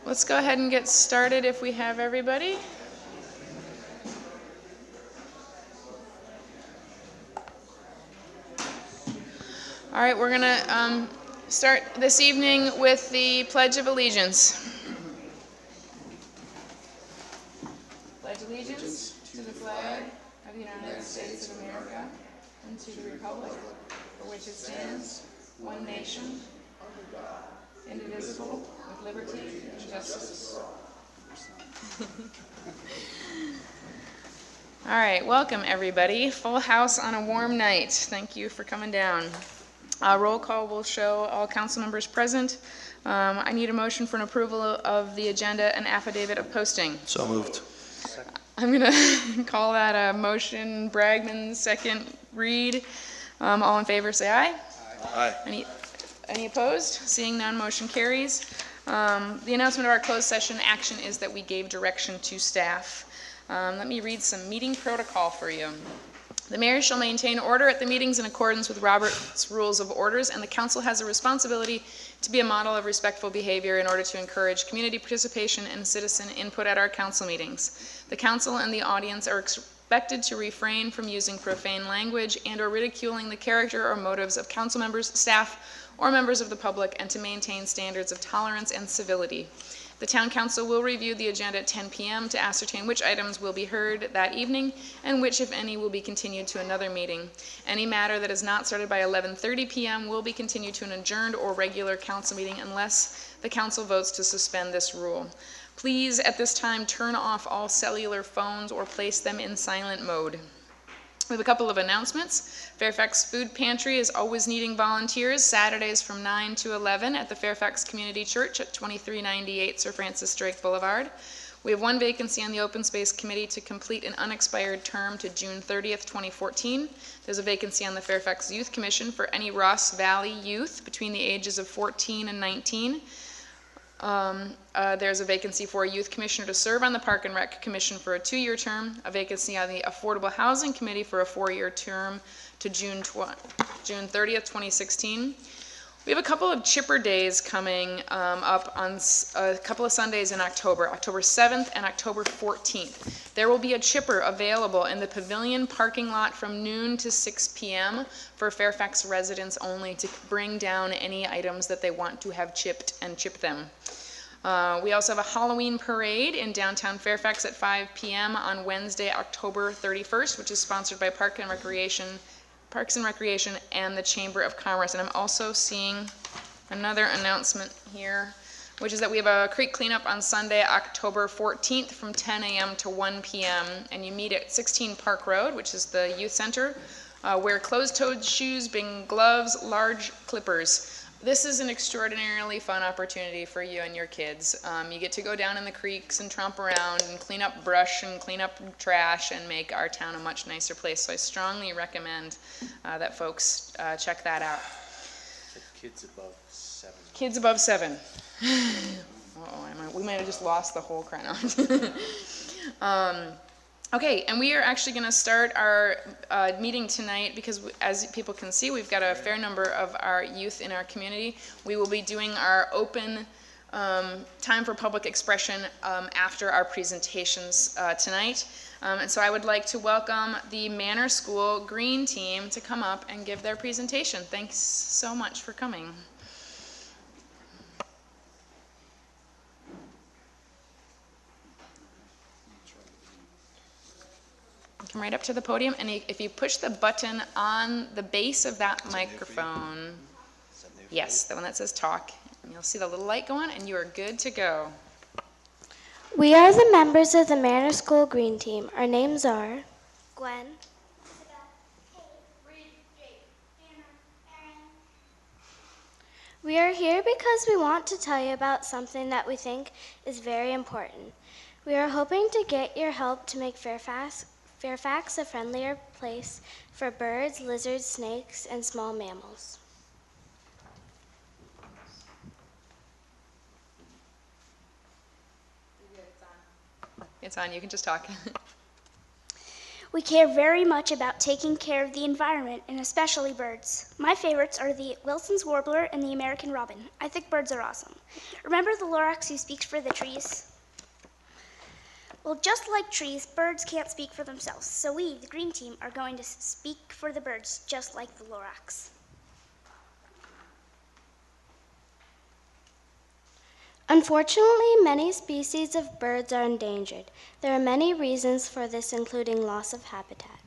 Let's go ahead and get started if we have everybody. All right, we're going to start this evening with the Pledge of Allegiance. Pledge allegiance to the flag of the United States of America and to the republic for which it stands, one nation, indivisible, with liberty and justice. All right, welcome everybody. Full house on a warm night. Thank you for coming down. Roll call will show all council members present. I need a motion for an approval of the agenda and affidavit of posting. So moved. I'm going to call that a motion. Bragman, second. Reed. All in favor, say aye. Aye. Any opposed? Seeing none, motion carries. The announcement of our closed session action is that we gave direction to staff. Let me read some meeting protocol for you. The mayor shall maintain order at the meetings in accordance with Robert's Rules of Orders, and the council has a responsibility to be a model of respectful behavior in order to encourage community participation and citizen input at our council meetings. The council and the audience are expected to refrain from using profane language and or ridiculing the character or motives of council members, staff, or members of the public, and to maintain standards of tolerance and civility. The Town Council will review the agenda at 10 p.m. to ascertain which items will be heard that evening and which, if any, will be continued to another meeting. Any matter that is not started by 11:30 p.m. will be continued to an adjourned or regular council meeting unless the council votes to suspend this rule. Please, at this time, turn off all cellular phones or place them in silent mode. We have a couple of announcements. Fairfax Food Pantry is always needing volunteers Saturdays from 9 to 11 at the Fairfax Community Church at 2398 Sir Francis Drake Boulevard. We have one vacancy on the Open Space Committee to complete an unexpired term to June 30th, 2014. There's a vacancy on the Fairfax Youth Commission for any Ross Valley youth between the ages of 14 and 19. There's a vacancy for a youth commissioner to serve on the Park and Rec Commission for a 2-year term, a vacancy on the Affordable Housing Committee for a 4-year term to June 30th, 2016. We have a couple of chipper days coming up on a couple of Sundays in October 7th and October 14th. There will be a chipper available in the pavilion parking lot from noon to 6 p.m. for Fairfax residents only to bring down any items that they want to have chipped and chip them. We also have a Halloween parade in downtown Fairfax at 5 p.m. on Wednesday, October 31st, which is sponsored by Parks and Recreation and the Chamber of Commerce. And I'm also seeing another announcement here, which is that we have a creek cleanup on Sunday, October 14th from 10 a.m. to 1 p.m. And you meet at 16 Park Road, which is the youth center. Wear closed-toed shoes, bring gloves, large clippers. This is an extraordinarily fun opportunity for you and your kids. You get to go down in the creeks and tromp around and clean up brush and clean up trash and make our town a much nicer place. So I strongly recommend that folks check that out. Kids above 7. Kids above 7. We might have just lost the whole crowd. Okay, and we are actually going to start our meeting tonight because, as people can see, we've got a fair number of our youth in our community. We will be doing our open time for public expression after our presentations tonight. And so I would like to welcome the Manor School Green Team to come up and give their presentation. Thanks so much for coming. Come right up to the podium, and if you push the button on the base of that microphone, yes, the one that says talk, and you'll see the little light go on, and you are good to go. We are the members of the Manor School Green Team. Our names are Gwen, We are here because we want to tell you about something that we think is very important. We are hoping to get your help to make Fairfax a friendlier place for birds, lizards, snakes, and small mammals. It's on. You can just talk. We care very much about taking care of the environment and especially birds. My favorites are the Wilson's warbler and the American robin. I think birds are awesome. Remember the lorax who speaks for the trees? Well, just like trees, birds can't speak for themselves. So we, the green team, are going to speak for the birds just like the lorax. Unfortunately, many species of birds are endangered. There are many reasons for this, including loss of habitat.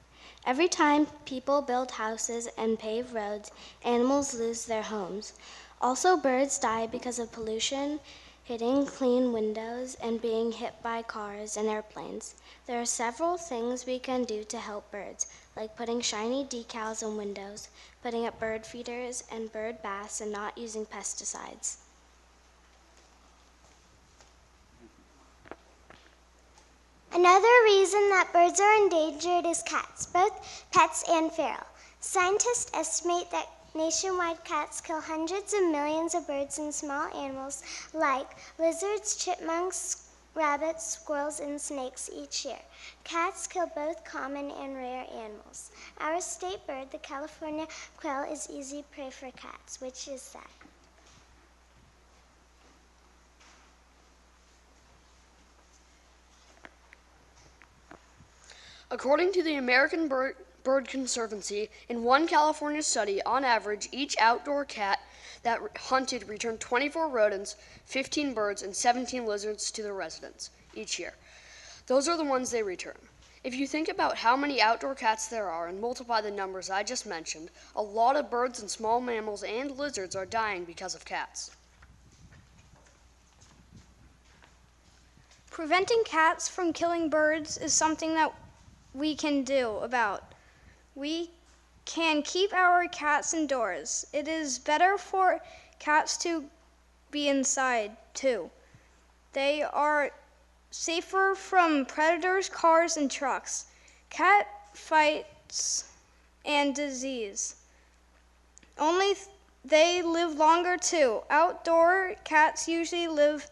Every time people build houses and pave roads, animals lose their homes. Also, birds die because of pollution, hitting clean windows, and being hit by cars and airplanes. There are several things we can do to help birds, like putting shiny decals in windows, putting up bird feeders and bird baths, and not using pesticides. Another reason that birds are endangered is cats, both pets and feral. Scientists estimate that nationwide cats kill hundreds of millions of birds and small animals like lizards, chipmunks, rabbits, squirrels, and snakes each year. Cats kill both common and rare animals. Our state bird, the California quail, is easy prey for cats, which is sad. According to the American Bird Conservancy, in one California study, on average, each outdoor cat that hunted returned 24 rodents, 15 birds, and 17 lizards to their residents each year. Those are the ones they return. If you think about how many outdoor cats there are and multiply the numbers I just mentioned, a lot of birds and small mammals and lizards are dying because of cats. Preventing cats from killing birds is something that we can do about. We can keep our cats indoors. It is better for cats to be inside too. They are safer from predators, cars, and trucks, cat fights, and disease. They live longer too. Outdoor cats usually live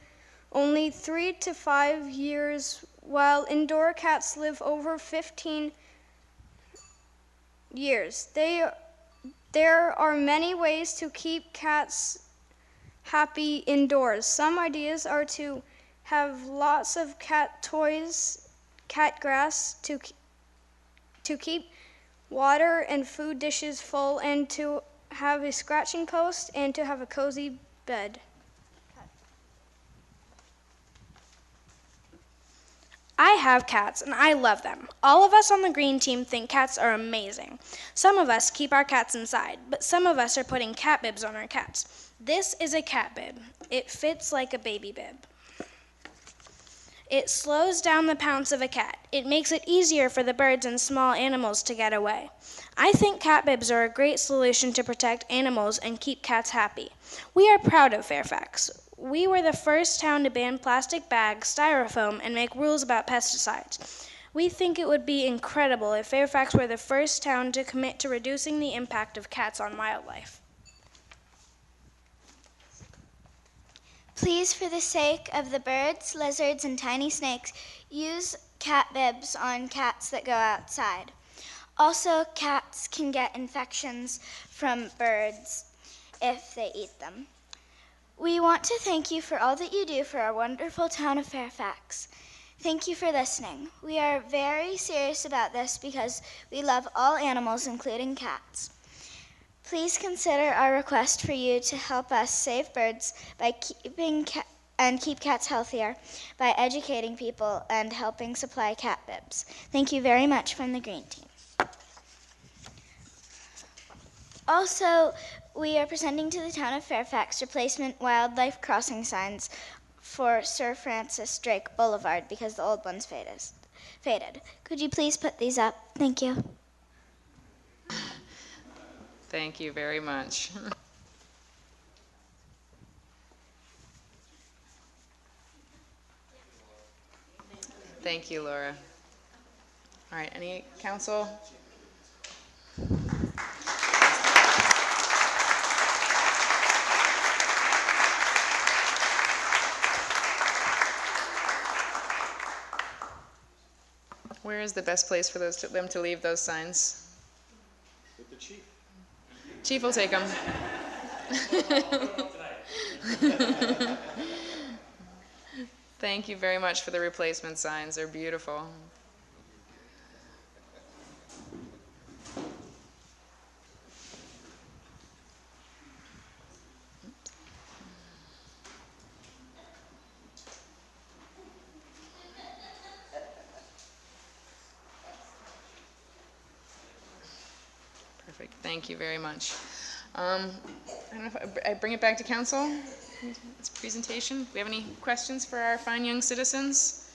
only 3 to 5 years, while indoor cats live over 15 years. There are many ways to keep cats happy indoors. Some ideas are to have lots of cat toys, cat grass, to keep water and food dishes full, and to have a scratching post, and to have a cozy bed. I have cats, and I love them. All of us on the green team think cats are amazing. Some of us keep our cats inside, but some of us are putting cat bibs on our cats. This is a cat bib. It fits like a baby bib. It slows down the pounce of a cat. It makes it easier for the birds and small animals to get away. I think cat bibs are a great solution to protect animals and keep cats happy. We are proud of Fairfax. We were the first town to ban plastic bags, styrofoam, and make rules about pesticides. We think it would be incredible if Fairfax were the first town to commit to reducing the impact of cats on wildlife. Please, for the sake of the birds, lizards, and tiny snakes, use cat bibs on cats that go outside. Also, cats can get infections from birds if they eat them. We want to thank you for all that you do for our wonderful town of Fairfax. Thank you for listening. We are very serious about this because we love all animals, including cats. Please consider our request for you to help us save birds by keep cats healthier by educating people and helping supply cat bibs. Thank you very much from the Green Team. Also, we are presenting to the town of Fairfax replacement wildlife crossing signs for Sir Francis Drake Boulevard because the old ones faded. Could you please put these up? Thank you. Thank you very much. Thank you, Laura. All right, any council? Where Where's the best place for them to leave those signs? With the chief. Chief will take them. Thank you very much for the replacement signs. They're beautiful. Perfect. Thank you very much. I don't know if I bring it back to council. This presentation. Do we have any questions for our fine young citizens?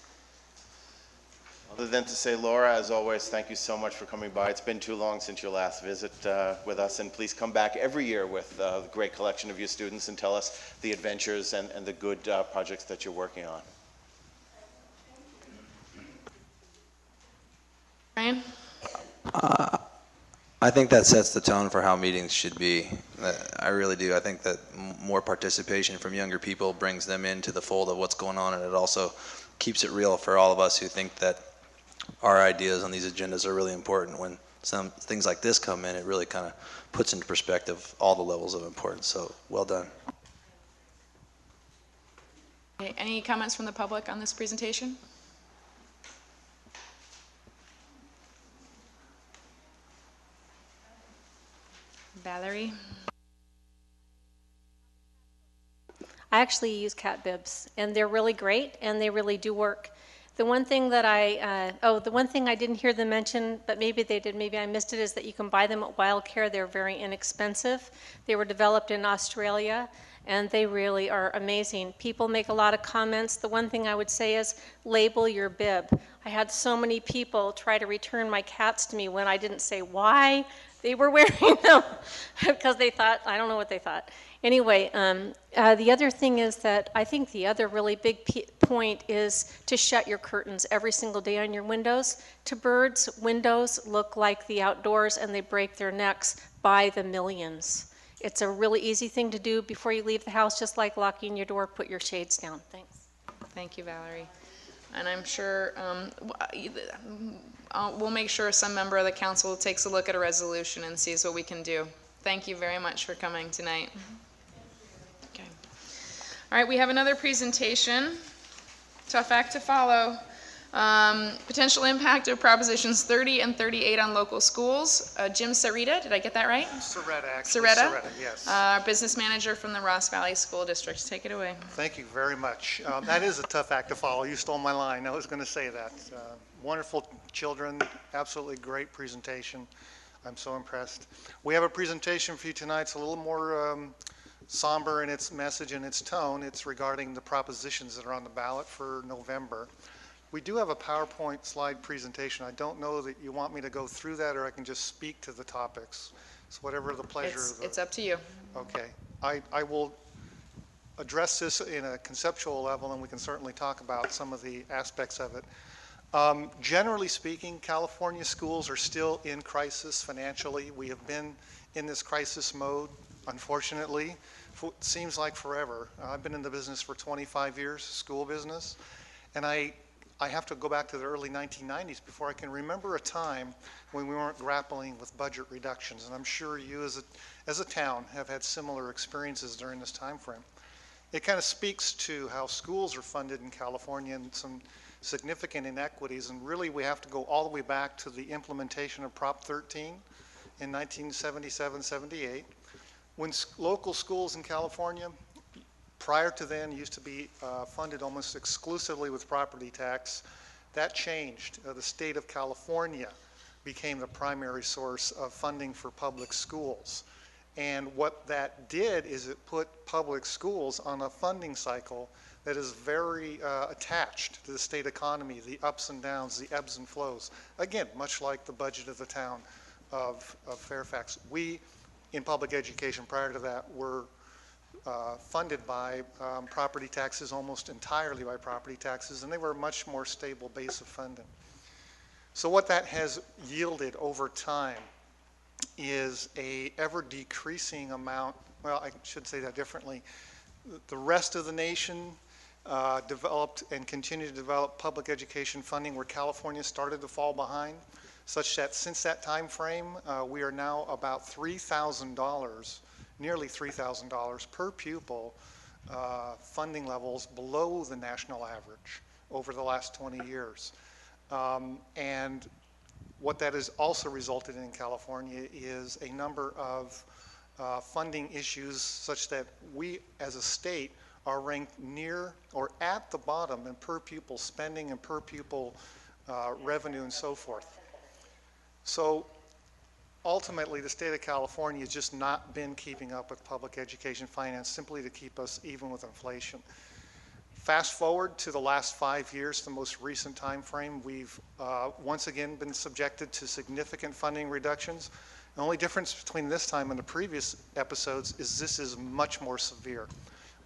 Other than to say, Laura, as always, thank you so much for coming by. It's been too long since your last visit with us, and please come back every year with a great collection of your students and tell us the adventures and the good projects that you're working on. Ryan? I think that sets the tone for how meetings should be. I really do. I think that more participation from younger people brings them into the fold of what's going on, and it also keeps it real for all of us who think that our ideas on these agendas are really important. When some things like this come in, it really kind of puts into perspective all the levels of importance. So well done. Okay, any comments from the public on this presentation? Valerie? I actually use cat bibs, and they're really great, and they really do work. The one thing that the one thing I didn't hear them mention, but maybe they did, maybe I missed it, is that you can buy them at Wild Care. They're very inexpensive. They were developed in Australia, and they really are amazing. People make a lot of comments. The one thing I would say is label your bib. I had so many people try to return my cats to me when I didn't say why they were wearing them because they thought, I don't know what they thought. Anyway, the other thing is that I think the other really big point is to shut your curtains every single day on your windows. To birds, windows look like the outdoors and they break their necks by the millions. It's a really easy thing to do before you leave the house, just like locking your door. Put your shades down. Thanks. Thank you, Valerie. And I'm sure we'll make sure some member of the council takes a look at a resolution and sees what we can do. Thank you very much for coming tonight. Okay. All right, we have another presentation. Tough act to follow. Potential impact of Propositions 30 and 38 on local schools. Jim Sarita, did I get that right? Saretta, actually. Saretta, yes. Our business manager from the Ross Valley School District. Take it away. Thank you very much. That is a tough act to follow. You stole my line. I was going to say that. Wonderful children, absolutely great presentation. I'm so impressed. We have a presentation for you tonight. It's a little more somber in its message and its tone. It's regarding the propositions that are on the ballot for November. We do have a PowerPoint slide presentation. I don't know that you want me to go through that, or I can just speak to the topics. So whatever the pleasure. It's up to you. Okay. I will address this in a conceptual level, and we can certainly talk about some of the aspects of it. Generally speaking, California schools are still in crisis financially. We have been in this crisis mode, unfortunately. It seems like forever. I've been in the business for 25 years, school business, and I have to go back to the early 1990s before I can remember a time when we weren't grappling with budget reductions. And I'm sure you as a town have had similar experiences during this time frame. It kind of speaks to how schools are funded in California and some significant inequities. And really we have to go all the way back to the implementation of Prop 13 in 1977-78, when local schools in California prior to then used to be funded almost exclusively with property tax. That changed. The state of California became the primary source of funding for public schools. And what that did is it put public schools on a funding cycle that is very attached to the state economy, the ups and downs, the ebbs and flows. Again, much like the budget of the town of Fairfax. We, in public education prior to that, were funded by property taxes, almost entirely by property taxes, and they were a much more stable base of funding. So what that has yielded over time is a ever decreasing amount, well, I should say that differently. The rest of the nation developed and continue to develop public education funding where California started to fall behind, such that since that time frame, we are now about $3,000, nearly $3,000 per pupil funding levels below the national average over the last 20 years. And what that has also resulted in California is a number of funding issues such that we as a state are ranked near or at the bottom in per pupil spending and per pupil revenue and so forth. So ultimately, the state of California has just not been keeping up with public education finance simply to keep us even with inflation. Fast forward to the last 5 years, the most recent time frame, we've once again been subjected to significant funding reductions. The only difference between this time and the previous episodes is this is much more severe.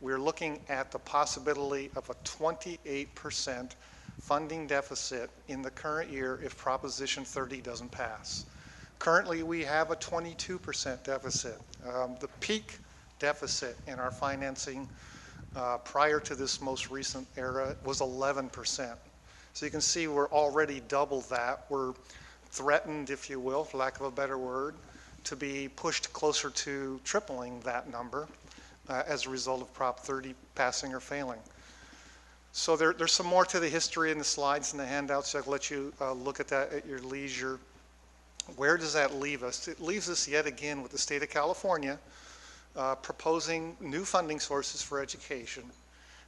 We're looking at the possibility of a 28% funding deficit in the current year if Proposition 30 doesn't pass. Currently, we have a 22% deficit. The peak deficit in our financing prior to this most recent era was 11%. So you can see we're already double that. We're threatened, if you will, for lack of a better word, to be pushed closer to tripling that number as a result of Prop 30 passing or failing. So there's some more to the history in the slides and the handouts, so I'll let you look at that at your leisure. Where does that leave us? It leaves us yet again with the state of California proposing new funding sources for education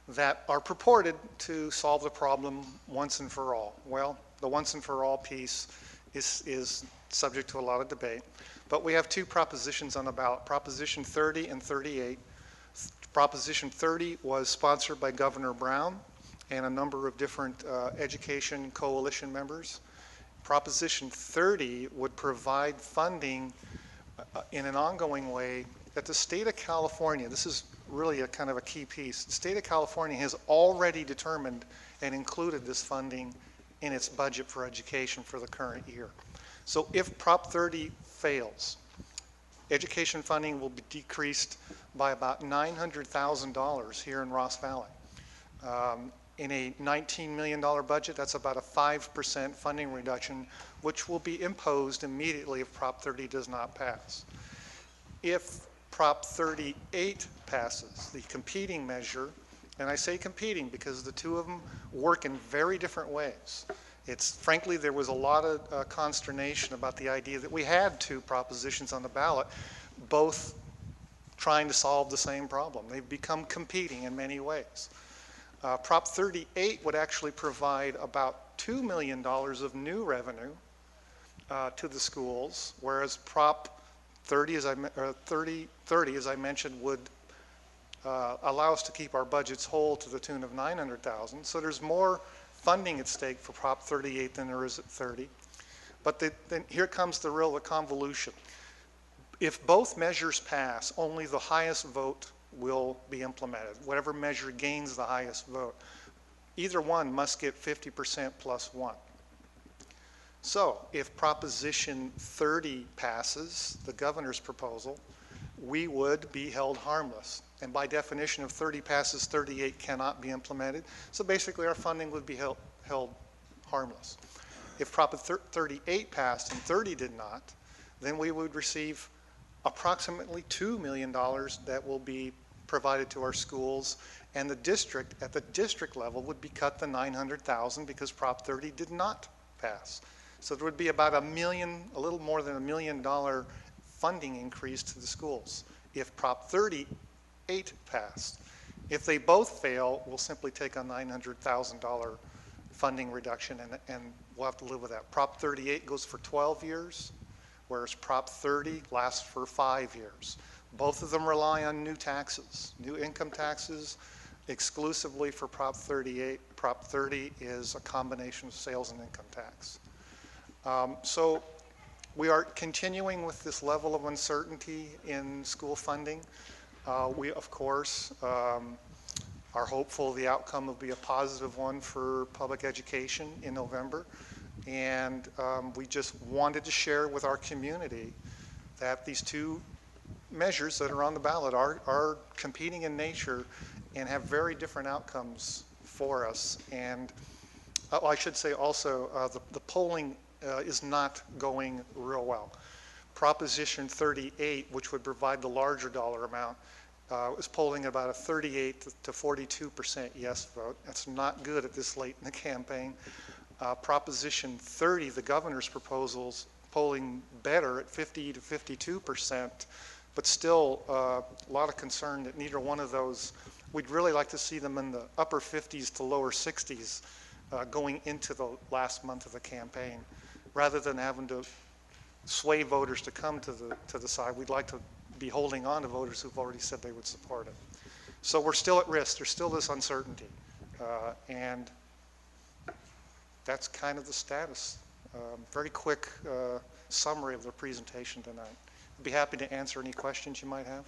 that are purported to solve the problem once and for all. Well, the once and for all piece is subject to a lot of debate, but we have two propositions on the ballot, Proposition 30 and 38. Proposition 30 was sponsored by Governor Brown and a number of different education coalition members. Proposition 30 would provide funding in an ongoing way that the state of California, this is really a kind of a key piece, the state of California has already determined and included this funding in its budget for education for the current year. So if Prop 30 fails, education funding will be decreased by about $900,000 here in Ross Valley. In a $19 million budget, that's about a 5% funding reduction, which will be imposed immediately if Prop 30 does not pass. If Prop 38 passes, the competing measure, and I say competing because the two of them work in very different ways. Frankly, there was a lot of consternation about the idea that we had two propositions on the ballot, both trying to solve the same problem. They've become competing in many ways. Prop 38 would actually provide about $2 million of new revenue to the schools, whereas Prop 30, as I mentioned, would allow us to keep our budgets whole to the tune of $900,000. So there's more funding at stake for Prop 38 than there is at 30. But then here comes the convolution. If both measures pass, only the highest vote will be implemented, whatever measure gains the highest vote. Either one must get 50% plus one. So if Proposition 30 passes, the governor's proposal, we would be held harmless. And by definition, if 30 passes, 38 cannot be implemented. So basically our funding would be held harmless. If Prop 38 passed and 30 did not, then we would receive approximately $2 million that will be provided to our schools, and the district, at the district level, would be cut the $900,000 because Prop 30 did not pass. So there would be about a little more than $1 million funding increase to the schools if Prop 38 passed. If they both fail, we'll simply take a $900,000 funding reduction, and we'll have to live with that. Prop 38 goes for 12 years, whereas Prop 30 lasts for 5 years. Both of them rely on new taxes, new income taxes, exclusively for Prop 38. Prop 30 is a combination of sales and income tax. So we are continuing with this level of uncertainty in school funding. We, of course, are hopeful the outcome will be a positive one for public education in November. And we just wanted to share with our community that these two measures that are on the ballot are competing in nature, and have very different outcomes for us. And I should say also, the polling is not going real well. Proposition 38, which would provide the larger dollar amount, is polling about a 38 to 42% yes vote. That's not good at this late in the campaign. Proposition 30, the governor's proposals, polling better at 50 to 52%, but still a lot of concern that neither one of those, we'd really like to see them in the upper 50s to lower 60s going into the last month of the campaign. Rather than having to sway voters to come to the side, we'd like to be holding on to voters who've already said they would support it. So we're still at risk. There's still this uncertainty. And that's kind of the status. Very quick summary of the presentation tonight. I'd be happy to answer any questions you might have.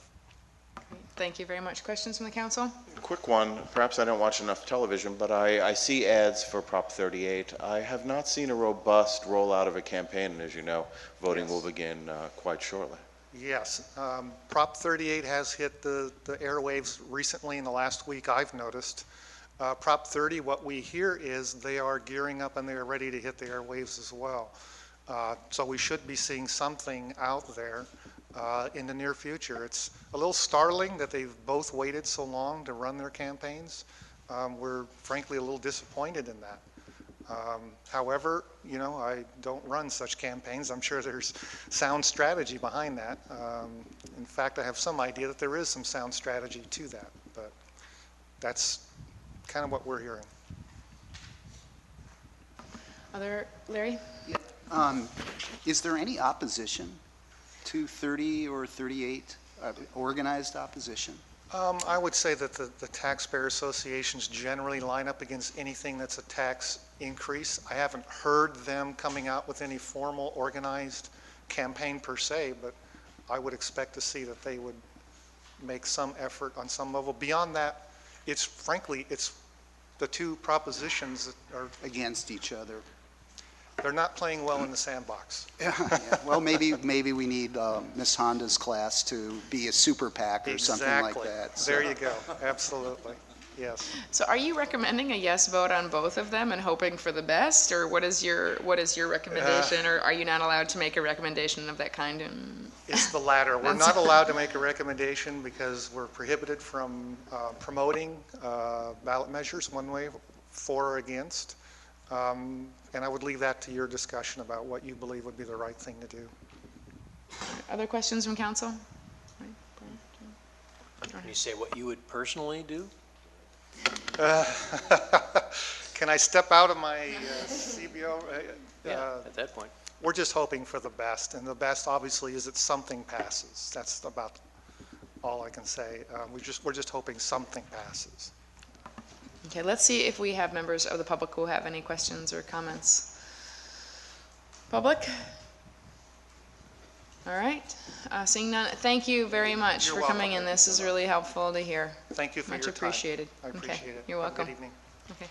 Thank you very much. Questions from the council? Quick one. Perhaps I don't watch enough television, but I see ads for Prop 38. I have not seen a robust rollout of a campaign, and as you know, voting will begin quite shortly. Yes. Prop 38 has hit the airwaves recently in the last week, I've noticed. Prop 30, what we hear is they are gearing up and they are ready to hit the airwaves as well. So we should be seeing something out there in the near future. It's a little startling that they've both waited so long to run their campaigns. We're frankly a little disappointed in that. However, you know, I don't run such campaigns. I'm sure there's sound strategy behind that. In fact, I have some idea that there is some sound strategy to that, but that's kind of what we're hearing. Larry? Is there any opposition to 30 or 38, organized opposition? I would say that the taxpayer associations generally line up against anything that's a tax increase. I haven't heard them coming out with any formal organized campaign per se, but I would expect to see that they would make some effort on some level. Beyond that, it's frankly, it's the two propositions that are Against each other? they're not playing well in the sandbox. Yeah. Well, maybe we need Ms. Honda's class to be a super PAC or something like that. So. There you go. Absolutely. Yes. So are you recommending a yes vote on both of them and hoping for the best, or what is your recommendation, or are you not allowed to make a recommendation of that kind? It's the latter. We're not allowed to make a recommendation because we're prohibited from promoting ballot measures one way, for or against. And I would leave that to your discussion about what you believe would be the right thing to do. Other questions from council? Can you say what you would personally do? Can I step out of my CBO? At that point. We're just hoping for the best, and the best obviously is that something passes. That's about all I can say. We're just hoping something passes. Okay, let's see if we have members of the public who have any questions or comments. Public? All right. Seeing none, thank you very much You're for welcome. coming in. This is really helpful to hear. Thank you for Much your time. appreciated. I appreciate Okay, it. you're welcome. Good evening. Okay.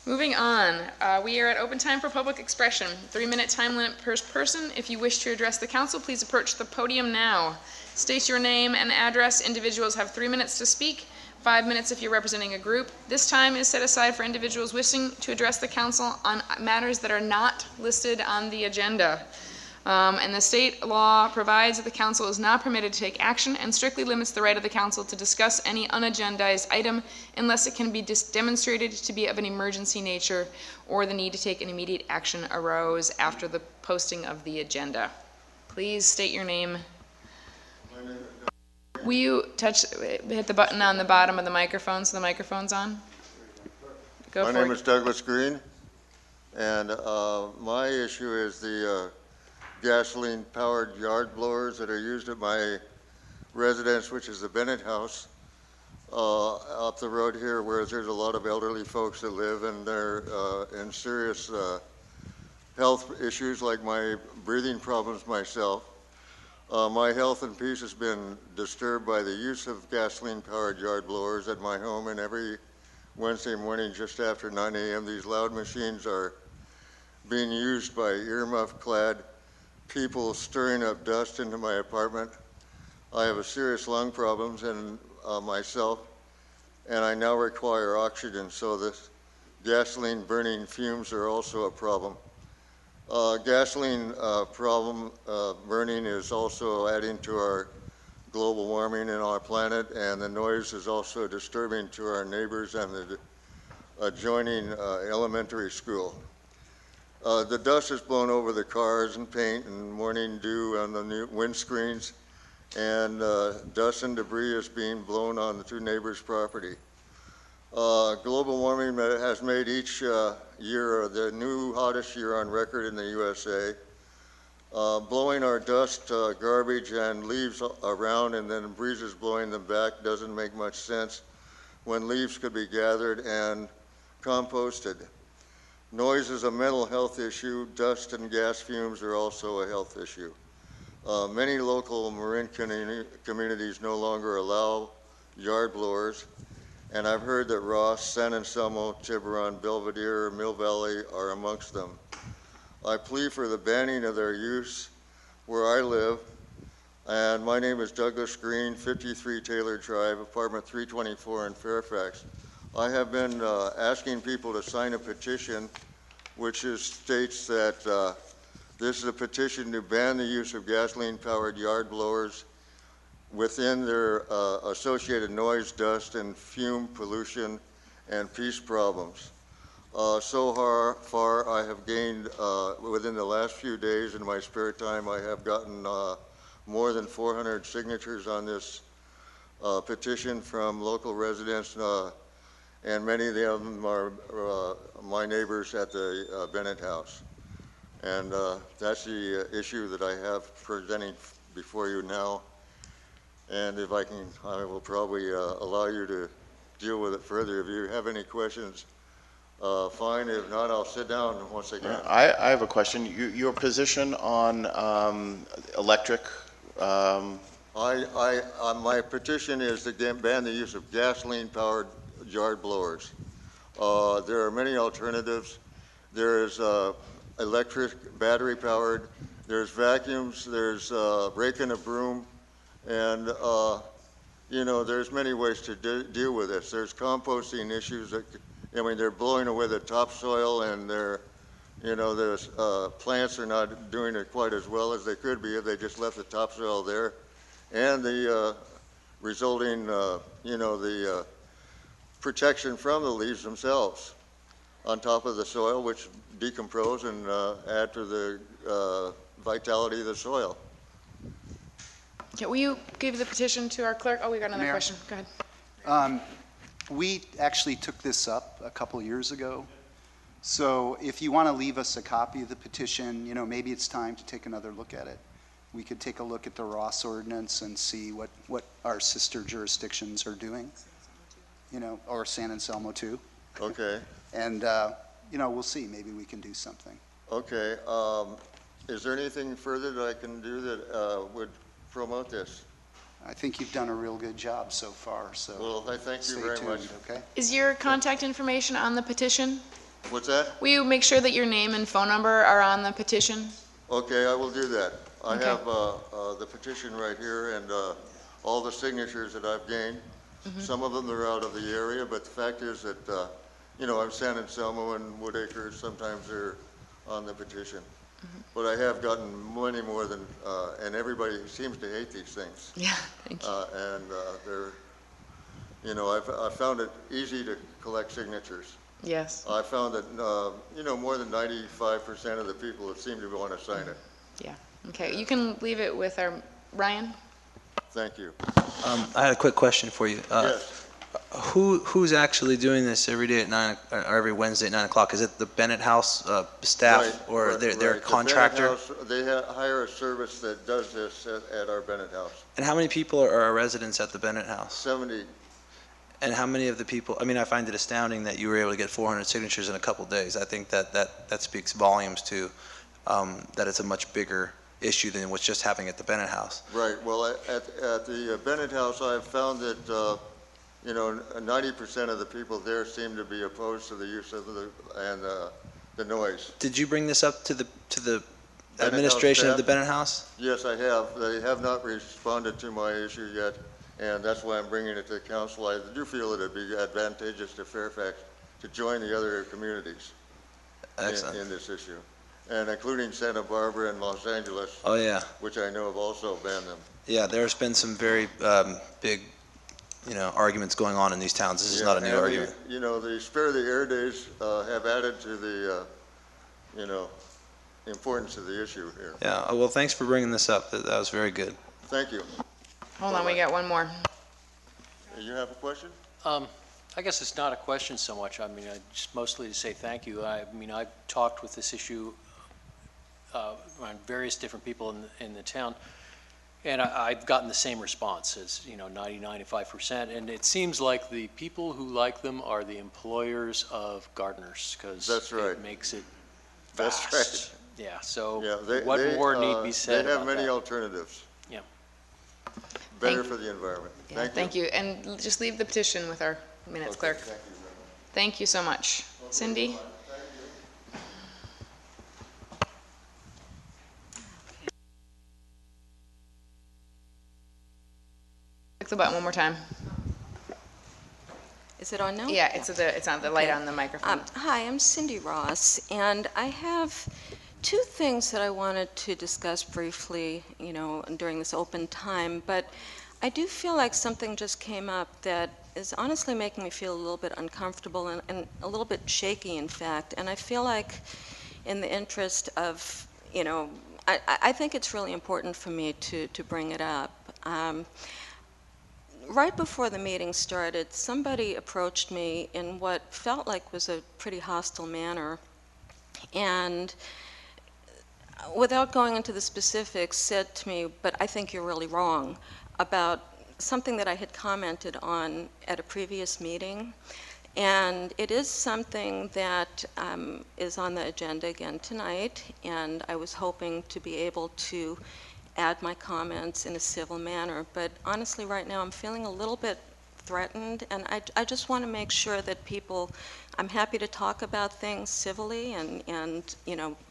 Moving on, we are at open time for public expression. 3-minute time limit per person. If you wish to address the council, please approach the podium now. State your name and address. Individuals have 3 minutes to speak. 5 minutes if you're representing a group. This time is set aside for individuals wishing to address the council on matters that are not listed on the agenda. And the state law provides that the council is not permitted to take action and strictly limits the right of the council to discuss any unagendized item unless it can be demonstrated to be of an emergency nature or the need to take an immediate action arose after the posting of the agenda. Please state your name. Will you hit the button on the bottom of the microphone so the microphone's on? Go for it. My name is Douglas Green, and my issue is the gasoline-powered yard blowers that are used at my residence, which is the Bennett House, up the road here, where there's a lot of elderly folks that live, and they're in serious health issues, like my breathing problems myself. My health and peace has been disturbed by the use of gasoline-powered yard blowers at my home, and every Wednesday morning just after 9 a.m. these loud machines are being used by earmuff-clad people stirring up dust into my apartment. I have a serious lung problems and myself, and I now require oxygen, so the gasoline burning fumes are also a problem. Gasoline burning is also adding to our global warming in our planet, and the noise is also disturbing to our neighbors and the adjoining elementary school. The dust is blown over the cars and paint and morning dew on the new windscreens, and dust and debris is being blown on the two neighbors' property. Global warming has made each year the new hottest year on record in the USA. Blowing our dust, garbage, and leaves around and then breezes blowing them back doesn't make much sense when leaves could be gathered and composted. Noise is a mental health issue. Dust and gas fumes are also a health issue. Many local Marin communities no longer allow yard blowers, and I've heard that Ross, San Anselmo, Tiburon, Belvedere, Mill Valley are amongst them. I plead for the banning of their use where I live, and my name is Douglas Green, 53 Taylor Drive, apartment 324 in Fairfax. I have been asking people to sign a petition which states that this is a petition to ban the use of gasoline-powered yard blowers within their associated noise, dust, and fume pollution and peace problems. So far, I have gained, within the last few days in my spare time, I have gotten more than 400 signatures on this petition from local residents, and many of them are my neighbors at the Bennett House. And that's the issue that I have presenting before you now. And if I can, I will probably allow you to deal with it further. If you have any questions, fine. If not, I'll sit down once again. I have a question. Your position on electric? My petition is to ban the use of gasoline-powered yard blowers. There are many alternatives. There is electric, battery-powered. There's vacuums. There's raking a broom. And, you know, there's many ways to deal with this. There's composting issues that, I mean, they're blowing away the topsoil, and they're, you know, the plants are not doing it quite as well as they could be if they just left the topsoil there. And the resulting, you know, the protection from the leaves themselves on top of the soil, which decompose and add to the vitality of the soil. Okay, will you give the petition to our clerk? Oh, we got another Mayor? question. Go ahead. We actually took this up a couple years ago. So if you want to leave us a copy of the petition, you know, maybe it's time to take another look at it. We could take a look at the Ross ordinance and see what our sister jurisdictions are doing, you know, or San Anselmo too. Okay. And, you know, we'll see. Maybe we can do something. Okay. Is there anything further that I can do that would promote this? I think you've done a real good job so far, so. Well, I thank you stay very tuned, much. okay? Is your contact information on the petition? What's that? Will you make sure that your name and phone number are on the petition? Okay, I will do that. I Okay. have the petition right here and all the signatures that I've gained. Some of them are out of the area, but the fact is that, you know, I'm San Anselmo and Woodacre, sometimes they're on the petition. But I have gotten many more than, and everybody seems to hate these things. Yeah, thank you. And they're, you know, I've found it easy to collect signatures. Yes. I found that, you know, more than 95% of the people that seem to want to sign it. Yeah. Okay, you can leave it with our, Ryan? Thank you. I had a quick question for you. Yes. Who's actually doing this every day at 9 or every Wednesday at 9 o'clock? Is it the Bennett House staff, Right, or right, their right. The Bennett contractor? House, they hire a service that does this at our Bennett House. And how many people are residents at the Bennett House? 70. And how many of the people, I mean, I find it astounding that you were able to get 400 signatures in a couple days. I think that speaks volumes to that it's a much bigger issue than what's just happening at the Bennett House. Right. Well, at the Bennett House, I've found that, you know, 90% of the people there seem to be opposed to the use of the noise. Did you bring this up to the Bennett administration House of the Bennett House? Yes, I have. They have not responded to my issue yet, And that's why I'm bringing it to the council. I do feel that it'd be advantageous to Fairfax to join the other communities in this issue, and including Santa Barbara and Los Angeles. Oh, yeah. Which I know have also banned them. Yeah, there's been some very big, arguments going on in these towns. This is not a new argument. The Spare the Air Days have added to the, importance of the issue here. Yeah, well, thanks for bringing this up. That was very good. Thank you. Hold on, we got one more. You have a question? I guess it's not a question so much. I mean, just mostly to say thank you. I mean, I've talked with this issue on various different people in the town, and I've gotten the same response as 90–95%. And it seems like the people who like them are the employers of gardeners, because it makes it fast. That's right. Yeah. So yeah, what more need be said? They have about many that? alternatives. Yeah. Better for the environment. Yeah, thank you. And just leave the petition with our minutes clerk. Thank you so much. Cindy? Click the button one more time. Is it on now? Yeah, it's on the light on the microphone. Hi, I'm Cindy Ross, and I have two things that I wanted to discuss briefly, during this open time, but I do feel like something just came up that is honestly making me feel a little bit uncomfortable and a little bit shaky, in fact, and I feel like in the interest of, I think it's really important for me to bring it up. Right before the meeting started, somebody approached me in what felt like was a pretty hostile manner, and without going into the specifics, said to me, "But I think you're really wrong," about something that I had commented on at a previous meeting. And it is something that is on the agenda again tonight, and I was hoping to be able to add my comments in a civil manner. But honestly, right now, I'm feeling a little bit threatened, and I just want to make sure that people, I'm happy to talk about things civilly and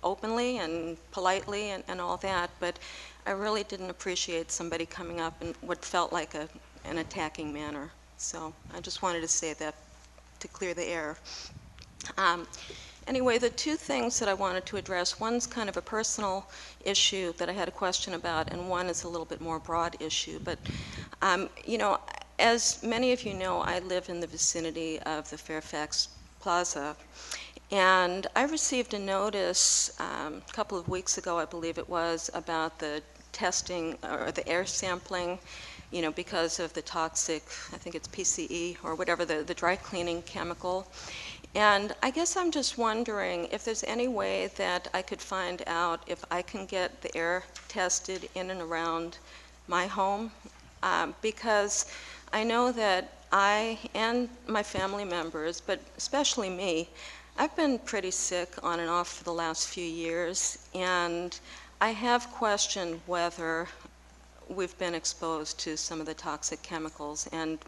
openly and politely and all that, but I really didn't appreciate somebody coming up in what felt like an attacking manner. So I just wanted to say that to clear the air. Anyway, the two things that I wanted to address, one's kind of a personal issue that I had a question about, and one is a little bit more broad issue. But, as many of you know, I live in the vicinity of the Fairfax Plaza, and I received a notice a couple of weeks ago, I believe it was, about the testing or the air sampling, because of the toxic, I think it's PCE or whatever, the dry cleaning chemical. And I guess I'm just wondering if there's any way that I could find out if I can get the air tested in and around my home, because I know that I and my family members, but especially me, I've been pretty sick on and off for the last few years, and I have questioned whether we've been exposed to some of the toxic chemicals, and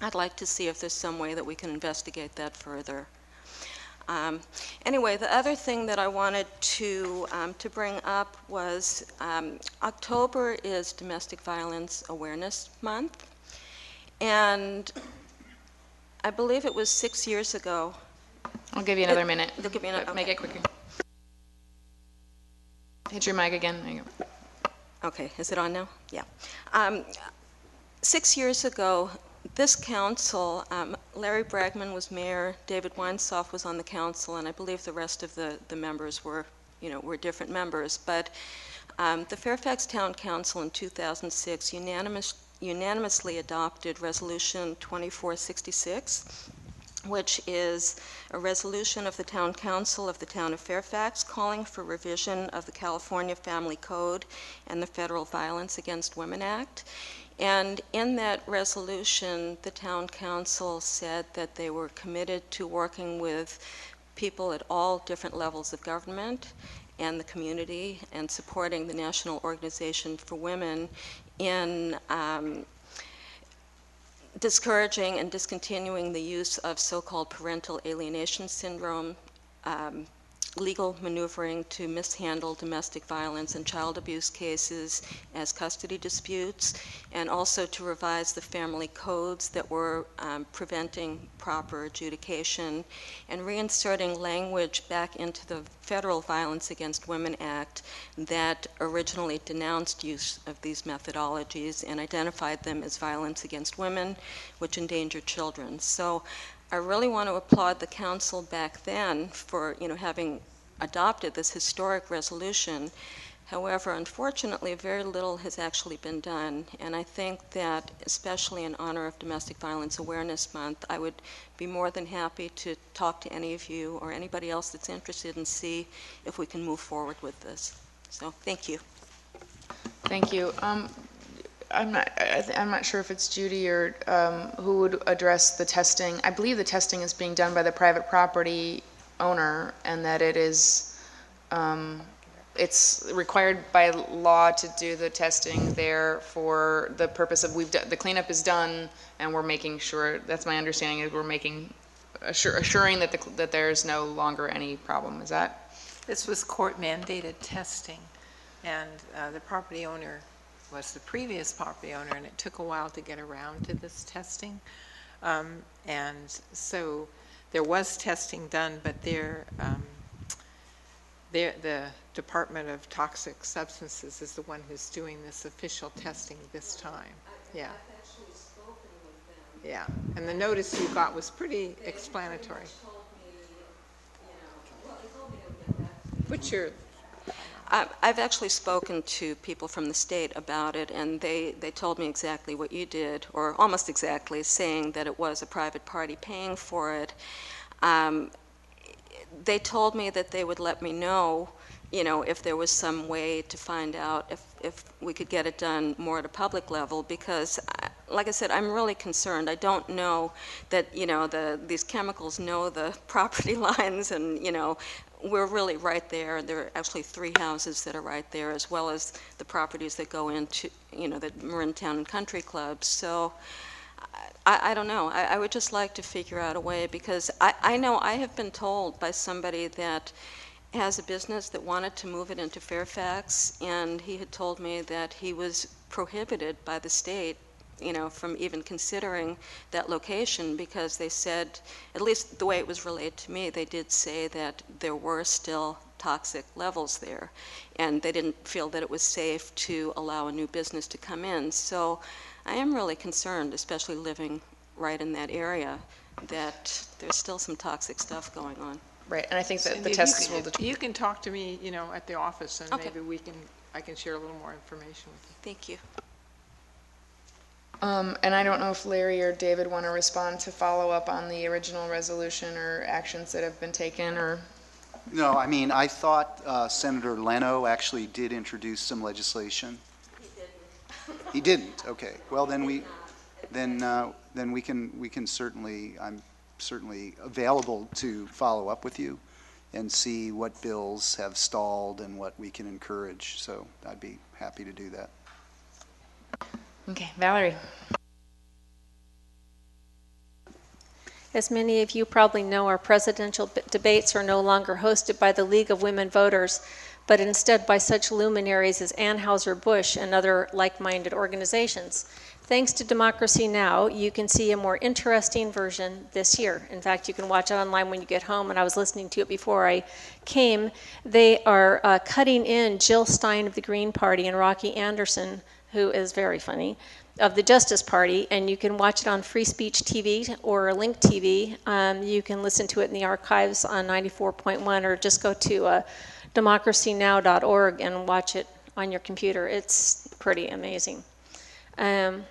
I'd like to see if there's some way that we can investigate that further. Anyway, the other thing that I wanted to bring up was October is Domestic Violence Awareness Month, and I believe it was 6 years ago. I'll give you another minute. They'll give me another, Make it quicker. Hit your mic again. There you go. Okay, is it on now? Yeah. 6 years ago, this council, Larry Bragman was mayor, David Weinsoff was on the council, and I believe the rest of the members were different members. But the Fairfax Town Council in 2006 unanimously adopted Resolution 2466, which is a resolution of the Town Council of the Town of Fairfax calling for revision of the California Family Code and the Federal Violence Against Women Act. And in that resolution, the Town Council said that they were committed to working with people at all different levels of government and the community and supporting the National Organization for Women in discouraging and discontinuing the use of so-called parental alienation syndrome legal maneuvering to mishandle domestic violence and child abuse cases as custody disputes, and also to revise the family codes that were preventing proper adjudication, and reinserting language back into the Federal Violence Against Women Act that originally denounced use of these methodologies and identified them as violence against women, which endanger children. So I really want to applaud the council back then for, having adopted this historic resolution. However, unfortunately, very little has actually been done, and I think that, especially in honor of Domestic Violence Awareness Month, I would be more than happy to talk to any of you or anybody else that's interested and see if we can move forward with this. So, thank you. Thank you. I'm not sure if it's Judy or who would address the testing. I believe the testing is being done by the private property owner, and that it is, it's required by law to do the testing there for the purpose of, the cleanup is done, and we're making sure, that's my understanding, is we're assuring that there's no longer any problem. Is that? This was court-mandated testing, and the property owner was the previous property owner, and it took a while to get around to this testing. And so there was testing done, but the Department of Toxic Substances is the one who's doing this official testing this time. Yeah. I've actually spoken with them. Yeah, and the notice you got was pretty explanatory. What's your... I've actually spoken to people from the state about it, and they told me exactly what you did, or almost exactly, saying that it was a private party paying for it. They told me that they would let me know, if there was some way to find out if we could get it done more at a public level, because, like I said, I'm really concerned. I don't know that, these chemicals know the property lines, and, we're really right there. There are actually 3 houses that are right there, as well as the properties that go into, the Marin Town and Country Club. So I don't know. I would just like to figure out a way, because I know I have been told by somebody that has a business that wanted to move it into Fairfax, and he had told me that he was prohibited by the state, from even considering that location, because they said, at least the way it was relayed to me, they did say that there were still toxic levels there, and they didn't feel that it was safe to allow a new business to come in. So I am really concerned, especially living right in that area, that there's still some toxic stuff going on. Right, and I think that the Cindy, tests will determine. You can talk to me, at the office, and Okay. maybe I can share a little more information with you. Thank you. And I don't know if Larry or David want to respond to follow up on the original resolution or actions that have been taken, or? No, I mean, I thought Senator Leno actually did introduce some legislation. He didn't. Okay. Well, then we can certainly, I'm certainly available to follow up with you and see what bills have stalled and what we can encourage. So I'd be happy to do that. Okay, Valerie. As many of you probably know, our presidential debates are no longer hosted by the League of Women Voters, but instead by such luminaries as Anheuser-Busch and other like-minded organizations. Thanks to Democracy Now!, you can see a more interesting version this year. In fact, you can watch it online when you get home, and I was listening to it before I came. They are cutting in Jill Stein of the Green Party and Rocky Anderson, who is very funny, of the Justice Party, and you can watch it on Free Speech TV or Link TV. You can listen to it in the archives on 94.1, or just go to democracynow.org and watch it on your computer. It's pretty amazing. The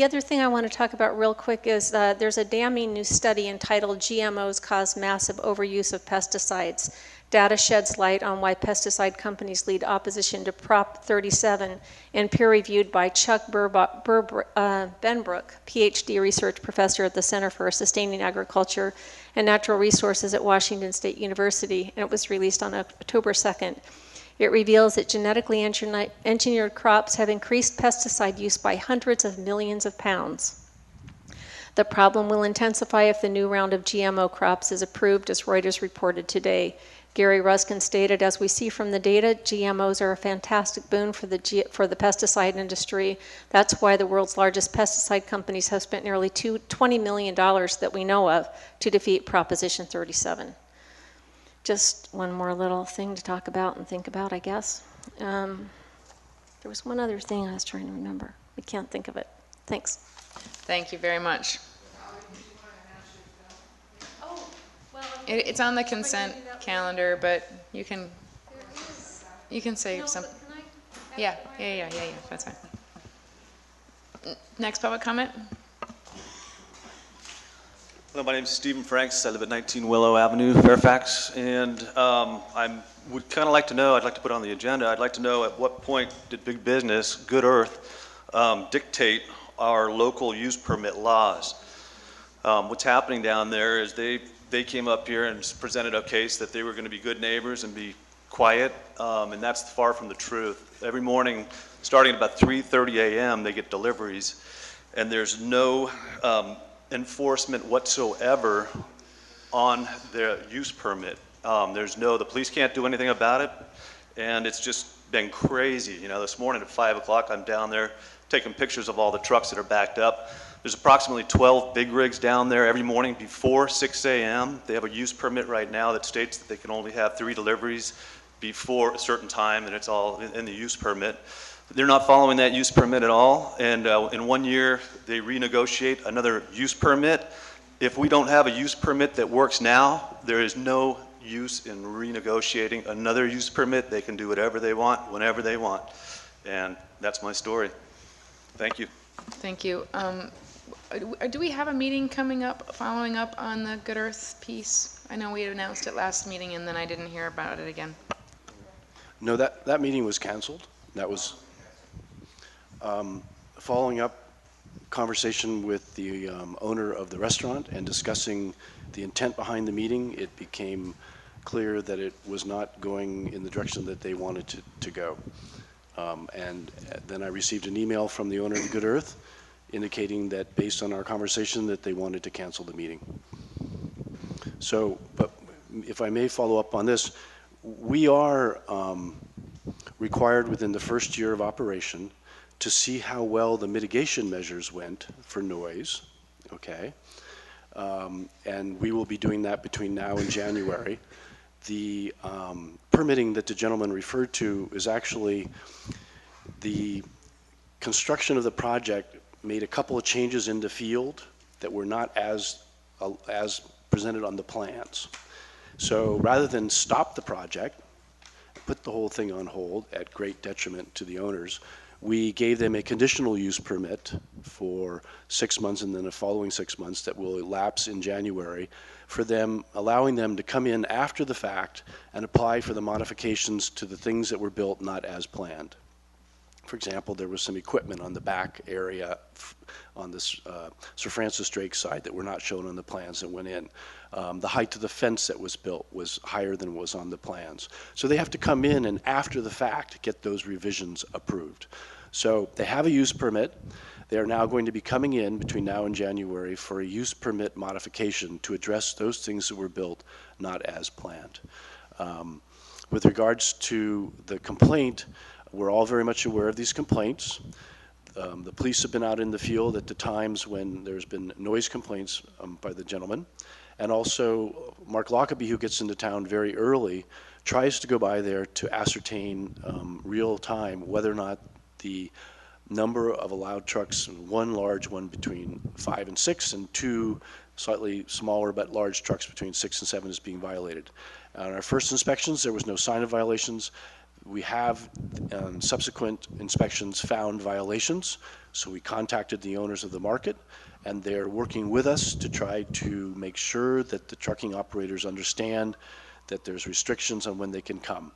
other thing I want to talk about real quick is there's a damning new study entitled "GMOs Cause Massive Overuse of Pesticides." Data sheds light on why pesticide companies lead opposition to Prop 37, and peer-reviewed by Chuck Benbrook, PhD research professor at the Center for Sustaining Agriculture and Natural Resources at Washington State University, and it was released on October 2nd. It reveals that genetically engineered crops have increased pesticide use by hundreds of millions of pounds. The problem will intensify if the new round of GMO crops is approved, as Reuters reported today. Gary Ruskin stated, as we see from the data, GMOs are a fantastic boon for the pesticide industry. That's why the world's largest pesticide companies have spent nearly $20 million that we know of to defeat Proposition 37. Just one more little thing to talk about and think about, I guess. There was one other thing I was trying to remember. I can't think of it. Thanks. Thank you very much. It's on the consent calendar, but you can say something. Yeah, that's fine. Next public comment? Hello, my name is Stephen Franks. I live at 19 Willow Avenue, Fairfax, and I would kind of like to know, I'd like to put on the agenda, I'd like to know at what point did big business, Good Earth, dictate our local use permit laws. What's happening down there is they came up here and presented a case that they were going to be good neighbors and be quiet, and that's far from the truth. Every morning, starting at about 3:30 a.m., they get deliveries, and there's no enforcement whatsoever on their use permit. The police can't do anything about it, and it's just been crazy. You know, this morning at 5 o'clock, I'm down there taking pictures of all the trucks that are backed up. There's approximately 12 big rigs down there every morning before 6 a.m. They have a use permit right now that states that they can only have 3 deliveries before a certain time, and it's all in the use permit. They're not following that use permit at all, and in 1 year, they renegotiate another use permit. If we don't have a use permit that works now, there is no use in renegotiating another use permit. They can do whatever they want, whenever they want, and that's my story. Thank you. Thank you. Do we have a meeting coming up, following up on the Good Earth piece? I know we had announced it last meeting, and then I didn't hear about it again. No, that meeting was canceled. That was following up conversation with the owner of the restaurant and discussing the intent behind the meeting. It became clear that it was not going in the direction that they wanted to go. And then I received an email from the owner of Good Earth indicating that based on our conversation that they wanted to cancel the meeting. So, but if I may follow up on this, we are required within the first year of operation to see how well the mitigation measures went for noise, okay? And we will be doing that between now and January. The permitting that the gentleman referred to is actually the construction of the project made a couple of changes in the field that were not as presented on the plans. So rather than stop the project, put the whole thing on hold at great detriment to the owners, we gave them a conditional use permit for 6 months and then a following 6 months that will elapse in January for them, allowing them to come in after the fact and apply for the modifications to the things that were built not as planned. For example, there was some equipment on the back area on this Sir Francis Drake side that were not shown on the plans that went in. The height of the fence that was built was higher than was on the plans. So they have to come in and after the fact get those revisions approved. So they have a use permit. They are now going to be coming in between now and January for a use permit modification to address those things that were built not as planned. With regards to the complaint, we're all very much aware of these complaints. The police have been out in the field at the times when there's been noise complaints by the gentleman. And also, Mark Lockaby, who gets into town very early, tries to go by there to ascertain real time whether or not the number of allowed trucks, one large one between 5 and 6, and 2 slightly smaller but large trucks between 6 and 7 is being violated. On our first inspections, there was no sign of violations. We have subsequent inspections found violations, so we contacted the owners of the market, and they're working with us to try to make sure that the trucking operators understand that there's restrictions on when they can come.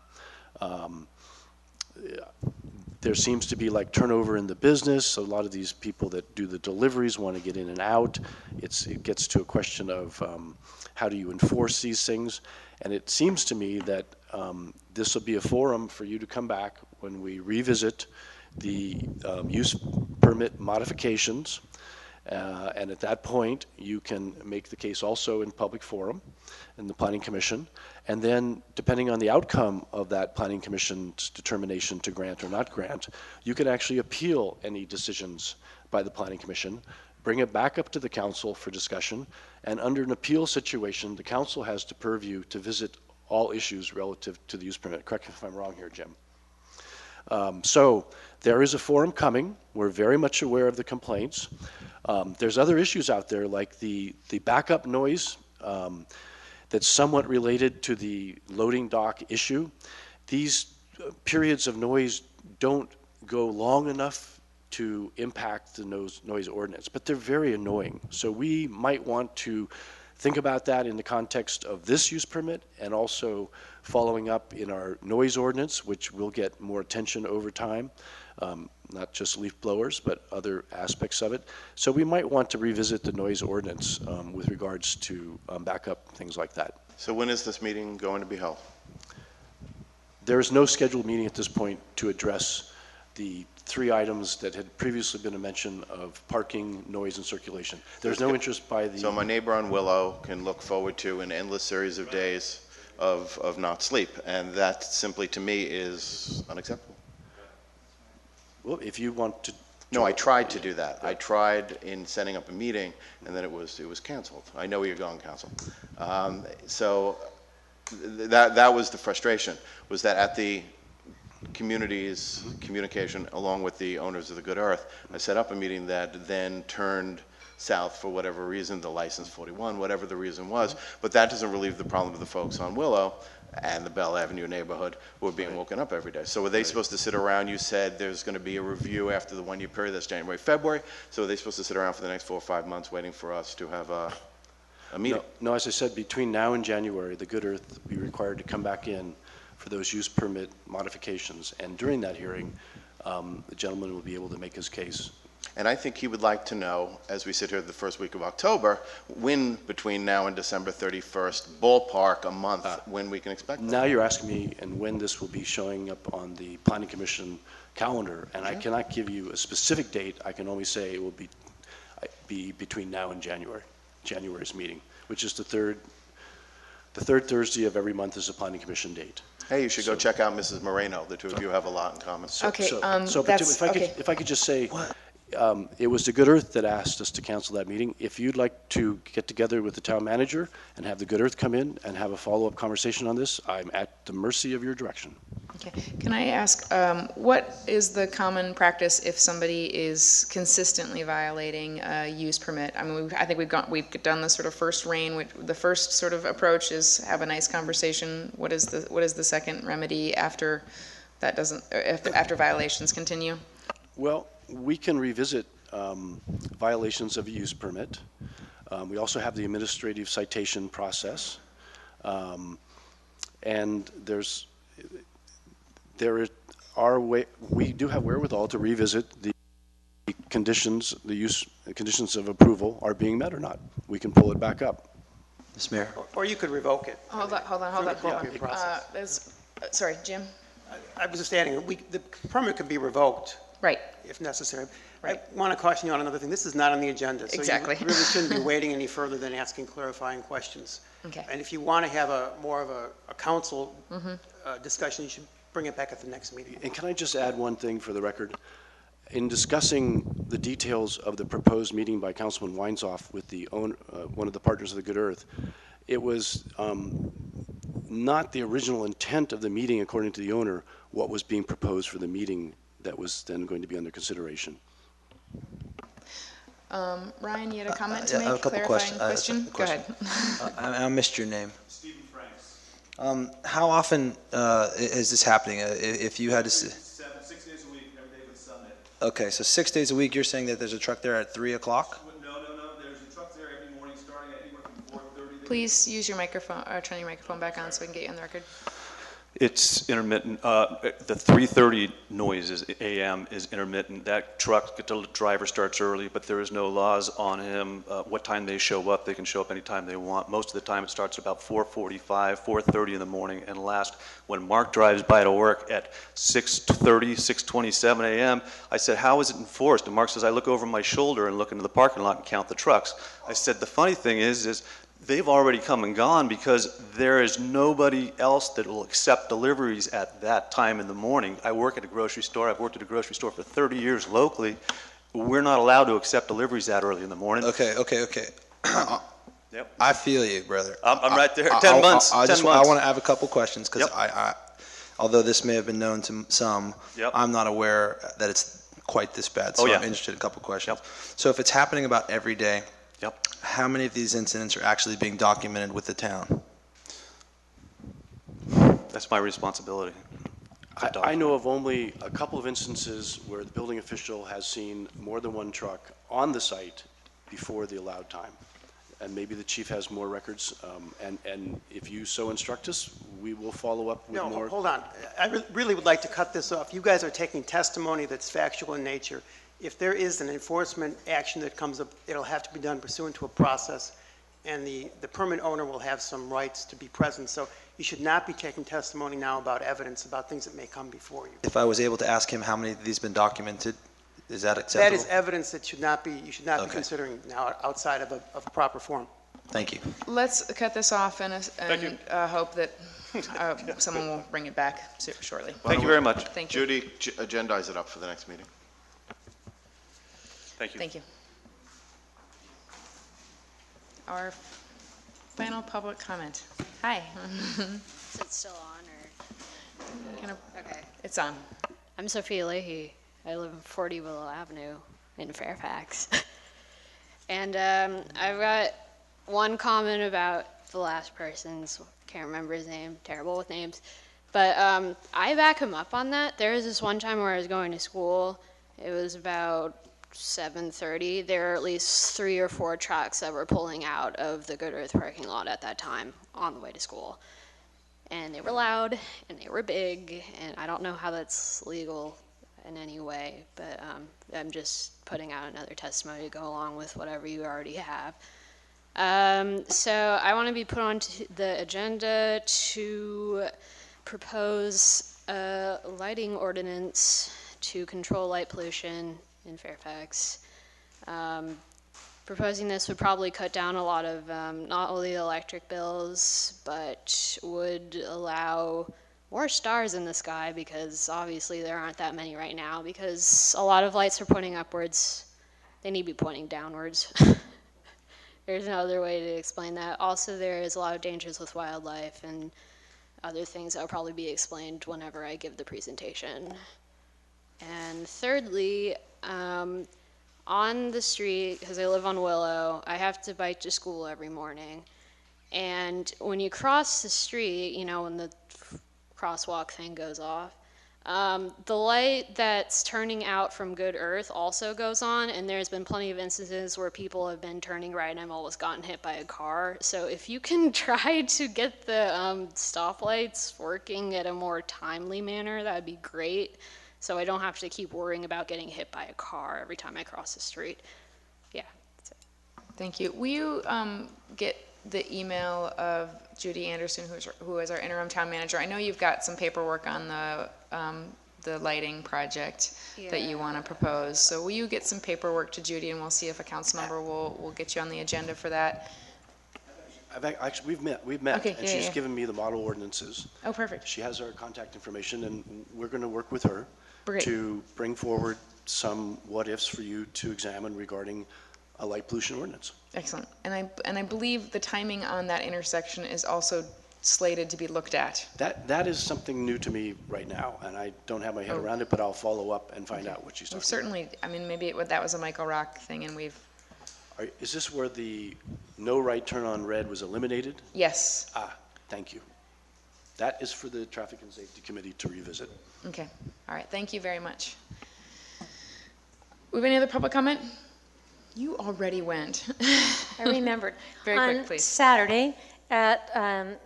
There seems to be like turnover in the business. A lot of these people that do the deliveries want to get in and out. It gets to a question of how do you enforce these things? And it seems to me that this will be a forum for you to come back when we revisit the use permit modifications And at that point, you can make the case also in public forum, in the Planning Commission. And then, depending on the outcome of that Planning Commission's determination to grant or not grant, you can actually appeal any decisions by the Planning Commission, bring it back up to the council for discussion, and under an appeal situation, the council has the purview to visit all issues relative to the use permit. Correct me if I'm wrong here, Jim. So there is a forum coming. We're very much aware of the complaints. There's other issues out there like the backup noise that's somewhat related to the loading dock issue. These periods of noise don't go long enough to impact the noise ordinance, but they're very annoying. So we might want to think about that in the context of this use permit and also following up in our noise ordinance, which will get more attention over time, not just leaf blowers, but other aspects of it. So we might want to revisit the noise ordinance with regards to backup, things like that. So when is this meeting going to be held? There is no scheduled meeting at this point to address the 3 items that had previously been a mention of parking, noise, and circulation. There's no interest by the... So my neighbor on Willow can look forward to an endless series of days of not sleep, and that simply to me is unacceptable. Well, if you want to... No, I tried to do that. I tried in setting up a meeting, and then it was canceled. I know where you're going, Council. So that was the frustration, was that at the community's communication, along with the owners of the Good Earth, I set up a meeting that then turned south for whatever reason, the license 41, whatever the reason was, but that doesn't relieve the problem of the folks on Willow and the Bell Avenue neighborhood who are being woken up every day. So were they supposed to sit around? You said there's going to be a review after the 1-year period, that's January, February, so are they supposed to sit around for the next 4 or 5 months waiting for us to have a meeting? No, as I said, between now and January, the Good Earth will be required to come back in for those use permit modifications, and during that hearing, the gentleman will be able to make his case. And I think he would like to know, as we sit here the first week of October, when between now and December 31st, ballpark a month, when we can expect that. Now you're asking me and when this will be showing up on the Planning Commission calendar, and I cannot give you a specific date. I can only say it will be between now and January's meeting, which is the third Thursday of every month is the Planning Commission date. Hey, you should go check out Mrs. Moreno. The two of you have a lot in common. If I could just say, it was the Good Earth that asked us to cancel that meeting. If you'd like to get together with the town manager and have the Good Earth come in and have a follow-up conversation on this, I'm at the mercy of your direction. Okay. Can I ask, what is the common practice if somebody is consistently violating a use permit? I mean, I think we've done the sort of first reign, which the first sort of approach is have a nice conversation. What is the second remedy after that after violations continue? Well, we can revisit violations of a use permit. We also have the administrative citation process, and we do have wherewithal to revisit the conditions, the conditions of approval are being met or not. We can pull it back up. Ms. Mayor. Or you could revoke it. Hold on. Sorry, Jim? I was just adding, the permit could be revoked. Right. If necessary. Right. I want to caution you on another thing. This is not on the agenda. So exactly. You really shouldn't be waiting any further than asking clarifying questions. Okay. And if you want to have more of a council discussion, you should bring it back at the next meeting. And can I just add one thing for the record? In discussing the details of the proposed meeting by Councilman Weinzoff with the one of the partners of the Good Earth, it was not the original intent of the meeting, according to the owner, what was being proposed for the meeting that was then going to be under consideration. Ryan, you had a comment to make? I have a couple Clarifying question. Go ahead. I missed your name. Stephen Franks. How often is this happening? If you had to... 6 days a week, every day but Sunday. Okay, so 6 days a week, you're saying that there's a truck there at 3 o'clock? No. There's a truck there every morning starting at anywhere from 4:30. Please use your microphone, or turn your microphone back on so we can get you on the record. It's intermittent. The 3:30 noise is AM is intermittent. That truck, the driver starts early, but there is no laws on him what time they show up. They can show up anytime they want. Most of the time it starts about 4:45, 4:30 in the morning, and last when Mark drives by to work at 6:30, 6:27 AM. I said, how is it enforced? And Mark says, I look over my shoulder and look into the parking lot and count the trucks. I said, the funny thing is they've already come and gone because there is nobody else that will accept deliveries at that time in the morning. I work at a grocery store. I've worked at a grocery store for 30 years locally. We're not allowed to accept deliveries that early in the morning. Okay. Yep. I feel you, brother. I'm right there. 10 months. I 10 months. I want to have a couple questions because Yep. although this may have been known to some, Yep. I'm not aware that it's quite this bad. So Oh, yeah. I'm interested in a couple questions. So if it's happening about every day, Yep. how many of these incidents are actually being documented with the town? That's my responsibility. I know of only a couple of instances where the building official has seen more than one truck on the site before the allowed time. And maybe the chief has more records, and if you so instruct us, we will follow up with more. No, hold on. I really would like to cut this off. You guys are taking testimony that's factual in nature. If there is an enforcement action that comes up, it'll have to be done pursuant to a process, and the permit owner will have some rights to be present. So you should not be taking testimony now about evidence, about things that may come before you. If I was able to ask him how many of these been documented, is that acceptable? That is evidence that you should not be Okay. considering now outside of a proper form. Thank you. Let's cut this off and hope that someone will bring it back shortly. Thank you very much. Thank you. Judy, agendize it up for the next meeting. Thank you. Thank you. Our final public comment. Hi. Is it still on or? Okay. It's on. I'm Sophia Leahy. I live in 40 Willow Avenue in Fairfax. And I've got one comment about the last person's, can't remember his name, terrible with names. But I back him up on that. There was this one time where I was going to school. It was about 7:30. There were at least 3 or 4 trucks that were pulling out of the Good Earth parking lot at that time on the way to school. And they were loud, and they were big, and I don't know how that's legal in any way, but I'm just putting out another testimony to go along with whatever you already have. So I want to be put on the agenda to propose a lighting ordinance to control light pollution in Fairfax. Proposing this would probably cut down a lot of not only electric bills, but would allow more stars in the sky, because obviously there aren't that many right now, because a lot of lights are pointing upwards. They need to be pointing downwards. There's no other way to explain that. Also, there is a lot of dangers with wildlife and other things that will probably be explained whenever I give the presentation. And thirdly, on the street, because I live on Willow, I have to bike to school every morning. And when you cross the street, you know, when the crosswalk thing goes off, the light that's turning out from Good Earth also goes on, and there's been plenty of instances where people have been turning right and have almost gotten hit by a car. So if you can try to get the stoplights working at a more timely manner, that would be great, so I don't have to keep worrying about getting hit by a car every time I cross the street. Yeah, that's it. Thank you. Will you get the email of Judy Anderson, who is our interim town manager? I know you've got some paperwork on the lighting project that you want to propose. So will you get some paperwork to Judy, and we'll see if a council member will get you on the agenda for that? Actually, we've met, Okay, and she's given me the model ordinances. Oh, perfect. She has our contact information, and we're going to work with her Great. to bring forward some what-ifs for you to examine regarding a light pollution ordinance. Excellent. And I believe the timing on that intersection is also slated to be looked at. That is something new to me right now, and I don't have my head around it, but I'll follow up and find out what she's talking We've certainly, I mean, maybe that was a Michael Rock thing, and we've... Is this where the no right turn on red was eliminated? Yes. Ah, thank you. That is for the Traffic and Safety Committee to revisit. Okay. All right. Thank you very much. We have any other public comment? You already went. I remembered. Very On quick, please. Saturday at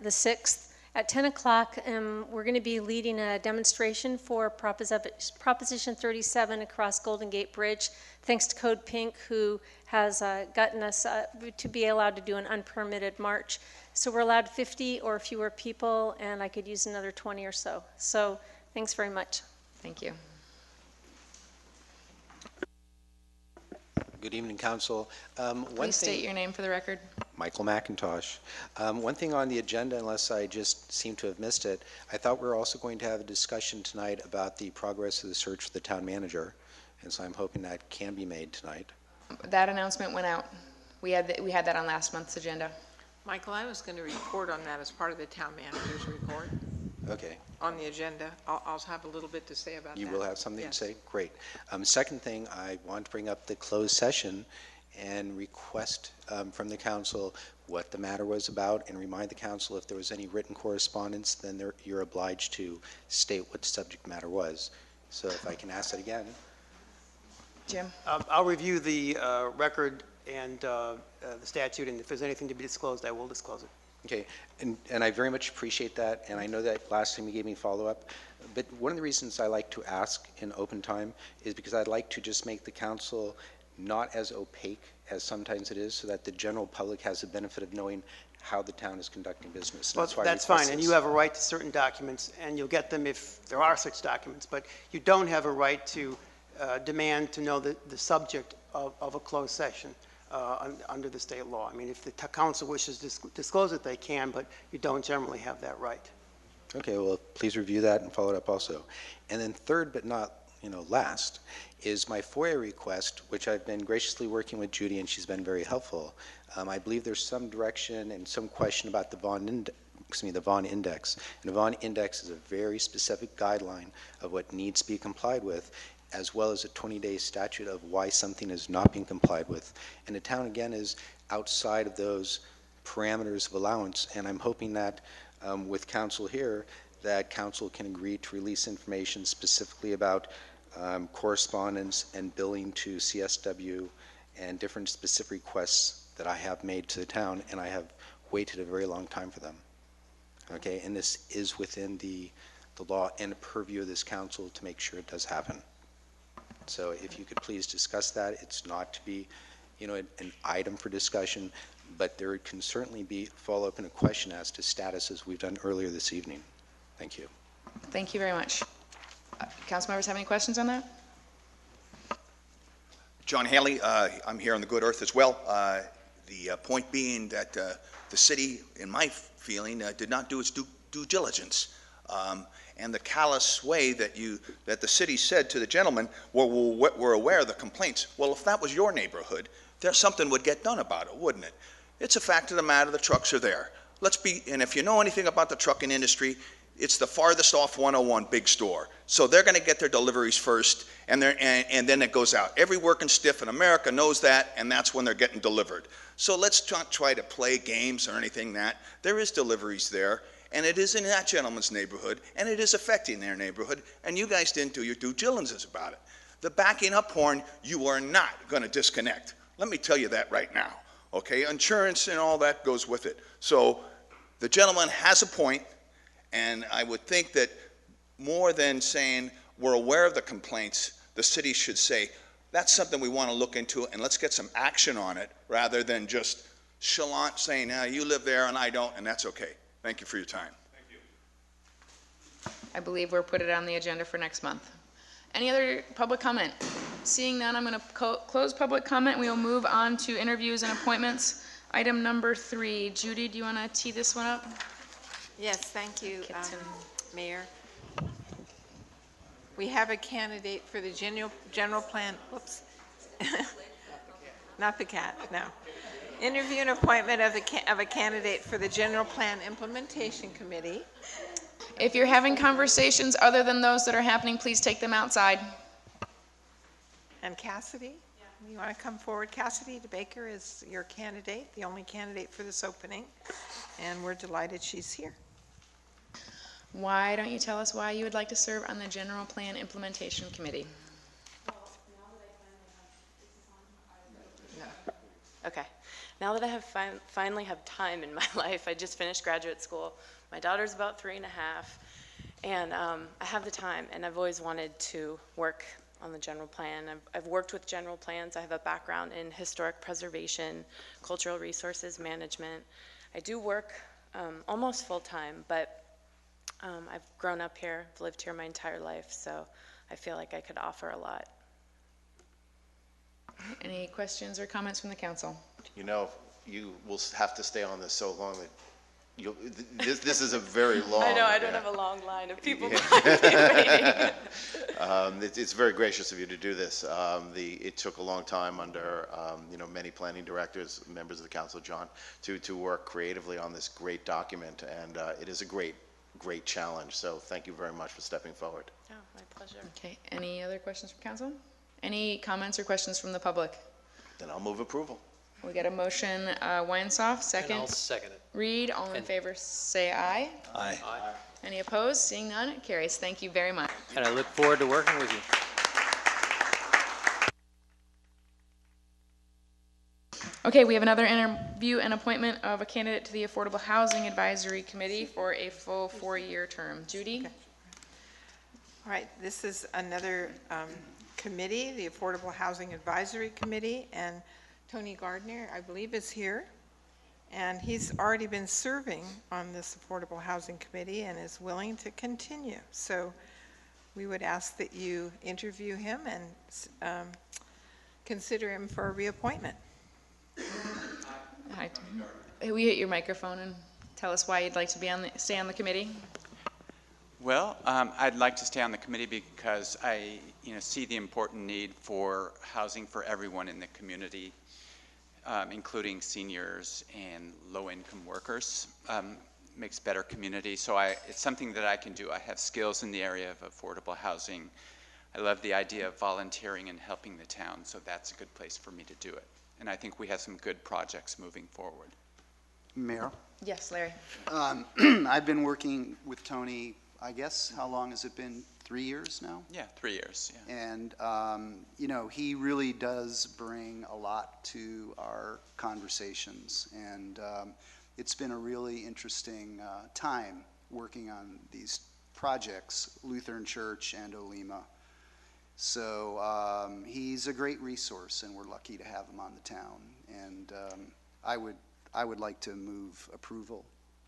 the 6th At 10 o'clock, we're going to be leading a demonstration for Proposition 37 across Golden Gate Bridge, thanks to Code Pink, who has gotten us to be allowed to do an unpermitted march. So we're allowed 50 or fewer people, and I could use another 20 or so. So thanks very much. Thank you. Good evening, Council. Please state your name for the record. Michael McIntosh. One thing on the agenda, unless I just seem to have missed it, I thought we were also going to have a discussion tonight about the progress of the search for the town manager, and so I'm hoping that can be made tonight. That announcement went out. We had that on last month's agenda. Michael, I was going to report on that as part of the town manager's report. Okay. On the agenda. I'll have a little bit to say about that. You will have something Yes. to say? Great. Second thing, I want to bring up the closed session and request from the council what the matter was about, and remind the council if there was any written correspondence, then you're obliged to state what the subject matter was. So if I can ask that again. Jim? I'll review the record and the statute, and if there's anything to be disclosed, I will disclose it. Okay, and I very much appreciate that, and I know that last time you gave me follow-up, but one of the reasons I like to ask in open time is because I'd like to just make the council not as opaque as sometimes it is, so that the general public has the benefit of knowing how the town is conducting business. Well, that's fine, and you have a right to certain documents, and you'll get them if there are such documents, but you don't have a right to demand to know the subject of a closed session. Under the state law. I mean, if the council wishes to disclose it, they can, but you don't generally have that right. Okay, well, please review that and follow it up also. And then third, but not last, is my FOIA request, which I've been graciously working with Judy, and she's been very helpful. I believe there's some direction and some question about the Vaughan Index. And the Vaughan Index is a very specific guideline of what needs to be complied with, as well as a 20-day statute of why something is not being complied with. And the town, again, is outside of those parameters of allowance, and I'm hoping that with council here, that council can agree to release information specifically about correspondence and billing to CSW and different specific requests that I have made to the town, and I have waited a very long time for them. Okay, and this is within the law and the purview of this council to make sure it does happen. So if you could please discuss that. It's not to be, an item for discussion, but there can certainly be follow-up and a question as to status as we've done earlier this evening. Thank you. Thank you very much. Council members have any questions on that? John Haley, I'm here on the Good Earth as well. The point being that the city, in my feeling, did not do its due diligence. And the callous way that the city said to the gentleman, well, we're aware of the complaints. Well, if that was your neighborhood, something would get done about it, wouldn't it? It's a fact of the matter, the trucks are there. And if you know anything about the trucking industry, it's the farthest off 101 big store. So they're going to get their deliveries first, and then it goes out. Every working stiff in America knows that, and that's when they're getting delivered. So let's not try to play games or anything that. There is deliveries there. And it is in that gentleman's neighborhood, and it is affecting their neighborhood, and you guys didn't do your due diligence about it. The backing up horn, you are not going to disconnect. Let me tell you that right now, okay? Insurance and all that goes with it. So the gentleman has a point, and I would think that more than saying we're aware of the complaints, the city should say, that's something we want to look into, and let's get some action on it, rather than just chalant saying, you live there and I don't, and that's okay. Thank you for your time. Thank you. I believe we'll put it on the agenda for next month. Any other public comment? Seeing none, I'm going to close public comment. We will move on to interviews and appointments. Item number 3. Judy, do you want to tee this one up? Yes, thank you, Mayor. We have a candidate for the general plan. Whoops. Not the cat, no. Interview and appointment of a candidate for the General Plan Implementation Committee. If you're having conversations other than those that are happening, please take them outside. And Cassidy, you want to come forward? Cassidy DeBaker is your candidate, the only candidate for this opening, and we're delighted she's here. Why don't you tell us why you would like to serve on the General Plan Implementation Committee? Okay. now that I have finally have time in my life, I just finished graduate school. My daughter's about 3.5, and I have the time, and I've always wanted to work on the general plan. I've worked with general plans. I have a background in historic preservation, cultural resources management. I do work almost full-time, but I've grown up here, I've lived here my entire life, so I feel like I could offer a lot. Any questions or comments from the council? You know, you will have to stay on this so long that you'll, this is a very long. I know, I don't have a long line of people Yeah. It's very gracious of you to do this. It took a long time under, many planning directors, members of the council, John, to work creatively on this great document, and it is a great challenge. So thank you very much for stepping forward. Oh, my pleasure. Okay, any other questions from council? Any comments or questions from the public? Then I'll move approval. We got a motion, Weinsoff, second. And I'll second it. Reed, all in favor, say aye. Aye. Any opposed? Seeing none, it carries. Thank you very much. And I look forward to working with you. Okay, we have another interview and appointment of a candidate to the Affordable Housing Advisory Committee for a full 4-year term. Judy? Okay. All right, this is another committee, the Affordable Housing Advisory Committee, and Tony Gardner, I believe, is here. And he's already been serving on this Affordable Housing Committee and is willing to continue. So we would ask that you interview him and consider him for a reappointment. Hi. Will you hit your microphone and tell us why you'd like to stay on the committee? Well, I'd like to stay on the committee because I see the important need for housing for everyone in the community, including seniors and low-income workers. Makes better community. So it's something that I can do. I have skills in the area of affordable housing. I love the idea of volunteering and helping the town, so that's a good place for me to do it. And I think we have some good projects moving forward. Mayor? Yes, Larry. I've been working with Tony, I guess, how long has it been? 3 years now? Yeah, 3 years, yeah. And, he really does bring a lot to our conversations. And it's been a really interesting time working on these projects, Lutheran Church and Olema. So he's a great resource, and we're lucky to have him on the town. And I would like to move approval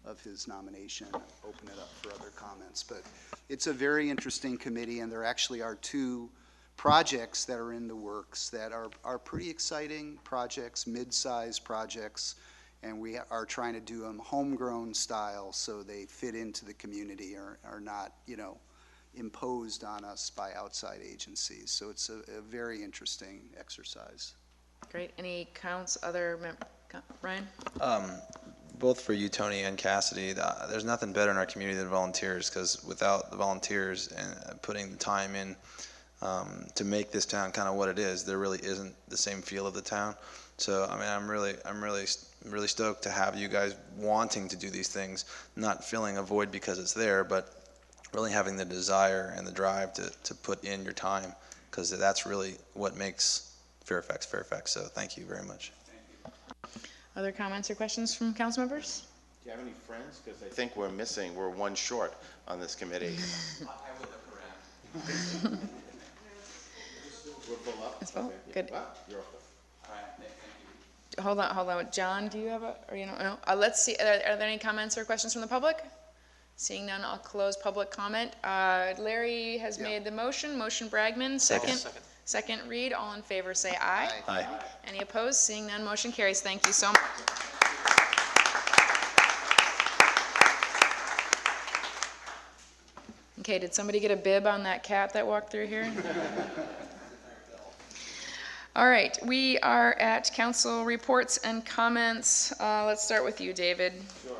of his nomination, open it up for other comments. But it's a very interesting committee, and there actually are 2 projects that are in the works that are pretty exciting projects, mid-sized projects, and we are trying to do them homegrown style so they fit into the community, or are not, imposed on us by outside agencies. So it's a very interesting exercise. Great. Any counts, Ryan? Both for you, Tony, and Cassidy, there's nothing better in our community than volunteers, because without the volunteers and putting the time in to make this town kind of what it is, there really isn't the same feel of the town. So I mean, I'm really stoked to have you guys wanting to do these things, not filling a void because it's there, but really having the desire and the drive to put in your time, because that's really what makes Fairfax Fairfax. So thank you very much. Other comments or questions from council members? Do you have any friends? Because I think we're 1 short on this committee. I will look around. We're full up? It's full? Okay. Good. Well, you're off. All right, thank you. Hold on. John, do you have no? Let's see. Are there any comments or questions from the public? Seeing none, I'll close public comment. Larry has made the motion. Motion Bragman, second. Second Reed. All in favor say aye. Aye. Any opposed? Seeing none, motion carries. Thank you so much. Okay, did somebody get a bib on that cat that walked through here? All right, we are at council reports and comments. Let's start with you, David. Sure.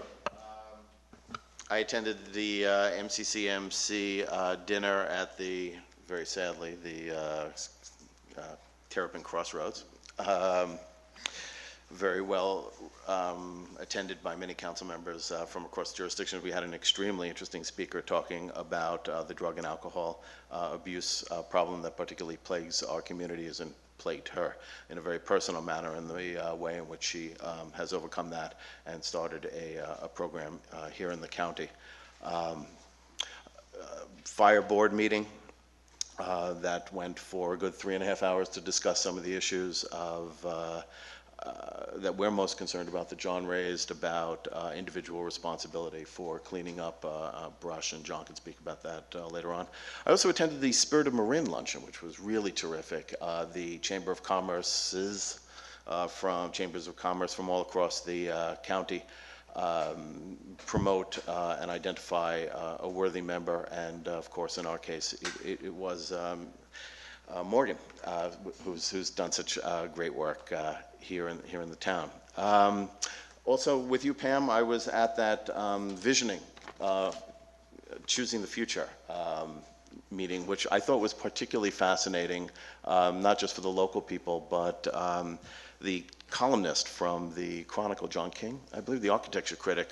I attended the MCCMC dinner at very sadly, the Terrapin Crossroads. Very well attended by many council members from across the jurisdiction. We had an extremely interesting speaker talking about the drug and alcohol abuse problem that particularly plagues our communities, and plagued her in a very personal manner, in the way in which she has overcome that and started a program here in the county. Fire board meeting that went for a good 3.5 hours to discuss some of the issues that we're most concerned about, that John raised, about individual responsibility for cleaning up brush, and John can speak about that later on. I also attended the Spirit of Marin luncheon, which was really terrific. The Chamber of Commerce's from Chambers of Commerce from all across the county promote and identify a worthy member, and of course in our case it was Morgan, who's done such great work here in the town. Also with you, Pam, I was at that visioning, choosing the future meeting, which I thought was particularly fascinating, not just for the local people, but the columnist from the Chronicle, John King, I believe, the architecture critic,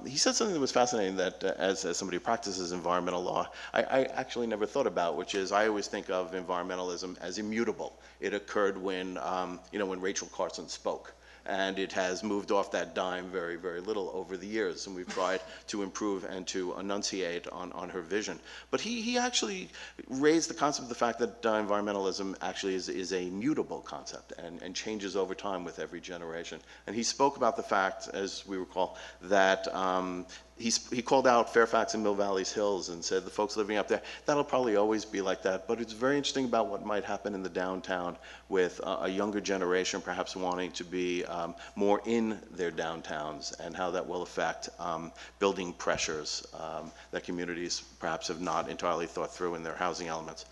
he said something that was fascinating, that as somebody who practices environmental law, I actually never thought about, which is I always think of environmentalism as immutable. It occurred when, when Rachel Carson spoke. And it has moved off that dime very, very little over the years, and we've tried to improve and to enunciate on her vision. But he actually raised the concept of the fact that environmentalism actually is a mutable concept and changes over time with every generation. And he spoke about the fact, as we recall, that he called out Fairfax and Mill Valley's hills and said the folks living up there, that'll probably always be like that, but it's very interesting about what might happen in the downtown with a younger generation perhaps wanting to be more in their downtowns, and how that will affect building pressures that communities perhaps have not entirely thought through in their housing elements.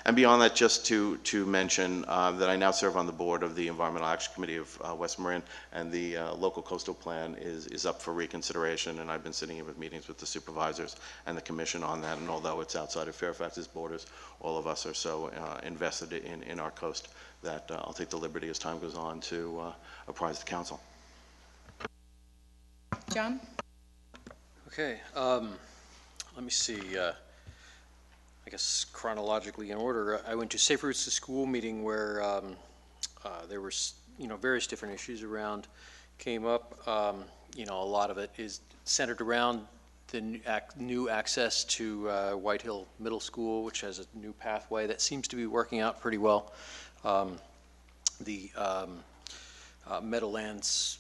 And beyond that, just to mention that I now serve on the board of the Environmental Action Committee of West Marin, and the local coastal plan is up for reconsideration, and I've been sitting in with meetings with the supervisors and the commission on that, and although it's outside of Fairfax's borders, all of us are so invested in our coast that I'll take the liberty as time goes on to apprise the council. John? Okay, let me see. I guess chronologically in order, I went to Safe Routes to School meeting where there were, various different issues came up. A lot of it is centered around the new access to White Hill Middle School, which has a new pathway that seems to be working out pretty well. The Meadowlands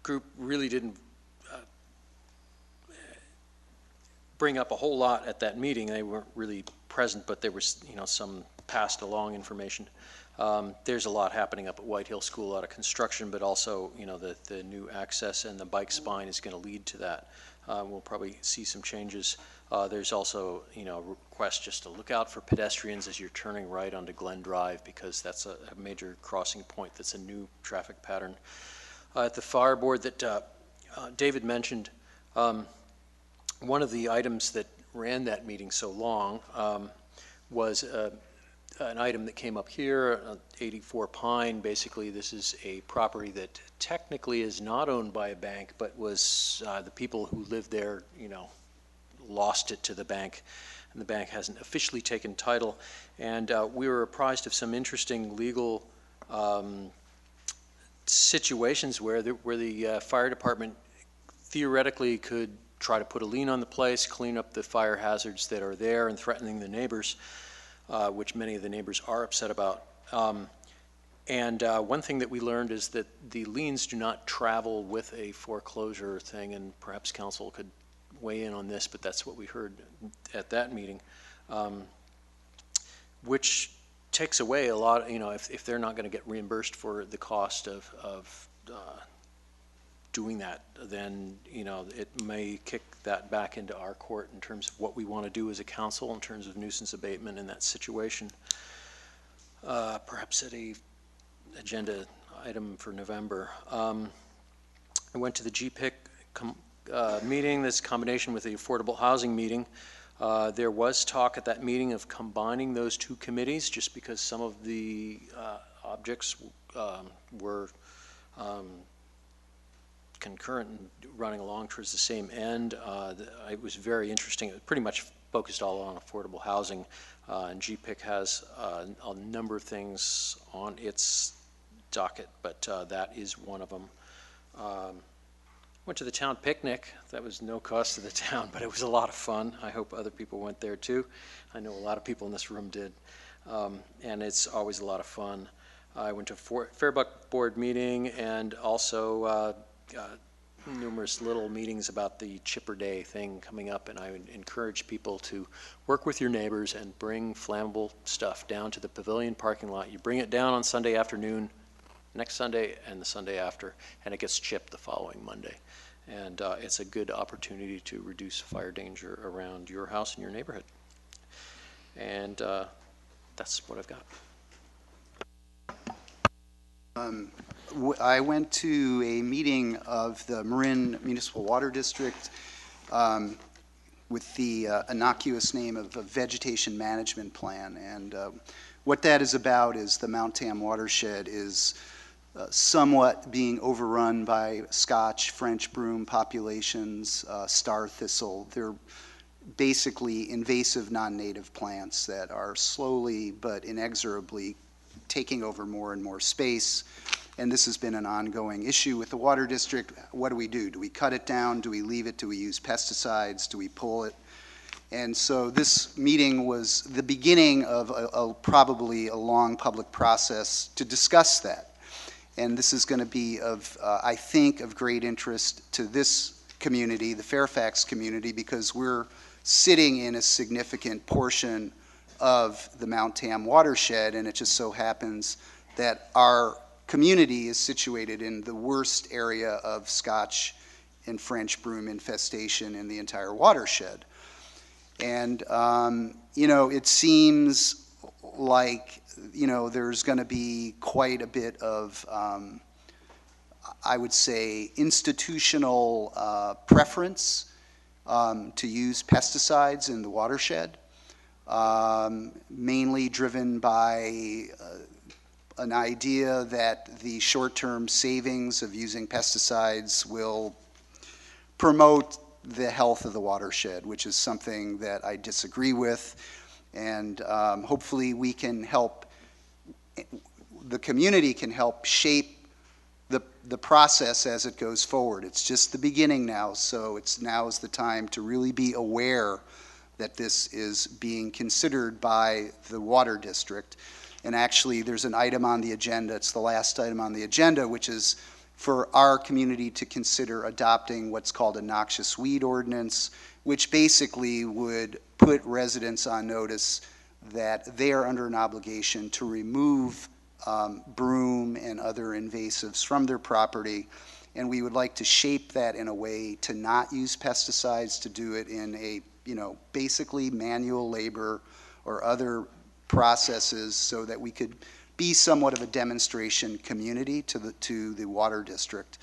group really didn't bring up a whole lot at that meeting. They weren't really present, but there was, some passed along information. There's a lot happening up at White Hill School, a lot of construction, but also, the new access and the bike spine is going to lead to that. We'll probably see some changes. There's also, a request just to look out for pedestrians as you're turning right onto Glen Drive, because that's a major crossing point that's a new traffic pattern. At the fire board that David mentioned, one of the items that ran that meeting so long was an item that came up here, 84 Pine. Basically, this is a property that technically is not owned by a bank, but was the people who lived there, lost it to the bank, and the bank hasn't officially taken title. And we were apprised of some interesting legal situations where the fire department theoretically could try to put a lien on the place, clean up the fire hazards that are there and threatening the neighbors, which many of the neighbors are upset about. And one thing that we learned is that the liens do not travel with a foreclosure thing, and perhaps council could weigh in on this, but that's what we heard at that meeting, which takes away a lot, if they're not going to get reimbursed for the cost of doing that, then it may kick that back into our court in terms of what we want to do as a council in terms of nuisance abatement in that situation. Perhaps at a agenda item for November. I went to the GPIC meeting, this combination with the affordable housing meeting. There was talk at that meeting of combining those two committees, just because some of the objects were concurrent and running along towards the same end. It was very interesting. It was pretty much focused all on affordable housing. And GPIC has a number of things on its docket, but that is one of them. Went to the town picnic. That was no cost to the town, but it was a lot of fun. I hope other people went there too. I know a lot of people in this room did. And it's always a lot of fun. I went to Fairfax board meeting and also numerous little meetings about the Chipper Day thing coming up, and I would encourage people to work with your neighbors and bring flammable stuff down to the pavilion parking lot. You bring it down on Sunday afternoon, next Sunday and the Sunday after, and it gets chipped the following Monday. And it's a good opportunity to reduce fire danger around your house and your neighborhood. And that's what I've got. I went to a meeting of the Marin Municipal Water District with the innocuous name of a Vegetation Management Plan. And what that is about is the Mount Tam watershed is somewhat being overrun by Scotch, French broom populations, star thistle. They're basically invasive non-native plants that are slowly but inexorably taking over more and more space. And this has been an ongoing issue with the water district. What do? Do we cut it down? Do we leave it? Do we use pesticides? Do we pull it? And so this meeting was the beginning of probably a long public process to discuss that. And this is going to be of, I think, of great interest to this community, the Fairfax community, because we're sitting in a significant portion of the Mount Tam watershed, and it just so happens that our community is situated in the worst area of Scotch and French broom infestation in the entire watershed. And, you know, it seems like, you know, there's going to be quite a bit of, I would say, institutional preference to use pesticides in the watershed. Mainly driven by an idea that the short-term savings of using pesticides will promote the health of the watershed, which is something that I disagree with. And hopefully we can help, the community can help shape the process as it goes forward. It's just the beginning now, so now is the time to really be aware that this is being considered by the water district. And actually, there's an item on the agenda, it's the last item on the agenda, which is for our community to consider adopting what's called a noxious weed ordinance, which basically would put residents on notice that they are under an obligation to remove broom and other invasives from their property. And we would like to shape that in a way to not use pesticides, to do it in a, you know, basically manual labor or other processes, so that we could be somewhat of a demonstration community to the water district.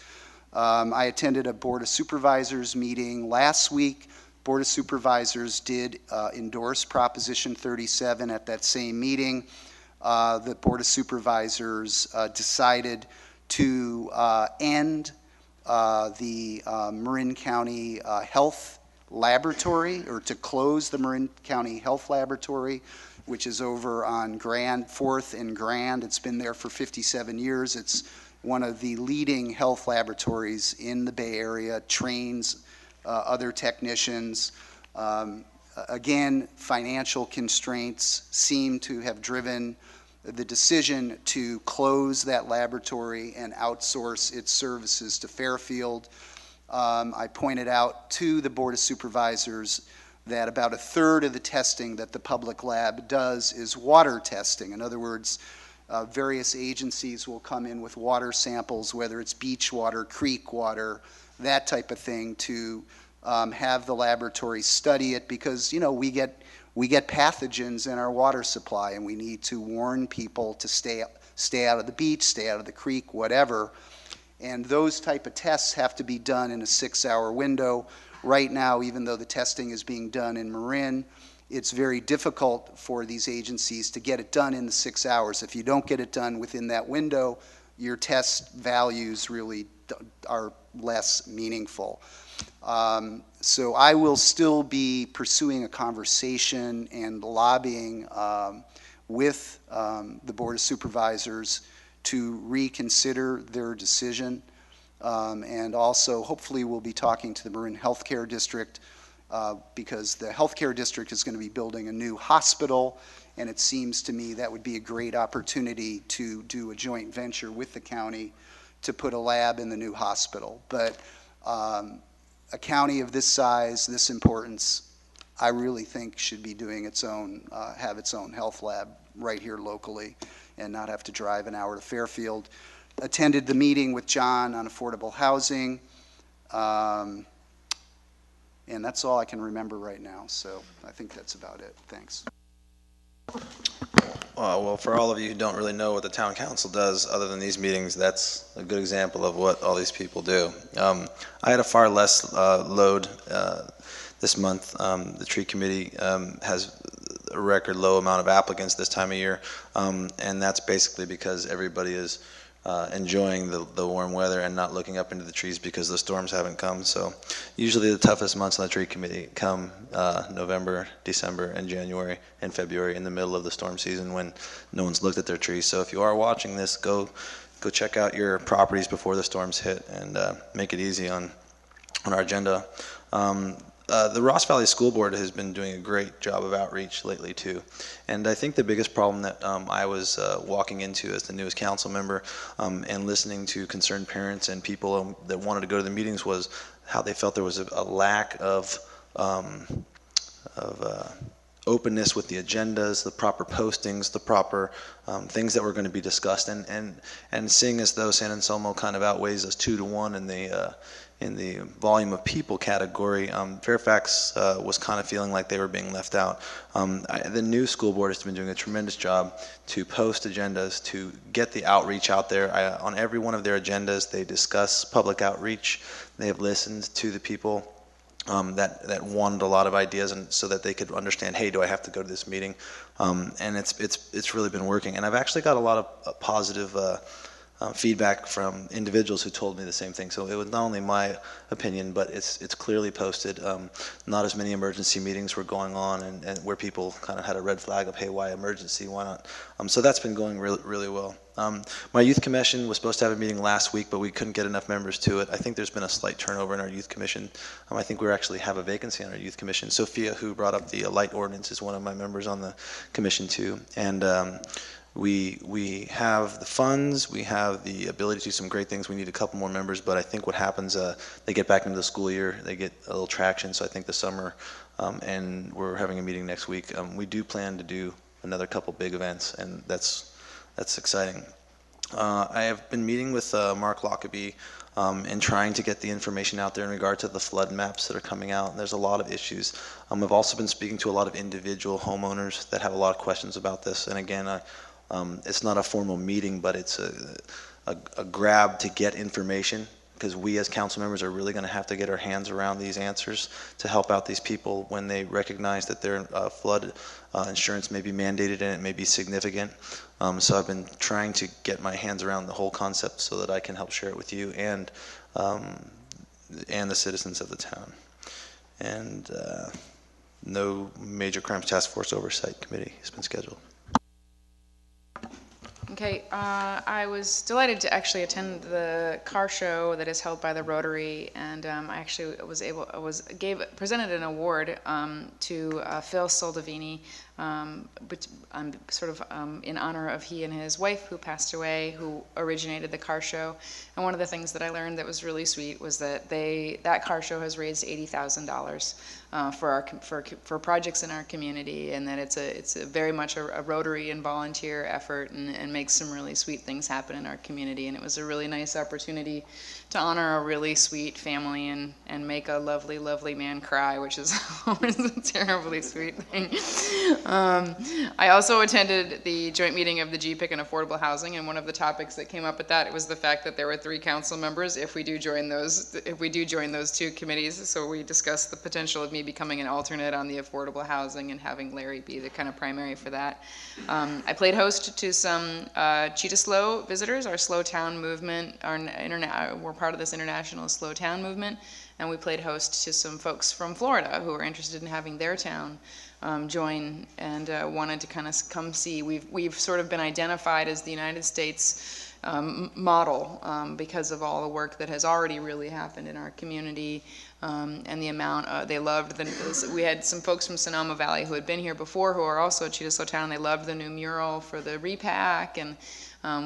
I attended a Board of Supervisors meeting last week. Board of Supervisors did endorse Proposition 37 at that same meeting. The Board of Supervisors decided to end the Marin County Health Laboratory, or to close the Marin County Health Laboratory, which is over on 4th and Grand. It's been there for 57 years. It's one of the leading health laboratories in the Bay Area, trains other technicians. Again, financial constraints seem to have driven the decision to close that laboratory and outsource its services to Fairfield. I pointed out to the Board of Supervisors that about 1/3 of the testing that the public lab does is water testing. In other words, various agencies will come in with water samples, whether it's beach water, creek water, that type of thing, to have the laboratory study it, because, you know, we get pathogens in our water supply, and we need to warn people to stay out of the beach, stay out of the creek, whatever. And those type of tests have to be done in a 6-hour window. Right now, even though the testing is being done in Marin, it's very difficult for these agencies to get it done in the 6 hours. If you don't get it done within that window, your test values really are less meaningful. So I will still be pursuing a conversation and lobbying with the Board of Supervisors to reconsider their decision. And also, hopefully, we'll be talking to the Marin Healthcare District because the healthcare district is going to be building a new hospital, and it seems to me that would be a great opportunity to do a joint venture with the county to put a lab in the new hospital. But a county of this size, this importance, I really think should be doing its own, have its own health lab right here locally and not have to drive an hour to Fairfield. Attended the meeting with John on affordable housing, and that's all I can remember right now, so I think that's about it. Thanks. Well, for all of you who don't really know what the town council does other than these meetings, that's a good example of what all these people do. I had a far less load this month. The tree committee has a record low amount of applicants this time of year, and that's basically because everybody is enjoying the warm weather and not looking up into the trees because the storms haven't come. So usually the toughest months on the tree committee come November, December, and January and February in the middle of the storm season when no one's looked at their trees. So if you are watching this, go check out your properties before the storms hit and make it easy on our agenda. The Ross Valley School Board has been doing a great job of outreach lately too, and I think the biggest problem that I was walking into as the newest council member and listening to concerned parents and people that wanted to go to the meetings was how they felt there was a lack of openness with the agendas, the proper postings, the proper things that were going to be discussed, and seeing as though San Anselmo kind of outweighs us 2-to-1 in the volume of people category, Fairfax was kind of feeling like they were being left out. The new school board has been doing a tremendous job to post agendas, to get the outreach out there. On every one of their agendas, they discuss public outreach. They have listened to the people that wanted a lot of ideas, and so that they could understand, hey, do I have to go to this meeting? And it's really been working. And I've actually got a lot of positive feedback from individuals who told me the same thing. So it was not only my opinion, but it's clearly posted. Not as many emergency meetings were going on, and where people kind of had a red flag of, hey, why emergency, why not? So that's been going really, really well. My youth commission was supposed to have a meeting last week, but we couldn't get enough members to it. I think there's been a slight turnover in our youth commission. I think we actually have a vacancy on our youth commission. Sophia, who brought up the light ordinance, is one of my members on the commission too. And we have the funds, we have the ability to do some great things. We need a couple more members, but I think what happens, they get back into the school year, they get a little traction. So I think the summer, and we're having a meeting next week. We do plan to do another couple big events, and that's exciting. I have been meeting with Mark Lockaby and trying to get the information out there in regard to the flood maps that are coming out. And there's a lot of issues. I've also been speaking to a lot of individual homeowners that have a lot of questions about this. And again, it's not a formal meeting, but it's a grab to get information, because we as council members are really going to have to get our hands around these answers to help out these people when they recognize that their flood insurance may be mandated and it may be significant. So I've been trying to get my hands around the whole concept so that I can help share it with you and the citizens of the town. And no major crimes task force oversight committee has been scheduled. Okay, I was delighted to actually attend the car show that is held by the Rotary, and I actually presented an award to Phil Soldavini, sort of in honor of he and his wife who passed away, who originated the car show. And one of the things that I learned that was really sweet was that that car show has raised $80,000 for projects in our community, and that it's a very much a Rotary and volunteer effort, and makes some really sweet things happen in our community. And it was a really nice opportunity to honor a really sweet family and make a lovely, lovely man cry, which is always a terribly sweet thing. I also attended the joint meeting of the GPIC and affordable housing, and one of the topics that came up at that was the fact that there were 3 council members if we do join those 2 committees. So we discussed the potential of me becoming an alternate on the affordable housing and having Larry be the kind of primary for that. I played host to some Cheetah Slow visitors, our Slow Town movement. We're part of this international Slow Town movement, and we played host to some folks from Florida who were interested in having their town join and wanted to kind of come see. We've sort of been identified as the United States model because of all the work that has already really happened in our community, and the amount they loved. We had some folks from Sonoma Valley who had been here before who are also at Cheetah Slow Town. They loved the new mural for the repack, and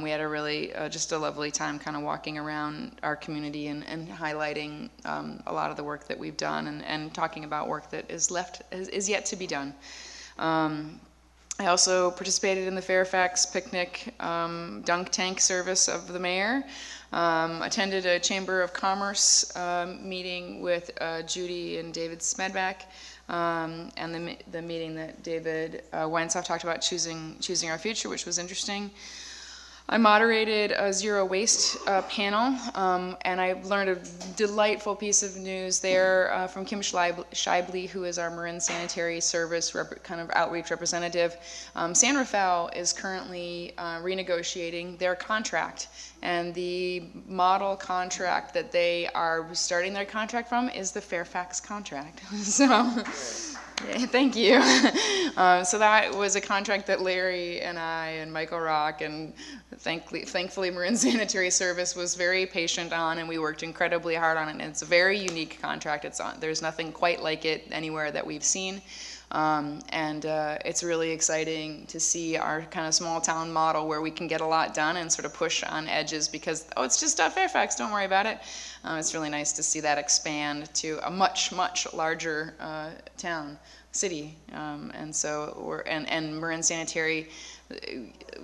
we had a really just a lovely time kind of walking around our community and highlighting a lot of the work that we've done and talking about work that is yet to be done. I also participated in the Fairfax picnic dunk tank service of the mayor. Attended a Chamber of Commerce meeting with Judy and David Smedback, and the meeting that David Weinsoff talked about, choosing our future, which was interesting. I moderated a zero waste panel, and I learned a delightful piece of news there from Kim Scheibele, who is our Marin Sanitary Service kind of outreach representative. San Rafael is currently renegotiating their contract, and the model contract that they are starting their contract from is the Fairfax contract. So. Yeah, thank you. So that was a contract that Larry and I and Michael Rock and thankfully Marin Sanitary Service was very patient on, and we worked incredibly hard on it. And it's a very unique contract. There's nothing quite like it anywhere that we've seen. It's really exciting to see our kind of small town model where we can get a lot done and sort of push on edges because, it's just Fairfax, don't worry about it. It's really nice to see that expand to a much, much larger city. And Marin Sanitary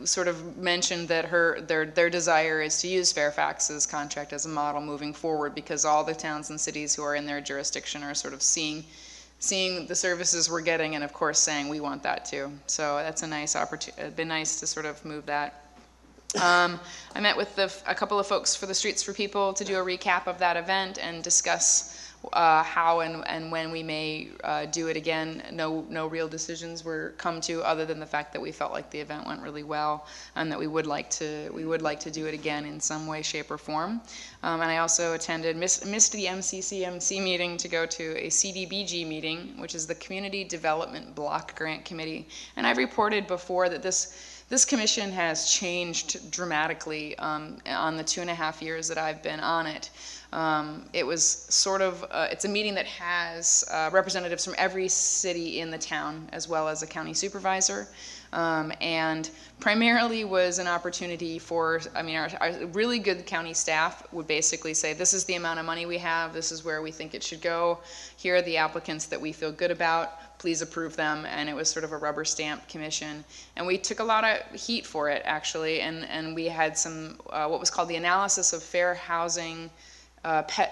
sort of mentioned that their desire is to use Fairfax's contract as a model moving forward because all the towns and cities who are in their jurisdiction are sort of seeing the services we're getting and of course saying we want that too. So that's a nice opportunity. It'd been nice to sort of move that. I met with a couple of folks for the Streets for People to do a recap of that event and discuss how and when we may do it again. No real decisions were come to other than the fact that we felt like the event went really well and that we would like to do it again in some way, shape, or form. And I also missed the MCCMC meeting to go to a CDBG meeting, which is the Community Development Block Grant Committee. And I've reported before that this commission has changed dramatically on the 2.5 years that I've been on it. It was sort of, it's a meeting that has representatives from every city in the town as well as a county supervisor. And primarily was an opportunity for, our really good county staff would basically say, this is the amount of money we have, this is where we think it should go, here are the applicants that we feel good about, please approve them. And it was sort of a rubber stamp commission. And we took a lot of heat for it, actually, and we had some, what was called the analysis of fair housing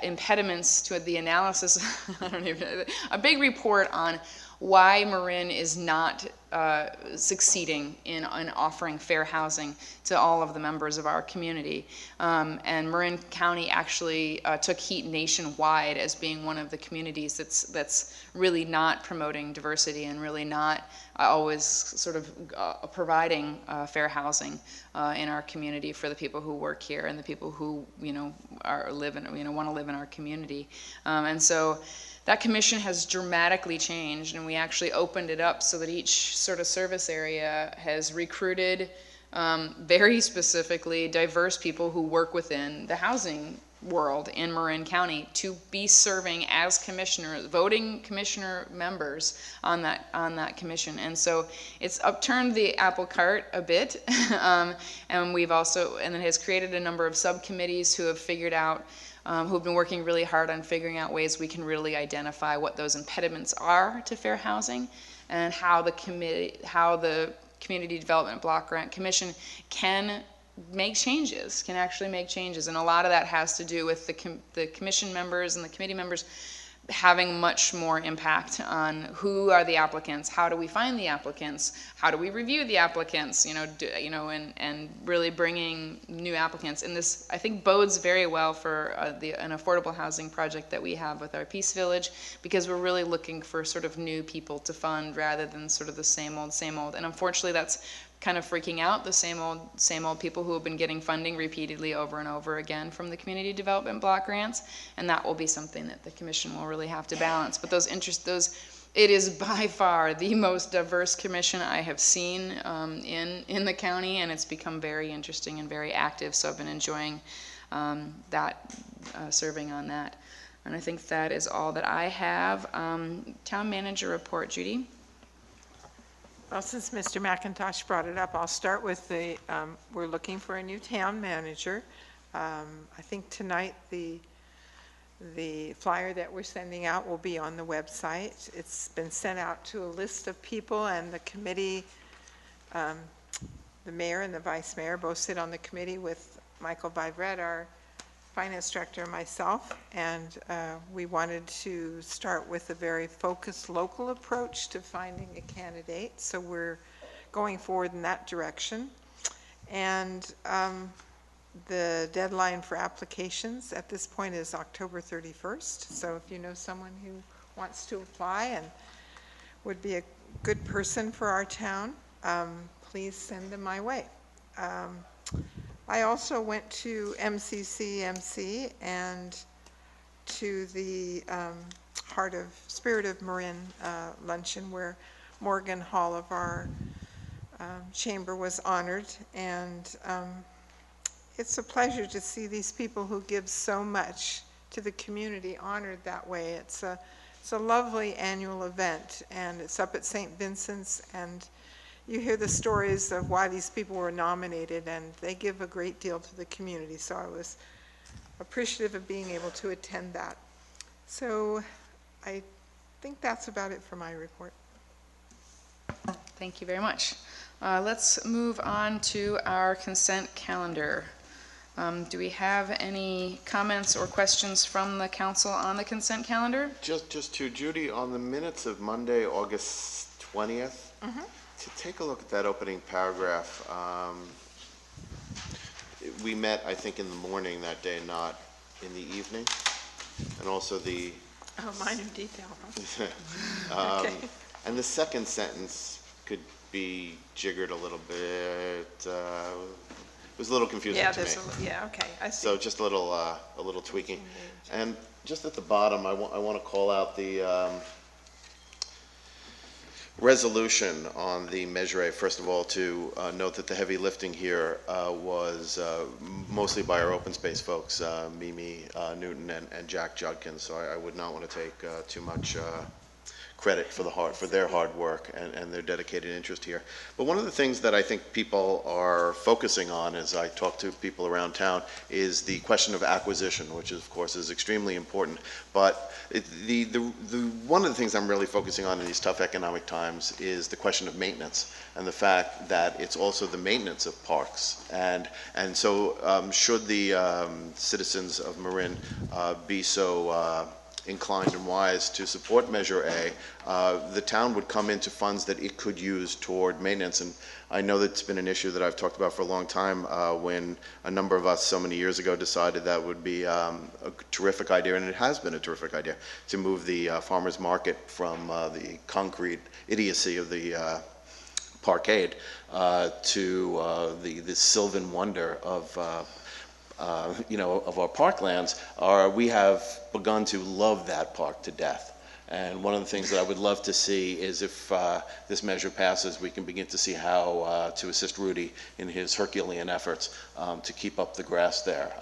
impediments to the analysis, a big report on why Marin is not succeeding in offering fair housing to all of the members of our community. And Marin County actually took heat nationwide as being one of the communities that's really not promoting diversity and really not always sort of providing fair housing in our community for the people who work here and the people who want to live in our community. And so that commission has dramatically changed, and we actually opened it up so that each sort of service area has recruited very specifically diverse people who work within the housing world in Marin County to be serving as commissioners, voting commissioner members on that commission. And so it's upturned the apple cart a bit, and we've also, and it has created a number of subcommittees who have figured out who've been working really hard on figuring out ways we can really identify what those impediments are to fair housing and how the Community Development Block Grant Commission can actually make changes. And a lot of that has to do with the commission members and the committee members having much more impact on who are the applicants, how do we find the applicants, how do we review the applicants, and really bringing new applicants. And this, I think, bodes very well for an affordable housing project that we have with our Peace Village, because we're really looking for sort of new people to fund rather than sort of the same old, same old. And unfortunately, that's kind of freaking out, the same old people who have been getting funding repeatedly over and over again from the community development block grants, and that will be something that the commission will really have to balance. But it is by far the most diverse commission I have seen in the county, and it's become very interesting and very active, so I've been enjoying serving on that. And I think that is all that I have. Town manager report, Judy? Well, since Mr. McIntosh brought it up, I'll start with we're looking for a new town manager. I think tonight the flyer that we're sending out will be on the website. It's been sent out to a list of people, and the committee, the mayor and the vice mayor both sit on the committee with Michael Vivret, our finance director, and myself, and we wanted to start with a very focused local approach to finding a candidate, so we're going forward in that direction. And the deadline for applications at this point is October 31st, so if you know someone who wants to apply and would be a good person for our town, please send them my way. I also went to MCCMC and to the Spirit of Marin luncheon, where Morgan Hall of our chamber was honored, and it's a pleasure to see these people who give so much to the community honored that way. It's a lovely annual event, and it's up at St. Vincent's, and you hear the stories of why these people were nominated, and they give a great deal to the community, so I was appreciative of being able to attend that. So I think that's about it for my report. Thank you very much. Let's move on to our consent calendar. Do we have any comments or questions from the council on the consent calendar? Just to Judy, on the minutes of Monday, August 20th, to take a look at that opening paragraph. We met, I think, in the morning that day, not in the evening. And also the... Oh, minor detail, huh? Okay. And the second sentence could be jiggered a little bit. It was a little confusing to me. Yeah, okay, I see. So just a little tweaking. And just at the bottom, I want to call out the resolution on the Measure A. First of all, to note that the heavy lifting here was mostly by our open space folks, Mimi Newton and Jack Judkins. So I would not want to take too much credit for their hard work and their dedicated interest here. But one of the things that I think people are focusing on as I talk to people around town is the question of acquisition, which of course is extremely important. But one of the things I'm really focusing on in these tough economic times is the question of maintenance and the fact that it's also the maintenance of parks. And so should the citizens of Marin be so inclined and wise to support Measure A, the town would come into funds that it could use toward maintenance. And I know that's been an issue that I've talked about for a long time when a number of us so many years ago decided that would be a terrific idea, and it has been a terrific idea, to move the farmers market from the concrete idiocy of the parkade to the sylvan wonder of of our parklands. We have begun to love that park to death. And one of the things that I would love to see is if this measure passes, we can begin to see how to assist Rudy in his Herculean efforts to keep up the grass there.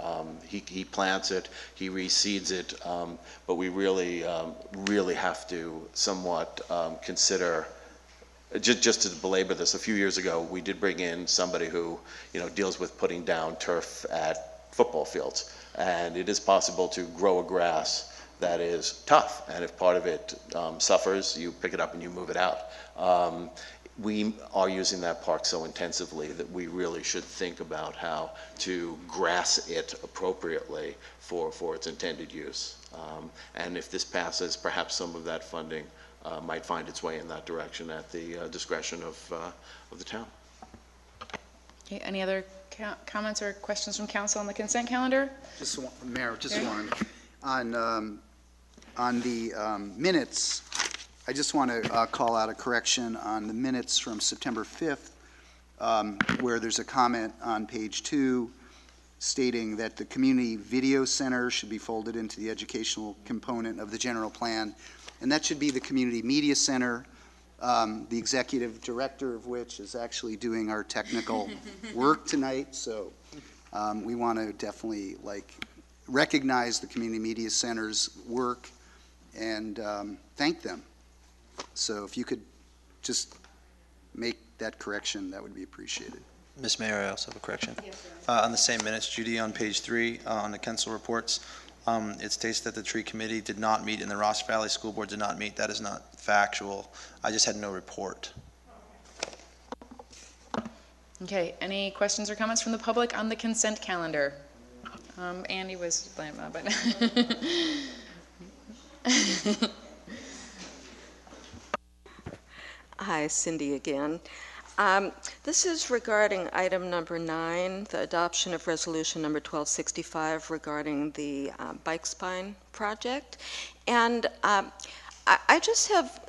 He plants it, he reseeds it, but we really have to somewhat consider. Just to belabor this, a few years ago, we did bring in somebody who, deals with putting down turf at football fields, and it is possible to grow a grass that is tough, and if part of it suffers, you pick it up and you move it out. We are using that park so intensively that we really should think about how to grass it appropriately for its intended use. And if this passes, perhaps some of that funding might find its way in that direction at the discretion of the town. Okay, any other comments or questions from council on the consent calendar? Just one, Mayor, just one. On the minutes, I just want to call out a correction on the minutes from September 5th. where there's a comment on page 2 stating that the community video center should be folded into the educational component of the general plan, and that should be the community media center, the executive director of which is actually doing our technical work tonight, so we want to definitely recognize the community media center's work and thank them. So if you could just make that correction, that would be appreciated. Ms. Mayor, I also have a correction. On the same minutes, Judy, on page 3, on the council reports, it states that the tree committee did not meet and the Ross Valley School Board did not meet. That is not factual. I just had no report. Okay, any questions or comments from the public on the consent calendar? Andy was blaming, but Hi, Cindy again. This is regarding item number 9, the adoption of resolution number 1265 regarding the bike spine project. And I just have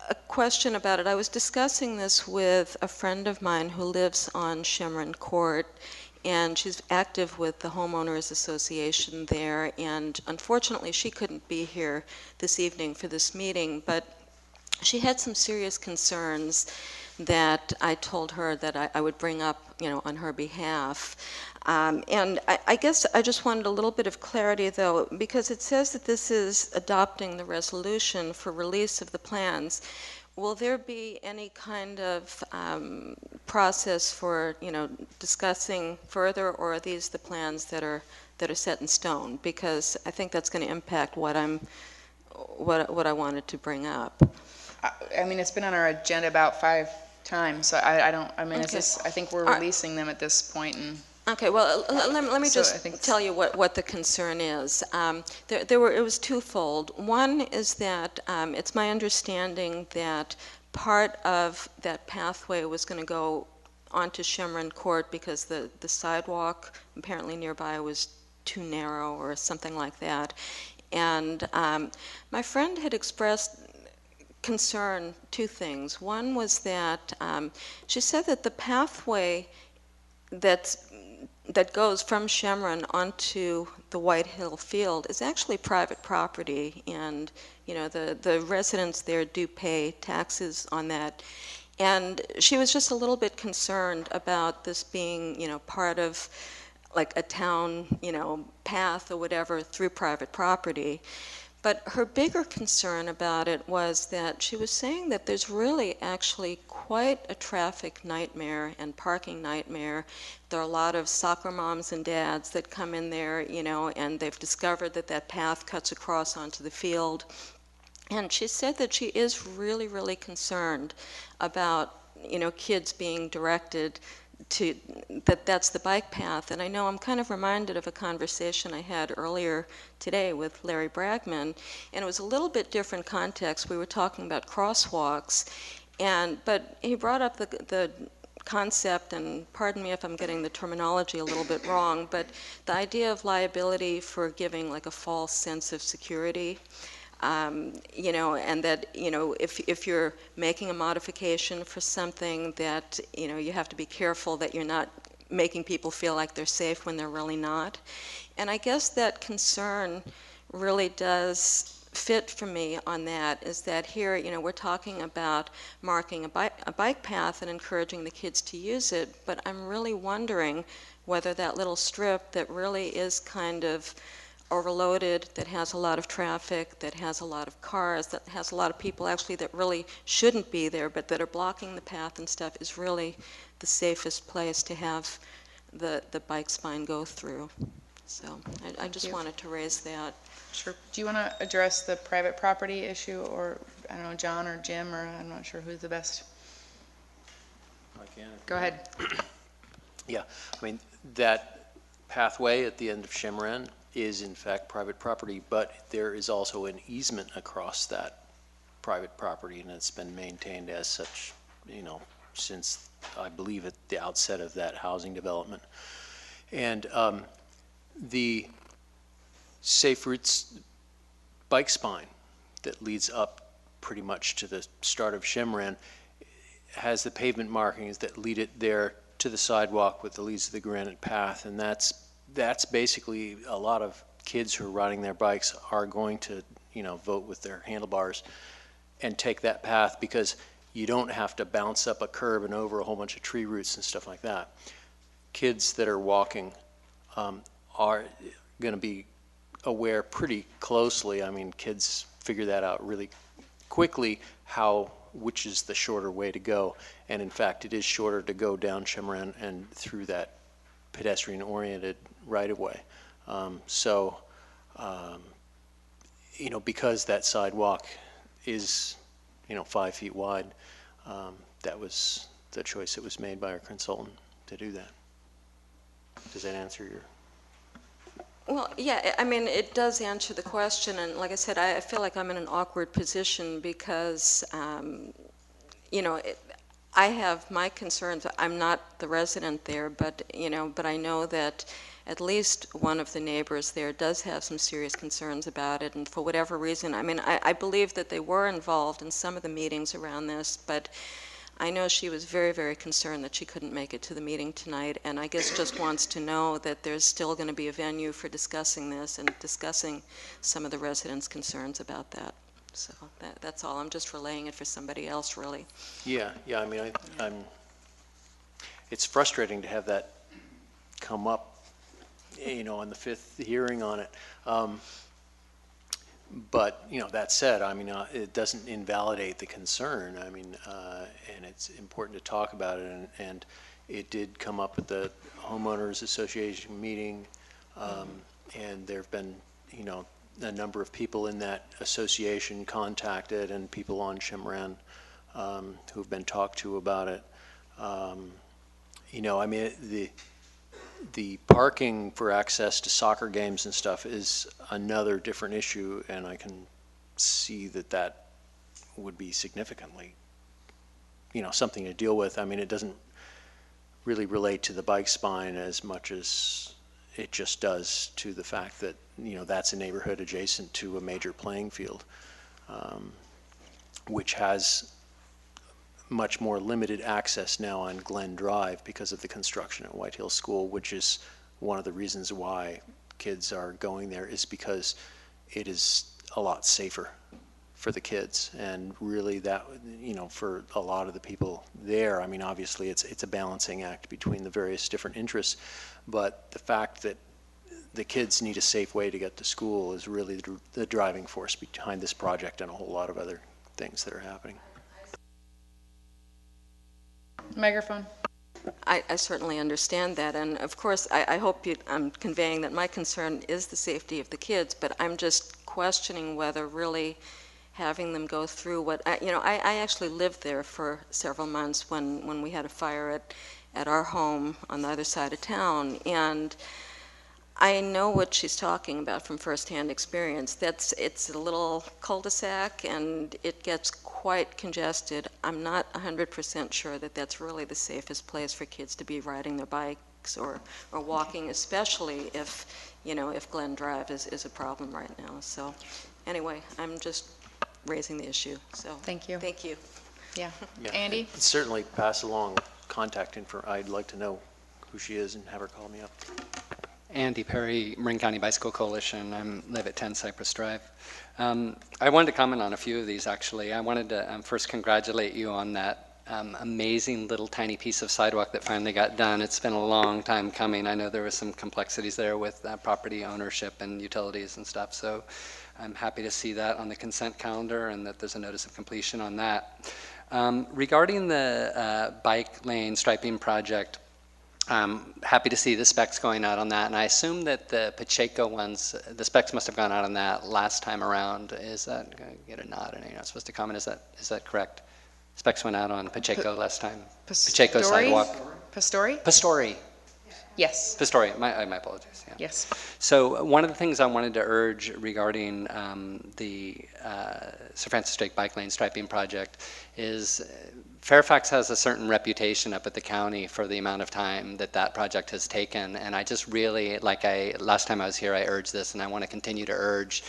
a question about it. I was discussing this with a friend of mine who lives on Shemron Court, and she's active with the homeowners association there, and unfortunately she couldn't be here this evening for this meeting, but she had some serious concerns that I told her that I would bring up, on her behalf. And I guess I just wanted a little bit of clarity, though, because it says that this is adopting the resolution for release of the plans. Will there be any kind of process for, discussing further, or are these the plans that are set in stone? Because I think that's going to impact what I wanted to bring up. I mean, it's been on our agenda about 5 times, so I mean, Okay. I think we're releasing them at this point, and Okay, well, let me So I just think tell you what the concern is. It was twofold. One is that it's my understanding that part of that pathway was going to go onto Shemron Court because the sidewalk apparently nearby was too narrow or something like that. And my friend had expressed concern, 2 things. One was that she said that the pathway that goes from Shemron onto the White Hill Field is actually private property, and the residents there do pay taxes on that. And she was just a little bit concerned about this being, part of like a town, path or whatever through private property. But her bigger concern about it was that she was saying that there's really actually quite a traffic nightmare and parking nightmare. There are a lot of soccer moms and dads that come in there, and they've discovered that that path cuts across onto the field. And she said that she is really, really concerned about, kids being directed to that's the bike path. And I know I'm kind of reminded of a conversation I had earlier today with Larry Bragman, and it was a little bit different context. We were talking about crosswalks, but he brought up the concept, and pardon me if I'm getting the terminology a little bit wrong, but the idea of liability for giving like a false sense of security. And that, if you're making a modification for something that, you have to be careful that you're not making people feel like they're safe when they're really not. And I guess that concern really does fit for me on that, is that here, we're talking about marking a bike path and encouraging the kids to use it, but I'm really wondering whether that little strip that really is kind of overloaded, that has a lot of traffic, that has a lot of cars, that has a lot of people actually that really shouldn't be there, but that are blocking the path and stuff, is really the safest place to have the bike spine go through. So I just wanted to raise that. Sure. Do you want to address the private property issue, or, I don't know, John or Jim, or I'm not sure who's the best? I can. Go ahead. Yeah, I mean, that pathway at the end of Shemron is in fact private property, but there is also an easement across that private property, and it's been maintained as such, since I believe at the outset of that housing development. And the Safe Routes bike spine that leads up pretty much to the start of Shemron has the pavement markings that lead it there to the sidewalk that leads to the granite path, and that's basically a lot of kids who are riding their bikes are going to, vote with their handlebars and take that path because you don't have to bounce up a curb and over a whole bunch of tree roots and stuff like that. Kids that are walking are going to be aware pretty closely. I mean, kids figure that out really quickly, which is the shorter way to go. And in fact, it is shorter to go down Chemran and through that pedestrian-oriented right-of-way. Because that sidewalk is, 5 feet wide, that was the choice that was made by our consultant to do that. Does that answer your? Well, yeah, I mean, it does answer the question, and like I said, I feel like I'm in an awkward position because, I have my concerns. I'm not the resident there, but I know that at least one of the neighbors there does have some serious concerns about it, and for whatever reason, I mean, I believe that they were involved in some of the meetings around this, but I know she was very, very concerned that she couldn't make it to the meeting tonight, and I guess just wants to know that there's still going to be a venue for discussing this and discussing some of the residents' concerns about that. So that's all. I'm just relaying it for somebody else, really. Yeah. I mean, it's frustrating to have that come up, on the 5th hearing on it. But, that said, I mean, it doesn't invalidate the concern. I mean, and it's important to talk about it. And it did come up at the homeowners association meeting. And there have been, a number of people in that association contacted and people on Chemran who've been talked to about it. I mean, the parking for access to soccer games and stuff is another different issue, and I can see that would be significantly, something to deal with. I mean, it doesn't really relate to the bike spine as much as it just does to the fact that, that's a neighborhood adjacent to a major playing field, which has much more limited access now on Glen Drive because of the construction at White Hill School, which is one of the reasons why kids are going there, is because it is a lot safer for the kids. And really that, for a lot of the people there, I mean, obviously it's a balancing act between the various different interests, but the fact that the kids need a safe way to get to school is really the driving force behind this project and a whole lot of other things that are happening. Microphone. I certainly understand that, and of course, I hope I'm conveying that my concern is the safety of the kids, but I'm just questioning whether really having them go through what, I actually lived there for several months when we had a fire at our home on the other side of town, and I know what she's talking about from firsthand experience. It's a little cul-de-sac and it gets quite congested. I'm not 100% sure that that's really the safest place for kids to be riding their bikes or walking, especially if, if Glen Drive is a problem right now. So anyway, I'm just raising the issue. So thank you. Thank you. Yeah. Yeah. Andy? Certainly pass along contact info. I'd like to know who she is and have her call me up. Andy Perry, Marin County Bicycle Coalition. I live at 10 Cypress Drive. I wanted to comment on a few of these, actually. I wanted to first congratulate you on that amazing little tiny piece of sidewalk that finally got done. It's been a long time coming. I know there were some complexities there with property ownership and utilities and stuff, so I'm happy to see that on the consent calendar and that there's a notice of completion on that. Regarding the bike lane striping project, I'm happy to see the specs going out on that, and I assume that the Pacheco ones, the specs must have gone out on that last time around. Is that, get a nod, and you're not supposed to comment, is that correct? Specs went out on Pacheco last time. Pacheco sidewalk. Pastori? Pastori. Yes. Pastori, my apologies. Yeah. Yes. So one of the things I wanted to urge regarding the Sir Francis Drake bike lane striping project is Fairfax has a certain reputation up at the county for the amount of time that project has taken, and I just really, last time I was here, I urged this, and I want to continue to urge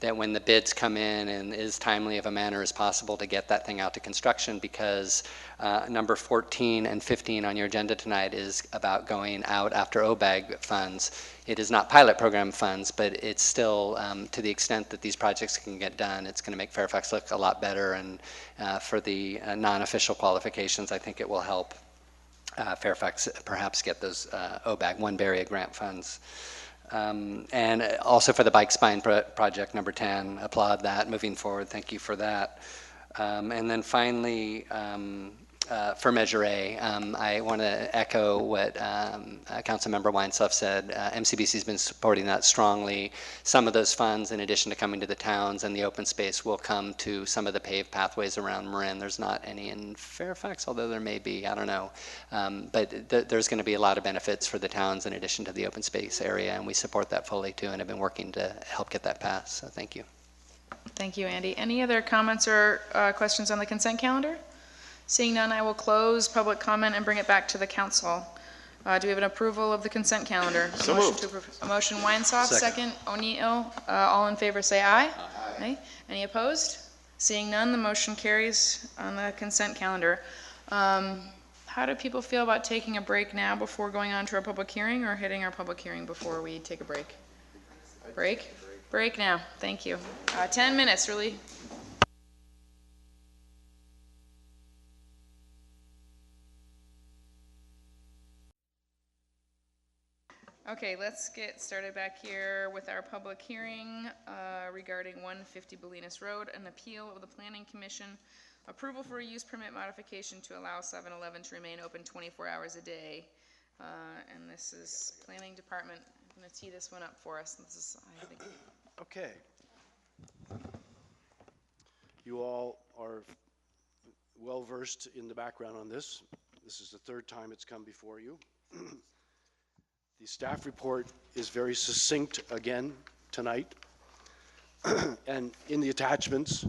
that when the bids come in and as timely of a manner as possible to get that thing out to construction, because number 14 and 15 on your agenda tonight is about going out after OBAG funds. It is not pilot program funds, but it's still, to the extent that these projects can get done, it's going to make Fairfax look a lot better, and for the non-official qualifications, I think it will help Fairfax perhaps get those OBAG, One Barrier grant funds. And also for the bike spine project, number 10, applaud that moving forward. Thank you for that. And then finally, for Measure A, I want to echo what Councilmember Weinstoff said. MCBC has been supporting that strongly. Some of those funds, in addition to coming to the towns and the open space, will come to some of the paved pathways around Marin. There's not any in Fairfax, although there may be, I don't know. But there's going to be a lot of benefits for the towns in addition to the open space area, and we support that fully too, and have been working to help get that passed. So thank you. Thank you, Andy. Any other comments or questions on the consent calendar? Seeing none, I will close public comment and bring it back to the council. Do we have an approval of the consent calendar? So moved. A motion Weinstoff, second O'Neill. All in favor say aye. Aye. Any opposed? Seeing none, the motion carries on the consent calendar. How do people feel about taking a break now before going on to our public hearing, or hitting our public hearing before we take a break? Break? Break now. Thank you. 10 minutes, really. Okay, let's get started back here with our public hearing regarding 150 Bolinas Road, an appeal of the Planning Commission, approval for a use permit modification to allow 7-Eleven to remain open 24 hours a day. And this is Planning Department. I'm going to tee this one up for us. This is, I think. Okay. You all are well versed in the background on this. This is the third time it's come before you. The staff report is very succinct again tonight. And in the attachments,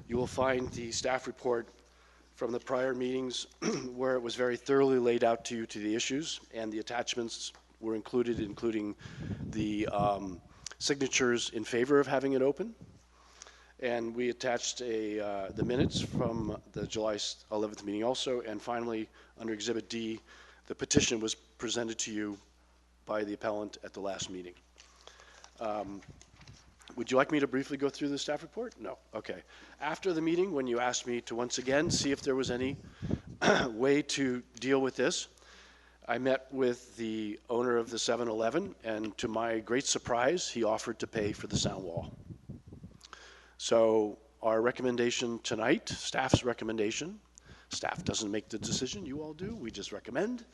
you will find the staff report from the prior meetings where it was very thoroughly laid out to you to the issues, and the attachments were included, including the signatures in favor of having it open. And we attached the minutes from the July 11th meeting also, and finally, under Exhibit D, the petition was presented to you by the appellant at the last meeting. Would you like me to briefly go through the staff report? No. Okay. After the meeting, when you asked me to once again see if there was any way to deal with this, I met with the owner of the 7-Eleven, and to my great surprise, he offered to pay for the sound wall. So our recommendation tonight, staff's recommendation, staff doesn't make the decision, you all do, we just recommend.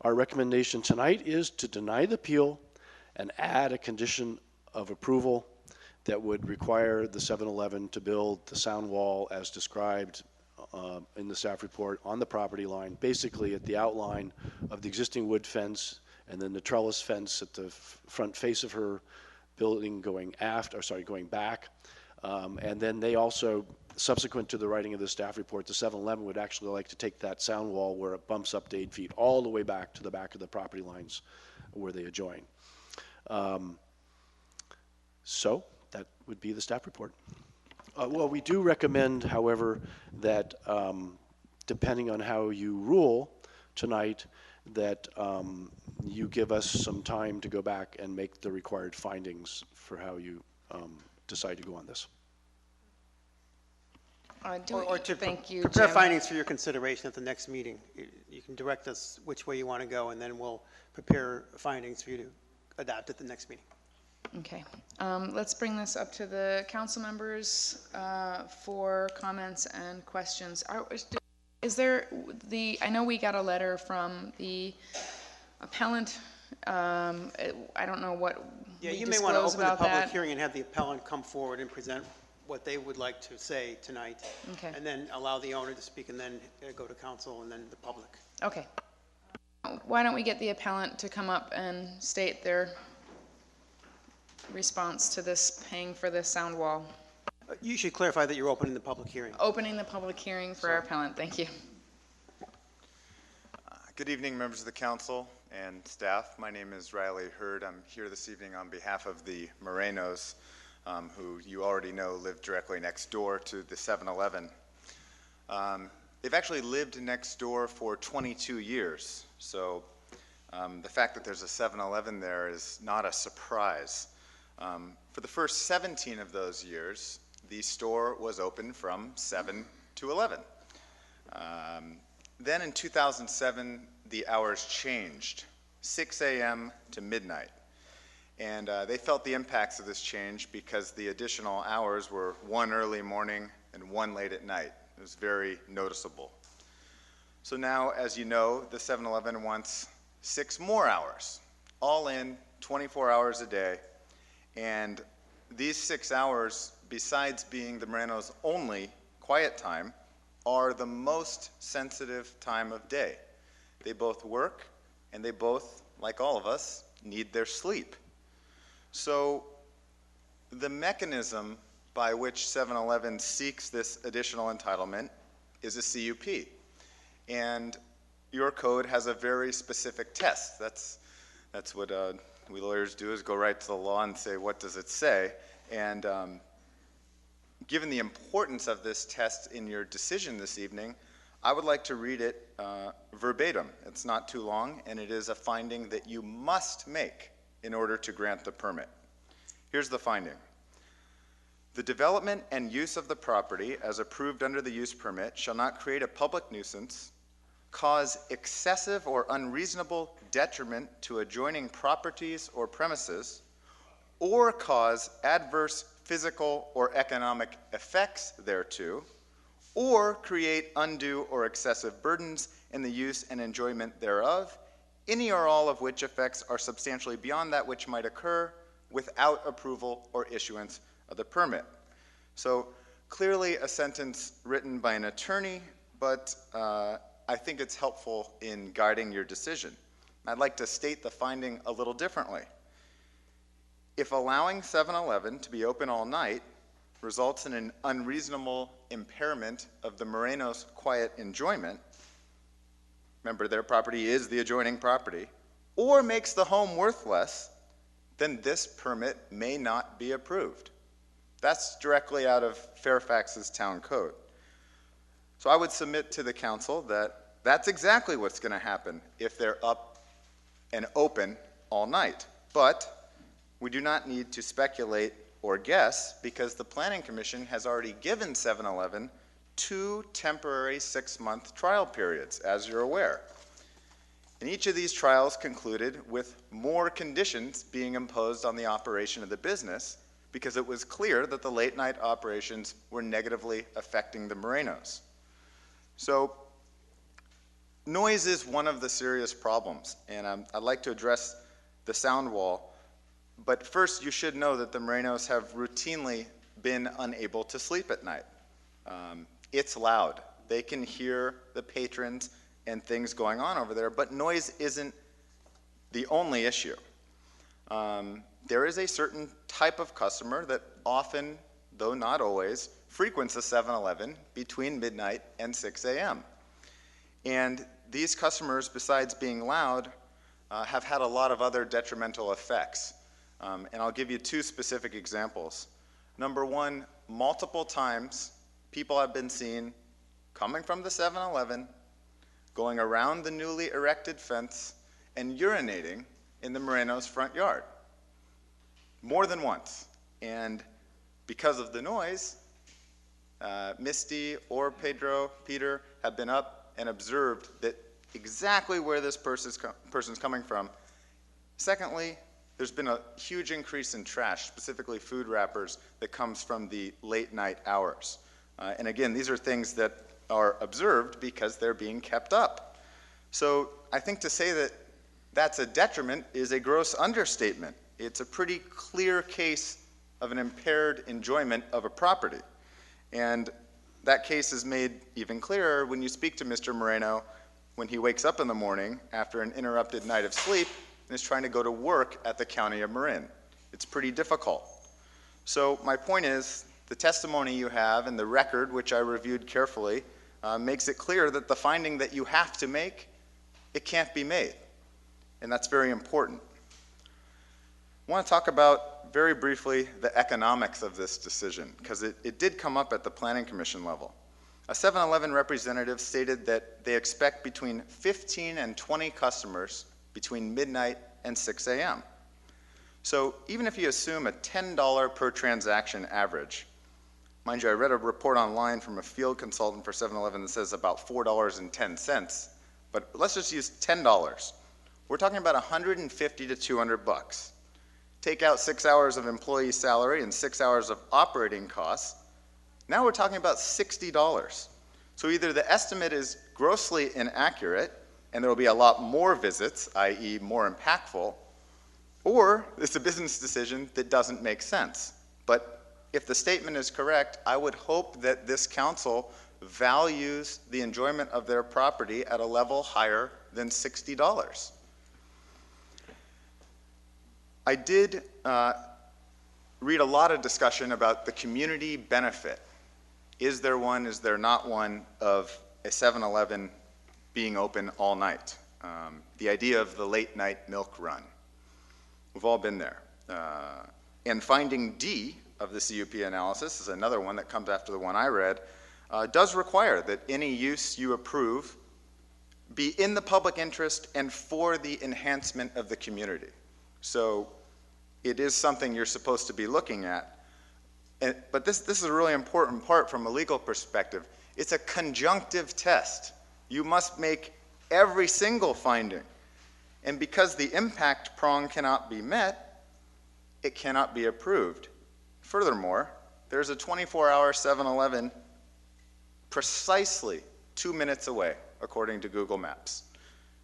Our recommendation tonight is to deny the appeal and add a condition of approval that would require the 7-Eleven to build the sound wall as described in the staff report on the property line, basically at the outline of the existing wood fence and then the trellis fence at the front face of her building going back. And then they also, subsequent to the writing of the staff report, the 7-Eleven would actually like to take that sound wall where it bumps up to 8 feet all the way back to the back of the property lines where they adjoin. So that would be the staff report. Well, we do recommend, however, that depending on how you rule tonight, that you give us some time to go back and make the required findings for how you decide to go on this. Or to thank you, prepare Jim. findings for your consideration at the next meeting. You can direct us which way you want to go, and then we'll prepare findings for you to adopt at the next meeting. Okay, let's bring this up to the council members for comments and questions. Is there I know we got a letter from the appellant. I don't know what Yeah, we you may want to disclose open the about public that. hearing and have the appellant come forward and present what they would like to say tonight. Okay. And then allow the owner to speak, and then go to council and then the public. Okay. Why don't we get the appellant to come up and state their response to this paying for this sound wall? You should clarify that you're opening the public hearing. Opening the public hearing for our appellant. Thank you. Good evening, members of the council and staff. My name is Riley Hurd. I'm here this evening on behalf of the Morenos. who you already know live directly next door to the 7-Eleven. They've actually lived next door for 22 years, so the fact that there's a 7-Eleven there is not a surprise. For the first 17 of those years, the store was open from 7 to 11. Then in 2007, the hours changed, 6 a.m. to midnight. And they felt the impacts of this change because the additional hours were 1 early morning and 1 late at night. It was very noticeable. So now, as you know, the 7-Eleven wants 6 more hours, all in 24 hours a day. And these 6 hours, besides being the Moreno's only quiet time, are the most sensitive time of day. They both work, and they both, like all of us, need their sleep. So the mechanism by which 7-Eleven seeks this additional entitlement is a CUP. And your code has a very specific test. That's what we lawyers do, is go right to the law and say, what does it say? And given the importance of this test in your decision this evening, I would like to read it verbatim. It's not too long, and it is a finding that you must make in order to grant the permit. Here's the finding. The development and use of the property as approved under the use permit shall not create a public nuisance, cause excessive or unreasonable detriment to adjoining properties or premises, or cause adverse physical or economic effects thereto, or create undue or excessive burdens in the use and enjoyment thereof, any or all of which effects are substantially beyond that which might occur without approval or issuance of the permit. So clearly a sentence written by an attorney, but I think it's helpful in guiding your decision. I'd like to state the finding a little differently. If allowing 7-Eleven to be open all night results in an unreasonable impairment of the Moreno's quiet enjoyment, remember their property is the adjoining property, or makes the home worth less, then this permit may not be approved. That's directly out of Fairfax's town code. So I would submit to the council that that's exactly what's going to happen if they're up and open all night. But we do not need to speculate or guess, because the Planning Commission has already given 7-Eleven 2 temporary 6-month trial periods, as you're aware. And each of these trials concluded with more conditions being imposed on the operation of the business, because it was clear that the late night operations were negatively affecting the Morenos. So noise is one of the serious problems, and I'd like to address the sound wall. But first, you should know that the Morenos have routinely been unable to sleep at night. It's loud. They can hear the patrons and things going on over there, but noise isn't the only issue. There is a certain type of customer that often, though not always, frequents a 7-Eleven between midnight and 6 a.m. And these customers, besides being loud, have had a lot of other detrimental effects. And I'll give you 2 specific examples. Number 1, multiple times people have been seen coming from the 7-Eleven, going around the newly erected fence, and urinating in the Moreno's front yard. More than once. And because of the noise, Misty or Peter have been up and observed that exactly where this person's coming from. Secondly, there's been a huge increase in trash, specifically food wrappers, that comes from the late night hours. And again, these are things that are observed because they're being kept up. So I think to say that that's a detriment is a gross understatement. It's a pretty clear case of an impaired enjoyment of a property. And that case is made even clearer when you speak to Mr. Moreno when he wakes up in the morning after an interrupted night of sleep and is trying to go to work at the County of Marin. It's pretty difficult. So my point is, the testimony you have and the record, which I reviewed carefully, makes it clear that the finding that you have to make, it can't be made. And that's very important. I want to talk about very briefly the economics of this decision, because it did come up at the Planning Commission level. A 7-Eleven representative stated that they expect between 15 and 20 customers between midnight and 6 a.m. So even if you assume a $10 per transaction average, mind you, I read a report online from a field consultant for 7-Eleven that says about $4.10, but let's just use $10. We're talking about $150 to $200. Take out 6 hours of employee salary and 6 hours of operating costs. Now we're talking about $60. So either the estimate is grossly inaccurate and there will be a lot more visits, i.e. more impactful, or it's a business decision that doesn't make sense. But if the statement is correct, I would hope that this council values the enjoyment of their property at a level higher than $60. I did read a lot of discussion about the community benefit. Is there one, is there not one, of a 7-Eleven being open all night? The idea of the late night milk run. We've all been there. And finding D of the CUP analysis is another one that comes after the one I read, does require that any use you approve be in the public interest and for the enhancement of the community. So it is something you're supposed to be looking at. But this is a really important part from a legal perspective. It's a conjunctive test. You must make every single finding. And because the impact prong cannot be met, it cannot be approved. Furthermore, there's a 24-hour 7-Eleven precisely 2 minutes away, according to Google Maps.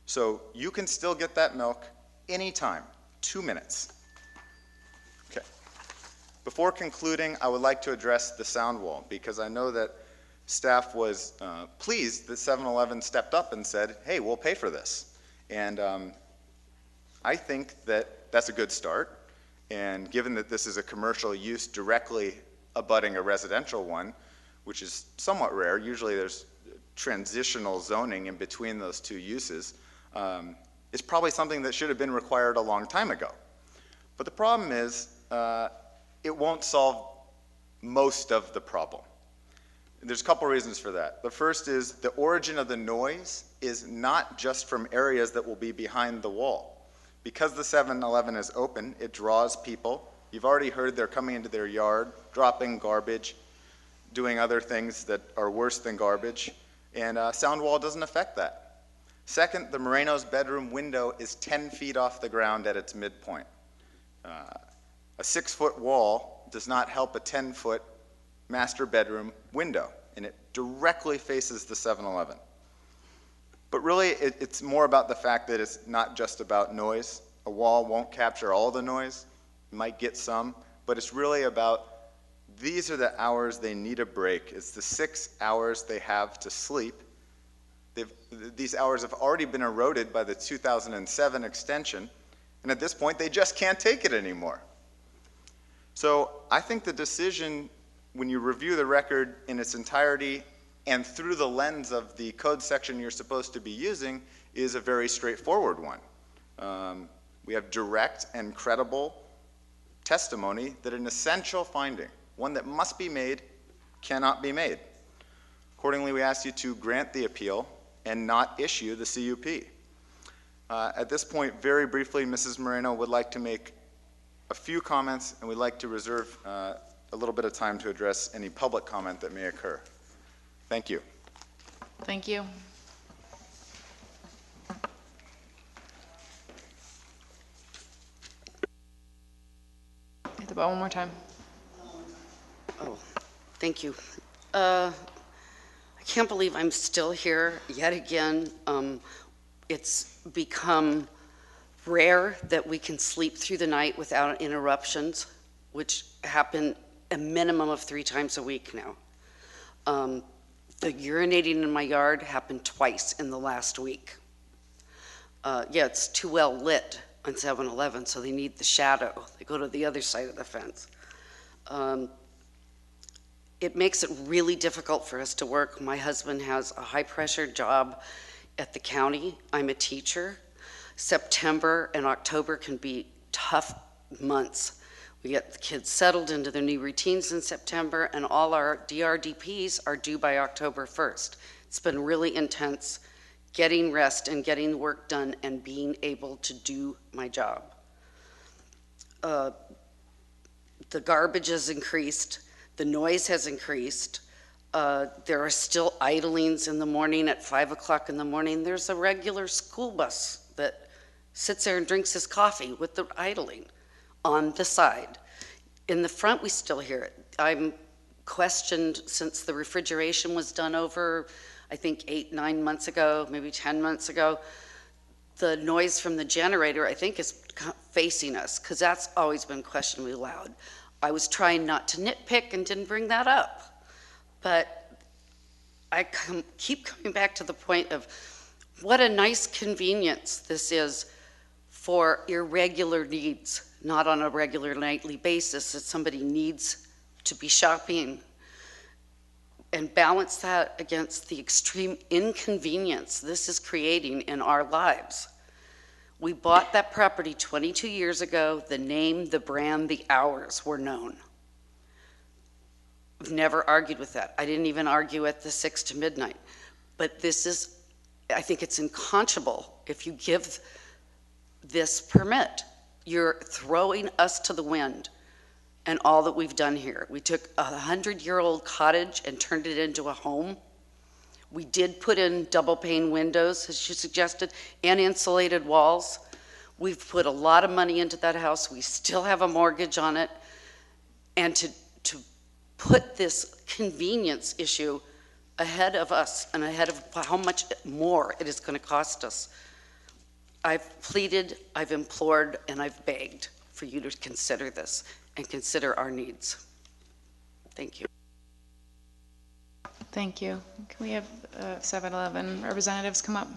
So you can still get that milk anytime, 2 minutes. Okay. Before concluding, I would like to address the sound wall, because I know that staff was pleased that 7-Eleven stepped up and said, hey, we'll pay for this. And I think that that's a good start. And given that this is a commercial use directly abutting a residential one, which is somewhat rare, usually there's transitional zoning in between those two uses, it's probably something that should have been required a long time ago. But the problem is, it won't solve most of the problem. There's a couple reasons for that. The first is the origin of the noise is not just from areas that will be behind the wall. Because the 7-Eleven is open, it draws people. You've already heard they're coming into their yard, dropping garbage, doing other things that are worse than garbage, and sound wall doesn't affect that. Second, the Moreno's bedroom window is 10 feet off the ground at its midpoint. A 6-foot wall does not help a 10-foot master bedroom window, and it directly faces the 7-Eleven. But really, it's more about the fact that it's not just about noise. A wall won't capture all the noise. It might get some, but it's really about these are the hours they need a break. It's the 6 hours they have to sleep. These hours have already been eroded by the 2007 extension, and at this point, they just can't take it anymore. So I think the decision, when you review the record in its entirety and through the lens of the code section you're supposed to be using, is a very straightforward one. We have direct and credible testimony that an essential finding, one that must be made, cannot be made. Accordingly, we ask you to grant the appeal and not issue the CUP. At this point, very briefly, Mrs. Moreno would like to make a few comments, and we'd like to reserve a little bit of time to address any public comment that may occur. Thank you. Thank you. Hit the bell one more time. Oh, thank you. I can't believe I'm still here yet again. It's become rare that we can sleep through the night without interruptions, which happen a minimum of 3 times a week now. The urinating in my yard happened twice in the last week. Yeah, it's too well lit on 7-Eleven, so they need the shadow. They go to the other side of the fence. It makes it really difficult for us to work. My husband has a high-pressure job at the county. I'm a teacher. September and October can be tough months We get the kids settled into their new routines in September, and all our DRDPs are due by October 1st. It's been really intense getting rest and getting work done and being able to do my job. The garbage has increased, the noise has increased. There are still idlings in the morning at 5 o'clock in the morning. There's a regular school bus that sits there and drinks his coffee with the idling on the side. In the front, we still hear it. I'm questioned since the refrigeration was done over, I think 8, 9 months ago, maybe 10 months ago. The noise from the generator, I think, is facing us, because that's always been questionably loud. I was trying not to nitpick and didn't bring that up, but I keep coming back to the point of what a nice convenience this is for irregular needs, not on a regular nightly basis, that somebody needs to be shopping, and balance that against the extreme inconvenience this is creating in our lives. We bought that property 22 years ago. The name, the brand, the hours were known. I've never argued with that. I didn't even argue at the 6 to midnight. But this is, I think it's unconscionable if you give this permit. You're throwing us to the wind and all that we've done here. We took a 100-year-old cottage and turned it into a home. We did put in double pane windows, as you suggested, and insulated walls. We've put a lot of money into that house. We still have a mortgage on it. And to put this convenience issue ahead of us and ahead of how much more it is going to cost us, I've pleaded, I've implored, and I've begged for you to consider this and consider our needs. Thank you. Thank you. Can we have 7-Eleven representatives come up?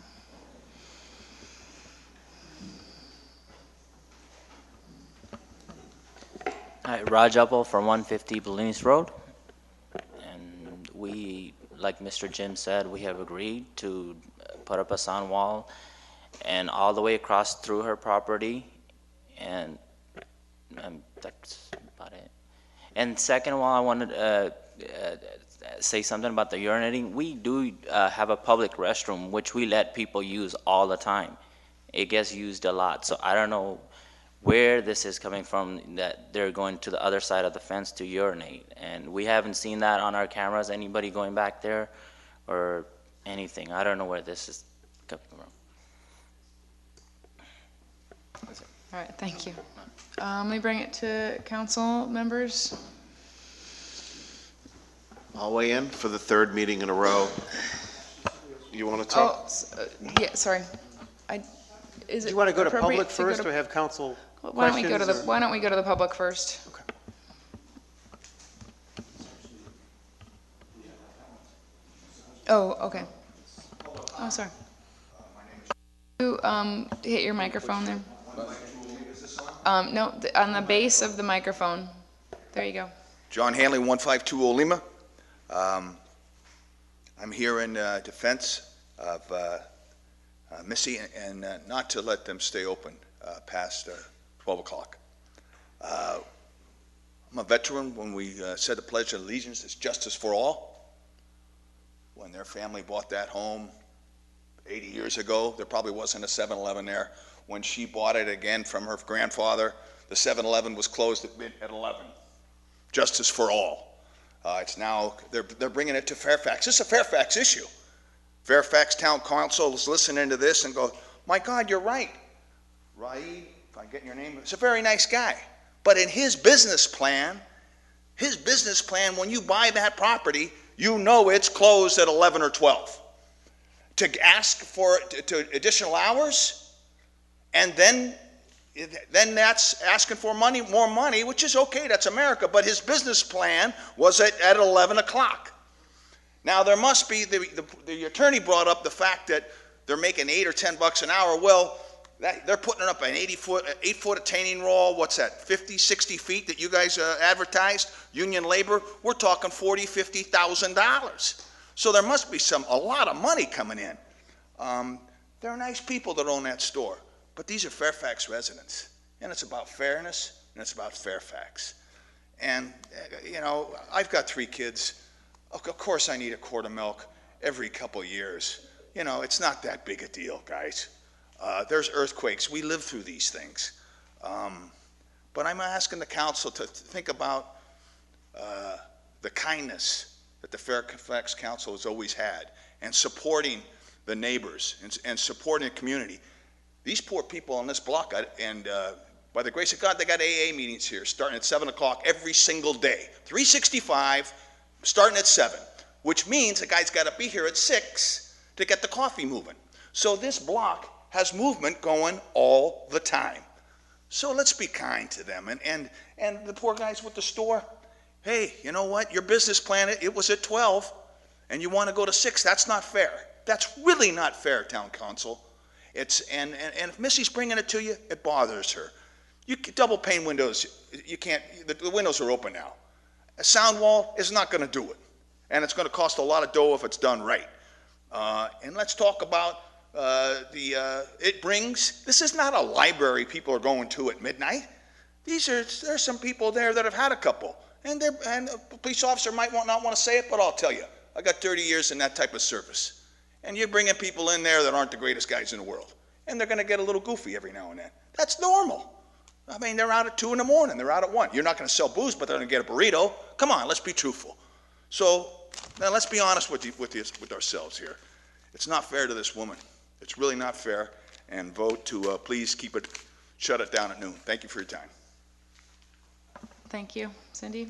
Hi, Raj Uppal from 150 Belinis Road. And we, like Mr. Jim said, we have agreed to put up a sound wall and all the way across through her property, and that's about it. And second of all, I wanted to say something about the urinating. We do have a public restroom which we let people use all the time. It gets used a lot, so I don't know where this is coming from, that they're going to the other side of the fence to urinate, and we haven't seen that on our cameras, anybody going back there or anything. I don't know where this is coming from. All right, thank you. Let me bring it to council members. I'll weigh in for the third meeting in a row. You want to talk? Yeah, sorry. Is it Do you want to go to appropriate public first go or have council why don't we go to the questions, or- Why don't we go to the public first? Okay. Oh, okay. Oh, sorry. You hit your microphone there. No, on the base of the microphone. There you go. John Hanley, 152 Olima. I'm here in defense of Missy, and not to let them stay open past 12 o'clock. I'm a veteran. When we said the Pledge of Allegiance, it's justice for all. When their family bought that home 80 years ago, there probably wasn't a 7-Eleven there. When she bought it again from her grandfather, the 7-Eleven was closed at 11. Justice for all. It's now, they're bringing it to Fairfax. This is a Fairfax issue. Fairfax Town Council is listening to this and go, my God, you're right. Raid, if I get your name, it's a very nice guy. But in his business plan, when you buy that property, you know it's closed at 11 or 12. To ask for additional hours, and then that's asking for more money, which is okay, that's America, but his business plan was at 11 o'clock. Now, there must be, the attorney brought up the fact that they're making $8 or $10 an hour. Well, they're putting up an 8-foot retaining wall. What's that, 50, 60 feet that you guys advertised? Union labor, we're talking $40,000, $50,000. So there must be a lot of money coming in. There are nice people that own that store, but these are Fairfax residents, and it's about fairness and it's about Fairfax. And, you know, I've got 3 kids. Of course I need a quart of milk every couple years. You know, it's not that big a deal, guys. There's earthquakes. We live through these things. But I'm asking the council to think about the kindness that the Fairfax Council has always had, and supporting the neighbors and supporting the community. These poor people on this block, and by the grace of God, they got AA meetings here starting at 7 o'clock every single day. 365, starting at 7, which means the guy's got to be here at 6 to get the coffee moving. So this block has movement going all the time. So let's be kind to them. And the poor guys with the store, hey, you know what? Your business plan, it was at 12, and you want to go to 6. That's not fair. That's really not fair, Town Council. And if Missy's bringing it to you, it bothers her. Double pane windows, you can't, the windows are open now. A sound wall is not going to do it. And it's going to cost a lot of dough if it's done right. And let's talk about it brings, this is not a library people are going to at midnight. There's some people there that have had a couple. And a police officer might not want to say it, but I'll tell you. I got 30 years in that type of service. And you're bringing people in there that aren't the greatest guys in the world. And they're going to get a little goofy every now and then. That's normal. I mean, they're out at 2 in the morning. They're out at 1. You're not going to sell booze, but they're going to get a burrito. Come on, let's be truthful. So now let's be honest with ourselves here. It's not fair to this woman. It's really not fair. And vote to please shut it down at noon. Thank you for your time. Thank you. Cindy?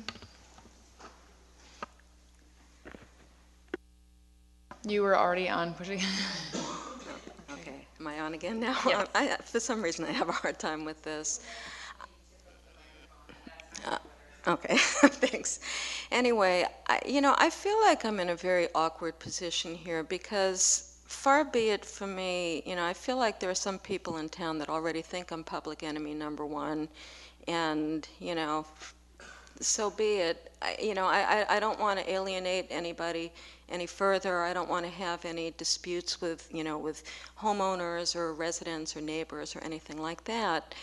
You were already on pushing. Okay, am I on again now? Yeah. For some reason, I have a hard time with this. Okay, thanks. Anyway, I feel like I'm in a very awkward position here because far be it from me, I feel like there are some people in town that already think I'm public enemy number 1, and, so be it. I don't want to alienate anybody any further. I don't want to have any disputes with, with homeowners or residents or neighbors or anything like that.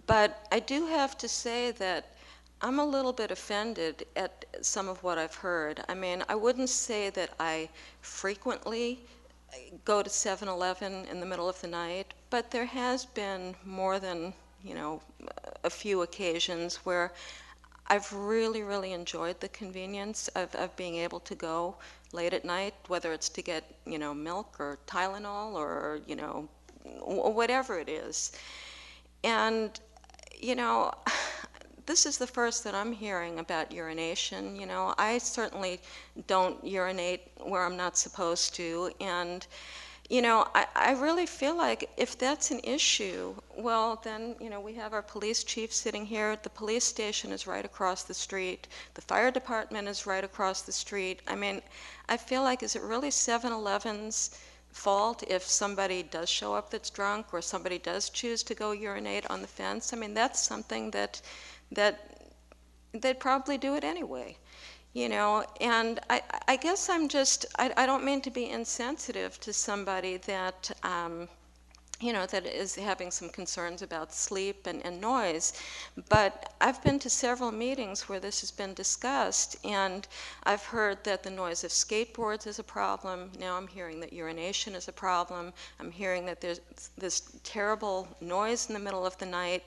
But I do have to say that I'm a little bit offended at some of what I've heard. I mean, I wouldn't say that I frequently go to 7-Eleven in the middle of the night, but there has been more than, a few occasions where I've really, really enjoyed the convenience of being able to go late at night, whether it's to get, milk or Tylenol or, whatever it is. And, this is the first that I'm hearing about urination. I certainly don't urinate where I'm not supposed to. And, I really feel like if that's an issue, well, then, we have our police chief sitting here. The police station is right across the street. The fire department is right across the street. I mean, I feel like, is it really 7-Eleven's fault if somebody does show up that's drunk or somebody does choose to go urinate on the fence? I mean, that's something that they'd probably do it anyway. And I guess I'm just, I don't mean to be insensitive to somebody that, that is having some concerns about sleep and noise, but I've been to several meetings where this has been discussed, and I've heard that the noise of skateboards is a problem. Now I'm hearing that urination is a problem. I'm hearing that there's this terrible noise in the middle of the night,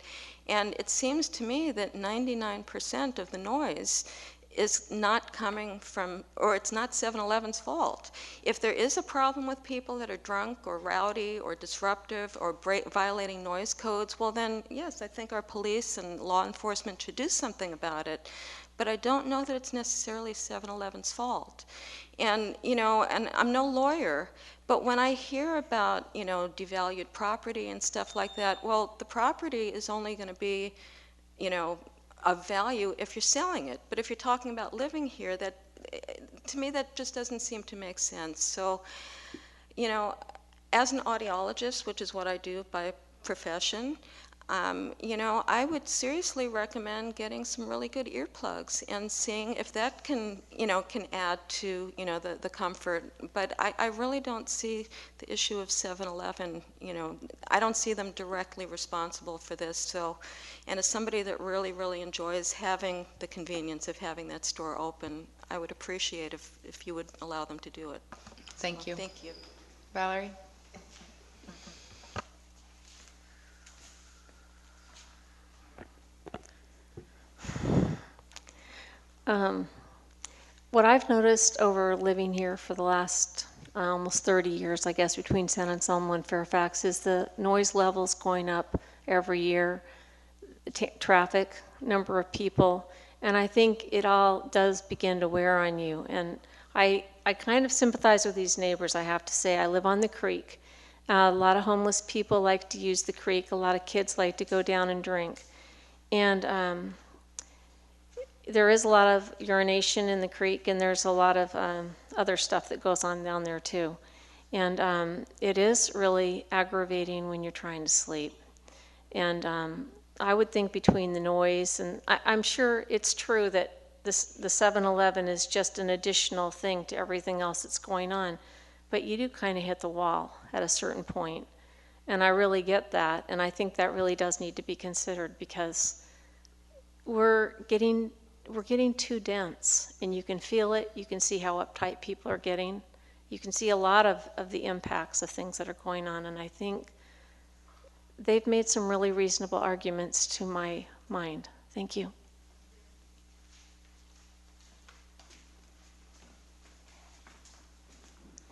and it seems to me that 99% of the noise is not coming from, or it's not 7-Eleven's fault. If there is a problem with people that are drunk or rowdy or disruptive or violating noise codes, well then, yes, I think our police and law enforcement should do something about it. But I don't know that it's necessarily 7-Eleven's fault. And, and I'm no lawyer, but when I hear about, devalued property and stuff like that, well, the property is only going to be, of value if you're selling it. But if you're talking about living here, that, to me, that just doesn't seem to make sense. So, as an audiologist, which is what I do by profession, You know, I would seriously recommend getting some really good earplugs and seeing if that can, you know, can add to, you know, the comfort. But I really don't see the issue of 7-Eleven, you know, I don't see them directly responsible for this. So, and as somebody that really, really enjoys having the convenience of having that store open, I would appreciate if you would allow them to do it. Thank you. Thank you. Valerie? What I've noticed over living here for the last almost 30 years, I guess, between San Anselmo and Fairfax, is the noise levels going up every year, traffic, number of people, and I think it all does begin to wear on you. And I kind of sympathize with these neighbors, I have to say. I live on the creek. A lot of homeless people like to use the creek. A lot of kids like to go down and drink. And there is a lot of urination in the creek, and there's a lot of other stuff that goes on down there too. And it is really aggravating when you're trying to sleep. And I would think between the noise, and I'm sure it's true that the 7-Eleven is just an additional thing to everything else that's going on, but you do kind of hit the wall at a certain point. And I really get that, and I think that really does need to be considered, because we're getting too dense, and you can feel it. You can see how uptight people are getting. You can see a lot of the impacts of things that are going on, and I think they've made some really reasonable arguments to my mind. Thank you.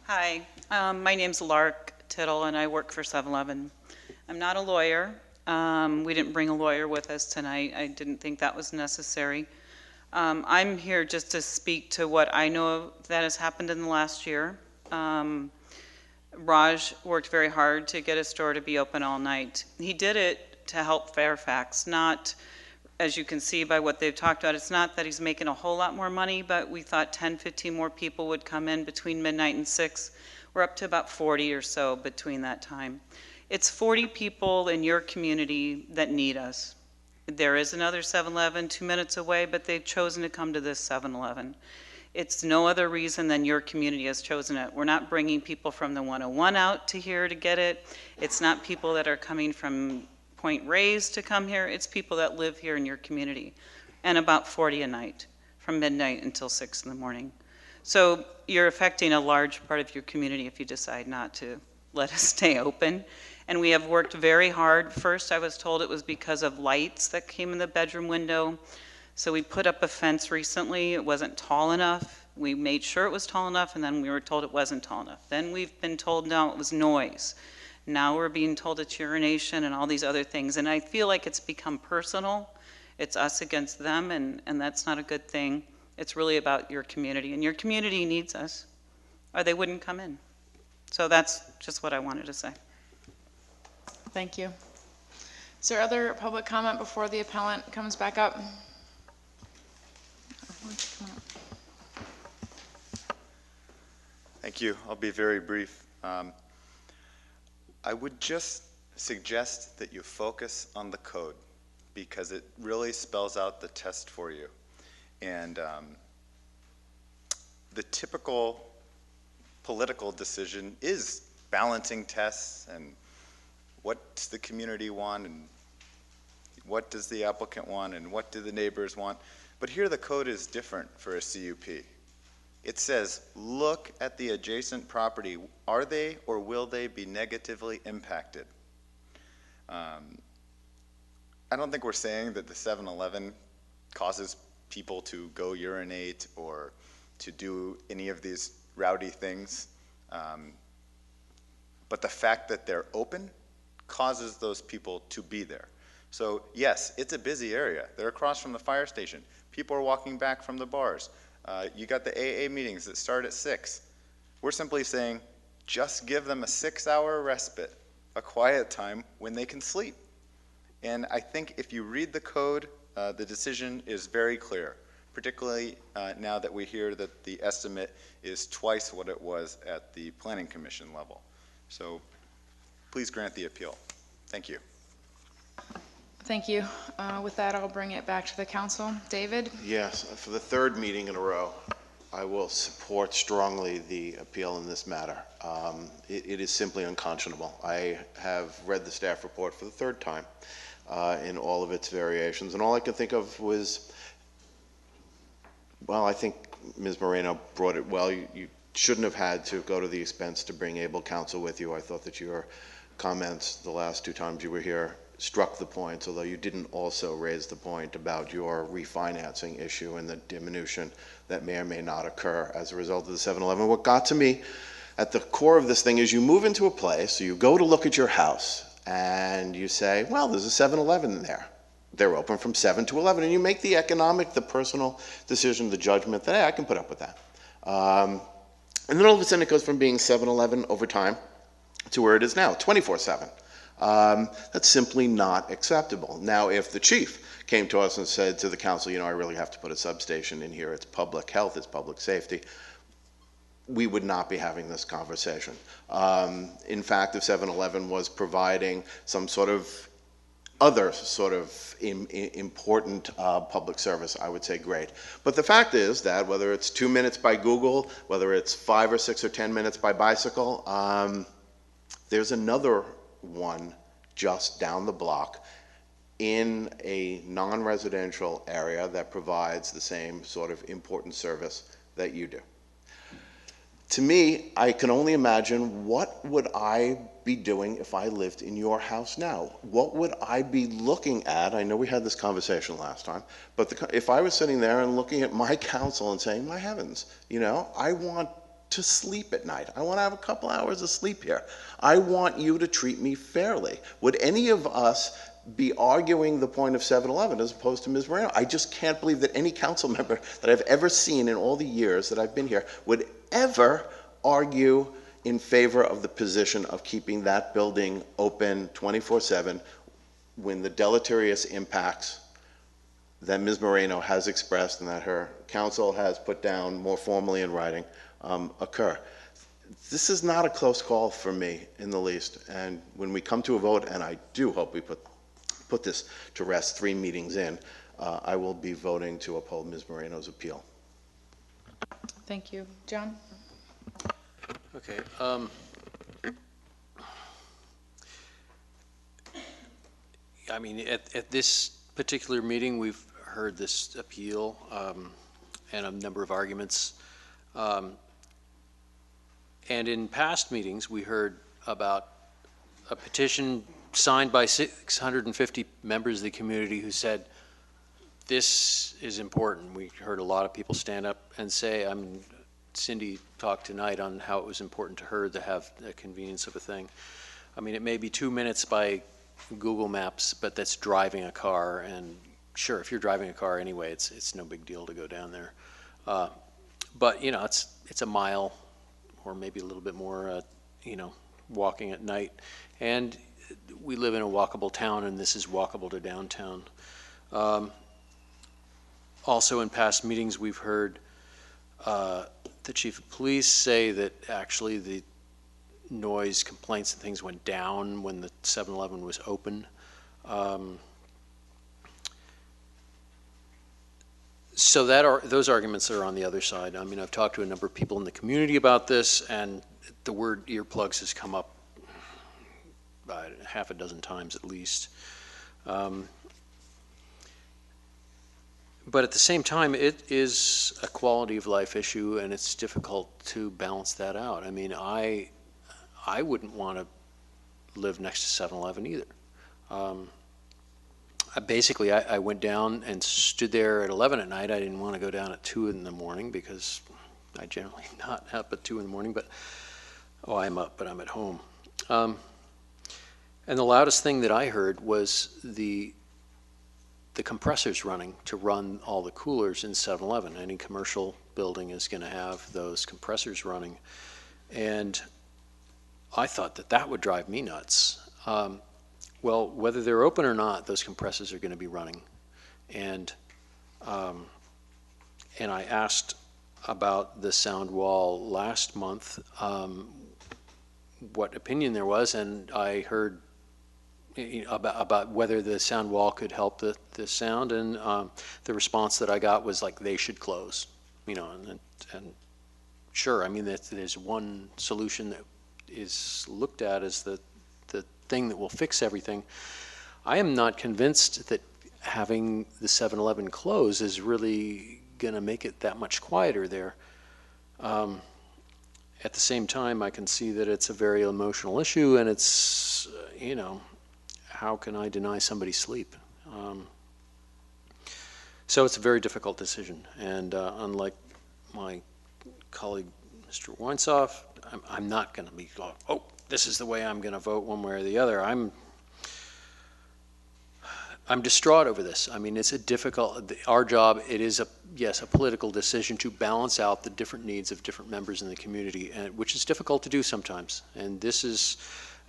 Hi, my name's Lark Tittle, and I work for 7-Eleven. I'm not a lawyer. We didn't bring a lawyer with us tonight. I didn't think that was necessary. I'm here just to speak to what I know that has happened in the last year. Raj worked very hard to get his store to be open all night. He did it to help Fairfax, not, as you can see by what they've talked about, it's not that he's making a whole lot more money, but we thought 10, 15 more people would come in between midnight and 6. We're up to about 40 or so between that time. It's 40 people in your community that need us. There is another 7-Eleven 2 minutes away, but they've chosen to come to this 7-Eleven. It's no other reason than your community has chosen it. We're not bringing people from the 101 out to here to get it. It's not people that are coming from Point Reyes to come here. It's people that live here in your community, and about 40 a night from midnight until 6 in the morning. So you're affecting a large part of your community if you decide not to let us stay open. And we have worked very hard. First, I was told it was because of lights that came in the bedroom window. So we put up a fence recently. It wasn't tall enough. We made sure it was tall enough, and then we were told it wasn't tall enough. Then we've been told no, it was noise. Now we're being told it's urination and all these other things. And I feel like it's become personal. It's us against them, and that's not a good thing. It's really about your community, and your community needs us, or they wouldn't come in. So that's just what I wanted to say. Thank you. Is there other public comment before the appellant comes back up? Thank you. I'll be very brief. I would just suggest that you focus on the code, because it really spells out the test for you. And the typical political decision is balancing tests and what does the community want and what does the applicant want and what do the neighbors want. But here the code is different for a CUP. It says, look at the adjacent property. Are they or will they be negatively impacted? I don't think we're saying that the 7-Eleven causes people to go urinate or to do any of these rowdy things. But the fact that they're open causes those people to be there. So yes, it's a busy area. They're across from the fire station. People are walking back from the bars. You got the AA meetings that start at 6. We're simply saying, just give them a 6-hour respite, a quiet time when they can sleep. And I think if you read the code, the decision is very clear, particularly now that we hear that the estimate is twice what it was at the Planning Commission level. So please grant the appeal. Thank you. Thank you. With that, I'll bring it back to the council. David? Yes, for the third meeting in a row, I will support strongly the appeal in this matter. It is simply unconscionable. I have read the staff report for the third time in all of its variations, and all I could think of was, well, I think Ms. Moreno brought it well. You shouldn't have had to go to the expense to bring able counsel with you. I thought that your comments the last two times you were here struck the points, although you didn't also raise the point about your refinancing issue and the diminution that may or may not occur as a result of the 7-Eleven. What got to me at the core of this thing is you move into a place, so you go to look at your house, and you say, well, there's a 7-Eleven there. They're open from 7 to 11, and you make the economic, the personal decision, the judgment that, hey, I can put up with that. And then all of a sudden it goes from being 7-Eleven over time to where it is now, 24/7. That's simply not acceptable. Now, if the chief came to us and said to the council, you know, I really have to put a substation in here, it's public health, it's public safety, we would not be having this conversation. In fact, if 7-Eleven was providing some sort of other sort of important public service, I would say great. But the fact is that whether it's 2 minutes by Google, whether it's 5 or 6 or 10 minutes by bicycle, there's another one just down the block in a non-residential area that provides the same sort of important service that you do. To me, I can only imagine, what would I be doing if I lived in your house now? What would I be looking at? I know we had this conversation last time, but if I was sitting there and looking at my council and saying, my heavens, you know, I want to sleep at night. I want to have a couple hours of sleep here. I want you to treat me fairly. Would any of us be arguing the point of 7-Eleven as opposed to Ms. Moreno? I just can't believe that any council member that I've ever seen in all the years that I've been here would ever argue in favor of the position of keeping that building open 24/7 when the deleterious impacts that Ms. Moreno has expressed and that her council has put down more formally in writing occur. This is not a close call for me in the least, and when we come to a vote, and I do hope we put this to rest 3 meetings in, I will be voting to uphold Ms. Moreno's appeal. Thank you. John? Okay. I mean, at this particular meeting, we've heard this appeal and a number of arguments. And in past meetings, we heard about a petition signed by 650 members of the community who said, this is important. We heard a lot of people stand up and say, Cindy talked tonight on how it was important to her to have the convenience of a thing. I mean, it may be 2 minutes by Google Maps, but that's driving a car, and sure, if you're driving a car anyway, it's no big deal to go down there. But, you know, it's a mile or maybe a little bit more, you know, walking at night. And we live in a walkable town, and this is walkable to downtown. Also in past meetings, we've heard the chief of police say that actually the noise complaints and things went down when the 7-Eleven was open. So those arguments are on the other side. I mean, I've talked to a number of people in the community about this, and the word earplugs has come up about half a dozen times at least. But at the same time, it is a quality of life issue, and it's difficult to balance that out. I mean, I wouldn't want to live next to 7-Eleven either. Basically, I went down and stood there at 11 at night. I didn't want to go down at 2 in the morning because I generally not up at 2 in the morning, but, oh, I'm up, but I'm at home. And the loudest thing that I heard was the compressors running to run all the coolers in 7-Eleven. Any commercial building is going to have those compressors running. And I thought that would drive me nuts. Well, whether they're open or not, those compressors are going to be running. And I asked about the sound wall last month, what opinion there was, and I heard about whether the sound wall could help the sound, and the response that I got was like they should close, and sure, I mean there's one solution that is looked at as the thing that will fix everything. I am not convinced that having the 7-Eleven close is really going to make it that much quieter there. At the same time, I can see that it's a very emotional issue, and it's, how can I deny somebody sleep? So it's a very difficult decision, and unlike my colleague, Mr. Weinsoff, I'm not going to be, oh, this is the way I'm going to vote one way or the other. I'm distraught over this. I mean, it's a difficult, our job, it is yes, a political decision to balance out the different needs of different members in the community, which is difficult to do sometimes. And this is,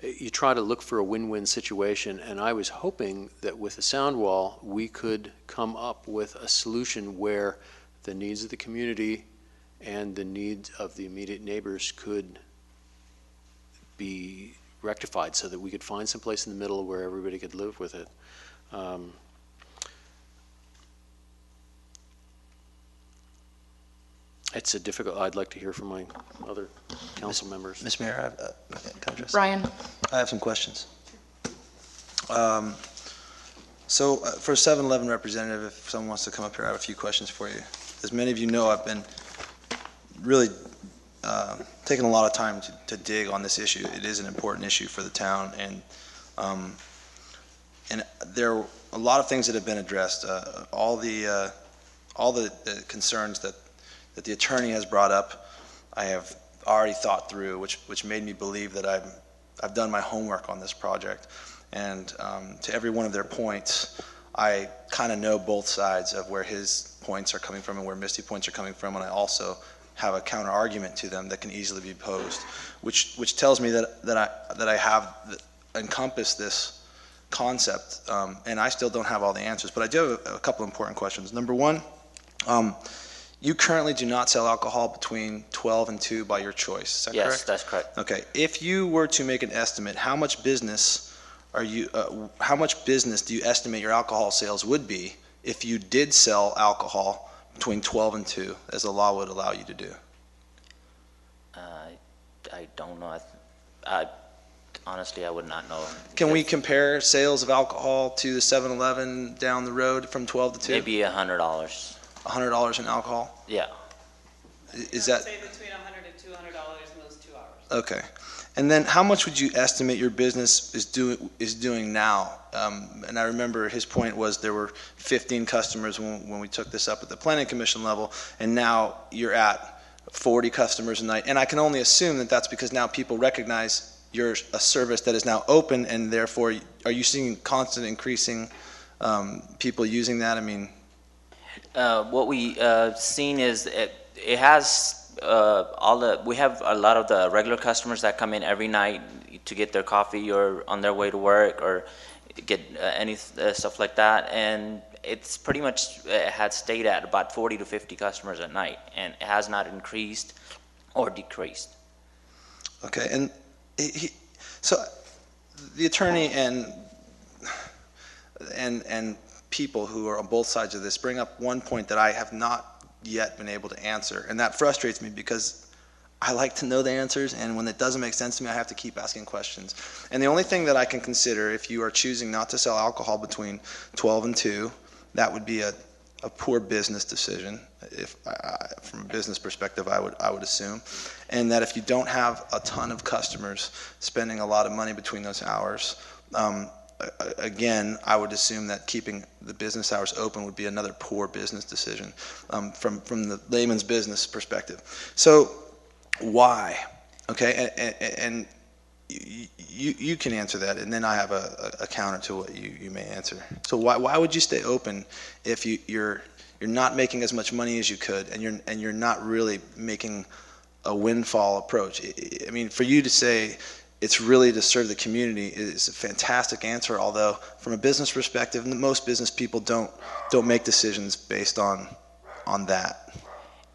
you try to look for a win-win situation, and I was hoping that with the sound wall, we could come up with a solution where the needs of the community and the needs of the immediate neighbors could be rectified so that we could find some place in the middle where everybody could live with it. It's a difficult, I'd like to hear from my other council members. Ms. Mayor, can I address? Ryan. I have some questions. So for a 7-Eleven representative, if someone wants to come up here, I have a few questions for you. As many of you know, I've been really taking a lot of time to dig on this issue. It is an important issue for the town, and there are a lot of things that have been addressed. All the concerns that the attorney has brought up, I have already thought through, which made me believe that I've done my homework on this project. And to every one of their points, I kind of know both sides of where his points are coming from and where Misty points are coming from, and I also have a counter argument to them that can easily be posed, which tells me that I have encompassed this concept, and I still don't have all the answers, but I do have a couple important questions. Number one, you currently do not sell alcohol between 12 and 2 by your choice, is that correct? Yes, that's correct. Okay, if you were to make an estimate, how much business do you estimate your alcohol sales would be if you did sell alcohol between 12 and 2, as the law would allow you to do? I don't know. Honestly, I would not know. Can we compare sales of alcohol to the 7-Eleven down the road from 12 to 2? Maybe $100. $100 in alcohol? Yeah. Is that? Say between $100 and $200 in those 2 hours. Okay. And then how much would you estimate your business is doing now? And I remember his point was there were 15 customers when we took this up at the Planning Commission level, and now you're at 40 customers a night. And I can only assume that that's because now people recognize you're a service that is now open, and therefore, are you seeing constant increasing people using that? I mean, what we seen is it has we have a lot of the regular customers that come in every night to get their coffee or on their way to work or get any stuff like that, and it's pretty much had stayed at about 40 to 50 customers at night, and it has not increased or decreased. Okay, and so the attorney and people who are on both sides of this bring up one point that I have not yet been able to answer, and that frustrates me because I like to know the answers, and when it doesn't make sense to me, I have to keep asking questions. And the only thing that I can consider, if you are choosing not to sell alcohol between 12 and 2, that would be a poor business decision. If from a business perspective, I would assume, and that if you don't have a ton of customers spending a lot of money between those hours, again, I would assume that keeping the business hours open would be another poor business decision from the layman's business perspective. So why? Okay, and you can answer that, and then I have a counter to what you may answer. So why would you stay open if you're not making as much money as you could, and you're not really making a windfall approach? I mean, for you to say it's really to serve the community is a fantastic answer, although from a business perspective, most business people don't make decisions based on that.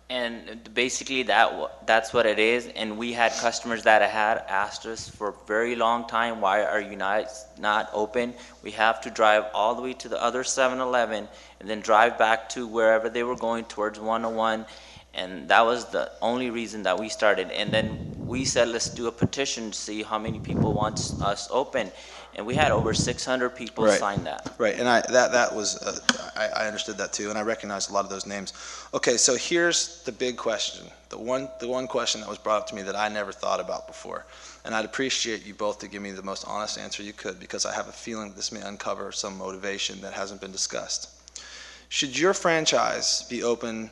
And basically that's what it is. And we had customers that had asked us for a very long time, why are you not open? We have to drive all the way to the other 7-Eleven and then drive back to wherever they were going towards 101. And that was the only reason that we started. And then we said, let's do a petition to see how many people want us open. And we had over 600 people sign that. Right, and I understood that too, and I recognized a lot of those names. Okay, so here's the big question, the one question that was brought up to me that I never thought about before, and I'd appreciate you both to give me the most honest answer you could, because I have a feeling this may uncover some motivation that hasn't been discussed. Should your franchise be open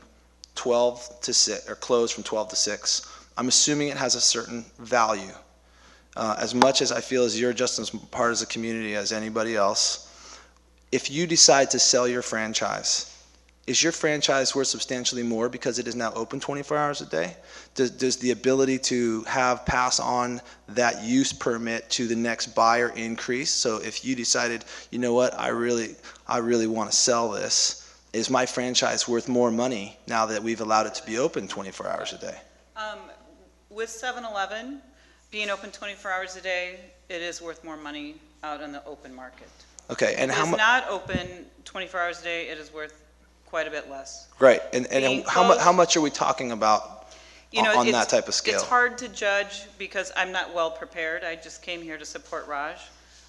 12 to 6 or closed from 12 to 6? I'm assuming it has a certain value. As much as I feel as you're just as part of the community as anybody else, if you decide to sell your franchise, is your franchise worth substantially more because it is now open 24 hours a day? Does the ability to pass on that use permit to the next buyer increase? So if you decided, you know what, I really want to sell this, is my franchise worth more money now that we've allowed it to be open 24 hours a day? With 7-Eleven being open 24 hours a day, it is worth more money out on the open market. Okay, and if how it's much? not open 24 hours a day, it is worth quite a bit less. Right, and closed, how much are we talking about on that type of scale? It's hard to judge because I'm not well prepared. I just came here to support Raj.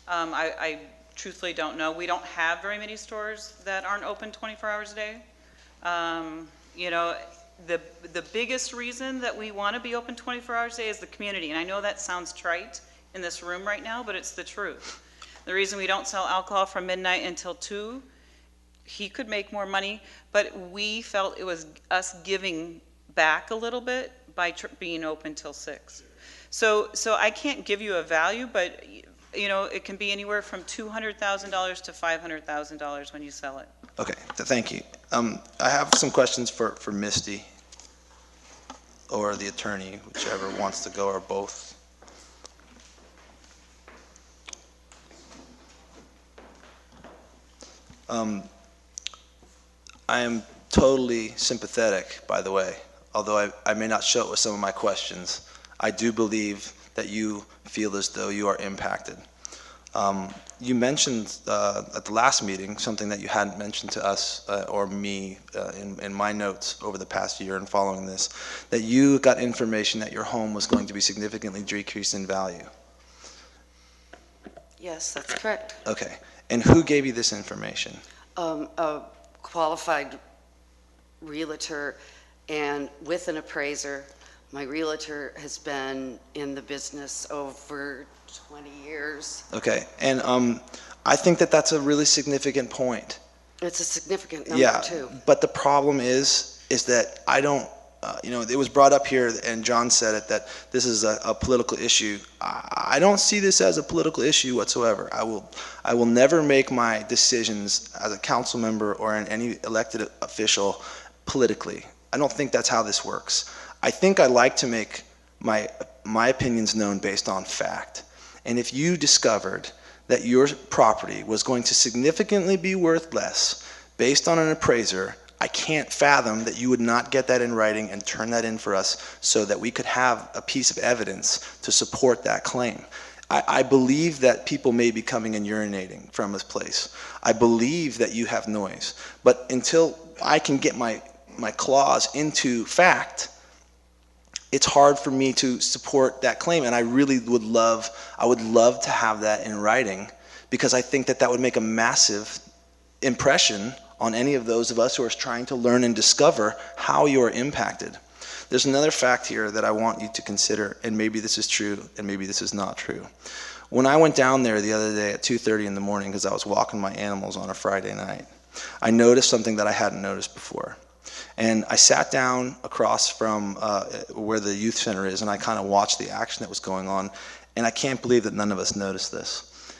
I truthfully don't know. We don't have very many stores that aren't open 24 hours a day. You know, the biggest reason that we want to be open 24 hours a day is the community. And I know that sounds trite in this room right now, but it's the truth. The reason we don't sell alcohol from midnight until 2, he could make more money, but we felt it was us giving back a little bit by being open till 6. So I can't give you a value, but you know, it can be anywhere from $200,000 to $500,000 when you sell it. Okay, thank you. I have some questions for Misty or the attorney, whichever wants to go, or both. I am totally sympathetic, by the way, although I may not show it with some of my questions. I do believe that you feel as though you are impacted. You mentioned at the last meeting something that you hadn't mentioned to us or me in my notes over the past year and following this, that you got information that your home was going to be significantly decreased in value. Yes, that's correct. Okay, and who gave you this information? A qualified realtor and with an appraiser. My realtor has been in the business over 20 years. Okay, and I think that that's a really significant point. It's a significant number, too. But the problem is that I don't, you know, it was brought up here, and John said it, that this is a political issue. I don't see this as a political issue whatsoever. I will never make my decisions as a council member or in any elected official politically. I don't think that's how this works. I think I like to make my opinions known based on fact. And if you discovered that your property was going to significantly be worth less based on an appraiser, I can't fathom that you would not get that in writing and turn that in for us so that we could have a piece of evidence to support that claim. I believe that people may be coming and urinating from this place. I believe that you have noise. But until I can get my claws into fact, it's hard for me to support that claim, and I really would love to have that in writing, because I think that would make a massive impression on any of those of us who are trying to learn and discover how you are impacted. There's another fact here that I want you to consider, and maybe this is true and maybe this is not true. When I went down there the other day at 2:30 in the morning because I was walking my animals on a Friday night, I noticed something that I hadn't noticed before. And I sat down across from where the youth center is, and I kind of watched the action that was going on, and I can't believe that none of us noticed this.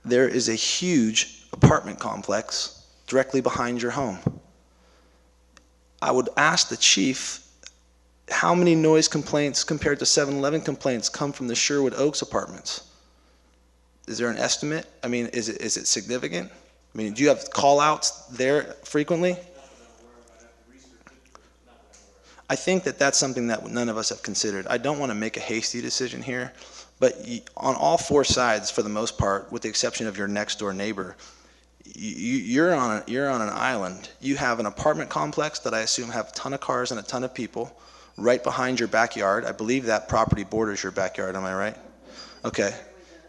There is a huge apartment complex directly behind your home. I would ask the chief, how many noise complaints compared to 7-Eleven complaints come from the Sherwood Oaks apartments? Is there an estimate? I mean, is it significant? I mean, do you have call-outs there frequently? I think that that's something that none of us have considered. I don't want to make a hasty decision here, but on all four sides, for the most part, with the exception of your next door neighbor, you're on an island. You have an apartment complex that I assume have a ton of cars and a ton of people right behind your backyard. I believe that property borders your backyard, am I right? Okay.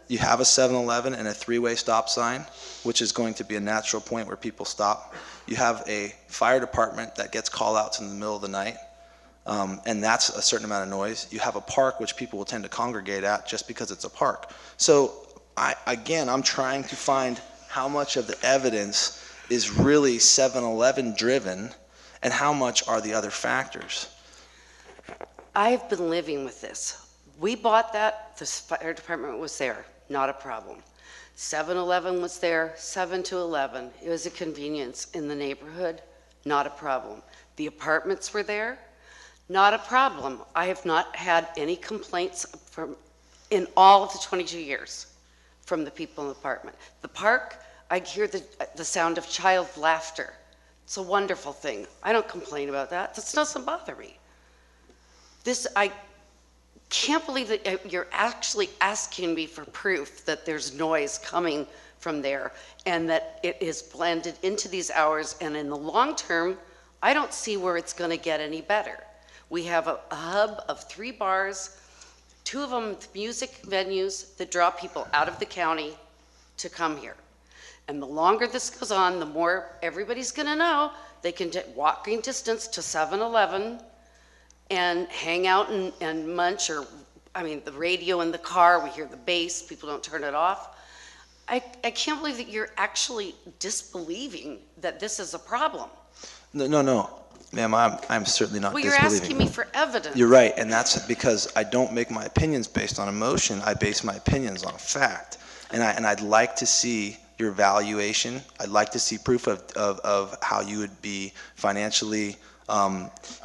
You have a 7-Eleven and a three-way stop sign, which is going to be a natural point where people stop. You have a fire department that gets call-outs in the middle of the night, and that's a certain amount of noise. You have a park which people will tend to congregate at just because it's a park. So I'm trying to find how much of the evidence is really 7-Eleven driven and how much are the other factors. I've been living with this. We bought that, the fire department was there, not a problem. 7-Eleven was there, 7 to 11. It was a convenience in the neighborhood, not a problem. The apartments were there, not a problem. I have not had any complaints in all of the 22 years from the people in the apartment. The park, I hear the sound of child laughter. It's a wonderful thing. I don't complain about that. That doesn't bother me. I can't believe that you're actually asking me for proof that there's noise coming from there and that it is blended into these hours, and in the long term, I don't see where it's going to get any better. We have a hub of 3 bars, 2 of them music venues that draw people out of the county to come here. And the longer this goes on, the more everybody's going to know they can walking distance to 7-Eleven and hang out and munch, or, I mean, the radio in the car, we hear the bass, people don't turn it off. I can't believe that you're actually disbelieving that this is a problem. No, ma'am, I'm certainly not disbelieving. Well, you're asking me for evidence. You're right, and that's because I don't make my opinions based on emotion. I base my opinions on fact. And I'd like to see your valuation. I'd like to see proof of how you would be financially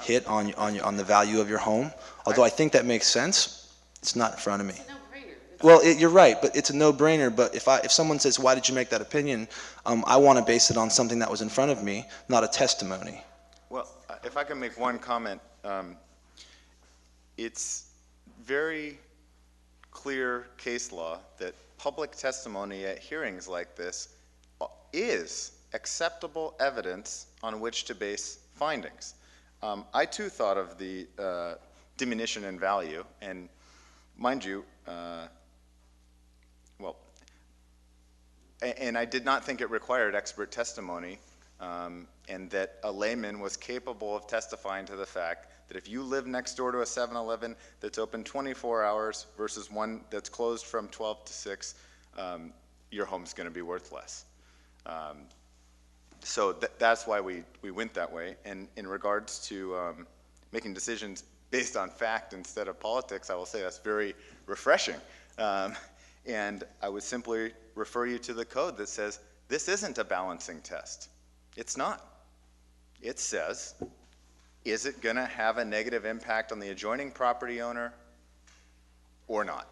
hit on the value of your home. Although I think that makes sense, it's not in front of me. It's a no-brainer. Well, you're right, but it's a no-brainer. But if someone says, why did you make that opinion, I want to base it on something that was in front of me, not a testimony. Well, if I can make one comment, it's very clear case law that public testimony at hearings like this is acceptable evidence on which to base findings. I too thought of the diminution in value, and mind you, and I did not think it required expert testimony, and that a layman was capable of testifying to the fact that if you live next door to a 7-Eleven that's open 24 hours versus one that's closed from 12 to 6, your home's going to be worth less. So that's why we went that way. And in regards to making decisions based on fact instead of politics, I will say that's very refreshing. And I would simply refer you to the code that says this isn't a balancing test. It's not. It says, is it going to have a negative impact on the adjoining property owner or not?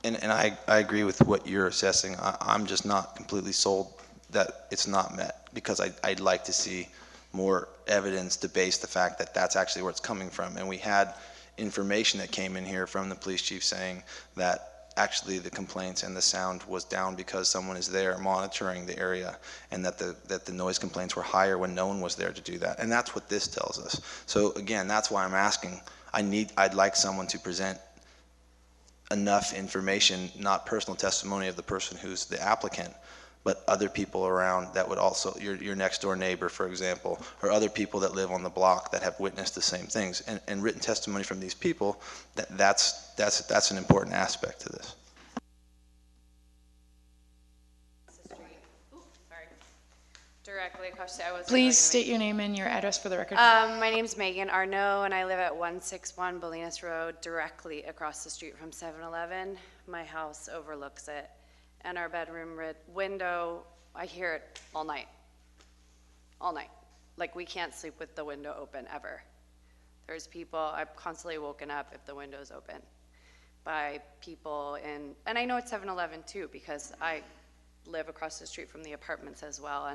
And I agree with what you're assessing. I'm just not completely sold that it's not met, because I'd like to see more evidence to base the fact that that's actually where it's coming from. And we had information that came in here from the police chief saying that actually the complaints and the sound was down because someone is there monitoring the area, and that the noise complaints were higher when no one was there to do that. And that's what this tells us. So again, that's why I'm asking. I'd like someone to present enough information, not personal testimony of the person who's the applicant, but other people around that would also, your next door neighbor, for example, or other people that live on the block that have witnessed the same things, and written testimony from these people. That's an important aspect to this. Directly across the street. Please state your name and your address for the record. My name's Megan Arnaud, and I live at 161 Bolinas Road, directly across the street from 7-Eleven. My house overlooks it, and our bedroom window, I hear it all night. All night. Like, we can't sleep with the window open, ever. There's people, I've constantly woken up if the window's open by people and I know it's 7-Eleven too, because I live across the street from the apartments as well,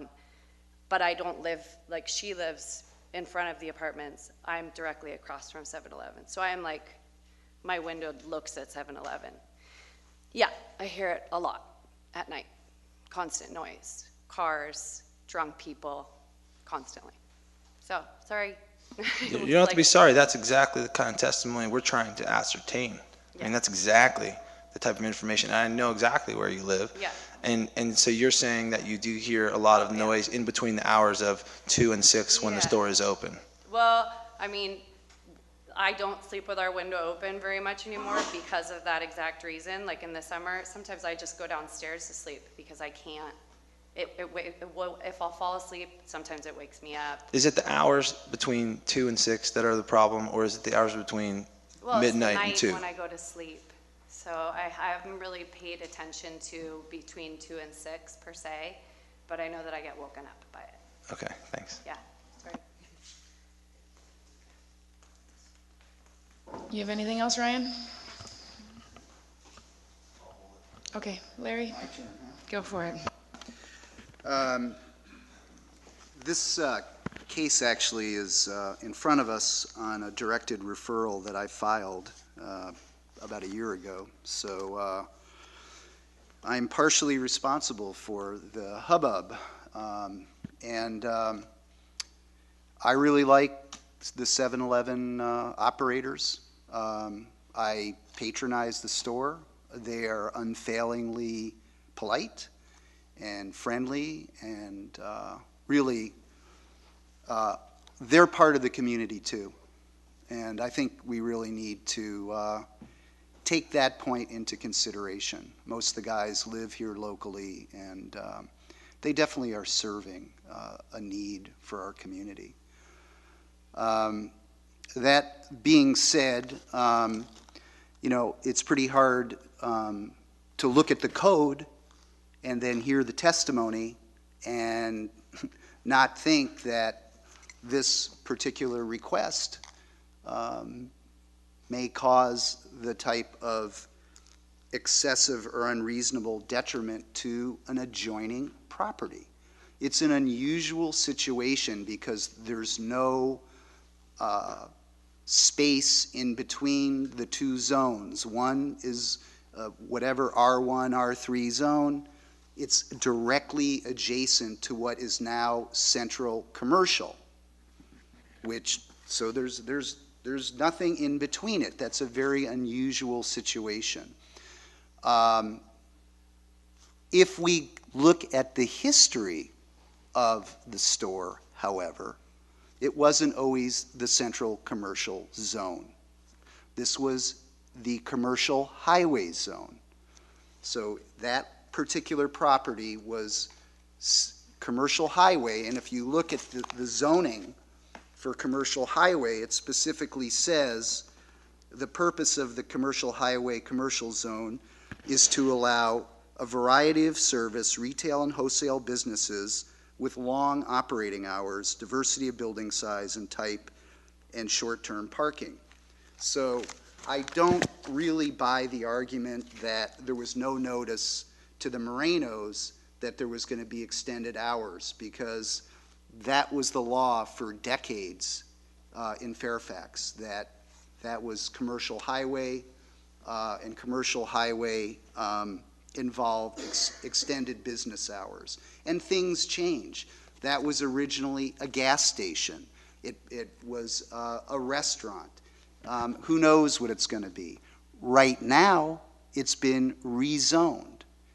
but I don't live, like she lives in front of the apartments, I'm directly across from 7-Eleven. So I'm like, my window looks at 7-Eleven. Yeah, I hear it a lot at night. Constant noise, cars, drunk people, constantly. So, sorry. You don't have to be sorry. That's exactly the kind of testimony we're trying to ascertain. I mean, that's exactly the type of information. I know exactly where you live. Yeah. And so you're saying that you do hear a lot of noise in between the hours of 2 and 6 when the store is open. Well, I mean, I don't sleep with our window open very much anymore because of that exact reason. Like in the summer, sometimes I just go downstairs to sleep because I can't. If I'll fall asleep, sometimes it wakes me up. Is it the hours between 2 and 6 that are the problem, or is it the hours between midnight and 2? Well, it's the night when I go to sleep. So I haven't really paid attention to between 2 and 6 per se, but I know that I get woken up by it. Okay, thanks. Yeah, sorry. You have anything else, Ryan? Okay, Larry, go for it. This case actually is in front of us on a directed referral that I filed about a year ago. So I'm partially responsible for the hubbub. And I really like the 7-Eleven operators. I patronize the store. They are unfailingly polite and friendly, and really, they're part of the community too. And I think we really need to take that point into consideration. Most of the guys live here locally, and they definitely are serving a need for our community. That being said, you know, it's pretty hard to look at the code and then hear the testimony and not think that this particular request may cause the type of excessive or unreasonable detriment to an adjoining property. It's an unusual situation because there's no space in between the two zones. One is whatever R1, R3 zone. It's directly adjacent to what is now central commercial, which, so there's nothing in between it. That's a very unusual situation. If we look at the history of the store, however, it wasn't always the central commercial zone. This was the commercial highway zone. So that particular property was commercial highway, and if you look at the zoning for commercial highway, it specifically says the purpose of the commercial highway commercial zone is to allow a variety of service, retail and wholesale businesses with long operating hours, diversity of building size and type, and short-term parking. So I don't really buy the argument that there was no notice to the Morenos that there was going to be extended hours, because that was the law for decades in Fairfax, that was commercial highway, and commercial highway involved extended business hours. And things change. That was originally a gas station. It was a restaurant. Who knows what it's going to be? Right now, it's been rezoned.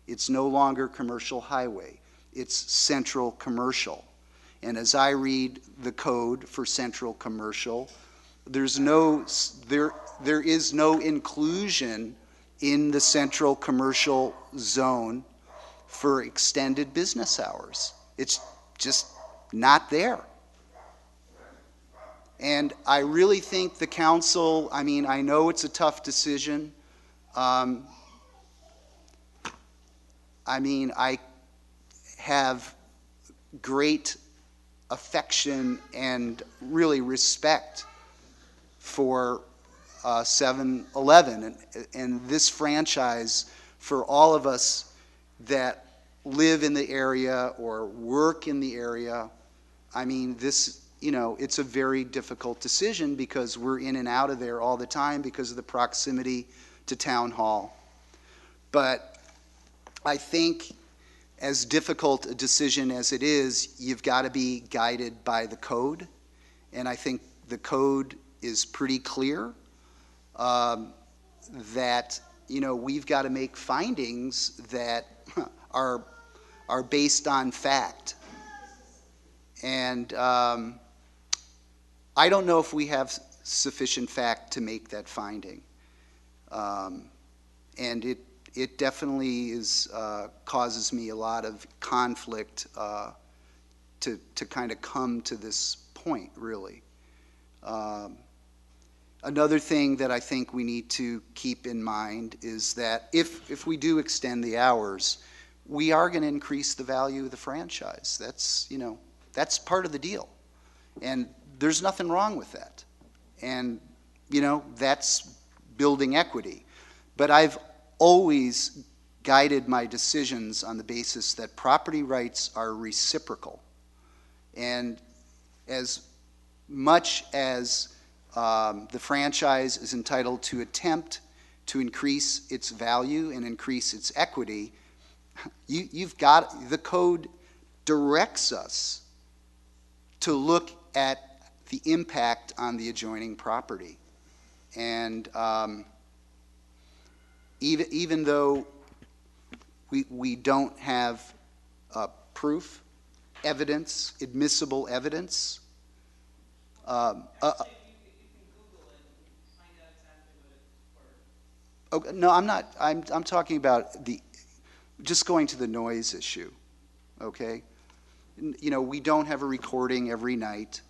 It's no longer commercial highway. It's central commercial. And as I read the code for central commercial, there is no inclusion in the central commercial zone for extended business hours. It's just not there. And I really think the council, I mean, I know it's a tough decision. I mean, I have great affection and really respect for 7-Eleven and this franchise for all of us that live in the area or work in the area. I mean, this you know, it's a very difficult decision because we're in and out of there all the time because of the proximity to town hall. But I think as difficult a decision as it is, you've got to be guided by the code. And I think the code is pretty clear that, you know, we've got to make findings that are based on fact. And I don't know if we have sufficient fact to make that finding. And it definitely is, causes me a lot of conflict to kind of come to this point, really. Another thing that I think we need to keep in mind is that if we do extend the hours, we are going to increase the value of the franchise. That's, you know, that's part of the deal. And there's nothing wrong with that. And, you know, that's building equity. But I've always guided my decisions on the basis that property rights are reciprocal. And as much as the franchise is entitled to attempt to increase its value and increase its equity, you've got, the code directs us to look at the impact on the adjoining property. And even though we don't have proof, evidence, admissible evidence, okay, no, I'm not. I'm talking about just going to the noise issue, okay? You know, we don't have a recording every night.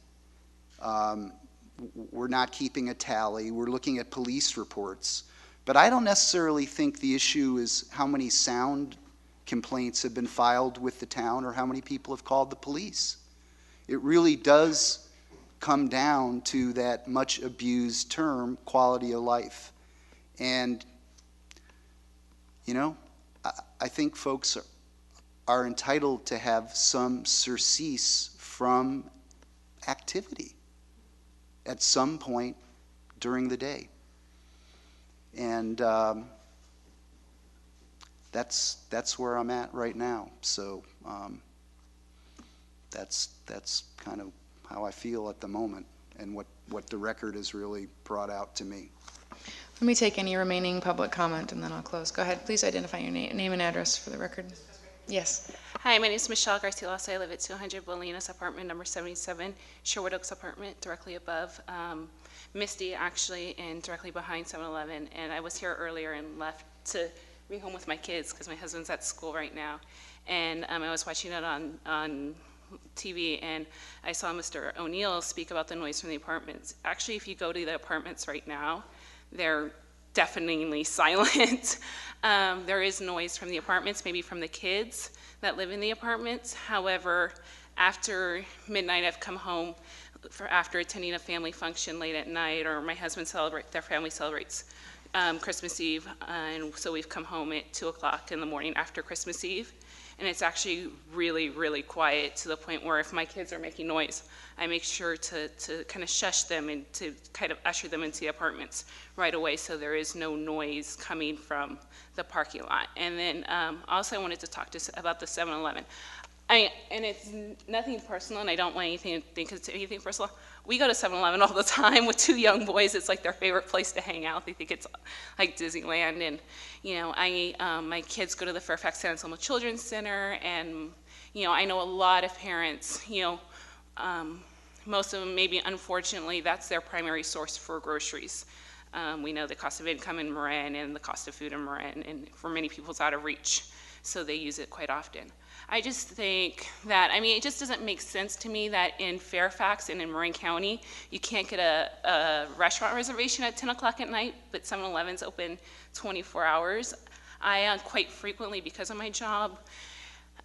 We're not keeping a tally. We're looking at police reports. But I don't necessarily think the issue is how many sound complaints have been filed with the town or how many people have called the police. It really does come down to that much abused term, quality of life. And, you know, I think folks are entitled to have some surcease from activity at some point during the day. And that's where I'm at right now. So that's kind of how I feel at the moment and what the record has really brought out to me. Let me take any remaining public comment and then I'll close. Go ahead. Please identify your name and address for the record. Yes. Hi, my name is Michelle Garcilas. I live at 200 Bolinas, apartment number 77, Sherwood Oaks apartment, directly above Misty, actually, and directly behind 7-Eleven. And I was here earlier and left to be home with my kids because my husband's at school right now. And I was watching it on TV, and I saw Mr. O'Neill speak about the noise from the apartments. Actually, if you go to the apartments right now, they're deafeningly silent. There is noise from the apartments, maybe from the kids that live in the apartments. However, after midnight, I've come home after attending a family function late at night, or my husband their family celebrates Christmas Eve, and so we've come home at 2 o'clock in the morning after Christmas Eve. And it's actually really, really quiet to the point where if my kids are making noise, I make sure to kind of shush them and to kind of usher them into the apartments right away so there is no noise coming from the parking lot. And then also I wanted to talk about the 7-Eleven. And it's nothing personal, and I don't want anything to think it's anything personal. We go to 7-Eleven all the time with 2 young boys. It's like their favorite place to hang out. They think it's like Disneyland. And, you know, my kids go to the Fairfax San Anselmo Children's Center, and, you know, I know a lot of parents, you know, most of them maybe, unfortunately, that's their primary source for groceries. We know the cost of income in Marin and the cost of food in Marin, and for many people it's out of reach, so they use it quite often. I just think that, I mean, it just doesn't make sense to me that in Fairfax and in Marin County, you can't get a restaurant reservation at 10 o'clock at night, but 7-Eleven's open 24 hours. I quite frequently, because of my job,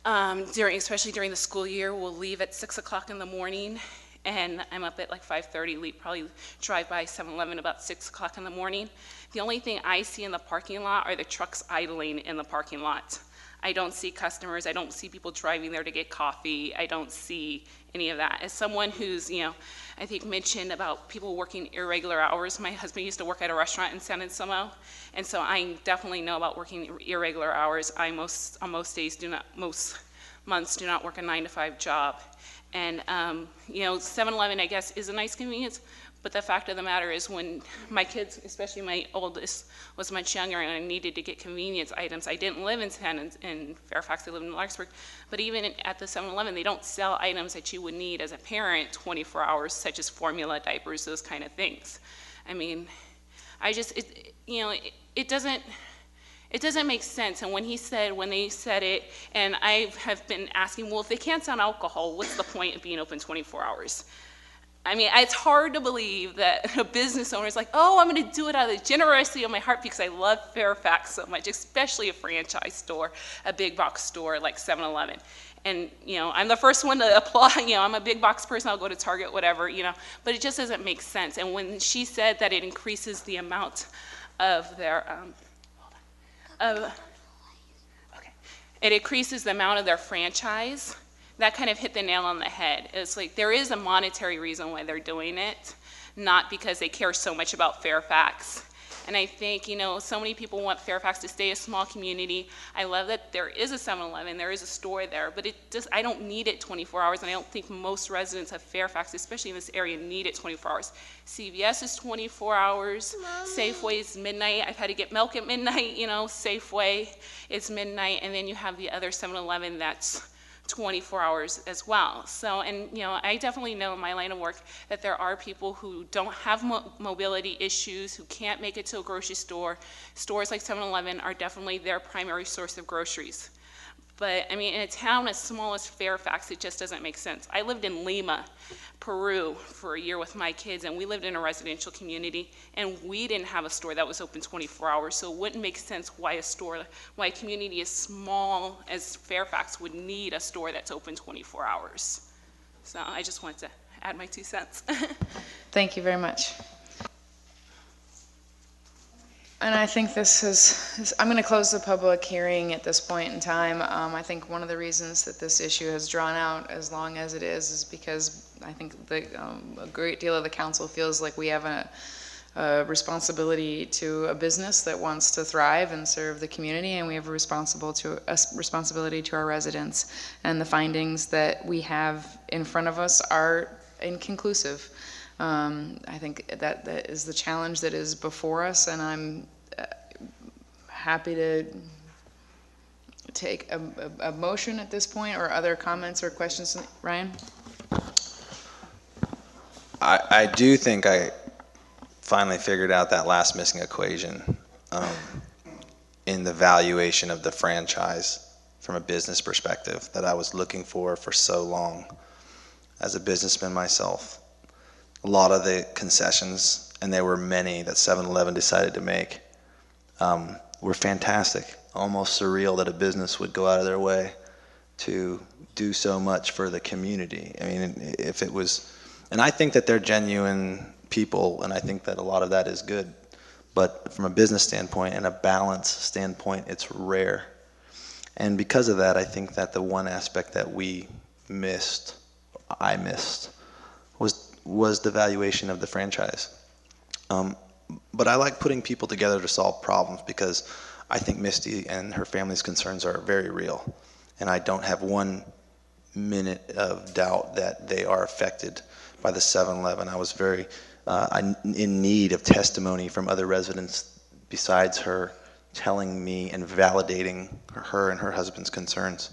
especially during the school year, will leave at 6 o'clock in the morning, and I'm up at like 5:30, probably drive by 7-Eleven about 6 o'clock in the morning. The only thing I see in the parking lot are the trucks idling in the parking lot. I don't see customers. I don't see people driving there to get coffee. I don't see any of that. As someone who's, I think mentioned about people working irregular hours, my husband used to work at a restaurant in San Anselmo, and so I definitely know about working irregular hours. I on most months do not work a 9-to-5 job. And, 7-Eleven, I guess, is a nice convenience, but the fact of the matter is when my kids, especially my oldest, was much younger and I needed to get convenience items, I didn't live in Fairfax, I lived in Larkspur, but even at the 7-Eleven, they don't sell items that you would need as a parent 24 hours, such as formula, diapers, those kind of things. I mean, it doesn't make sense. And when they said it, and I have been asking, well, if they can't sell alcohol, what's the point of being open 24 hours? I mean, it's hard to believe that a business owner is like, oh, I'm going to do it out of the generosity of my heart because I love Fairfax so much, especially a franchise store, a big box store like 7-Eleven. And, I'm the first one to applaud, I'm a big box person, I'll go to Target, whatever, but it just doesn't make sense. And when she said that it increases the amount of their, it increases the amount of their franchise, that kind of hit the nail on the head. It's like there is a monetary reason why they're doing it, not because they care so much about Fairfax. And I think, so many people want Fairfax to stay a small community. I love that there is a 7-Eleven, there is a store there, but I don't need it 24 hours, and I don't think most residents of Fairfax, especially in this area, need it 24 hours. CVS is 24 hours, Safeway is midnight. I've had to get milk at midnight, Safeway is midnight, and then you have the other 7-Eleven that's 24 hours as well. So, and I definitely know in my line of work that there are people who don't have mobility issues, who can't make it to a grocery store. Stores like 7-Eleven are definitely their primary source of groceries. But, I mean, in a town as small as Fairfax, it just doesn't make sense. I lived in Lima, Peru, for a year with my kids, and we lived in a residential community, and we didn't have a store that was open 24 hours, so it wouldn't make sense why a community as small as Fairfax would need a store that's open 24 hours. So I just wanted to add my 2 cents. Thank you very much. And I think I'm going to close the public hearing at this point in time. I think one of the reasons that this issue has drawn out as long as it is because I think a great deal of the council feels like we have a responsibility to a business that wants to thrive and serve the community, and we have a responsibility to our residents. And the findings that we have in front of us are inconclusive. I think that is the challenge that is before us, and I'm happy to take a motion at this point, or other comments or questions. Ryan? I do think I finally figured out that last missing equation in the valuation of the franchise from a business perspective that I was looking for so long as a businessman myself. A lot of the concessions, and there were many that 7-Eleven decided to make, were fantastic. Almost surreal that a business would go out of their way to do so much for the community. I mean, if it was, and I think that they're genuine people, and I think that a lot of that is good. But from a business standpoint and a balance standpoint, it's rare. And because of that, I think that the one aspect that I missed, was the valuation of the franchise. But I like putting people together to solve problems because I think Misty and her family's concerns are very real. And I don't have 1 minute of doubt that they are affected by the 7-Eleven. I was very in need of testimony from other residents besides her telling me and validating her and her husband's concerns.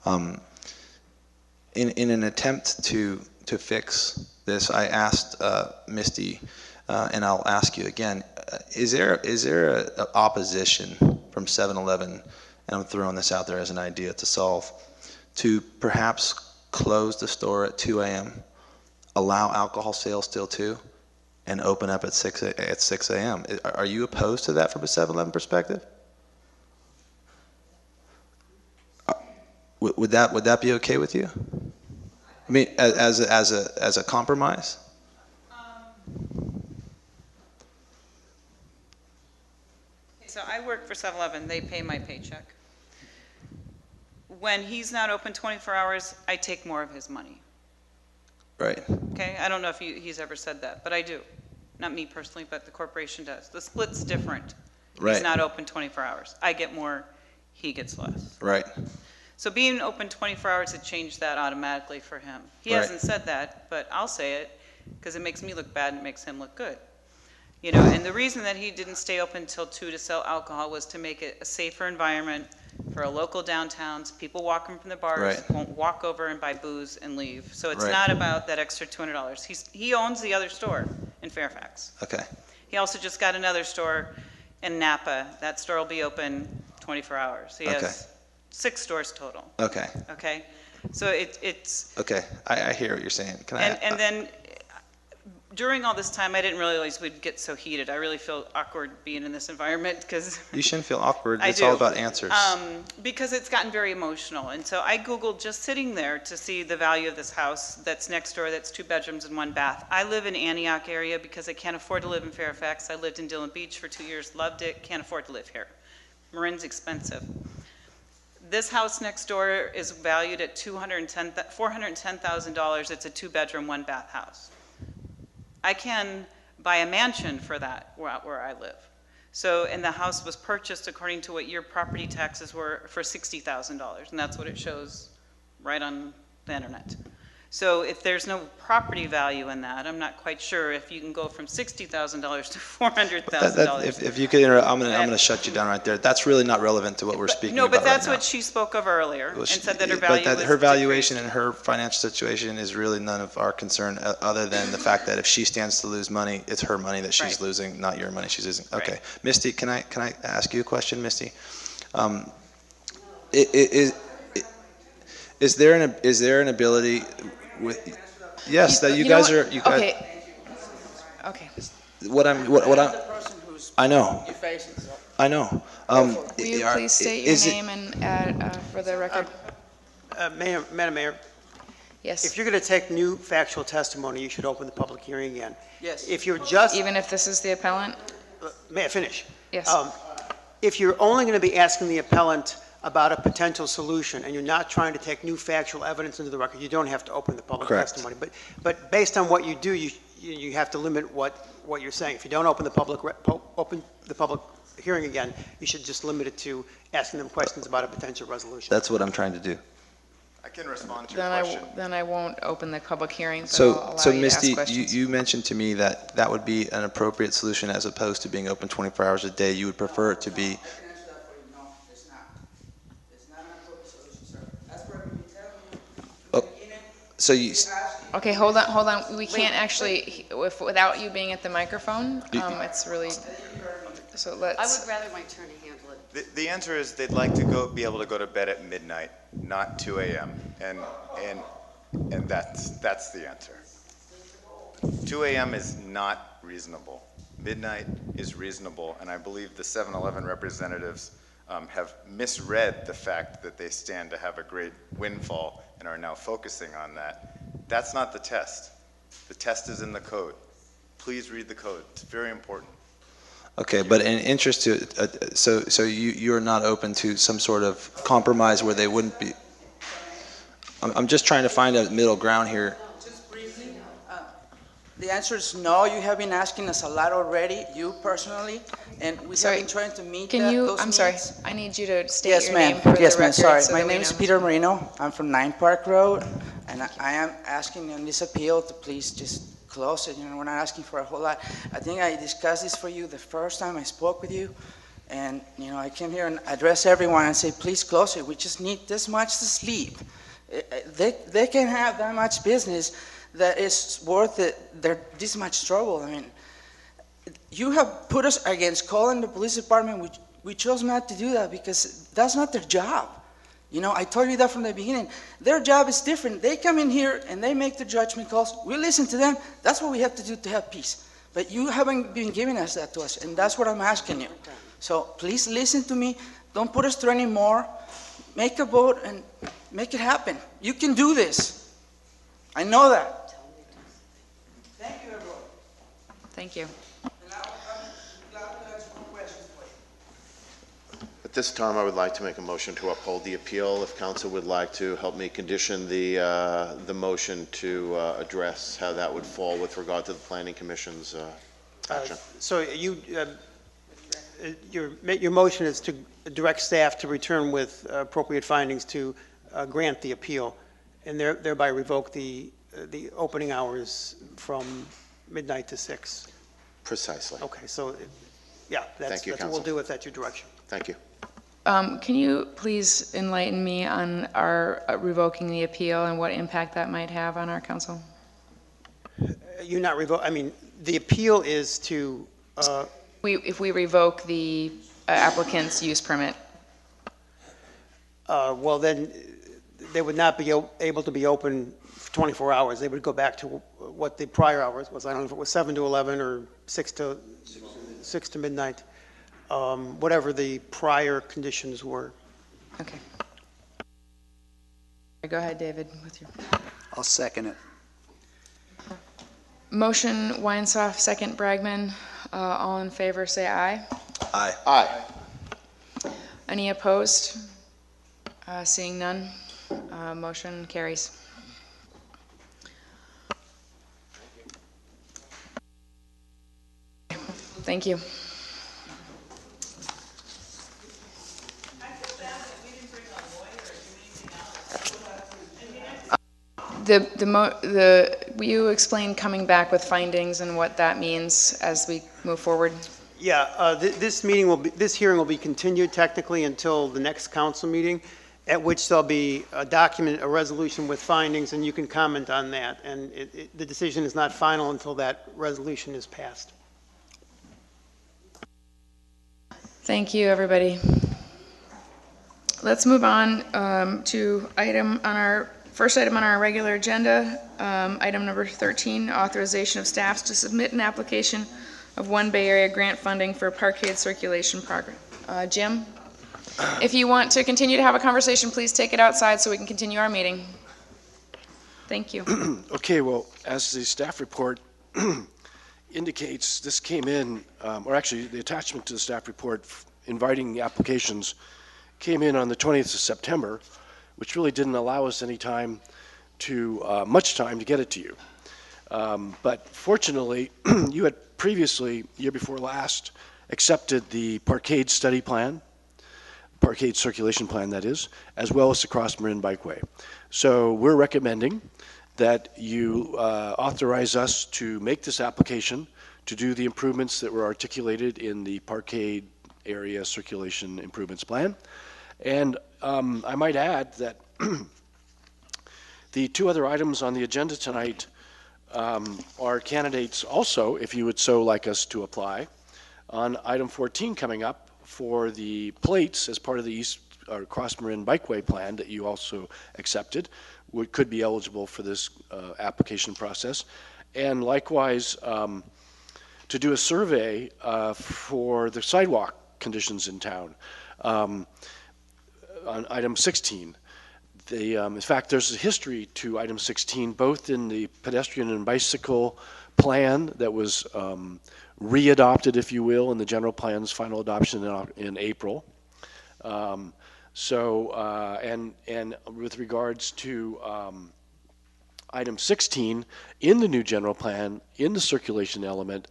In an attempt to fix this, I asked Misty, and I'll ask you again, is there a opposition from 7-Eleven, and I'm throwing this out there as an idea to solve, to perhaps close the store at 2 a.m., allow alcohol sales till 2, and open up at 6 a.m.? Are you opposed to that from a 7-Eleven perspective? Would that be okay with you? I mean, as a compromise? So I work for 7-Eleven, they pay my paycheck. when he's not open 24 hours, I take more of his money. Right. Okay, I don't know if he's ever said that, but I do. Not me personally, but the corporation does. The split's different. Right. He's not open 24 hours. I get more, he gets less. Right. So being open 24 hours, it changed that automatically for him. He Right. hasn't said that, but I'll say it, because it makes me look bad and it makes him look good. You know, and the reason that he didn't stay open until 2 to sell alcohol was to make it a safer environment for our local downtowns. People walking from the bars Right. won't walk over and buy booze and leave. So it's Right. not about that extra $200. He owns the other store in Fairfax. Okay. He also just got another store in Napa. That store will be open 24 hours. He Okay. has 6 stores total. Okay. Okay? So it's, Okay. I hear what you're saying. Can and then during all this time, I didn't realize we'd get so heated. I really feel awkward being in this environment because You shouldn't feel awkward. I It's do. all about answers. Because it's gotten very emotional. And so I Googled just sitting there to see the value of this house that's next door, that's 2 bedrooms and 1 bath. I live in Antioch area because I can't afford to live in Fairfax. I lived in Dillon Beach for 2 years, loved it, can't afford to live here. Marin's expensive. This house next door is valued at $410,000. It's a 2-bedroom, 1-bath house. I can buy a mansion for that where I live. So, and the house was purchased according to what your property taxes were for $60,000, and that's what it shows right on the internet. So if there's no property value in that, I'm not quite sure if you can go from $60,000 to $400,000. If you could interrupt, I'm gonna shut you down right there. That's really not relevant to what we're speaking No, about but that's right now. what she spoke of earlier, Well, and she- said that her but value that was her valuation and her financial situation is really none of our concern, other than the fact that if she stands to lose money, it's her money that she's Right. losing, not your money she's losing. Okay, Right. Misty, can I ask you a question, Misty? Is there an ability with? Yes, that you know guys what? are. You guys, Okay. Okay. What I'm. I know. I know. Will you are- please state your is it- name and add, for the record? Madam Mayor, Yes. if you're going to take new factual testimony, you should open the public hearing again. Yes. If you're just, Even if this is the appellant? may I finish? Yes. If you're only going to be asking the appellant about a potential solution, and you're not trying to take new factual evidence into the record, you don't have to open the public Correct. testimony. But based on what you do, you have to limit what you're saying. If you don't open the public hearing again, you should just limit it to asking them questions about a potential resolution. That's what I'm trying to do. I can respond to your Then question. then I won't open the public hearing, but I'll So, allow so you to ask Misty, questions. you mentioned to me that that would be an appropriate solution as opposed to being open 24 hours a day. You would prefer it to be. Oh, so you. Okay, hold on. We can't actually, without you being at the microphone, it's really, so I let's. would rather my attorney handle it. The answer is they'd like to be able to go to bed at midnight, not 2 a.m. And that's the answer. 2 a.m. is not reasonable. Midnight is reasonable, and I believe the 7-Eleven representatives have misread the fact that they stand to have a great windfall and are now focusing on that. That's not the test. The test is in the code. Please read the code. It's very important. Okay, but in interest to, so you're not open to some sort of compromise where they wouldn't be. I'm just trying to find a middle ground here. The answer is no. You have been asking us a lot already, you personally, and we have been trying to meet Can you, those I'm sorry, needs. I need you to state Yes, your ma'am. name for the Yes, ma'am. record. Sorry. so My that we name is know. Peter Marino. I'm from 9 Park Road, and I am asking on this appeal to please just close it. You know, we're not asking for a whole lot. I think I discussed this for you the first time I spoke with you, and, you know, I came here and addressed everyone and say, please close it. We just need this much to sleep. They can have that much business that is worth it. This much trouble. I mean, you have put us against calling the police department. We chose not to do that because that's not their job. You know, I told you that from the beginning. Their job is different. They come in here and they make the judgment calls. We listen to them. That's what we have to do to have peace. But you haven't been giving us that to us, and that's what I'm asking you. So please listen to me. Don't put us through any more. Make a vote and make it happen. You can do this. I know that. Thank you, everyone. Thank you. At this time, I would like to make a motion to uphold the appeal. If council would like to help me condition the motion to address how that would fall with regard to the Planning Commission's action. So your motion is to direct staff to return with appropriate findings to grant the appeal and thereby revoke the opening hours from midnight to 6. Precisely. Okay, so, yeah, that's what we'll do if that's your direction. Thank you. Can you please enlighten me on our revoking the appeal and what impact that might have on our council? You're not the appeal is to... If we revoke the applicant's use permit. Well, then they would not be able to be open for 24 hours. They would go back to what the prior hours was. I don't know if it was 7 to 11 or 6 to midnight, whatever the prior conditions were. Okay. Go ahead, David, with your... I'll second it. Motion, Weinsoff, second, Bragman. All in favor, say aye. Aye. Aye. Any opposed? Seeing none, motion carries. Thank you. Will you explain coming back with findings and what that means as we move forward? Yeah, this hearing will be continued technically until the next council meeting, at which there'll be a resolution with findings, and you can comment on that. And the decision is not final until that resolution is passed. Thank you, everybody. Let's move on to first item on our regular agenda, item number 13, authorization of staff to submit an application of One Bay Area grant funding for parkade circulation program. Jim, if you want to continue to have a conversation, please take it outside so we can continue our meeting. Thank you. Okay, well, as the staff report indicates, this came in, or actually the attachment to the staff report inviting the applications came in on the 20th of September, which really didn't allow us any time much time to get it to you. But fortunately, you had previously, year before last, accepted the parkade study plan, parkade circulation plan that is, as well as the Cross Marin Bikeway. So we're recommending that you authorize us to make this application to do the improvements that were articulated in the parkade area circulation improvements plan. And I might add that the two other items on the agenda tonight are candidates also, if you would so like us to apply, on item 14 coming up for the plates as part of the Cross Marin Bikeway plan that you also accepted, could be eligible for this application process. And likewise, to do a survey for the sidewalk conditions in town on item 16. In fact, there's a history to item 16, both in the pedestrian and bicycle plan that was readopted, if you will, in the general plan's final adoption in April. And with regards to item 16, in the new general plan, in the circulation element,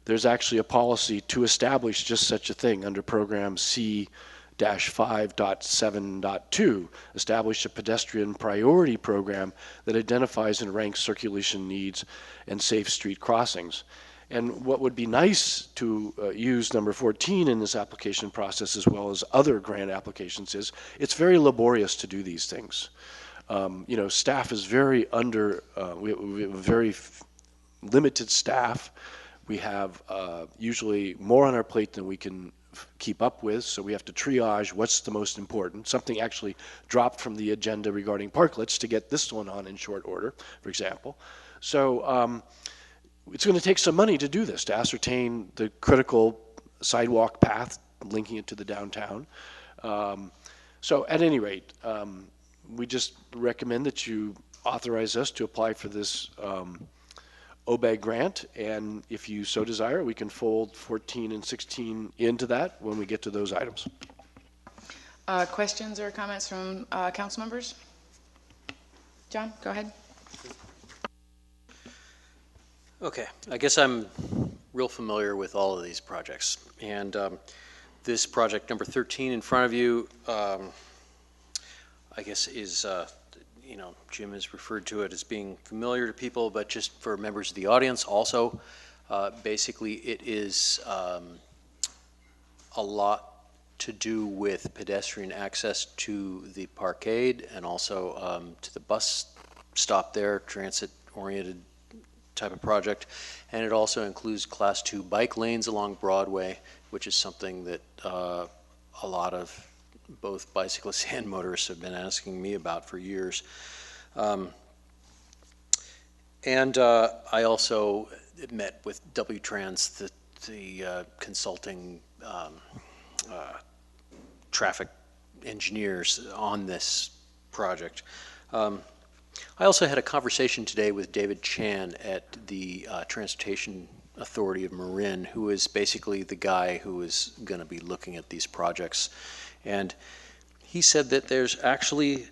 there's actually a policy to establish just such a thing under program C-5.7.2, establish a pedestrian priority program that identifies and ranks circulation needs and safe street crossings. And what would be nice to use number 14 in this application process, as well as other grant applications, is it's very laborious to do these things. Staff is very we have very limited staff. We have usually more on our plate than we can keep up with, so we have to triage what's the most important. Something actually dropped from the agenda regarding parklets to get this one on in short order, for example. So it's going to take some money to do this, to ascertain the critical sidewalk path linking it to the downtown. So at any rate, we just recommend that you authorize us to apply for this OBEG grant, and if you so desire, we can fold 14 and 16 into that when we get to those items. Questions or comments from council members? John, go ahead. Okay, I guess I'm real familiar with all of these projects. And this project number 13 in front of you, I guess is, you know, Jim has referred to it as being familiar to people, but just for members of the audience also, basically it is a lot to do with pedestrian access to the parkade and also to the bus stop there, transit-oriented type of project. And it also includes Class 2 bike lanes along Broadway, which is something that a lot of both bicyclists and motorists have been asking me about for years. I also met with W-Trans, the consulting traffic engineers on this project. I also had a conversation today with David Chan at the Transportation Authority of Marin, who is basically the guy who is going to be looking at these projects. And he said that there's actually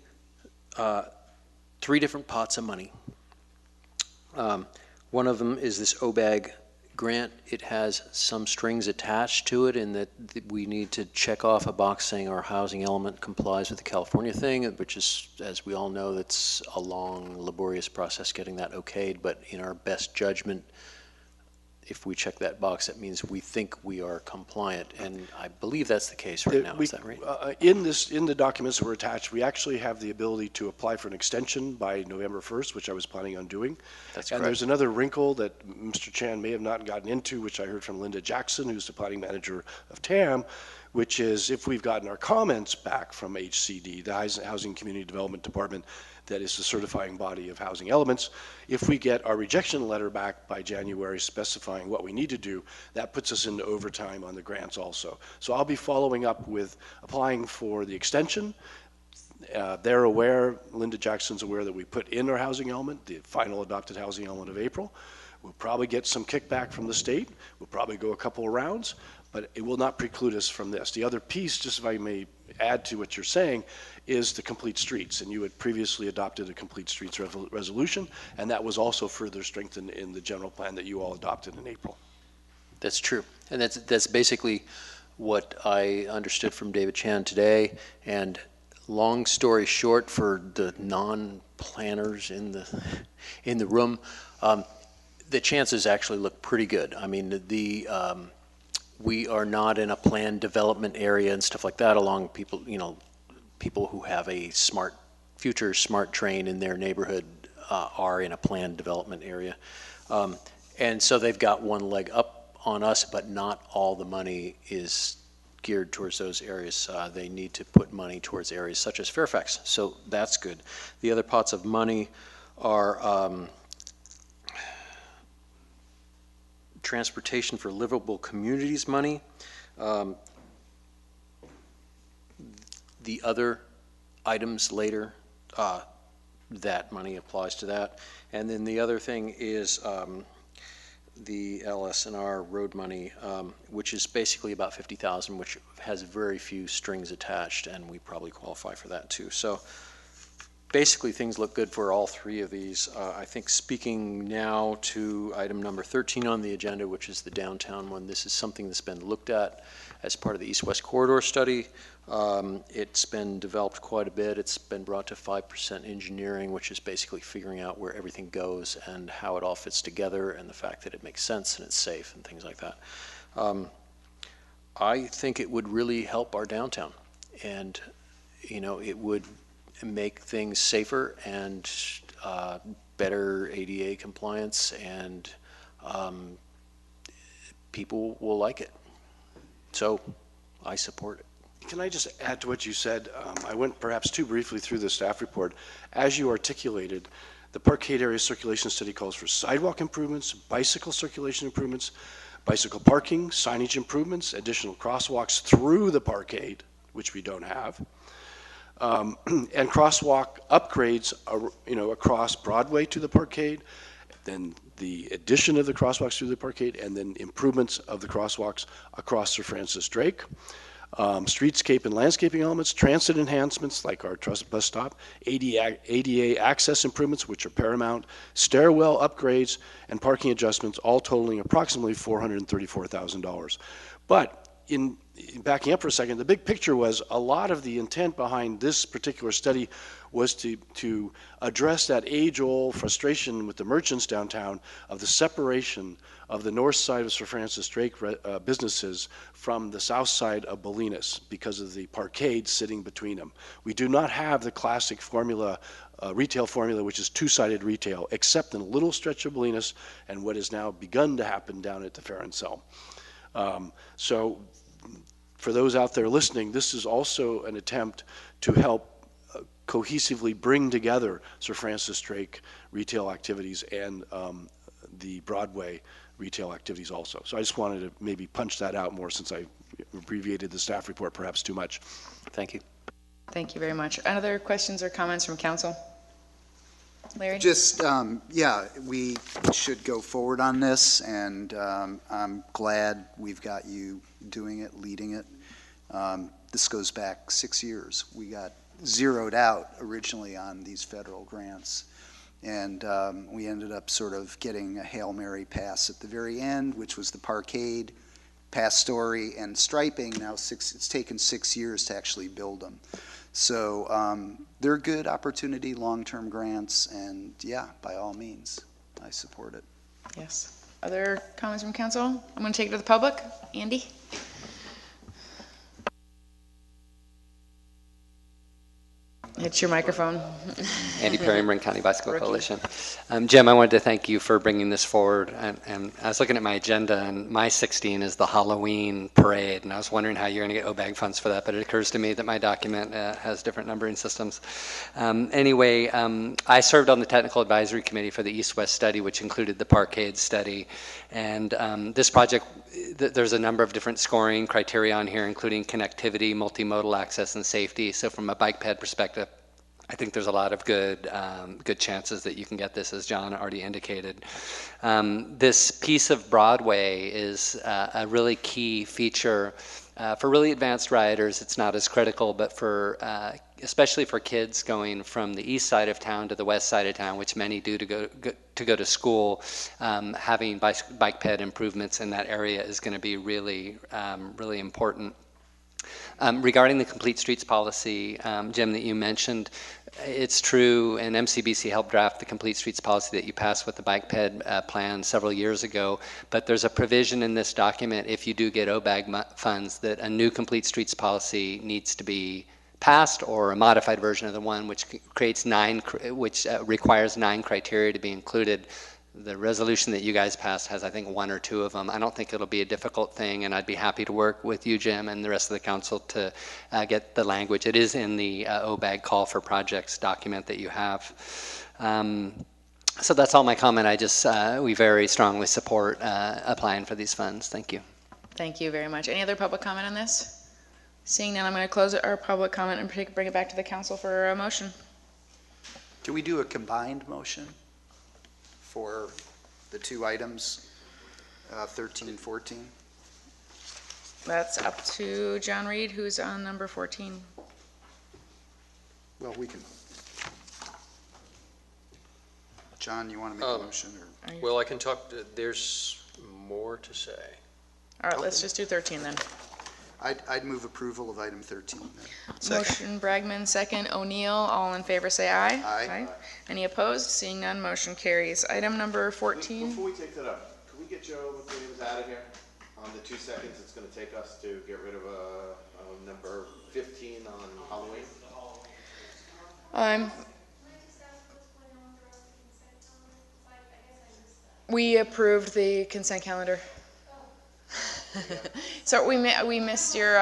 3 different pots of money. One of them is this OBAG grant. It has some strings attached to it in that we need to check off a box saying our housing element complies with the California thing, which is, as we all know, that's a long, laborious process getting that okayed. But in our best judgment, if we check that box, that means we think we are compliant, and I believe that's the case right now. Is that right? In the documents that were attached, we actually have the ability to apply for an extension by November 1st, which I was planning on doing. That's and correct. There's another wrinkle that Mr. Chan may have not gotten into, which I heard from Linda Jackson, who's the planning manager of TAM, which is if we've gotten our comments back from HCD, the Housing Community Development Department, that is the certifying body of housing elements. If we get our rejection letter back by January specifying what we need to do, that puts us into overtime on the grants also. So I'll be following up with applying for the extension. They're aware, Linda Jackson's aware that we put in our housing element, the final adopted housing element of April. We'll probably get some kickback from the state. We'll probably go a couple of rounds, but it will not preclude us from this. The other piece, just if I may add to what you're saying, is the complete streets. And you had previously adopted a complete streets resolution, and that was also further strengthened in the general plan that you all adopted in April. That's true. And that's basically what I understood from David Chan today. And long story short, for the non-planners in the room, the chances actually look pretty good. I mean, we are not in a planned development area and stuff like that along people, you know, people who have a future smart train in their neighborhood are in a planned development area. And so they've got one leg up on us, but not all the money is geared towards those areas. They need to put money towards areas such as Fairfax, so that's good. The other pots of money are transportation for livable communities money. The other items later, that money applies to that. And then the other thing is the LS&R road money, which is basically about $50,000, which has very few strings attached, and we probably qualify for that too. So basically things look good for all 3 of these. I think speaking now to item number 13 on the agenda, which is the downtown one, this is something that's been looked at as part of the East-West Corridor study. It's been developed quite a bit. It's been brought to 5% engineering, which is basically figuring out where everything goes and how it all fits together and the fact that it makes sense and it's safe and things like that. I think it would really help our downtown, and you know, it would make things safer and better ADA compliance, and people will like it. So I support it. Can I just add to what you said? I went perhaps too briefly through the staff report. As you articulated, the Parkade Area Circulation Study calls for sidewalk improvements, bicycle circulation improvements, bicycle parking, signage improvements, additional crosswalks through the parkade, which we don't have, and crosswalk upgrades, across Broadway to the parkade, then the addition of the crosswalks through the parkade, and then improvements of the crosswalks across Sir Francis Drake. streetscape and landscaping elements, transit enhancements like our truss bus stop, ADA access improvements, which are paramount, stairwell upgrades, and parking adjustments, all totaling approximately $434,000. But in backing up for a second, the big picture was a lot of the intent behind this particular study was to address that age-old frustration with the merchants downtown of the separation of the north side of Sir Francis Drake businesses from the south side of Bolinas because of the parkade sitting between them. We do not have the classic formula, retail formula, which is two-sided retail, except in a little stretch of Bolinas and what has now begun to happen down at the Fair and Cell. So for those out there listening, this is also an attempt to help cohesively bring together Sir Francis Drake retail activities and the Broadway retail activities also. So I just wanted to maybe punch that out more since I abbreviated the staff report perhaps too much. Thank you. Thank you very much. Other questions or comments from council? Larry? Just, yeah, we should go forward on this, and I'm glad we've got you doing it, leading it. This goes back 6 years. We got zeroed out originally on these federal grants, and we ended up sort of getting a Hail Mary pass at the very end, which was the parkade, pass story, and striping. Now it's taken 6 years to actually build them. So they're good opportunity, long-term grants, and yeah, by all means, I support it. Yes. Other comments from council? I'm going to take it to the public. Andy? Hit your microphone. Andy Perry, Marin County Bicycle Coalition. Jim, I wanted to thank you for bringing this forward. And I was looking at my agenda, and my 16 is the Halloween parade, and I was wondering how you're going to get OBAG funds for that, but it occurs to me that my document has different numbering systems. Anyway, I served on the Technical Advisory Committee for the East-West study, which included the parkade study. And this project, there's a number of different scoring criteria on here, including connectivity, multimodal access, and safety. So from a bike ped perspective, I think there's a lot of good chances that you can get this, as John already indicated. This piece of Broadway is a really key feature. For really advanced riders, it's not as critical, but for especially for kids going from the east side of town to the west side of town, which many do to go to school, having bike ped improvements in that area is going to be really important. Regarding the Complete Streets policy, Jim, that you mentioned, it's true, and MCBC helped draft the Complete Streets policy that you passed with the bike ped plan several years ago, but there's a provision in this document, if you do get OBAG funds, that a new Complete Streets policy needs to be passed, or a modified version of the one which requires 9 criteria to be included. The resolution that you guys passed has, I think, 1 or 2 of them. I don't think it'll be a difficult thing, and I'd be happy to work with you, Jim, and the rest of the council to get the language. It is in the OBAG call for projects document that you have. So that's all my comment. We very strongly support applying for these funds. Thank you. Thank you very much. Any other public comment on this? Seeing none, I'm going to close our public comment and bring it back to the council for a motion. Can we do a combined motion for the 2 items, 13 and 14? That's up to John Reed, who's on number 14. Well, we can. John, you want to make a motion? Or? Well, I can talk. There's more to say. All right, let's just do 13 then. I'd move approval of item 13. Motion Bragman, second O'Neill. All in favor say aye. Aye. Any opposed? Seeing none, motion carries. Item number 14. Before we take that up, can we get Joe McWilliams out of here on the 2 seconds it's going to take us to get rid of number 15 on Halloween? We approved the consent calendar. So we missed your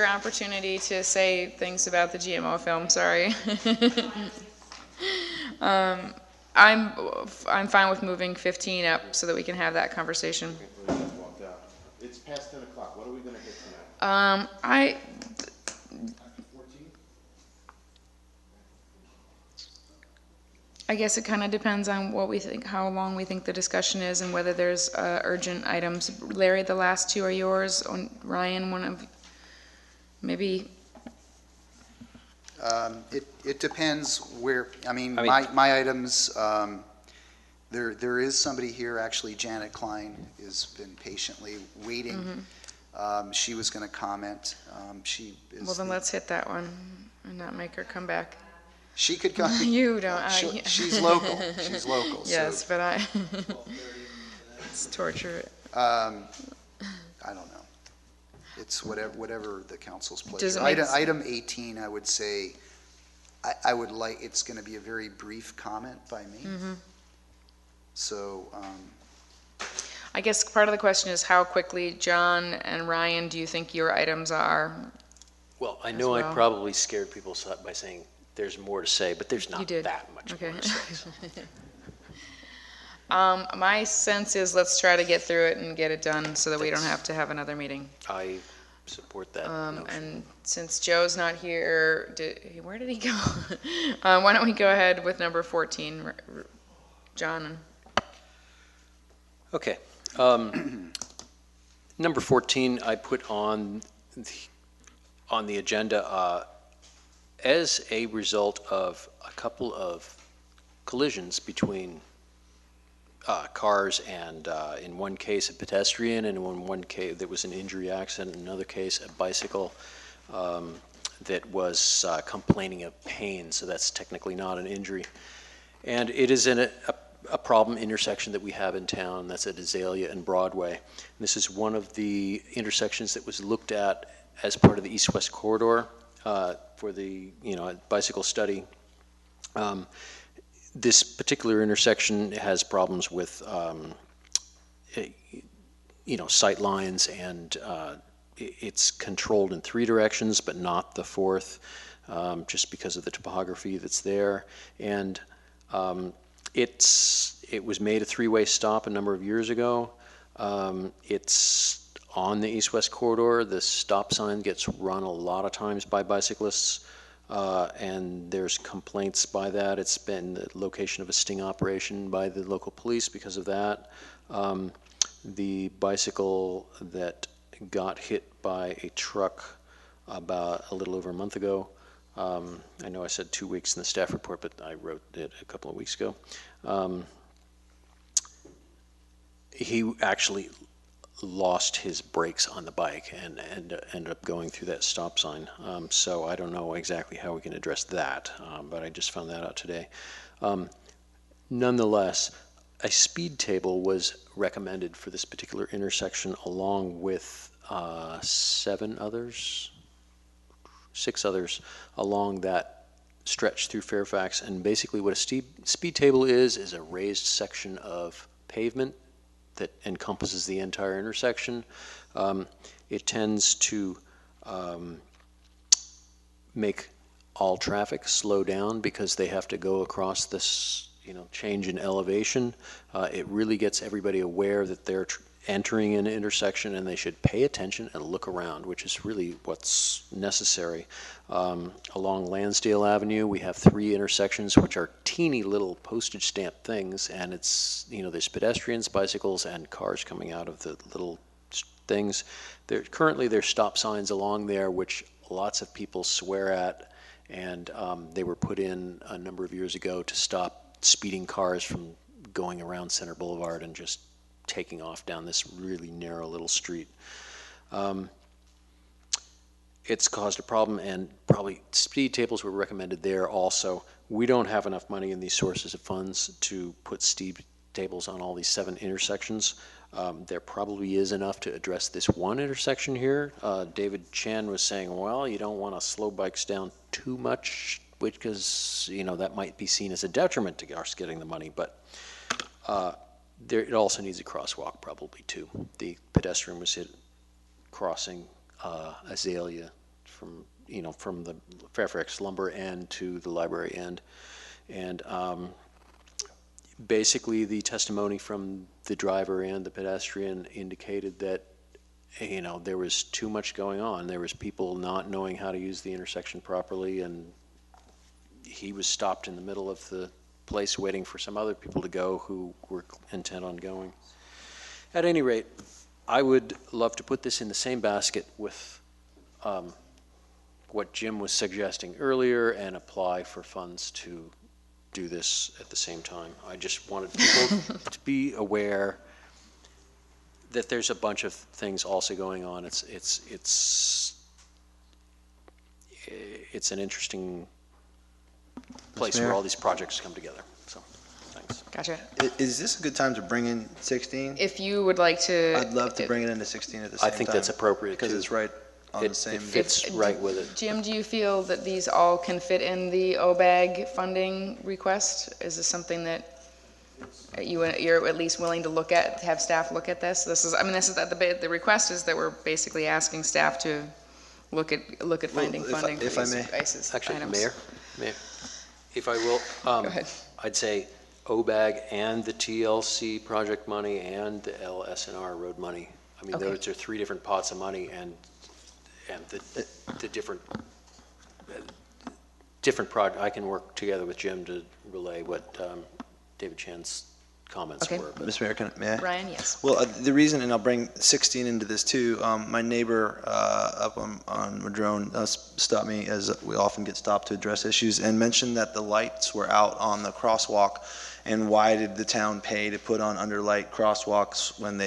opportunity to say things about the GMO film. Sorry. I'm fine with moving 15 up so that we can have that conversation. It's past 10 o'clock. What are we going to hit tonight? I guess it kind of depends on what we think, how long we think the discussion is, and whether there's urgent items. Larry, the last 2 are yours. Ryan, one of Maybe, It depends where, my items, there is somebody here, actually Janet Klein has been patiently waiting. She was going to comment. She is. well, then let's hit that one and not make her come back. She could come. You don't. She's local. She's local. Yes, so. but it's torture. I don't know. It's whatever the council's Does pleasure. it make Item 18, I would say, I would like, it's going to be a very brief comment by me. So, I guess part of the question is how quickly, John and Ryan, do you think your items are? Well, I know I probably scared people by saying there's more to say, but there's not that much Okay. more to say. My sense is let's try to get through it and get it done so that we don't have to have another meeting. I support that notion. And since Joe's not here, where did he go? Why don't we go ahead with number 14, John? Okay. Number 14, I put on the agenda as a result of a couple of collisions between cars and, in one case, a pedestrian, and in one case, there was an injury accident. In another case, a bicycle that was complaining of pain, so that's technically not an injury. And it is in a problem intersection that we have in town. That's at Azalea and Broadway. And this is one of the intersections that was looked at as part of the east-west corridor for the bicycle study. This particular intersection has problems with sight lines, and it's controlled in 3 directions but not the 4th, just because of the topography that's there. And it was made a 3-way stop a number of years ago. It's on the east-west corridor. The stop sign gets run a lot of times by bicyclists, and there's complaints by that. It's been the location of a sting operation by the local police because of that. The bicycle that got hit by a truck about a little over a month ago, I know I said 2 weeks in the staff report, but I wrote it a couple of weeks ago. He actually lost his brakes on the bike and ended up going through that stop sign. So I don't know exactly how we can address that, but I just found that out today. Nonetheless, a speed table was recommended for this particular intersection along with 6 others along that stretch through Fairfax. And basically what a speed table is a raised section of pavement that encompasses the entire intersection. It tends to make all traffic slow down because they have to go across this change in elevation. It really gets everybody aware that they're entering an intersection and they should pay attention and look around, which is really what's necessary. Along Lansdale Avenue, we have 3 intersections which are teeny little postage stamp things, and it's, there's pedestrians, bicycles, and cars coming out of the little things. Currently there's stop signs along there which lots of people swear at, and they were put in a number of years ago to stop speeding cars from going around Center Boulevard and just taking off down this really narrow little street. It's caused a problem, and probably speed tables were recommended there also. We don't have enough money in these sources of funds to put speed tables on all these 7 intersections. There probably is enough to address this one intersection here. David Chan was saying, well, you don't want to slow bikes down too much, because that might be seen as a detriment to us getting the money, but it also needs a crosswalk probably too. The pedestrian was hit crossing Azalea from the Fairfax lumber end to the library end, and basically the testimony from the driver and the pedestrian indicated that there was too much going on. There was people not knowing how to use the intersection properly, and he was stopped in the middle of the place waiting for some other people to go who were intent on going. At any rate, I would love to put this in the same basket with what Jim was suggesting earlier and apply for funds to do this at the same time. I just wanted people to be aware that there's a bunch of things also going on. It's an interesting place where all these projects come together. So, thanks. Gotcha. Is this a good time to bring in 16? If you would like to. I'd love to bring it into 16 at the same time. I think that's appropriate, because too. it's right on the same. It fits right with it. Jim, do you feel that these all can fit in the OBAG funding request? Is this something that you're at least willing to look at, have staff look at this? This is the request is that we're basically asking staff to look at finding funding for these ISIS Actually, items. Mayor, if I will, Go ahead. I'd say OBAG and the TLC project money and the LSNR road money. I mean, Okay. those are three different pots of money, and the different project. I can work together with Jim to relay what David Chan's comments Okay. were. but- Mr. Mayor, may I? Ryan, yes. Well, the reason, and I'll bring 16 into this too, my neighbor up on Madrone stopped me, as we often get stopped to address issues, and mentioned that the lights were out on the crosswalk, and why did the town pay to put on underlight crosswalks when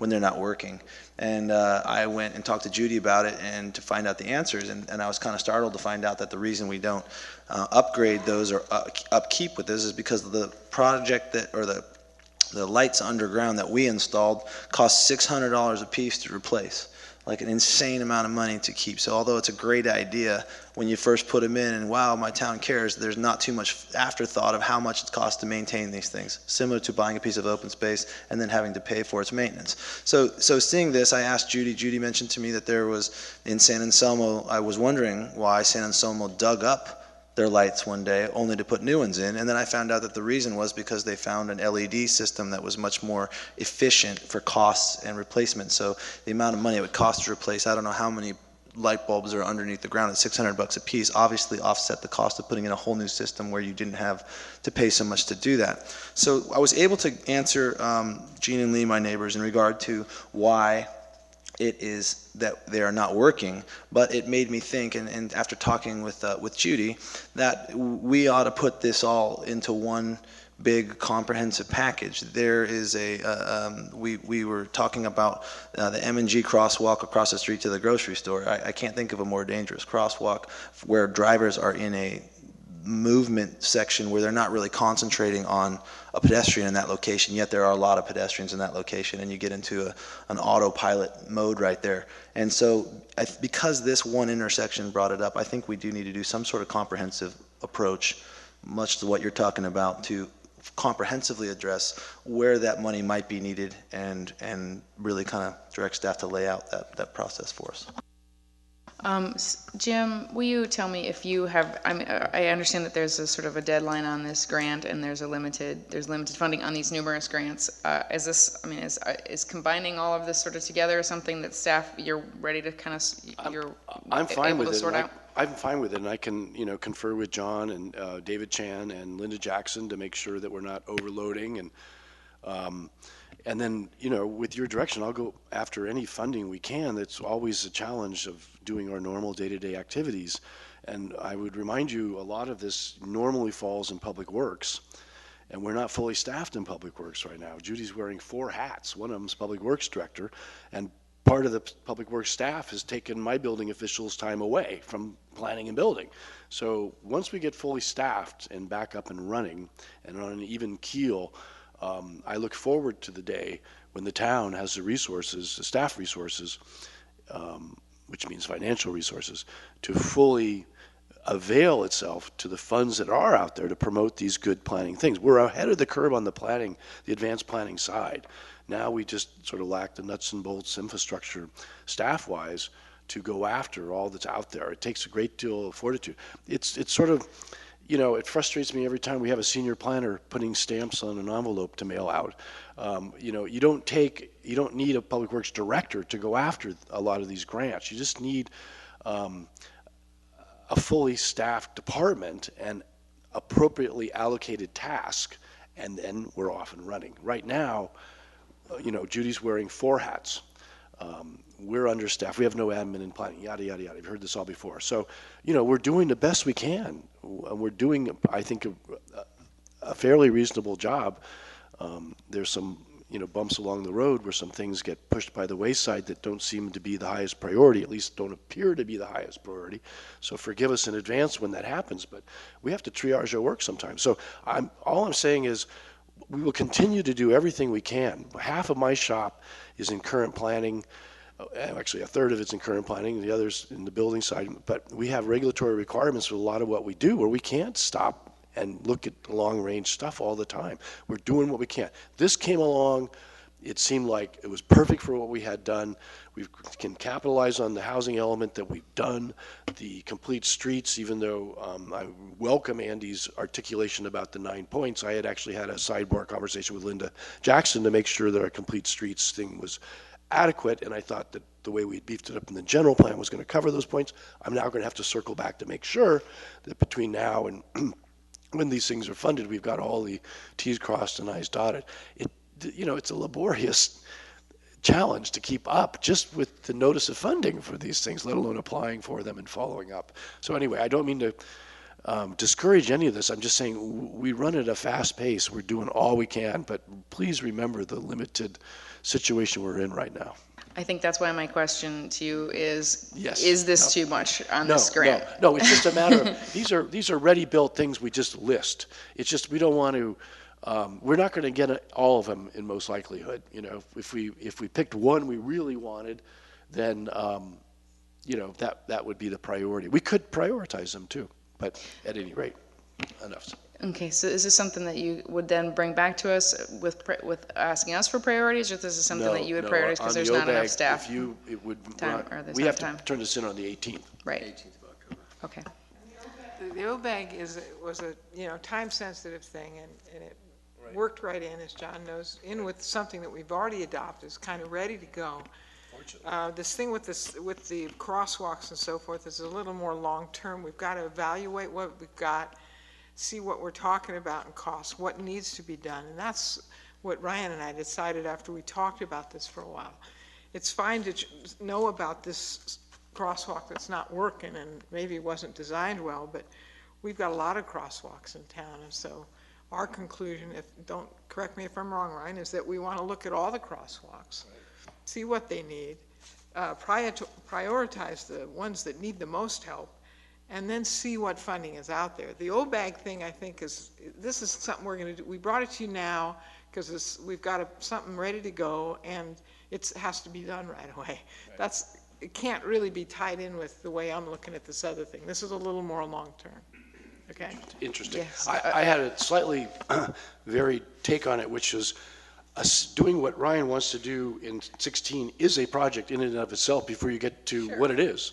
they're not working? And I went and talked to Judy about it and to find out the answers, and I was kind of startled to find out that the reason we don't upgrade those or upkeep with this is because of the project the lights underground that we installed cost $600 a piece to replace. Like an insane amount of money to keep. So although it's a great idea, when you first put them in and wow, my town cares, there's not too much afterthought of how much it costs to maintain these things, similar to buying a piece of open space and then having to pay for its maintenance. So seeing this, I asked Judy. Judy mentioned to me that there was, in San Anselmo, I was wondering why San Anselmo dug up their lights one day only to put new ones in, and then I found out that the reason was because they found an LED system that was much more efficient for costs and replacement. So the amount of money it would cost to replace, I don't know how many light bulbs are underneath the ground at $600 a piece, obviously offset the cost of putting in a whole new system where you didn't have to pay so much to do that. So I was able to answer Gene and Lee, my neighbors, in regard to why it is that they are not working, but it made me think, and after talking with Judy, that we ought to put this all into one big comprehensive package. There is we were talking about the M&G crosswalk across the street to the grocery store. I can't think of a more dangerous crosswalk where drivers are in a movement section where they're not really concentrating on a pedestrian in that location, yet there are a lot of pedestrians in that location, and you get into an autopilot mode right there. And so because this one intersection brought it up, I think we do need to do some sort of comprehensive approach, much to what you're talking about, to comprehensively address where that money might be needed and really kind of direct staff to lay out that process for us. Jim, will you tell me if you have, I understand that there's a sort of a deadline on this grant and there's limited funding on these numerous grants. Is combining all of this sort of together something that staff, you're ready to kind of, I'm fine with it. sort out? I'm fine with it, and I can, confer with John and David Chan and Linda Jackson to make sure that we're not overloading, and then, with your direction, I'll go after any funding we can. That's always a challenge of doing our normal day-to-day activities. And I would remind you, a lot of this normally falls in Public Works, and we're not fully staffed in Public Works right now. Judy's wearing 4 hats. One of them's Public Works Director, and part of the Public Works staff has taken my building officials' time away from planning and building. So once we get fully staffed and back up and running and on an even keel, I look forward to the day when the town has the resources, the staff resources, which means financial resources, to fully avail itself to the funds that are out there to promote these good planning things. We're ahead of the curve on the planning, the advanced planning side. Now we just sort of lack the nuts and bolts infrastructure staff-wise to go after all that's out there. It takes a great deal of fortitude. It's sort of, it frustrates me every time we have a senior planner putting stamps on an envelope to mail out. You don't need a Public Works director to go after a lot of these grants. You just need a fully staffed department and appropriately allocated task, and then we're off and running. Right now, Judy's wearing 4 hats. we're understaffed, we have no admin and planning, yada, yada, yada. You've heard this all before. So, you know, we're doing the best we can. And we're doing, I think, a fairly reasonable job. There's some, you know, bumps along the road where some things get pushed by the wayside that don't seem to be the highest priority, at least don't appear to be the highest priority. So forgive us in advance when that happens, but we have to triage our work sometimes. So all I'm saying is we will continue to do everything we can. Half of my shop is in current planning. Actually, a third of it's in current planning, the other's in the building side. But we have regulatory requirements for a lot of what we do where we can't stop and look at long-range stuff all the time. We're doing what we can. This came along. It seemed like it was perfect for what we had done. We can capitalize on the housing element that we've done, the complete streets, even though I welcome Andy's articulation about the 9 points. I had actually had a sidebar conversation with Linda Jackson to make sure that our complete streets thing was adequate, and I thought that the way we beefed it up in the general plan was going to cover those points. I'm now going to have to circle back to make sure that between now and when these things are funded, we've got all the T's crossed and I's dotted. You know, it's a laborious challenge to keep up just with the notice of funding for these things, let alone applying for them and following up. So anyway, I don't mean to discourage any of this. I'm just saying we run at a fast pace. We're doing all we can, but please remember the limited situation we're in right now. I think that's why my question to you is, yes. Is this too much on this grant? No, it's just a matter of, these are ready-built things we just list. It's just we don't want to, we're not going to get all of them in most likelihood. You know, if we picked one we really wanted, then, you know, that would be the priority. We could prioritize them too, but at any rate, enough. Okay, so is this something that you would then bring back to us with asking us for priorities, or this is something that you would prioritize because there's not enough staff? We have to turn this in on the 18th. Right. 18th of October. Okay. The OBAG was a, you know, time-sensitive thing, and it worked right in, as John knows, in with something that we've already adopted, is kind of ready to go. This thing with the crosswalks and so forth is a little more long-term. We've got to evaluate what we've got, see what we're talking about in costs, what needs to be done. And that's what Ryan and I decided after we talked about this for a while. It's fine to know about this crosswalk that's not working and maybe wasn't designed well, but we've got a lot of crosswalks in town. And so our conclusion, don't correct me if I'm wrong, Ryan, is that we want to look at all the crosswalks, see what they need, prioritize the ones that need the most help, and then see what funding is out there. The OBAG thing, I think, this is something we're going to do. We brought it to you now because we've got something ready to go, and it has to be done right away. Right. It can't really be tied in with the way I'm looking at this other thing. This is a little more long-term. Okay? Interesting. Yes. I had a slightly varied take on it, which is doing what Ryan wants to do in 16 is a project in and of itself before you get to what it is.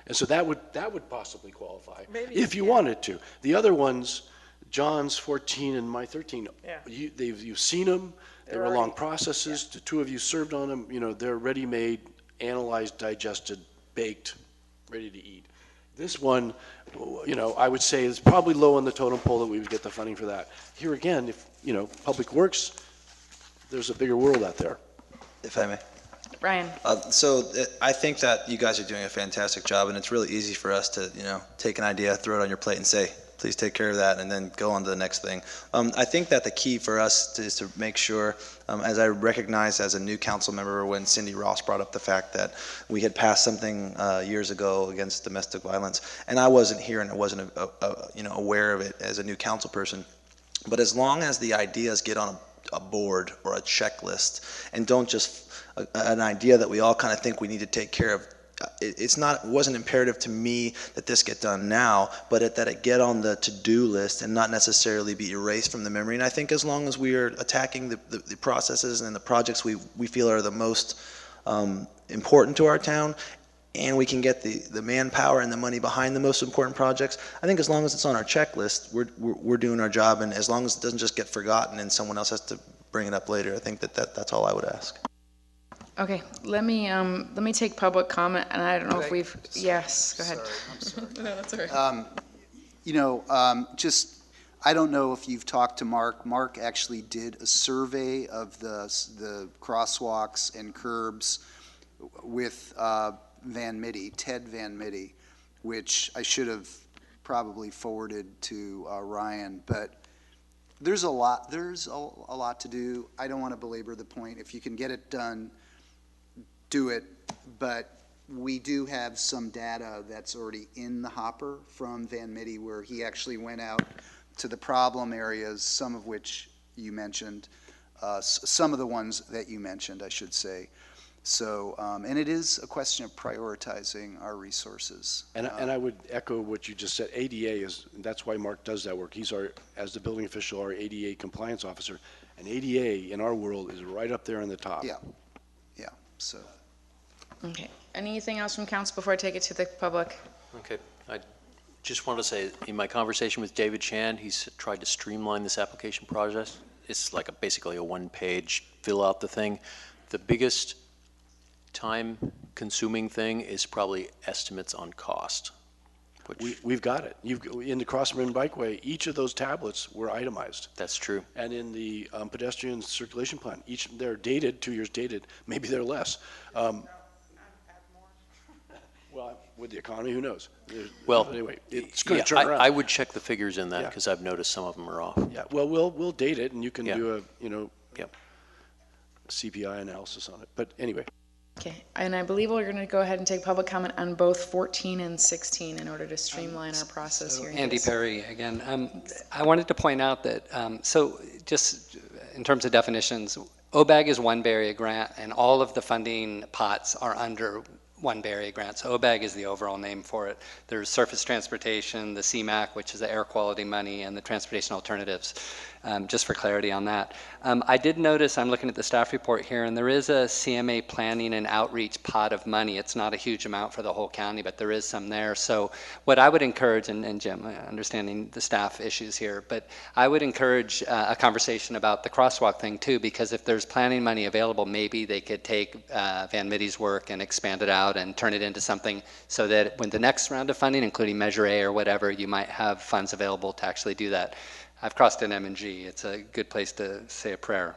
And so that would possibly qualify. Maybe, if you wanted to. The other ones, John's 14 and my 13, you've seen them. They were long processes. The two of you served on them. You know, they're ready-made, analyzed, digested, baked, ready to eat. This one, you know, I would say is probably low on the totem pole that we would get the funding for that. Here again, if, you know, Public Works, there's a bigger world out there. If I may. Ryan. I think that you guys are doing a fantastic job, and it's really easy for us to, you know, take an idea, throw it on your plate, and say, please take care of that, and then go on to the next thing. I think that the key for us is to make sure, as I recognized as a new council member when Cindy Ross brought up the fact that we had passed something years ago against domestic violence, and I wasn't here and I wasn't you know, aware of it as a new council person. But as long as the ideas get on a board or a checklist and don't just an idea that we all kind of think we need to take care of. It wasn't imperative to me that this get done now, but that it get on the to-do list and not necessarily be erased from the memory. And I think as long as we are attacking the processes and the projects we feel are the most important to our town, and we can get the manpower and the money behind the most important projects, I think as long as it's on our checklist, we're doing our job, and as long as it doesn't just get forgotten and someone else has to bring it up later, I think that's all I would ask. Okay, let me take public comment, and I don't know if we've. Yes, go ahead. I'm sorry. No, that's all right. You know, just I don't know if you've talked to Mark. Mark actually did a survey of the crosswalks and curbs with Van Mitty, Ted Van Mitty, which I should have probably forwarded to Ryan, but there's a lot to do. I don't want to belabor the point. If you can get it done, do it, but we do have some data that's already in the hopper from Van Mitty, where he actually went out to the problem areas, some of which you mentioned, some of the ones that you mentioned, I should say. So, and it is a question of prioritizing our resources. And I would echo what you just said. ADA that's why Mark does that work. He's as the building official, our ADA compliance officer. And ADA in our world is right up there in the top. Yeah, yeah, so. Okay, anything else from council before I take it to the public? Okay, I just want to say, in my conversation with David Chan, he's tried to streamline this application process. It's like basically a one-page fill out the thing. The biggest time-consuming thing is probably estimates on cost. We've got it. In the Crossman Bikeway, each of those tablets were itemized. That's true. And in the pedestrian circulation plan, they're dated, 2 years dated, maybe they're less. Well, with the economy, who knows? Well, anyway, it's going to turn around. I would check the figures in that because I've noticed some of them are off. Yeah, well, we'll date it, and you can do a Yep. CPI analysis on it. But anyway. Okay, and I believe we're going to go ahead and take public comment on both 14 and 16 in order to streamline our process here. Andy Perry again. I wanted to point out that, so just in terms of definitions, OBAG is one Barry grant, and all of the funding pots are under one Barry grant. So OBAG is the overall name for it. There's surface transportation, the CMAQ, which is the air quality money, and the transportation alternatives, just for clarity on that. I did notice, I'm looking at the staff report here, and there is a CMA planning and outreach pot of money. It's not a huge amount for the whole county, but there is some there. So what I would encourage, and Jim, understanding the staff issues here, but I would encourage a conversation about the crosswalk thing too, because if there's planning money available, maybe they could take Van Mitty's work and expand it out and turn it into something so that when the next round of funding, including Measure A or whatever, you might have funds available to actually do that. I've crossed an M&G. It's a good place to say a prayer.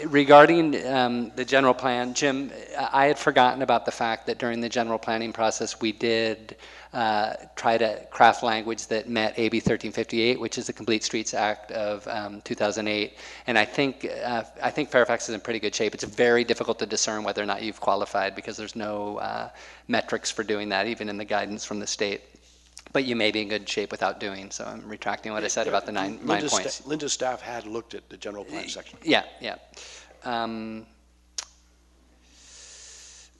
Regarding the general plan, Jim, I had forgotten about the fact that during the general planning process, we did try to craft language that met AB 1358, which is the Complete Streets Act of 2008. And I think Fairfax is in pretty good shape. It's very difficult to discern whether or not you've qualified because there's no metrics for doing that, even in the guidance from the state. But you may be in good shape without doing, so I'm retracting what I said about the nine points. Linda's staff had looked at the general plan section. Yeah.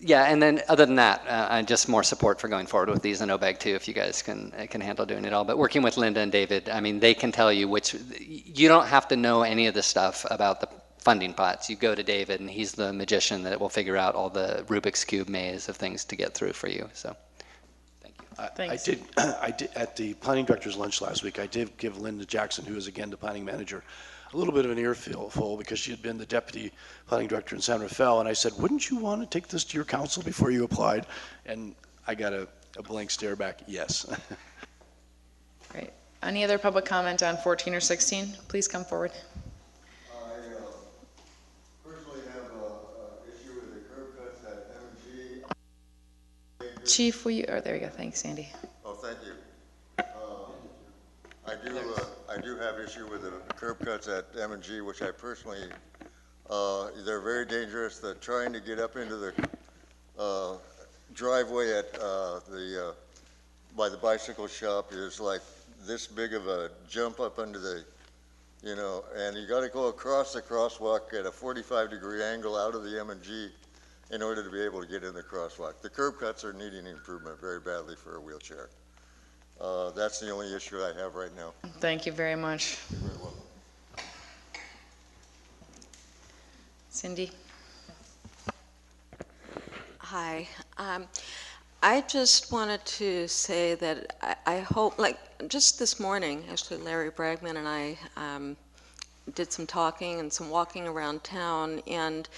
Yeah, and then other than that, just more support for going forward with these in OBAG too, if you guys can handle doing it all. But working with Linda and David, I mean, they can tell you which, you don't have to know any of this stuff about the funding pots. You go to David and he's the magician that will figure out all the Rubik's Cube maze of things to get through for you, so. I did at the planning director's lunch last week. I did give Linda Jackson, who is again the planning manager, a little bit of an earful because she had been the deputy planning director in San Rafael, and I said, "Wouldn't you want to take this to your council before you applied?" And I got a blank stare back. Yes. Great. Any other public comment on 14 or 16? Please come forward. Chief, will you, oh, there you go. Thanks, Sandy. Oh, thank you. I do have issue with the curb cuts at M&G, which I personally, they're very dangerous. They're trying to get up into the driveway at by the bicycle shop is like this big of a jump up under the, and you got to go across the crosswalk at a 45-degree angle out of the M&G in order to be able to get in the crosswalk. The curb cuts are needing improvement very badly for a wheelchair. That's the only issue I have right now. Thank you very much. You're very welcome. Cindy. Hi. I just wanted to say that I hope, like just this morning, actually Larry Bragman and I did some talking and some walking around town, and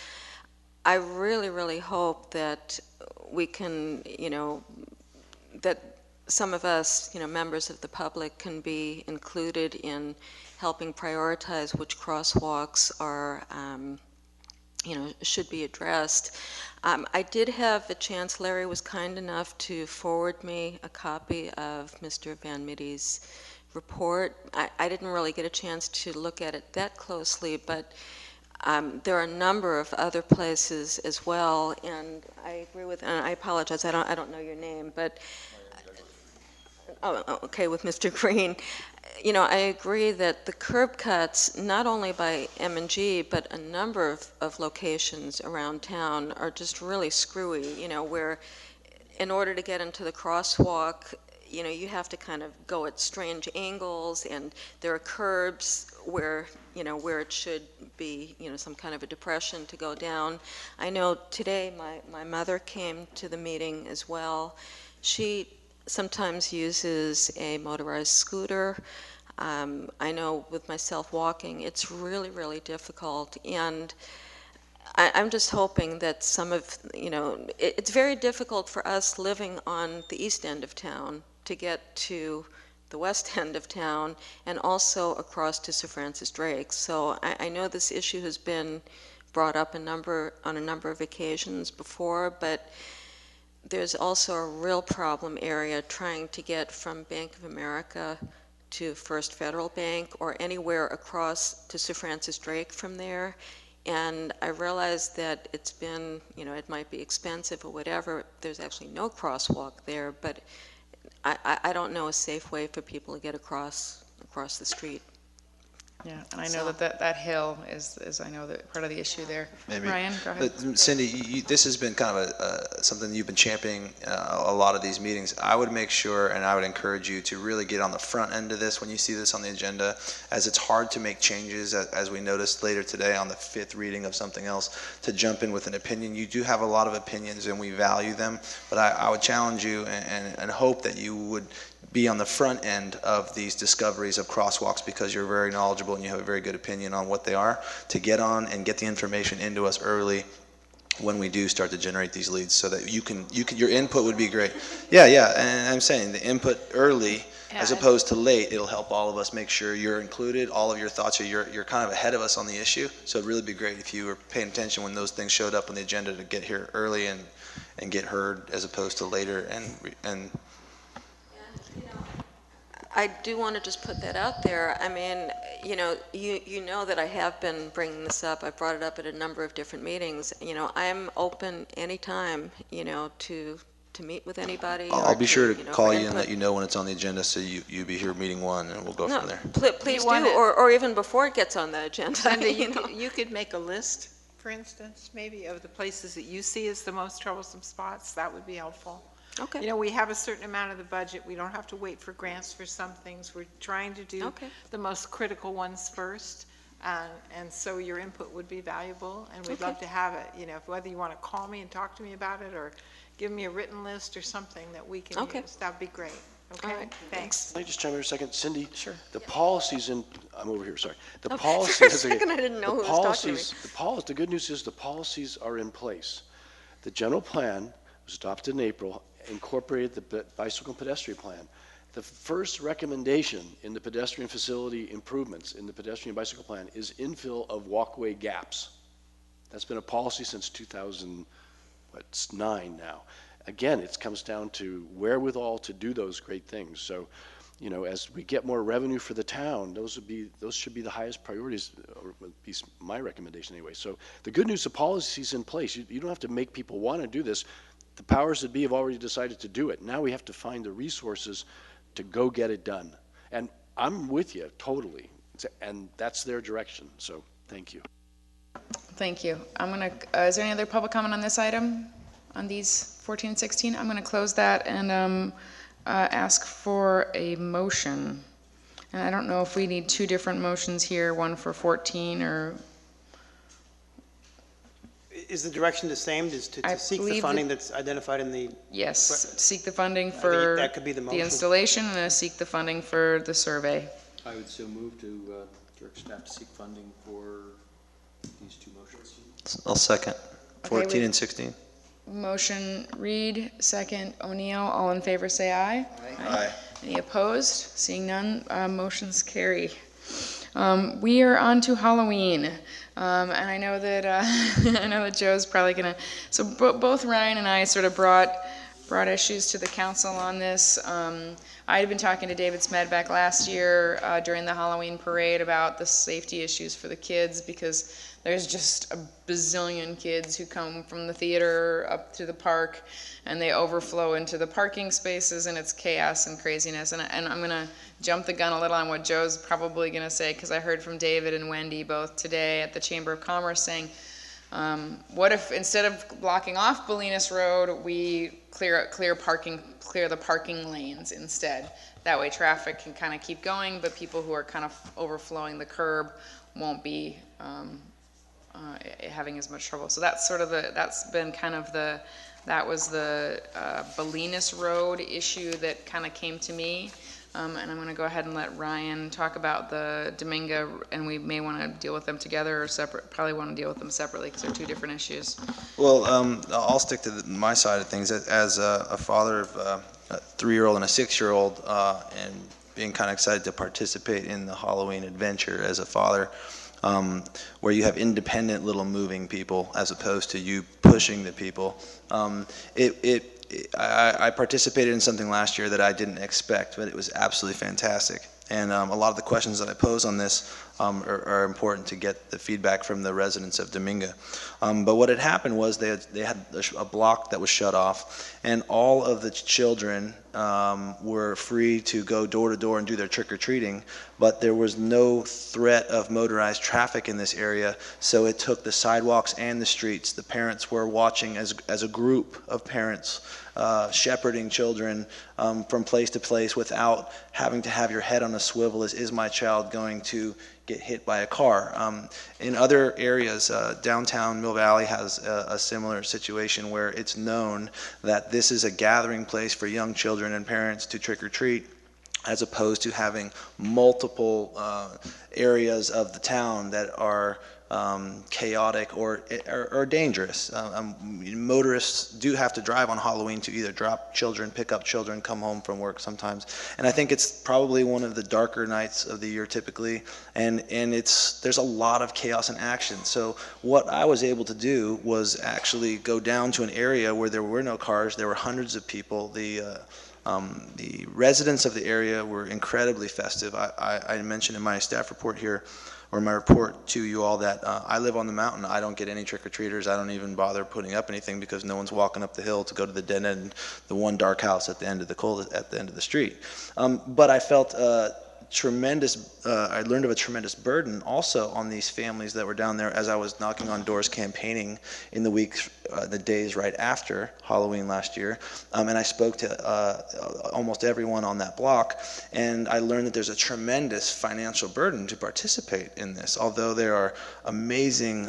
I really, really hope that we can, that some of us, members of the public can be included in helping prioritize which crosswalks are should be addressed. I did have a chance, Larry was kind enough to forward me a copy of Mr. Van Mitty's report. I didn't really get a chance to look at it that closely, but there are a number of other places as well, and I agree with, and I apologize, I don't know your name, but, okay, with Mr. Green. I agree that the curb cuts, not only by M&G, but a number of locations around town are just really screwy, where in order to get into the crosswalk, you have to kind of go at strange angles, and there are curbs where, where it should be, some kind of a depression to go down. I know today my mother came to the meeting as well. She sometimes uses a motorized scooter. I know with myself walking, it's really, really difficult. And I'm just hoping that some of, it's very difficult for us living on the east end of town to get to the west end of town and also across to Sir Francis Drake. So I know this issue has been brought up on a number of occasions before, but there's also a real problem area trying to get from Bank of America to First Federal Bank or anywhere across to Sir Francis Drake from there. And I realize that it's been, it might be expensive or whatever. There's actually no crosswalk there, but I don't know a safe way for people to get across the street. Yeah, and I know that hill is I know that part of the issue there. Maybe. Ryan, go ahead. But Cindy, this has been kind of something you've been championing a lot of these meetings. I would make sure, and I would encourage you to really get on the front end of this when you see this on the agenda, as it's hard to make changes, as we noticed later today on the 5th reading of something else, to jump in with an opinion. You do have a lot of opinions, and we value them, but I would challenge you and hope that you would be on the front end of these discoveries of crosswalks, because you're very knowledgeable and you have a very good opinion on what they are, to get on and get the information into us early when we do start to generate these leads, so that your input would be great. Yeah, and I'm saying the input early as opposed to late, it'll help all of us make sure you're included, all of your thoughts, you're kind of ahead of us on the issue. So it'd really be great if you were paying attention when those things showed up on the agenda, to get here early and get heard as opposed to later. And I do want to just put that out there. I mean, you know that I have been bringing this up. I've brought it up at a number of different meetings. I'm open anytime, to meet with anybody. I'll be sure to call you and input. let you know when it's on the agenda, so you'll be here meeting 1, and we'll go from there. Please do, or even before it gets on the agenda. Cindy, you could make a list, for instance, maybe of the places that you see as the most troublesome spots. That would be helpful. Okay. We have a certain amount of the budget. We don't have to wait for grants for some things. We're trying to do the most critical ones first. And so your input would be valuable, and we'd love to have it, whether you want to call me and talk to me about it, or give me a written list or something that we can use. That'd be great. Okay, all right. Thanks. Can I just chime in a second? Cindy? Sure. The policies I'm over here, sorry. The Okay. policies. For a second, I didn't know who was talking to me. The good news is the policies are in place. The general plan was adopted in April, incorporated the bicycle and pedestrian plan. The first recommendation in the pedestrian facility improvements in the pedestrian bicycle plan is infill of walkway gaps. That's been a policy since 2009 now. Again, it comes down to wherewithal to do those great things. So, as we get more revenue for the town, those should be the highest priorities, or at least my recommendation anyway. So the good news, the policy's in place. You don't have to make people want to do this. The powers that be have already decided to do it. Now we have to find the resources to go get it done. And I'm with you totally. And that's their direction. So thank you. Thank you. Is there any other public comment on this item, on these 14 and 16? I'm going to close that and ask for a motion. And I don't know if we need 2 different motions here, one for 14 or... Is the direction the same, is to seek the funding that's identified in the... Yes, seek the funding for that could be the motion. installation, and seek the funding for the survey. I would so move to direct staff to seek funding for these 2 motions. I'll second. 14 and 16. Motion Reed, second O'Neill. All in favor say aye. Aye. Any opposed? Seeing none, motions carry. We are on to Halloween, and I know that I know that Joe's probably gonna. So both Ryan and I sort of brought issues to the council on this. I had been talking to David Smed back last year during the Halloween parade about the safety issues for the kids, because there's just a bazillion kids who come from the theater up to the park, and they overflow into the parking spaces, and it's chaos and craziness. And I'm gonna jump the gun a little on what Joe's probably gonna say, because I heard from David and Wendy both today at the Chamber of Commerce saying, what if instead of blocking off Bolinas Road, we clear the parking lanes instead? That way traffic can kind of keep going, but people who are kind of overflowing the curb won't be having as much trouble. So that's sort of that was the Bolinas Road issue that kind of came to me. And I'm going to go ahead and let Ryan talk about the Dominga, and we may want to deal with them together or separate. Probably want to deal with them separately because they're two different issues. Well, I'll stick to my side of things. As a father of a 3-year-old and a 6-year-old, and being kind of excited to participate in the Halloween adventure as a father, where you have independent little moving people as opposed to you pushing the people. I participated in something last year that I didn't expect, but it was absolutely fantastic. And a lot of the questions that I pose on this are important to get the feedback from the residents of Dominga. But what had happened was they had a block that was shut off, and all of the children were free to go door to door and do their trick-or-treating, but there was no threat of motorized traffic in this area, so it took the sidewalks and the streets. The parents were watching as a group of parents, shepherding children from place to place without having to have your head on a swivel as, is my child going to get hit by a car? In other areas, downtown Mill Valley has a similar situation where it's known that this is a gathering place for young children and parents to trick or treat, as opposed to having multiple areas of the town that are chaotic or dangerous. Motorists do have to drive on Halloween to either drop children, pick up children, come home from work sometimes. And I think it's probably one of the darker nights of the year typically, and there's a lot of chaos and action. So what I was able to do was actually go down to an area where there were no cars, there were hundreds of people. The residents of the area were incredibly festive. I mentioned in my staff report here, or my report to you all, that I live on the mountain. I don't get any trick-or-treaters. I don't even bother putting up anything because no one's walking up the hill to go to the dead end, the one dark house at the end of the street. But I felt I learned of a tremendous burden also on these families that were down there as I was knocking on doors campaigning in the weeks, the days right after Halloween last year. And I spoke to almost everyone on that block, and I learned that there's a tremendous financial burden to participate in this. Although there are amazing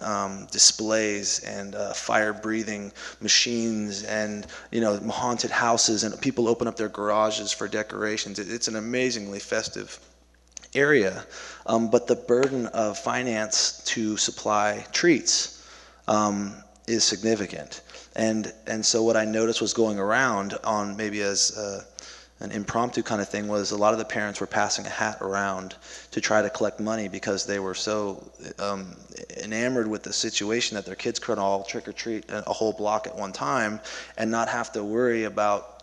displays and fire-breathing machines and haunted houses, and people open up their garages for decorations. It's an amazingly festive area, but the burden of finance to supply treats is significant. And so what I noticed was going around on maybe as an impromptu kind of thing was a lot of the parents were passing a hat around to try to collect money because they were so enamored with the situation that their kids could all trick or treat a whole block at one time and not have to worry about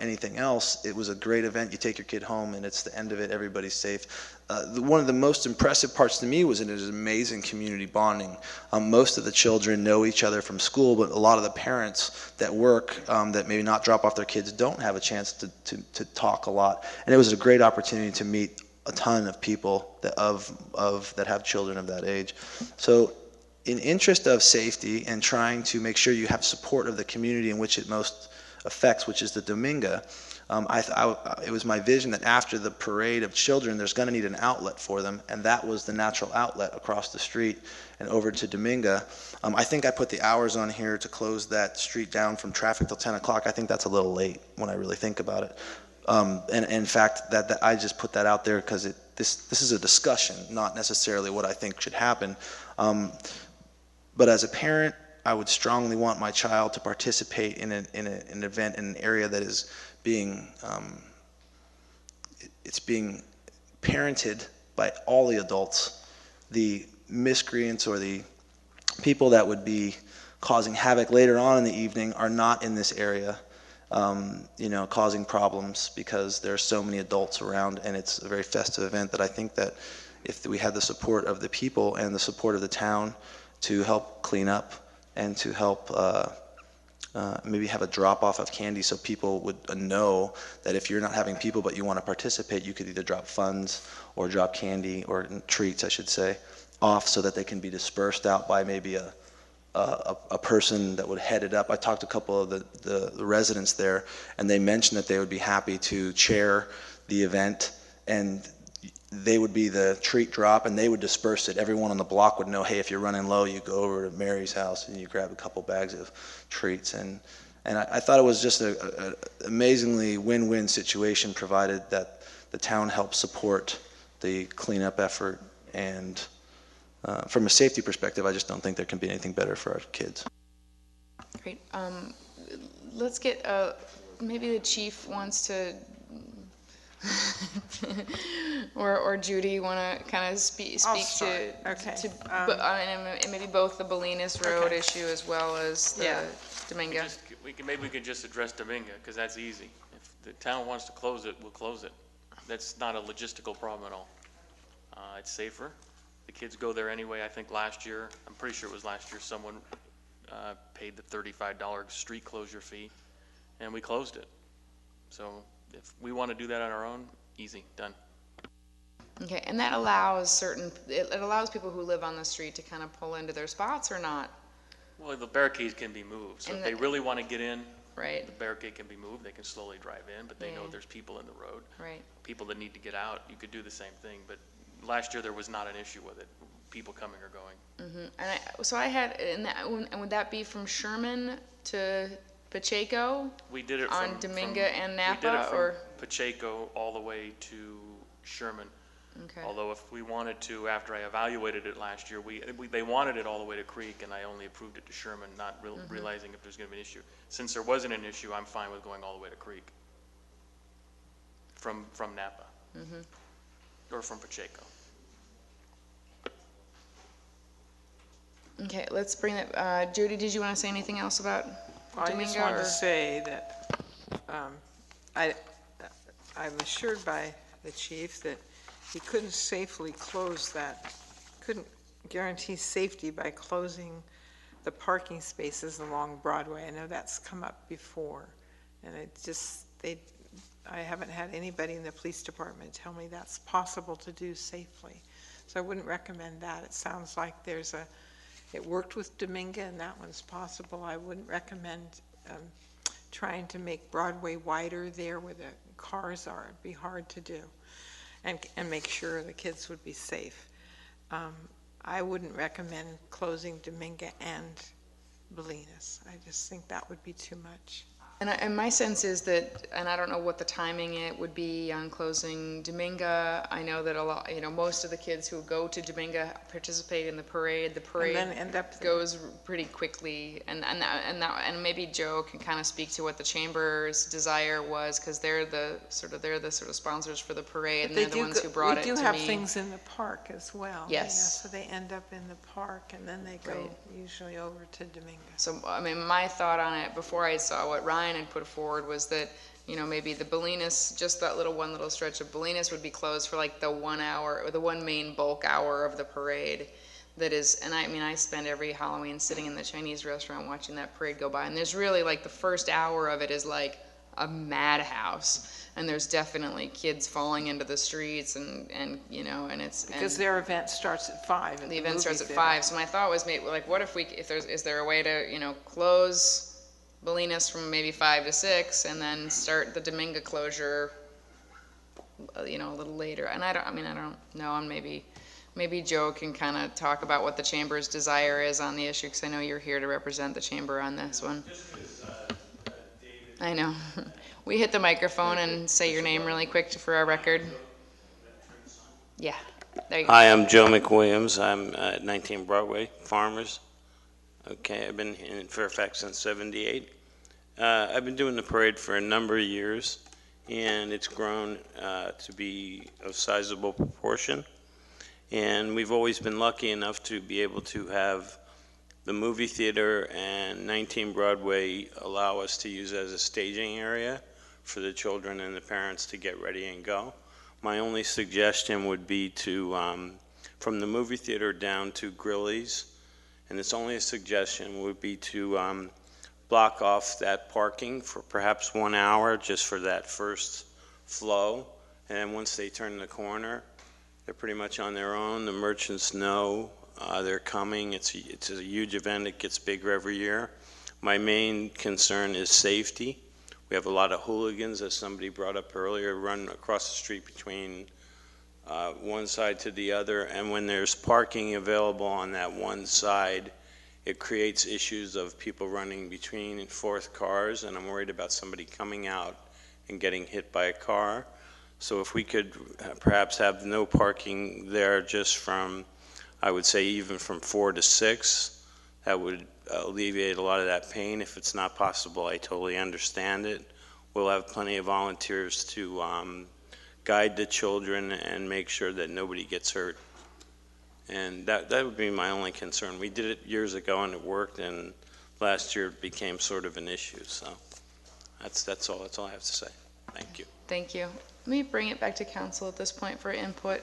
anything else. It was a great event. You take your kid home and it's the end of it. Everybody's safe. One of the most impressive parts to me was it was amazing community bonding. Most of the children know each other from school, but a lot of the parents that work that maybe not drop off their kids don't have a chance to talk a lot. And it was a great opportunity to meet a ton of people that have children of that age. So in interest of safety and trying to make sure you have support of the community in which it most affects, which is the Dominga, it was my vision that after the parade of children, there's going to need an outlet for them, and that was the natural outlet across the street and over to Dominga. I think I put the hours on here to close that street down from traffic till 10 o'clock. I think that's a little late when I really think about it. And in fact, that I just put that out there because this is a discussion, not necessarily what I think should happen. But as a parent, I would strongly want my child to participate in an event in an area that is being parented by all the adults. The miscreants or the people that would be causing havoc later on in the evening are not in this area, causing problems because there are so many adults around, and it's a very festive event that I think that if we had the support of the people and the support of the town to help clean up and to help maybe have a drop-off of candy so people would know that if you're not having people but you want to participate, you could either drop funds or drop candy, or treats, I should say, off so that they can be dispersed out by maybe a person that would head it up. I talked to a couple of the residents there, and they mentioned that they would be happy to chair the event, and they would be the treat drop, and they would disperse it. Everyone on the block would know, hey, if you're running low, you go over to Mary's house and you grab a couple bags of treats. And I thought it was just an amazingly win-win situation, provided that the town helped support the cleanup effort. And from a safety perspective, I just don't think there can be anything better for our kids. Great. Let's get, maybe the chief wants to, or Judy, you want to kind of speak to, Okay. and maybe both the Bolinas Road Okay. issue as well as the Domingo. Maybe we can just address Dominga, because that's easy. If the town wants to close it, we'll close it. That's not a logistical problem at all. It's safer. The kids go there anyway. I think last year, I'm pretty sure it was last year, someone paid the $35 street closure fee, and we closed it. So if we want to do that on our own, easy, done. Okay, and that allows it allows people who live on the street to kind of pull into their spots or not? Well, the barricades can be moved, so And if they really want to get in, right, the barricade can be moved. They can slowly drive in, but they know there's people in the road. Right. People that need to get out, you could do the same thing, but last year there was not an issue with it, people coming or going. Mm-hmm. And would that be from Sherman to Pacheco? We did it on Dominga and Napa, we did it from or Pacheco all the way to Sherman. okay. Although if we wanted to, after I evaluated it last year, they wanted it all the way to Creek, and I only approved it to Sherman, not realizing if there's going to be an issue. Since there wasn't an issue, I'm fine with going all the way to Creek from Napa. Mm-hmm. Or from Pacheco. Okay, let's bring that. Judy, did you want to say anything else about I Domingo? just wanted to say that I'm assured by the chief that he couldn't safely close that, couldn't guarantee safety by closing the parking spaces along Broadway. I know that's come up before, and I haven't had anybody in the police department tell me that's possible to do safely. So I wouldn't recommend that. It sounds like it worked with Dominga and that one's possible. I wouldn't recommend trying to make Broadway wider there where the cars are. It'd be hard to do, and make sure the kids would be safe. I wouldn't recommend closing Dominga and Bolinas. I just think that would be too much. And my sense is that, and I don't know what the timing it would be on closing Dominga. I know that most of the kids who go to Dominga participate in the parade. The parade And then end up goes pretty quickly, and maybe Joe can kind of speak to what the chamber's desire was, because they're the sort of sponsors for the parade, and they're the ones who brought it to me. We do have things in the park as well. Yes. So they end up in the park, and then they go usually over to Dominga. So, I mean, my thought on it before I saw what Ryan had put forward was that, maybe the Bolinas, just that one little stretch of Bolinas would be closed for like the 1 hour, or the one main bulk hour of the parade. That is, and I spend every Halloween sitting in the Chinese restaurant watching that parade go by, and there's really like the first hour of it is like a madhouse, and there's definitely kids falling into the streets, and it's Because their event starts at 5. The event starts at 5. So my thought was, maybe like, what if is there a way to close Bolinas from maybe 5 to 6, and then start the Dominga closure, a little later. And I don't know, and maybe Joe can kind of talk about what the chamber's desire is on the issue, because I know you're here to represent the chamber on this one. I know. We hit the microphone and say your name really quick for our record. Yeah. There you go. Hi, I'm Joe McWilliams. I'm at 19 Broadway, Farmers. Okay, I've been in Fairfax since '78. I've been doing the parade for a number of years, and it's grown to be of sizable proportion. And we've always been lucky enough to be able to have the movie theater and 19 Broadway allow us to use as a staging area for the children and the parents to get ready and go. My only suggestion would be to, from the movie theater down to Grillies, and it's only a suggestion, would be to block off that parking for perhaps 1 hour just for that first flow. And then once they turn the corner, they're pretty much on their own. The merchants know they're coming. It's a huge event. It gets bigger every year. My main concern is safety. We have a lot of hooligans, as somebody brought up earlier, run across the street between one side to the other. And when there's parking available on that one side, it creates issues of people running between fourth cars, and I'm worried about somebody coming out and getting hit by a car. So if we could perhaps have no parking there just from, I would say even from 4 to 6, that would alleviate a lot of that pain. If it's not possible, I totally understand it. We'll have plenty of volunteers to guide the children and make sure that nobody gets hurt. And that would be my only concern. We did it years ago and it worked, and last year it became sort of an issue. So that's all I have to say. Thank you. Thank you. Let me bring it back to council at this point for input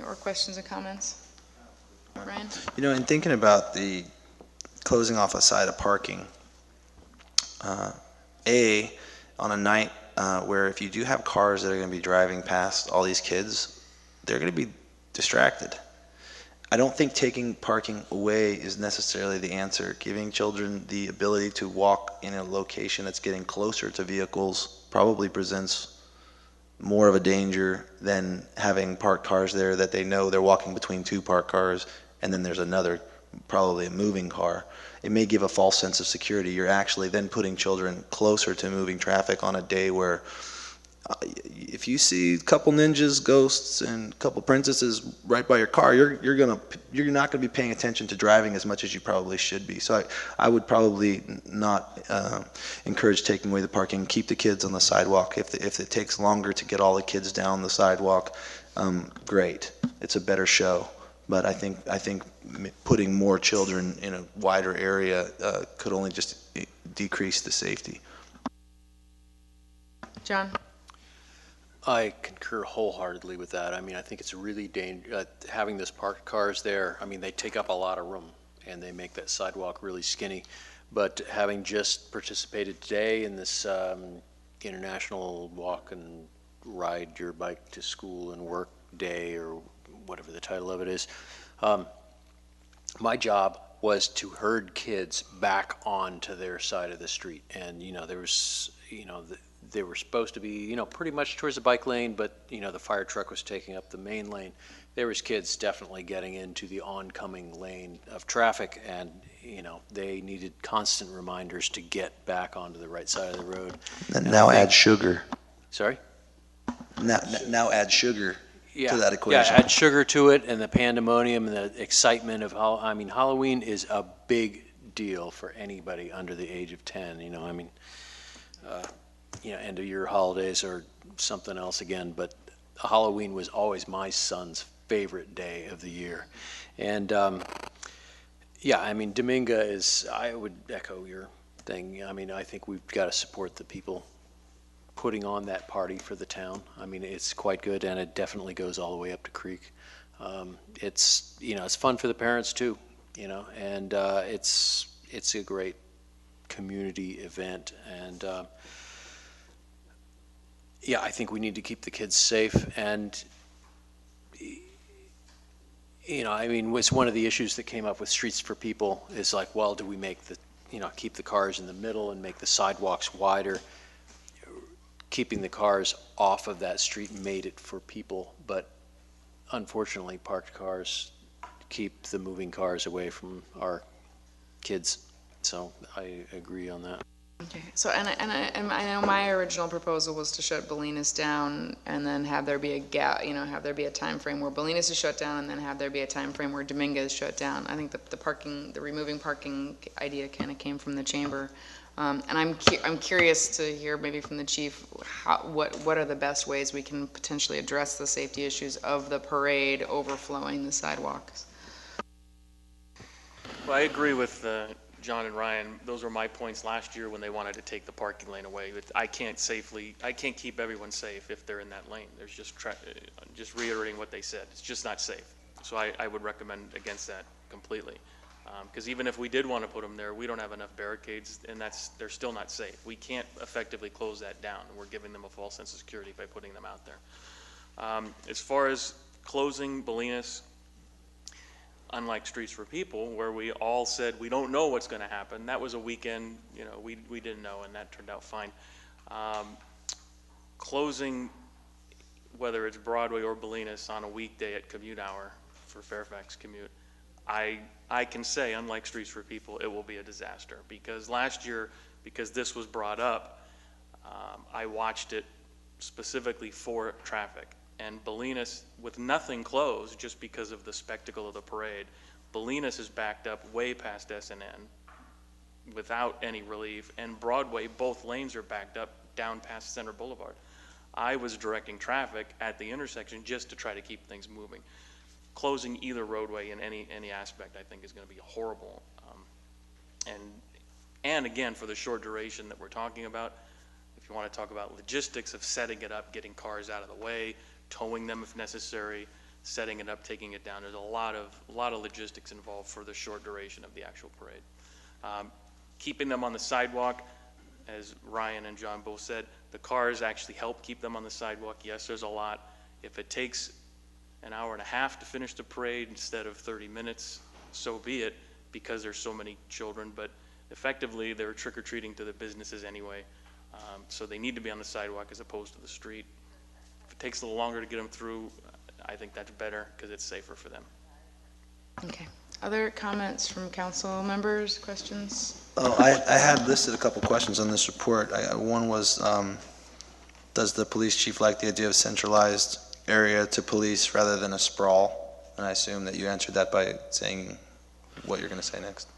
or questions and comments. Ryan? You know, in thinking about the closing off a side of parking, on a night where if you do have cars that are going to be driving past all these kids, they're going to be distracted. I don't think taking parking away is necessarily the answer. Giving children the ability to walk in a location that's getting closer to vehicles probably presents more of a danger than having parked cars there that they know they're walking between 2 parked cars and then there's another, probably a moving car. It may give a false sense of security. You're actually then putting children closer to moving traffic on a day where if you see a couple ninjas, ghosts, and a couple princesses right by your car, you're not going to be paying attention to driving as much as you probably should be. So I would probably not encourage taking away the parking. Keep the kids on the sidewalk. If it takes longer to get all the kids down the sidewalk, great. It's a better show. But I think putting more children in a wider area could only just decrease the safety. John? I concur wholeheartedly with that. I mean, I think it's really dangerous having those parked cars there. I mean, they take up a lot of room and they make that sidewalk really skinny. But having just participated today in this international walk and ride your bike to school and work day, or whatever the title of it is, my job was to herd kids back onto their side of the street. And, there was, they were supposed to be, pretty much towards the bike lane, but, the fire truck was taking up the main lane. There was kids definitely getting into the oncoming lane of traffic, and, they needed constant reminders to get back onto the right side of the road. And now add sugar. Sorry? Now add sugar to that equation. Yeah, add sugar to it, and the pandemonium and the excitement of Halloween is a big deal for anybody under the age of 10. End of year holidays or something else again, but Halloween was always my son's favorite day of the year. And Dominga is, I would echo your thing. I think we've got to support the people putting on that party for the town. It's quite good, and it definitely goes all the way up to Creek. It's fun for the parents too, and it's a great community event. And I think we need to keep the kids safe. And it's one of the issues that came up with Streets for People is like, well, do we make keep the cars in the middle and make the sidewalks wider? Keeping the cars off of that street made it for people, but unfortunately parked cars keep the moving cars away from our kids. So I agree on that. Okay, so and I know my original proposal was to shut Bolinas down and then have there be a gap, have there be a time frame where Bolinas is shut down and then have there be a time frame where Dominga is shut down. I think the removing parking idea kind of came from the chamber. And I'm curious to hear maybe from the chief, what are the best ways we can potentially address the safety issues of the parade overflowing the sidewalks? Well, I agree with John and Ryan. Those were my points last year when they wanted to take the parking lane away. I can't keep everyone safe if they're in that lane. There's just reiterating what they said. It's just not safe. So I would recommend against that completely. Because even if we did want to put them there, we don't have enough barricades, and they're still not safe. We can't effectively close that down. We're giving them a false sense of security by putting them out there. As far as closing Bolinas, unlike Streets for People, where we all said we don't know what's going to happen, that was a weekend, we didn't know, and that turned out fine. Closing, whether it's Broadway or Bolinas, on a weekday at commute hour for Fairfax commute, I can say, unlike Streets for People, it will be a disaster. Because last year, because this was brought up, I watched it specifically for traffic. And Bolinas, with nothing closed, just because of the spectacle of the parade, Bolinas is backed up way past S&N without any relief. And Broadway, both lanes are backed up down past Center Boulevard. I was directing traffic at the intersection just to try to keep things moving. Closing either roadway in any aspect, I think, is going to be horrible. And again, for the short duration that we're talking about, if you want to talk about logistics of setting it up, getting cars out of the way, towing them if necessary, setting it up, taking it down, there's a lot of logistics involved for the short duration of the actual parade. Keeping them on the sidewalk, as Ryan and John both said, the cars actually help keep them on the sidewalk. Yes, there's a lot. If it takes an hour and a half to finish the parade instead of 30 minutes, so be it, because there's so many children. But effectively, they're trick-or-treating to the businesses anyway, so they need to be on the sidewalk as opposed to the street. If it takes a little longer to get them through, I think that's better because it's safer for them. Okay. Other comments from council members, questions? Oh, I had listed a couple questions on this report. One was, does the police chief like the idea of centralized area to police rather than a sprawl? And I assume that you answered that by saying what you're going to say next.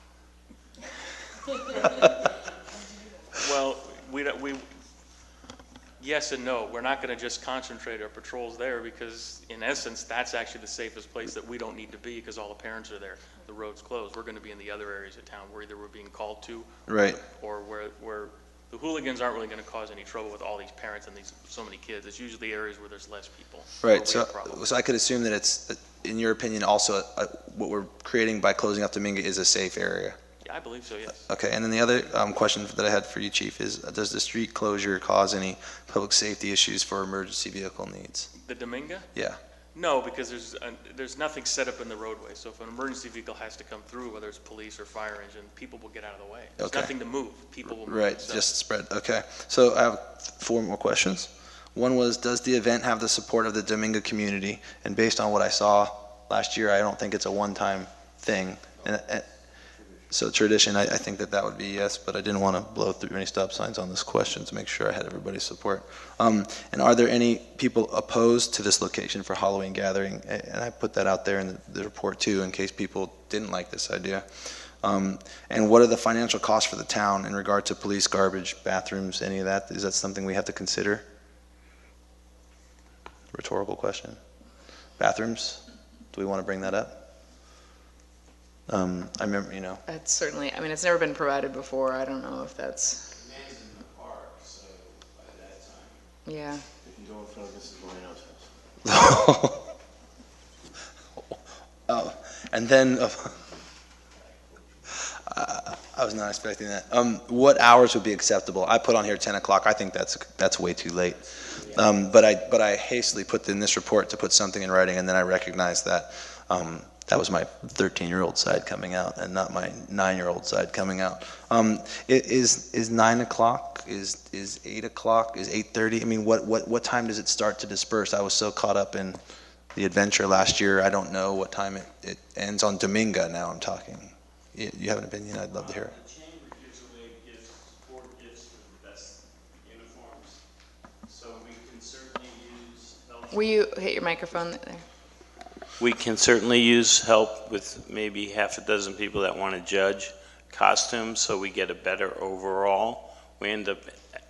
Well, yes and no. We're not going to just concentrate our patrols there because, in essence, that's actually the safest place that we don't need to be because all the parents are there. The road's closed. We're going to be in the other areas of town where either we're being called to, right, or where the hooligans aren't really going to cause any trouble with all these parents and so many kids. It's usually areas where there's less people. Right. So I could assume that it's, in your opinion, also what we're creating by closing off Dominga is a safe area. Yeah, I believe so, yes. Okay. And then the other question that I had for you, Chief, is does the street closure cause any public safety issues for emergency vehicle needs? The Dominga? Yeah. No, because there's nothing set up in the roadway. So if an emergency vehicle has to come through, whether it's police or fire engine, people will get out of the way. There's nothing to move. People will move. Right, just spread. Okay. So I have 4 more questions. One was, does the event have the support of the Dominga community? And based on what I saw last year, I don't think it's a one-time thing. So tradition, I think that would be yes, but I didn't want to blow through any stop signs on this question to make sure I had everybody's support. And are there any people opposed to this location for Halloween gathering? And I put that out there in the report too, in case people didn't like this idea. And what are the financial costs for the town in regard to police, garbage, bathrooms, any of that? Is that something we have to consider? Rhetorical question. Bathrooms, do we want to bring that up? I remember, That's certainly, I mean, it's never been provided before. I don't know if that's. Man's in the park, so by that time. Yeah. You can go in front of Mrs. Moreno's house. Oh, and then, I was not expecting that. What hours would be acceptable? I put on here 10 o'clock. I think that's way too late. But I hastily put in this report to put something in writing, and then I recognized that that was my 13-year-old side coming out and not my 9-year-old side coming out. Is 9 o'clock, is 8 o'clock, is 8:30? I mean, what time does it start to disperse? I was so caught up in the adventure last year, I don't know what time it ends on Dominga now I'm talking. You have an opinion? I'd love to hear it. The chamber gives away support gifts for the best uniforms, so we can certainly use help. Will you hit your microphone there? We can certainly use help with maybe half a dozen people that want to judge, costumes, so we get a better overall. We end up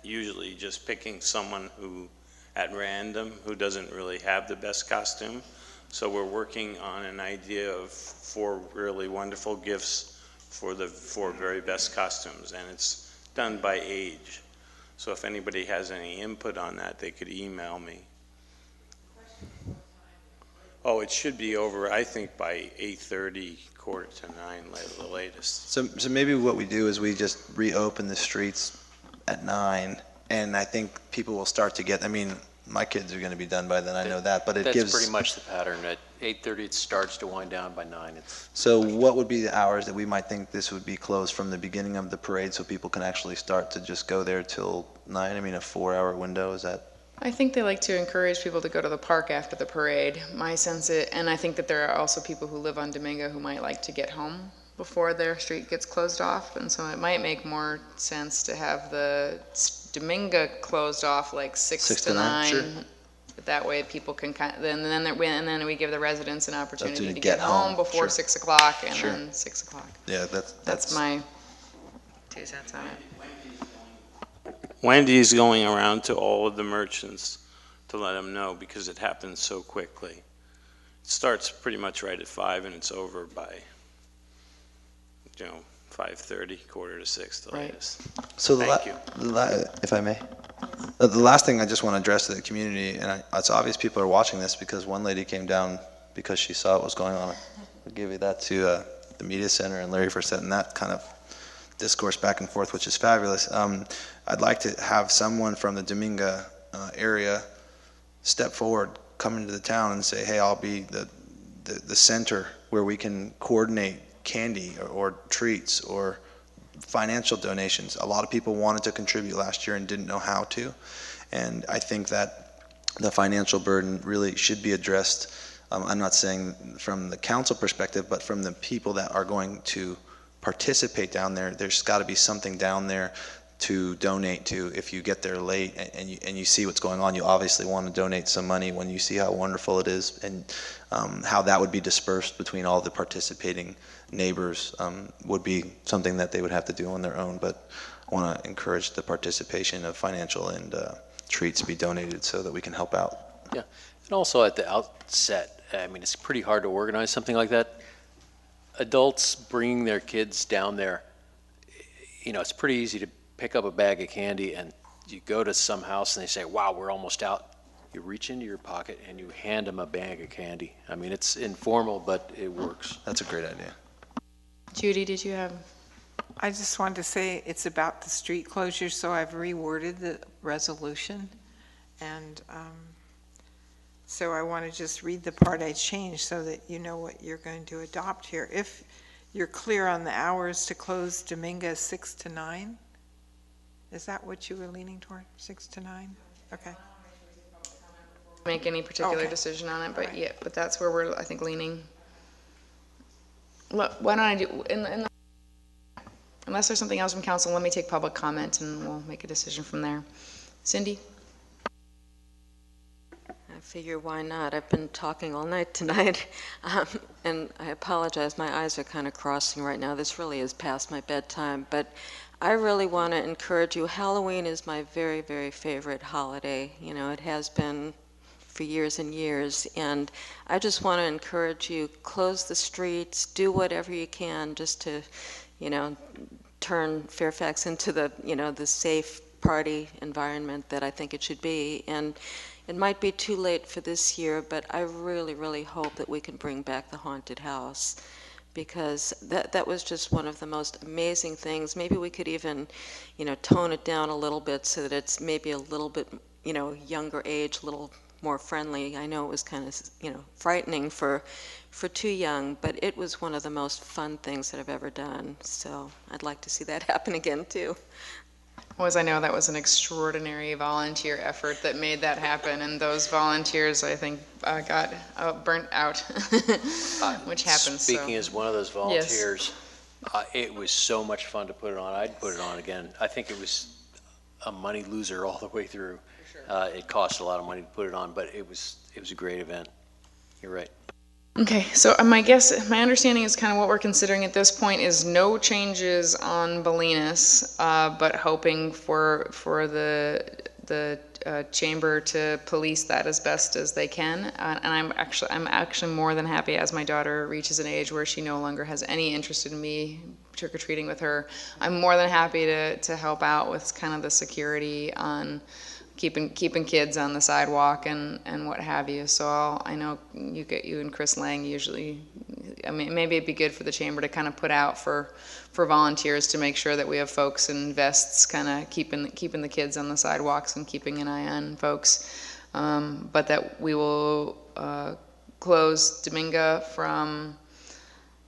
usually just picking someone who, at random, who doesn't really have the best costume. So we're working on an idea of 4 really wonderful gifts for the 4 very best costumes, and it's done by age. So if anybody has any input on that, they could email me. Oh, it should be over, I think, by 8:30, 8:45, the latest. So maybe what we do is we just reopen the streets at 9, and I think people will start to get, I mean, my kids are going to be done by then, I know that, but it gives... That's pretty much the pattern. At 8:30, it starts to wind down. By 9, it's... So what would be the hours that we might think this would be closed from the beginning of the parade so people can actually start to just go there till 9? I mean, a 4-hour window, is that... I think they like to encourage people to go to the park after the parade. My sense is, and I think that there are also people who live on Domingo who might like to get home before their street gets closed off, and so it might make more sense to have the Domingo closed off like 6 to 9. Sure. That way people can and then we give the residents an opportunity to get get home before sure. 6 o'clock and Sure. then 6 o'clock. Yeah, That's my 2 cents on it. Wendy's going around to all of the merchants to let them know because it happens so quickly. It starts pretty much right at 5 and it's over by, 5:30, 5:45, the latest. So Thank you. If I may, the last thing I just want to address to the community, and it's obvious people are watching this because one lady came down because she saw what was going on. I'll give you that to the media center and Larry for setting that kind of discourse back and forth, which is fabulous. I'd like to have someone from the Domingo area step forward, come into the town and say, hey, I'll be the center where we can coordinate candy or treats or financial donations. A lot of people wanted to contribute last year and didn't know how to. And I think that the financial burden really should be addressed. I'm not saying from the council perspective, but from the people that are going to participate down there. There's got to be something down there to donate to. If you get there late and you see what's going on, you obviously want to donate some money when you see how wonderful it is, and how that would be dispersed between all the participating neighbors would be something that they would have to do on their own. But I want to encourage the participation of financial and treats to be donated so that we can help out. Yeah, and also at the outset, I mean, it's pretty hard to organize something like that. Adults bringing their kids down there, it's pretty easy to pick up a bag of candy and you go to some house and they say, wow, we're almost out. You reach into your pocket and you hand them a bag of candy. I mean, it's informal, but it works. That's a great idea. Judy, did you have? I just wanted to say it's about the street closure, so I've reworded the resolution. And so I want to just read the part I changed so that you know what you're going to adopt here. If you're clear on the hours to close Domingo 6 to 9, is that what you were leaning toward, 6 to 9? Okay. Make any particular decision on it, but yeah, but that's where we're, I think, leaning. Look, why don't I do, unless there's something else from council, let me take public comment and we'll make a decision from there. Cindy? I figure why not? I've been talking all night tonight, and I apologize, my eyes are kind of crossing right now. This really is past my bedtime, but I really want to encourage you. Halloween is my very, very favorite holiday. It has been for years and years, and I just want to encourage you, close the streets, do whatever you can just to, turn Fairfax into the safe party environment that I think it should be. And it might be too late for this year, but I really, really hope that we can bring back the haunted house, because that was just one of the most amazing things. Maybe we could even, tone it down a little bit so that it's maybe a little bit, younger age, a little more friendly. I know it was kind of, frightening for too young, but it was one of the most fun things that I've ever done. So I'd like to see that happen again too. Well, as I know, that was an extraordinary volunteer effort that made that happen, and those volunteers, I think, got burnt out, which happens. Speaking as one of those volunteers, it was so much fun to put it on. I'd put it on again. I think it was a money loser all the way through. It cost a lot of money to put it on, but it was a great event. You're right. Okay, so my understanding is kind of what we're considering at this point is no changes on Bolinas, but hoping for the chamber to police that as best as they can. And I'm actually more than happy as my daughter reaches an age where she no longer has any interest in me trick-or-treating with her. I'm more than happy to help out with kind of the security on keeping kids on the sidewalk and what have you. So I know you and Chris Lang usually, I mean, maybe it'd be good for the chamber to kind of put out for volunteers to make sure that we have folks in vests kind of keeping the kids on the sidewalks and keeping an eye on folks. But that we will close Dominga from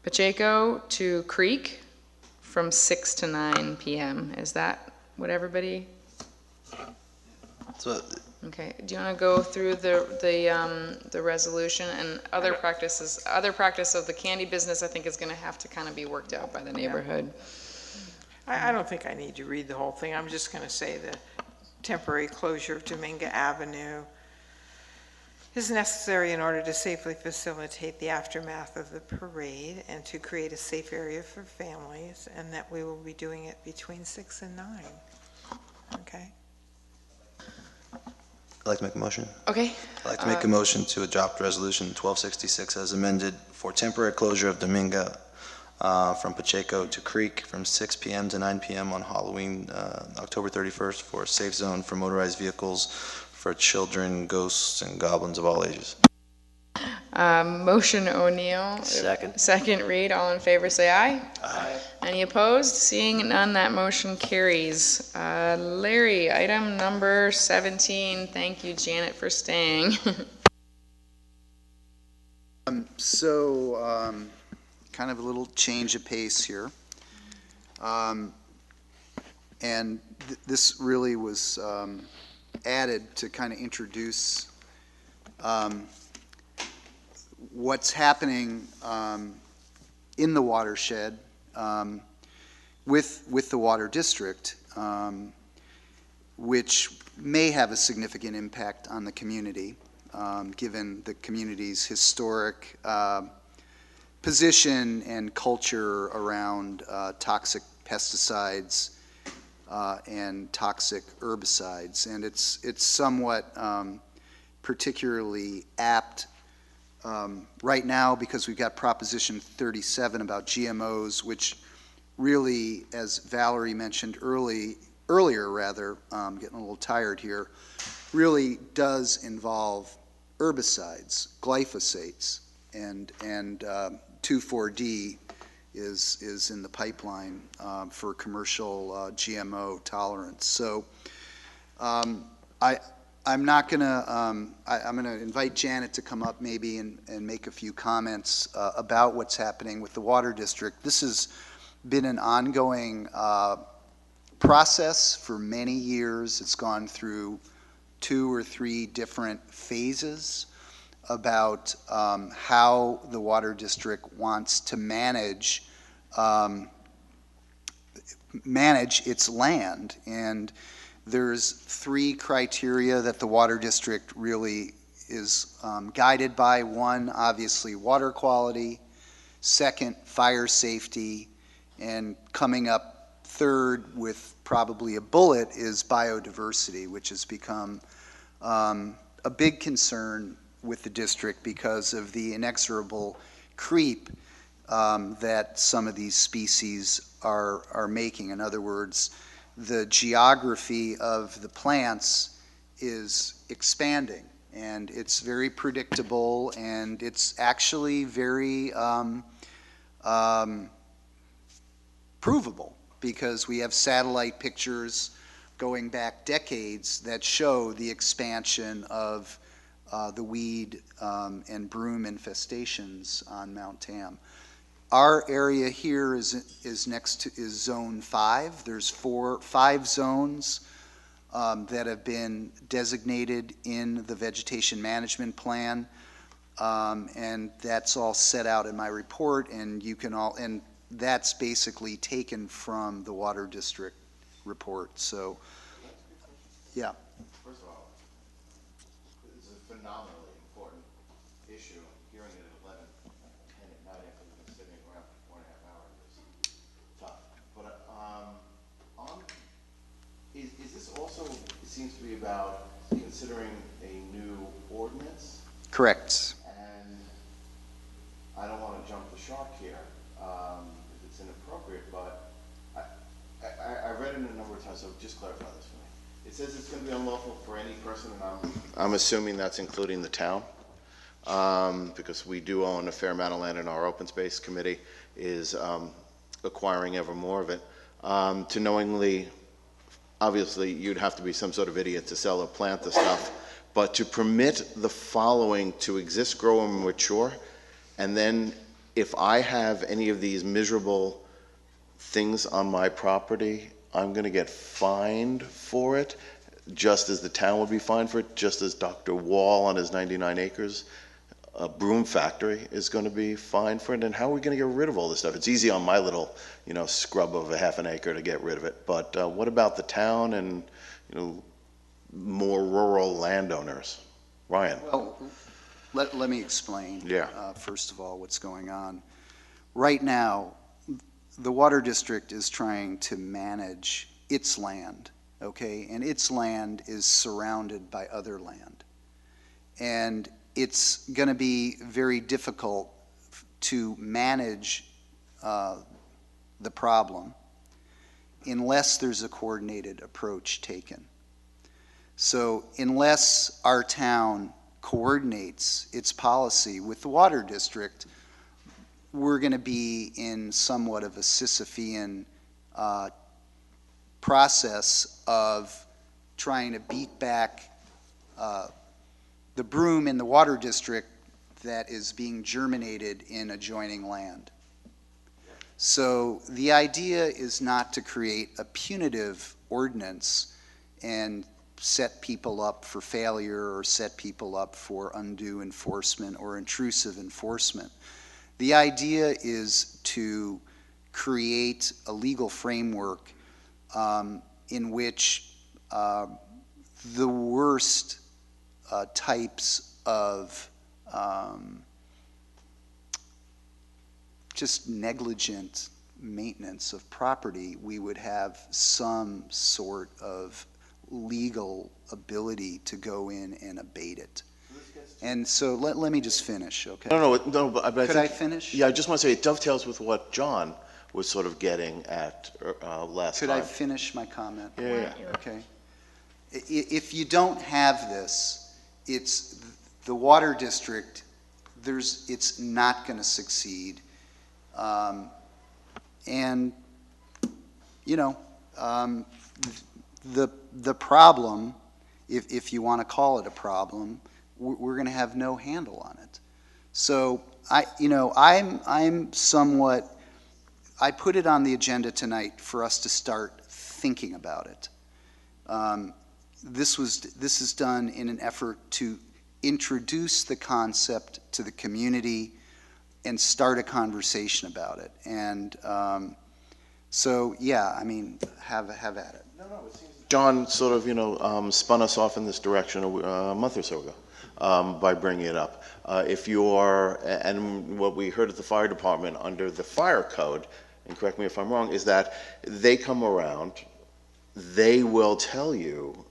Pacheco to Creek from 6 to 9 p.m. Is that what everybody? So, Okay, do you want to go through the resolution and other practices? Other practice of the candy business, I think, is going to have to kind of be worked out by the neighborhood. I don't think I need to read the whole thing. I'm just going to say the temporary closure of Dominga Avenue is necessary in order to safely facilitate the aftermath of the parade and to create a safe area for families, and that we will be doing it between 6 and 9. Okay? I'd like to make a motion. Okay. I'd like to make a motion to adopt Resolution 1266 as amended for temporary closure of Dominga from Pacheco to Creek from 6 p.m. to 9 p.m. on Halloween, October 31st, for a safe zone for motorized vehicles for children, ghosts, and goblins of all ages. Motion O'Neill. Second. Second Reed. All in favor say aye. Aye. Any opposed? Seeing none, that motion carries. Larry, item number 17. Thank you, Janet, for staying. Kind of a little change of pace here. And this really was added to kind of introduce what's happening in the watershed with the water district, which may have a significant impact on the community, given the community's historic position and culture around toxic pesticides and toxic herbicides. And it's somewhat particularly apt right now because we've got Proposition 37 about GMOs, which really, as Valerie mentioned earlier, getting a little tired here, really does involve herbicides, glyphosates, and 2,4-D is in the pipeline for commercial GMO tolerance. So I'm not going to, I'm going to invite Janet to come up maybe and make a few comments about what's happening with the water district. This has been an ongoing process for many years. It's gone through 2 or 3 different phases about how the water district wants to manage its land. And there's 3 criteria that the water district really is guided by. 1, obviously, water quality. 2nd, fire safety. And coming up 3rd with probably a bullet is biodiversity, which has become a big concern with the district because of the inexorable creep that some of these species are making. In other words, the geography of the plants is expanding, and it's very predictable, and it's actually very provable because we have satellite pictures going back decades that show the expansion of the weed and broom infestations on Mount Tam. Our area here is next to Zone 5. There's 5 zones that have been designated in the vegetation management plan, and that's all set out in my report. And and that's basically taken from the water district report. So, yeah. First of all, it's a phenomenally important issue. Hearing it at 11 night after we've been sitting around for 4.5 hours is tough. But is this also, it seems to be about considering a new ordinance? Correct. And I don't want to jump the shark here if it's inappropriate, but I read it a number of times, so just clarify this for me. It says it's going to be unlawful for any person, and I'm assuming that's including the town, because we do own a fair amount of land, and our open space committee is acquiring ever more of it, to knowingly, obviously you'd have to be some sort of idiot to sell or plant the stuff, but to permit the following to exist, grow, and mature, and then if I have any of these miserable things on my property, I'm going to get fined for it, just as the town would be fined for it, just as Dr. Wall on his 99 acres, a broom factory, is going to be fined for it. And how are we going to get rid of all this stuff? It's easy on my little, scrub of a half an acre to get rid of it. But what about the town and, more rural landowners? Ryan? Well, let me explain. Yeah. First of all, what's going on. Right now, the Water District is trying to manage its land, okay? And its land is surrounded by other land. And it's going to be very difficult to manage the problem unless there's a coordinated approach taken. So unless our town coordinates its policy with the Water District, we're going to be in somewhat of a Sisyphean process of trying to beat back the broom in the Water District that is being germinated in adjoining land. So the idea is not to create a punitive ordinance and set people up for failure or set people up for undue enforcement or intrusive enforcement. The idea is to create a legal framework in which the worst types of just negligent maintenance of property, we would have some sort of legal ability to go in and abate it. And so let me just finish, okay? No, but Could I finish? Yeah, I just want to say it dovetails with what John was sort of getting at last Could time. I finish my comment? Yeah. Okay. If you don't have this, it's the Water District, it's not going to succeed. And, the problem, if you want to call it a problem, we're going to have no handle on it. So I'm somewhat, I put it on the agenda tonight for us to start thinking about it. This is done in an effort to introduce the concept to the community and start a conversation about it. And so, yeah, I mean, have at it. John sort of, spun us off in this direction a month or so ago by bringing it up. If you are, and what we heard at the fire department under the fire code, and correct me if I'm wrong, is that they come around, they will tell you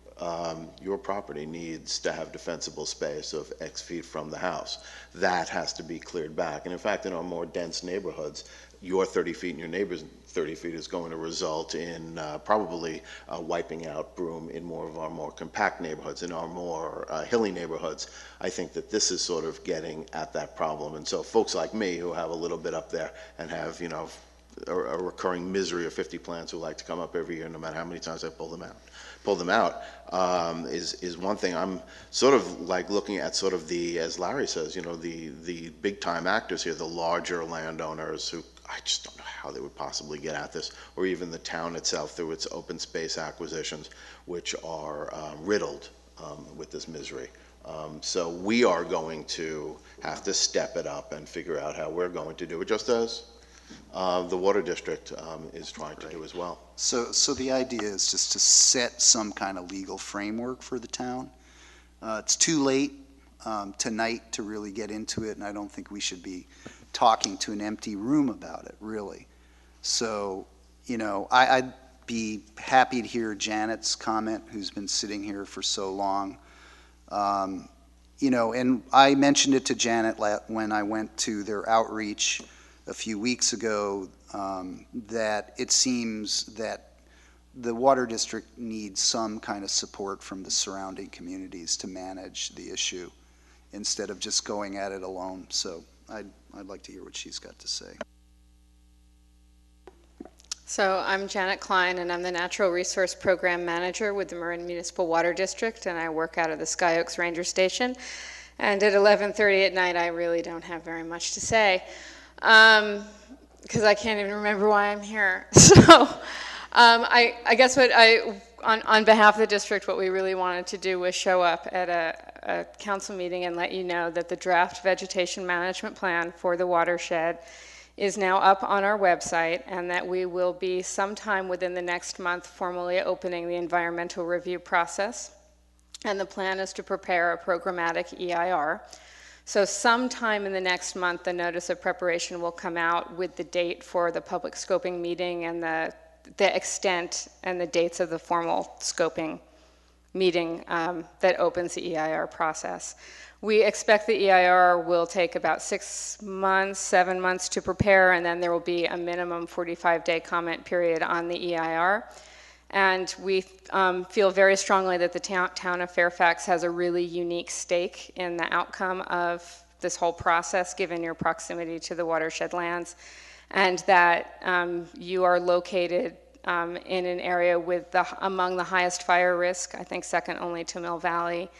your property needs to have defensible space of X feet from the house. That has to be cleared back. And in fact, in our more dense neighborhoods, your 30 feet and your neighbor's 30 feet is going to result in probably wiping out broom in more of our more compact neighborhoods, in our more hilly neighborhoods. I think that this is sort of getting at that problem. And so folks like me who have a little bit up there and have, a recurring misery of 50 plants who like to come up every year no matter how many times I pull them out, is one thing. I'm sort of like looking at sort of the, as Larry says, the big time actors here, the larger landowners who I just don't know how they would possibly get at this, or even the town itself through its open space acquisitions, which are riddled with this misery. So we are going to have to step it up and figure out how we're going to do it, just as the Water District is trying to do as well. So the idea is just to set some kind of legal framework for the town. It's too late tonight to really get into it, and I don't think we should be talking to an empty room about it, really. So, you know, I'd be happy to hear Janet's comment, who's been sitting here for so long. You know, and I mentioned it to Janet when I went to their outreach a few weeks ago, that it seems that the water district needs some kind of support from the surrounding communities to manage the issue instead of just going at it alone. So I'd like to hear what she's got to say. So I'm Janet Klein, and I'm the Natural Resource Program Manager with the Marin Municipal Water District, and I work out of the Sky Oaks Ranger Station. And at 11:30 at night, I really don't have very much to say, because I can't even remember why I'm here. So I guess on behalf of the district, what we really wanted to do was show up at a council meeting and let you know that the draft vegetation management plan for the watershed is now up on our website, and that we will be sometime within the next month formally opening the environmental review process. And the plan is to prepare a programmatic EIR. So sometime in the next month, the notice of preparation will come out with the date for the public scoping meeting and the extent and the dates of the formal scoping meeting that opens the EIR process. We expect the EIR will take about 6 months, 7 months to prepare, and then there will be a minimum 45-day comment period on the EIR. And we feel very strongly that the town of Fairfax has a really unique stake in the outcome of this whole process, given your proximity to the watershed lands, and that you are located in an area with among the highest fire risk, I think second only to Mill Valley,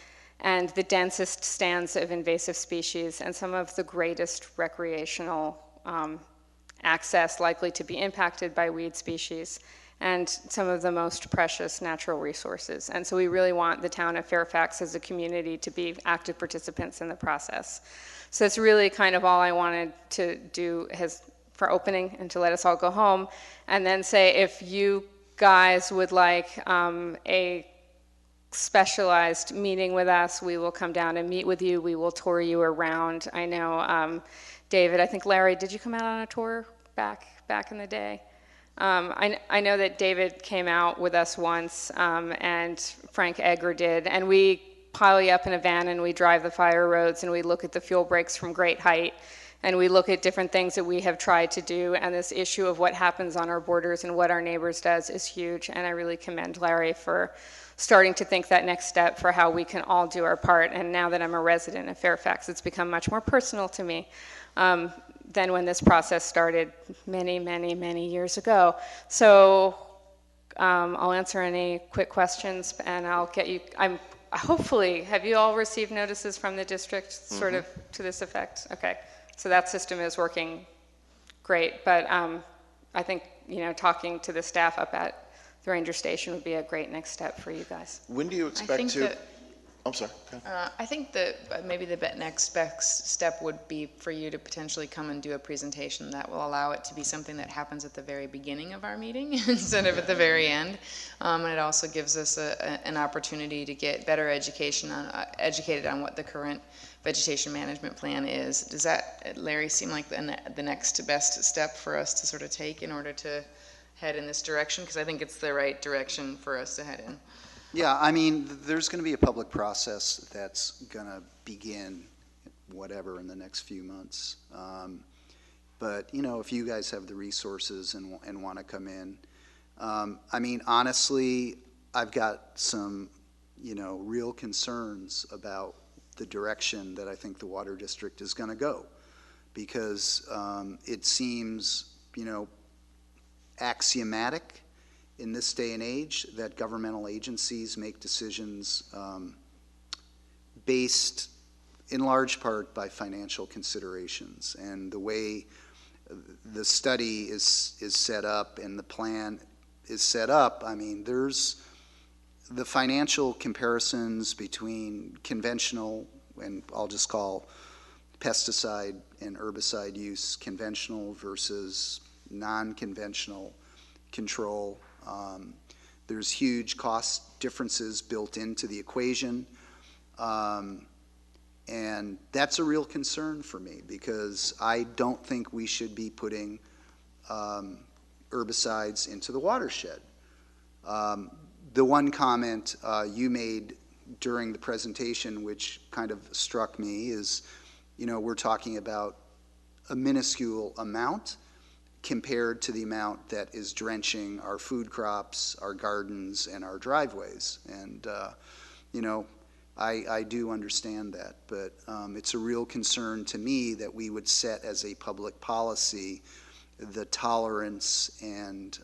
and the densest stands of invasive species, and some of the greatest recreational access likely to be impacted by weed species, and some of the most precious natural resources. And so we really want the town of Fairfax as a community to be active participants in the process. So it's really kind of all I wanted to do for opening, and to let us all go home, and then say if you guys would like a specialized meeting with us, we will come down and meet with you. We will tour you around. I know David, I think Larry, did you come out on a tour back in the day? I know that David came out with us once, and Frank Egger did, and we pile you up in a van and we drive the fire roads and we look at the fuel breaks from great height, and we look at different things that we have tried to do, and this issue of what happens on our borders and what our neighbors does is huge, and I really commend Larry for starting to think that next step for how we can all do our part. And now that I'm a resident of Fairfax, it's become much more personal to me than when this process started many, many, many years ago. So I'll answer any quick questions, and I'll get you, hopefully, have you all received notices from the district sort of to this effect? Okay, so that system is working great, but I think, you know, talking to the staff up at the Ranger Station would be a great next step for you guys. When do you expect to? I'm sorry. I think that maybe the next best step would be for you to potentially come and do a presentation that will allow it to be something that happens at the very beginning of our meeting instead of at the very end. And it also gives us an opportunity to get better educated on what the current vegetation management plan is. Does that, Larry, seem like the next best step for us to sort of take in order to head in this direction? Because I think it's the right direction for us to head in. Yeah, I mean, there's going to be a public process that's going to begin, whatever, in the next few months. But, you know, if you guys have the resources and want to come in, I mean, honestly, I've got some, you know, real concerns about the direction that I think the water district is going to go, because it seems, you know, axiomatic in this day and age that governmental agencies make decisions based in large part by financial considerations. And the way the study is set up and the plan is set up, I mean, there's the financial comparisons between conventional, and I'll just call pesticide and herbicide use conventional versus non-conventional control. There's huge cost differences built into the equation. And that's a real concern for me, because I don't think we should be putting herbicides into the watershed. The one comment you made during the presentation, which kind of struck me, is, we're talking about a minuscule amount compared to the amount that is drenching our food crops, our gardens, and our driveways. And, I do understand that, but it's a real concern to me that we would set as a public policy the tolerance and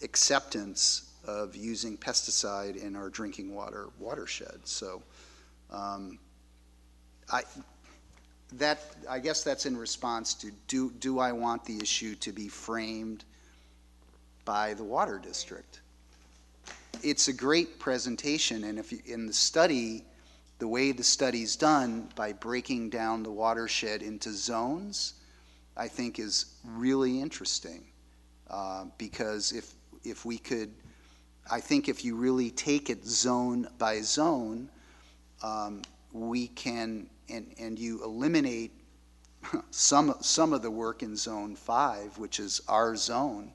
acceptance of using pesticide in our drinking watershed. So I guess that's in response to, do I want the issue to be framed by the water district? It's a great presentation, and if you, in the study, the way the study's done by breaking down the watershed into zones, I think is really interesting, because if we could, I think if you really take it zone by zone, we can, and you eliminate some of the work in Zone 5, which is our zone,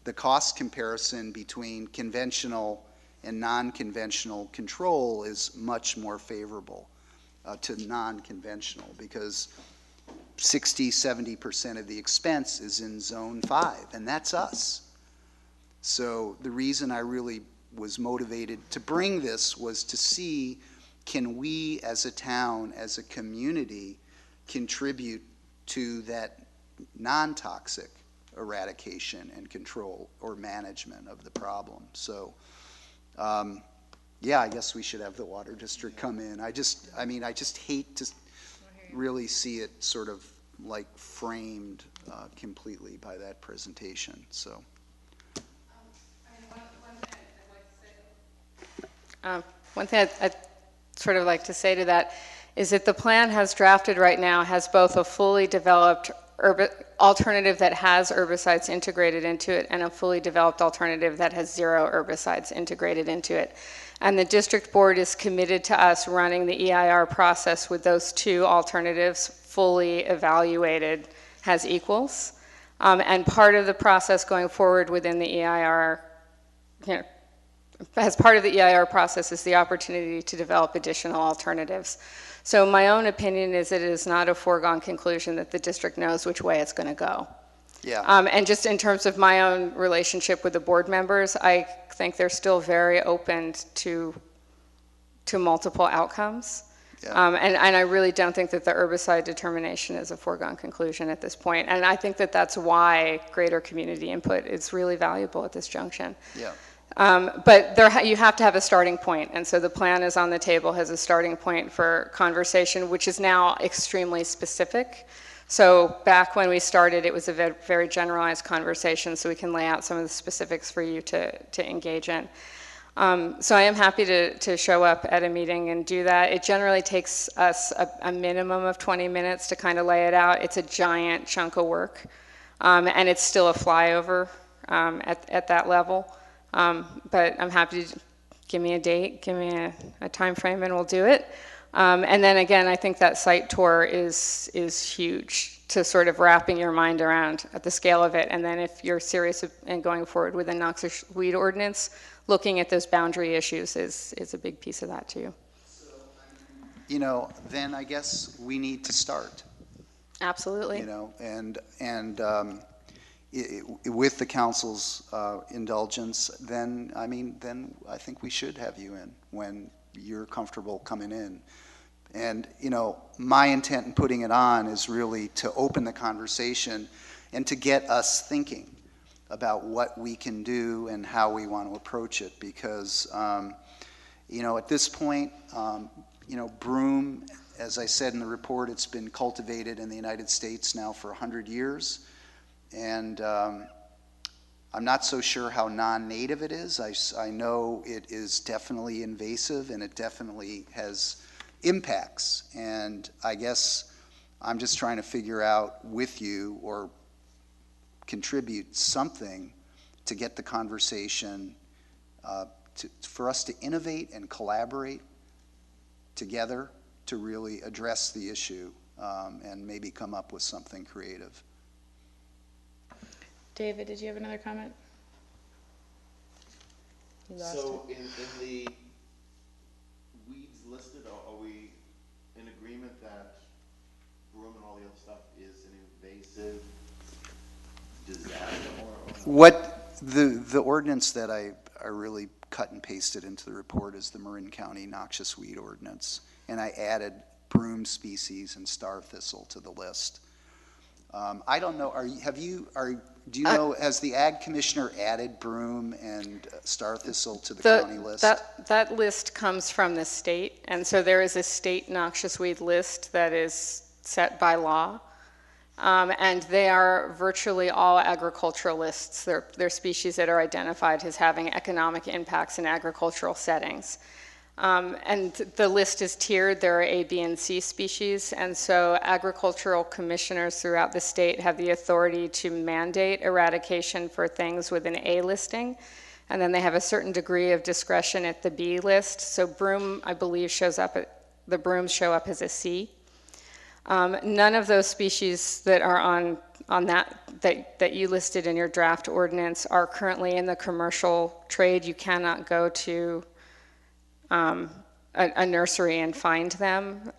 the cost comparison between conventional and non-conventional control is much more favorable to non-conventional, because 60–70% of the expense is in Zone 5, and that's us. So the reason I really was motivated to bring this was to see, can we as a town, as a community, contribute to that non-toxic eradication and control or management of the problem. So yeah, I guess we should have the water district come in. I just hate to really see it sort of like framed completely by that presentation. So one thing I'd sort of like to say to that is that the plan has drafted right now has both a fully developed alternative that has herbicides integrated into it and a fully developed alternative that has zero herbicides integrated into it. And the district board is committed to us running the EIR process with those two alternatives fully evaluated as equals. And part of the process going forward within the EIR, as part of the EIR process, is the opportunity to develop additional alternatives. So my own opinion is that it is not a foregone conclusion that the district knows which way it's going to go. Yeah. And just in terms of my own relationship with the board members, I think they're still very open to multiple outcomes. Yeah. And I really don't think that the herbicide determination is a foregone conclusion at this point. And I think that that's why greater community input is really valuable at this junction. Yeah. But you have to have a starting point, and so the plan is on the table, has a starting point for conversation, which is now extremely specific. So back when we started, it was a very generalized conversation, so we can lay out some of the specifics for you to engage in. So I am happy to show up at a meeting and do that. It generally takes us a minimum of 20 minutes to kind of lay it out. It's a giant chunk of work, and it's still a flyover at that level. But I'm happy to give me a date, give me a time frame, and we'll do it. And then again, I think that site tour is huge to sort of wrapping your mind around at the scale of it. And then if you're serious in going forward with a noxious weed ordinance, looking at those boundary issues is a big piece of that too. Then I guess we need to start. Absolutely. And with the council's indulgence, then I think we should have you in when you're comfortable coming in. And my intent in putting it on is really to open the conversation and to get us thinking about what we can do and how we want to approach it. Because at this point, broom, as I said in the report, it's been cultivated in the United States now for 100 years. And I'm not so sure how non-native it is. I know it is definitely invasive, and it definitely has impacts. And I guess I'm just trying to figure out with you or contribute something to get the conversation, for us to innovate and collaborate together to really address the issue and maybe come up with something creative. David, did you have another comment? You lost So it. in the weeds listed, are we in agreement that broom and all the other stuff is an invasive disaster? What the ordinance that I really cut and pasted into the report is the Marin County Noxious Weed Ordinance, and I added broom species and star thistle to the list. I don't know. Do you know? Has the Ag Commissioner added broom and star thistle to the county list? That list comes from the state, and so there is a state noxious weed list that is set by law. And they are virtually all agricultural lists. They're species that are identified as having economic impacts in agricultural settings. And the list is tiered. There are A, B, and C species. And so agricultural commissioners throughout the state have the authority to mandate eradication for things with an A listing. And then they have a certain degree of discretion at the B list. So broom, I believe, the brooms show up as a C. None of those species that are on that you listed in your draft ordinance are currently in the commercial trade. You cannot go to a nursery and find them.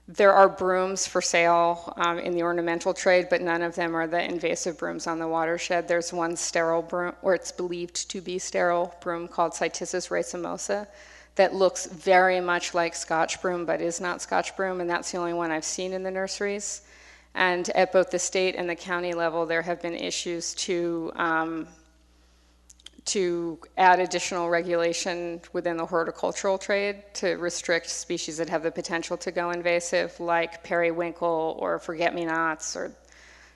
There are brooms for sale in the ornamental trade, but none of them are the invasive brooms on the watershed. There's one sterile broom, or it's believed to be sterile broom, called Cytisus racemosa, that looks very much like Scotch broom, but is not Scotch broom, and that's the only one I've seen in the nurseries. And at both the state and the county level, there have been issues to add additional regulation within the horticultural trade to restrict species that have the potential to go invasive, like periwinkle or forget-me-nots, or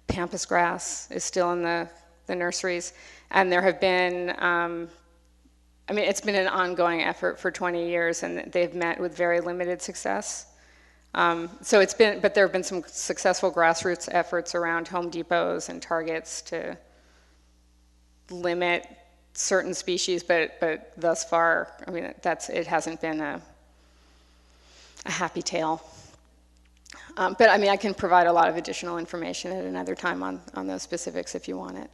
pampas grass is still in the nurseries. And there have been it's been an ongoing effort for 20 years, and they've met with very limited success. But there have been some successful grassroots efforts around Home Depots and Targets to limit certain species, but thus far, it hasn't been a happy tale. But I can provide a lot of additional information at another time on those specifics if you want it.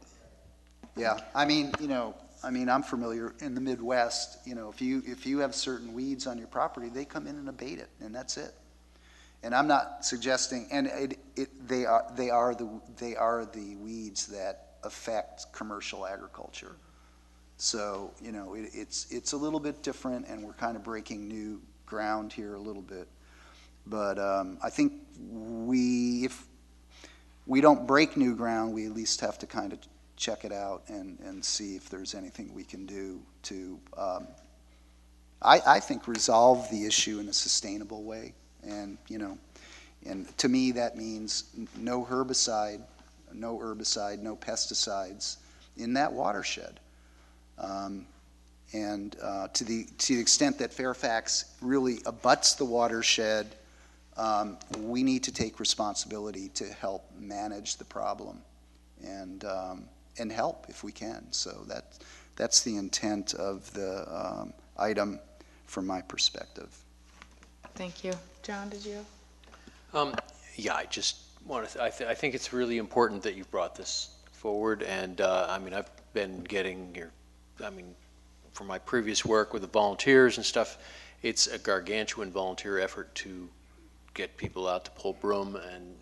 Yeah, I'm familiar in the Midwest. If you have certain weeds on your property, they come in and abate it, and that's it. And I'm not suggesting, and they are the weeds that affect commercial agriculture. So it's a little bit different, and we're kind of breaking new ground here a little bit. But I think if we don't break new ground, we at least have to kind of check it out and see if there's anything we can do to, I think, resolve the issue in a sustainable way. And, and to me, that means no herbicide, no pesticides in that watershed. To the extent that Fairfax really abuts the watershed, we need to take responsibility to help manage the problem and help if we can. So that's the intent of the item from my perspective. Thank you. John, did you? Yeah, I just want to, I think it's really important that you brought this forward, and I've been getting from my previous work with the volunteers and stuff, it's a gargantuan volunteer effort to get people out to pull broom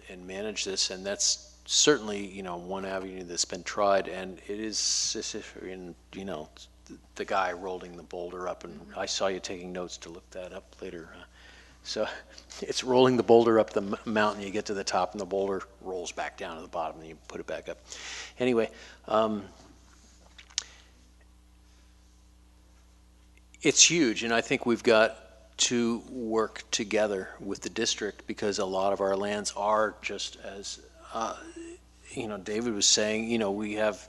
and manage this, and that's certainly, one avenue that's been tried, and it is, the guy rolling the boulder up, and I saw you taking notes to look that up later. So it's rolling the boulder up the mountain, you get to the top, and the boulder rolls back down to the bottom, and you put it back up. Anyway, it's huge, and I think we've got to work together with the district, because a lot of our lands are just as, David was saying, we have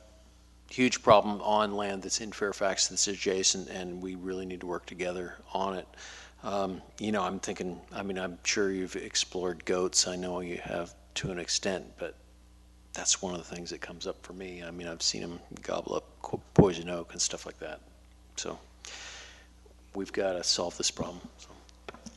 huge problem on land that's in Fairfax that's adjacent, and we really need to work together on it. I'm thinking, I'm sure you've explored goats. I know you have to an extent, but that's one of the things that comes up for me. I've seen them gobble up poison oak and stuff like that. So we've got to solve this problem. So.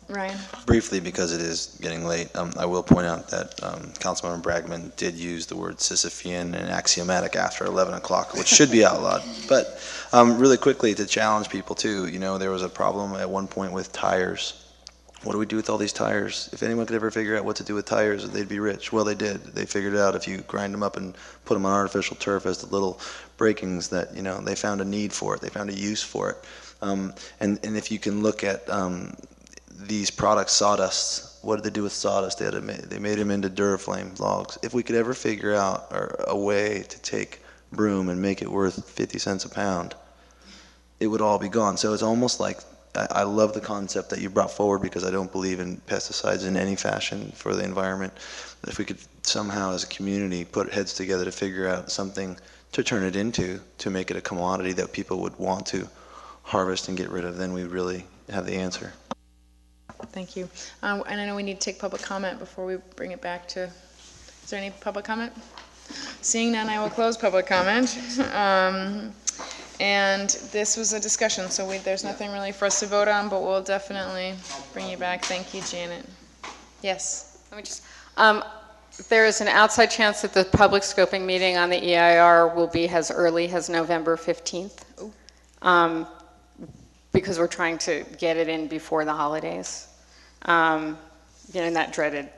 Ryan? Briefly, because it is getting late, I will point out that Councilmember Bragman did use the word Sisyphean and axiomatic after 11 o'clock, which should be outlawed. But really quickly, to challenge people too, you know, there was a problem at one point with tires. What do we do with all these tires? If anyone could ever figure out what to do with tires, they'd be rich. Well, they did. They figured out if you grind them up and put them on artificial turf as the little breakings that, you know, they found a need for it. They found a use for it. And if you can look at these products, sawdust, what did they do with sawdust? They made them into Duraflame logs. If we could ever figure out a way to take broom and make it worth 50 cents a pound, it would all be gone. So it's almost like, I love the concept that you brought forward, because I don't believe in pesticides in any fashion for the environment. If we could somehow as a community put heads together to figure out something to turn it into, to make it a commodity that people would want to harvest and get rid of, then we really have the answer. Thank you. And I know we need to take public comment before we bring it back to, is there any public comment? Seeing none, I will close public comment. And this was a discussion, so there's nothing really for us to vote on, but we'll definitely bring you back. Thank you, Janet. Yes? Let me just, there is an outside chance that the public scoping meeting on the EIR will be as early as November 15th. Because we're trying to get it in before the holidays. You know, in that dreaded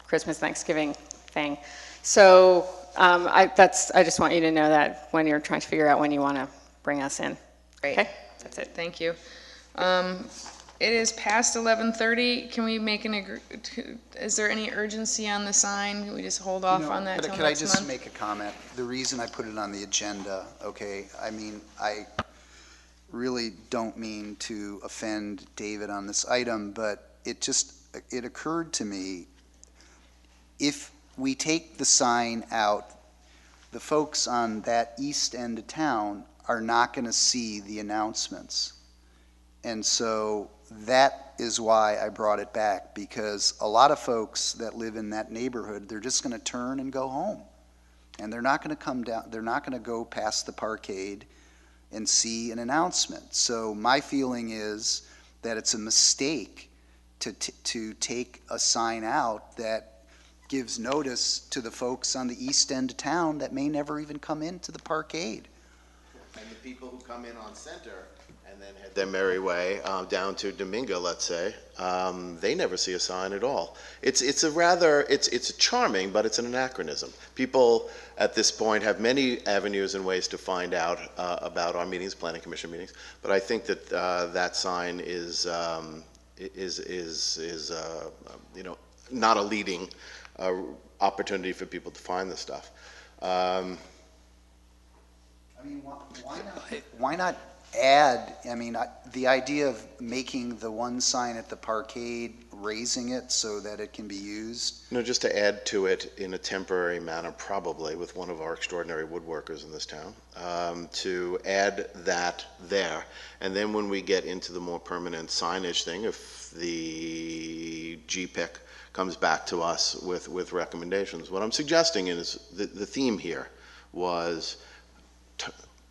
Christmas, Thanksgiving thing. So I just want you to know that when you're trying to figure out when you want to bring us in. Great. Okay? That's it. Thank you. It is past 11:30. Can we make is there any urgency on the sign? Can we just hold off on that till next month? Could I just make a comment? The reason I put it on the agenda, okay, I mean, I really don't mean to offend David on this item, but it occurred to me, if we take the sign out, the folks on that east end of town are not going to see the announcements. And so that is why I brought it back, because a lot of folks that live in that neighborhood, they're just going to turn and go home. And they're not going to come down, they're not going to go past the parkade and see an announcement. So my feeling is that it's a mistake to take a sign out that gives notice to the folks on the east end of town that may never even come into the parkade. And the people who come in on Center and then head their merry way down to Domingo, let's say, they never see a sign at all. It's charming, but it's an anachronism. People at this point have many avenues and ways to find out about our meetings, planning commission meetings. But I think that that sign is you know, not a leading opportunity for people to find this stuff. I mean, why not add, I mean, the idea of making the one sign at the parkade, raising it so that it can be used? No, just to add to it in a temporary manner, probably with one of our extraordinary woodworkers in this town, to add that there. And then when we get into the more permanent signage thing, if the GPIC comes back to us with recommendations, what I'm suggesting is the theme here was,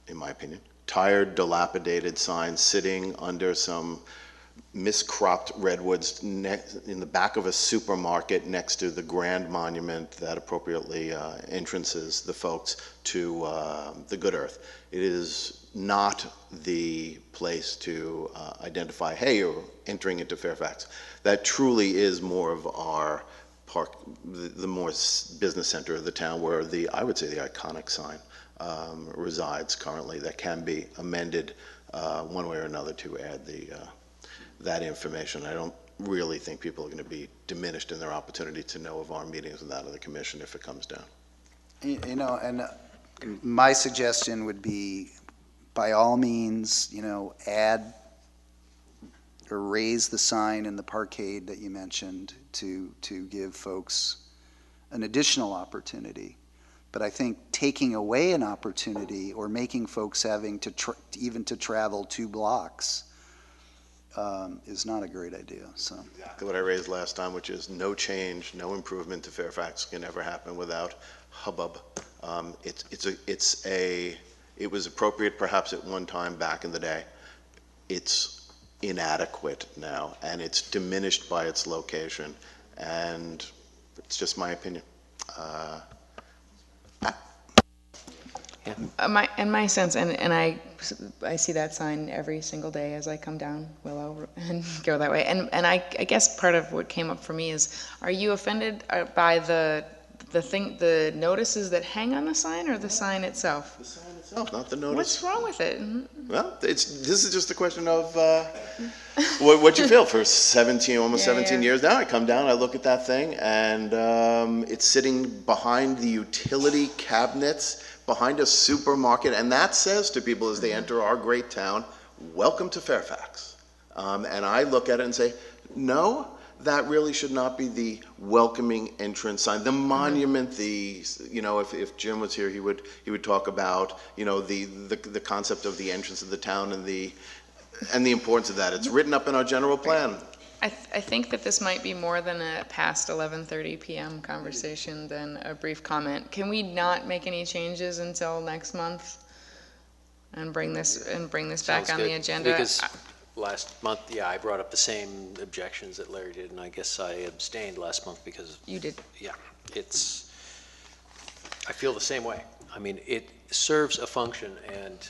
in my opinion, tired, dilapidated signs sitting under some miscropped redwoods in the back of a supermarket next to the grand monument that appropriately entrances the folks to the good earth. It is not the place to identify, hey, you're entering into Fairfax. That truly is more of our park, the more business center of the town, where I would say the iconic sign resides currently, that can be amended one way or another to add that information. I don't really think people are going to be diminished in their opportunity to know of our meetings and that of the commission if it comes down. You know, and my suggestion would be, by all means, you know, add or raise the sign in the parkade that you mentioned to give folks an additional opportunity. But I think taking away an opportunity or making folks having to even to travel 2 blocks is not a great idea. So exactly what I raised last time, which is no change, no improvement to Fairfax can ever happen without hubbub. It was appropriate perhaps at one time back in the day. It's inadequate now, and it's diminished by its location, and it's just my opinion. My sense, and I see that sign every single day as I come down Willow and go that way. And I guess part of what came up for me is, are you offended by the notices that hang on the sign, or the sign itself? The sign itself, not the notice. What's wrong with it? Well, this is just a question of what you feel. For almost 17 years now, I come down, I look at that thing, and it's sitting behind the utility cabinets, behind a supermarket, and that says to people as they enter our great town, welcome to Fairfax. And I look at it and say, no, that really should not be the welcoming entrance sign. The monument, if Jim was here, he would talk about, the concept of the entrance of the town and the importance of that. It's written up in our general plan. I think that this might be more than a past 11:30 p.m. conversation than a brief comment. Can we not make any changes until next month and bring this back on the agenda? Because last month, I brought up the same objections that Larry did, and I guess I abstained last month because you did. Yeah, I feel the same way. I mean, it serves a function, and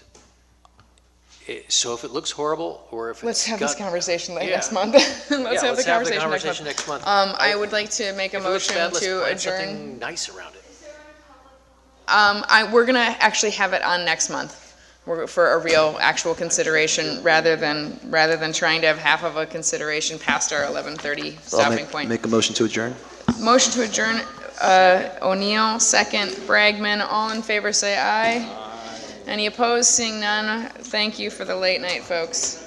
so if it looks horrible, or if let's it's have this conversation next month. Let's have the conversation next month. I would like to make a motion to adjourn. Something nice around it. We're gonna actually have it on next month for a real, actual consideration, rather than trying to have half of a consideration past our 11:30 stopping point. Make a motion to adjourn. Motion to adjourn. O'Neill, second. Bragman. All in favor, say aye. Any opposed? Seeing none, thank you for the late night, folks.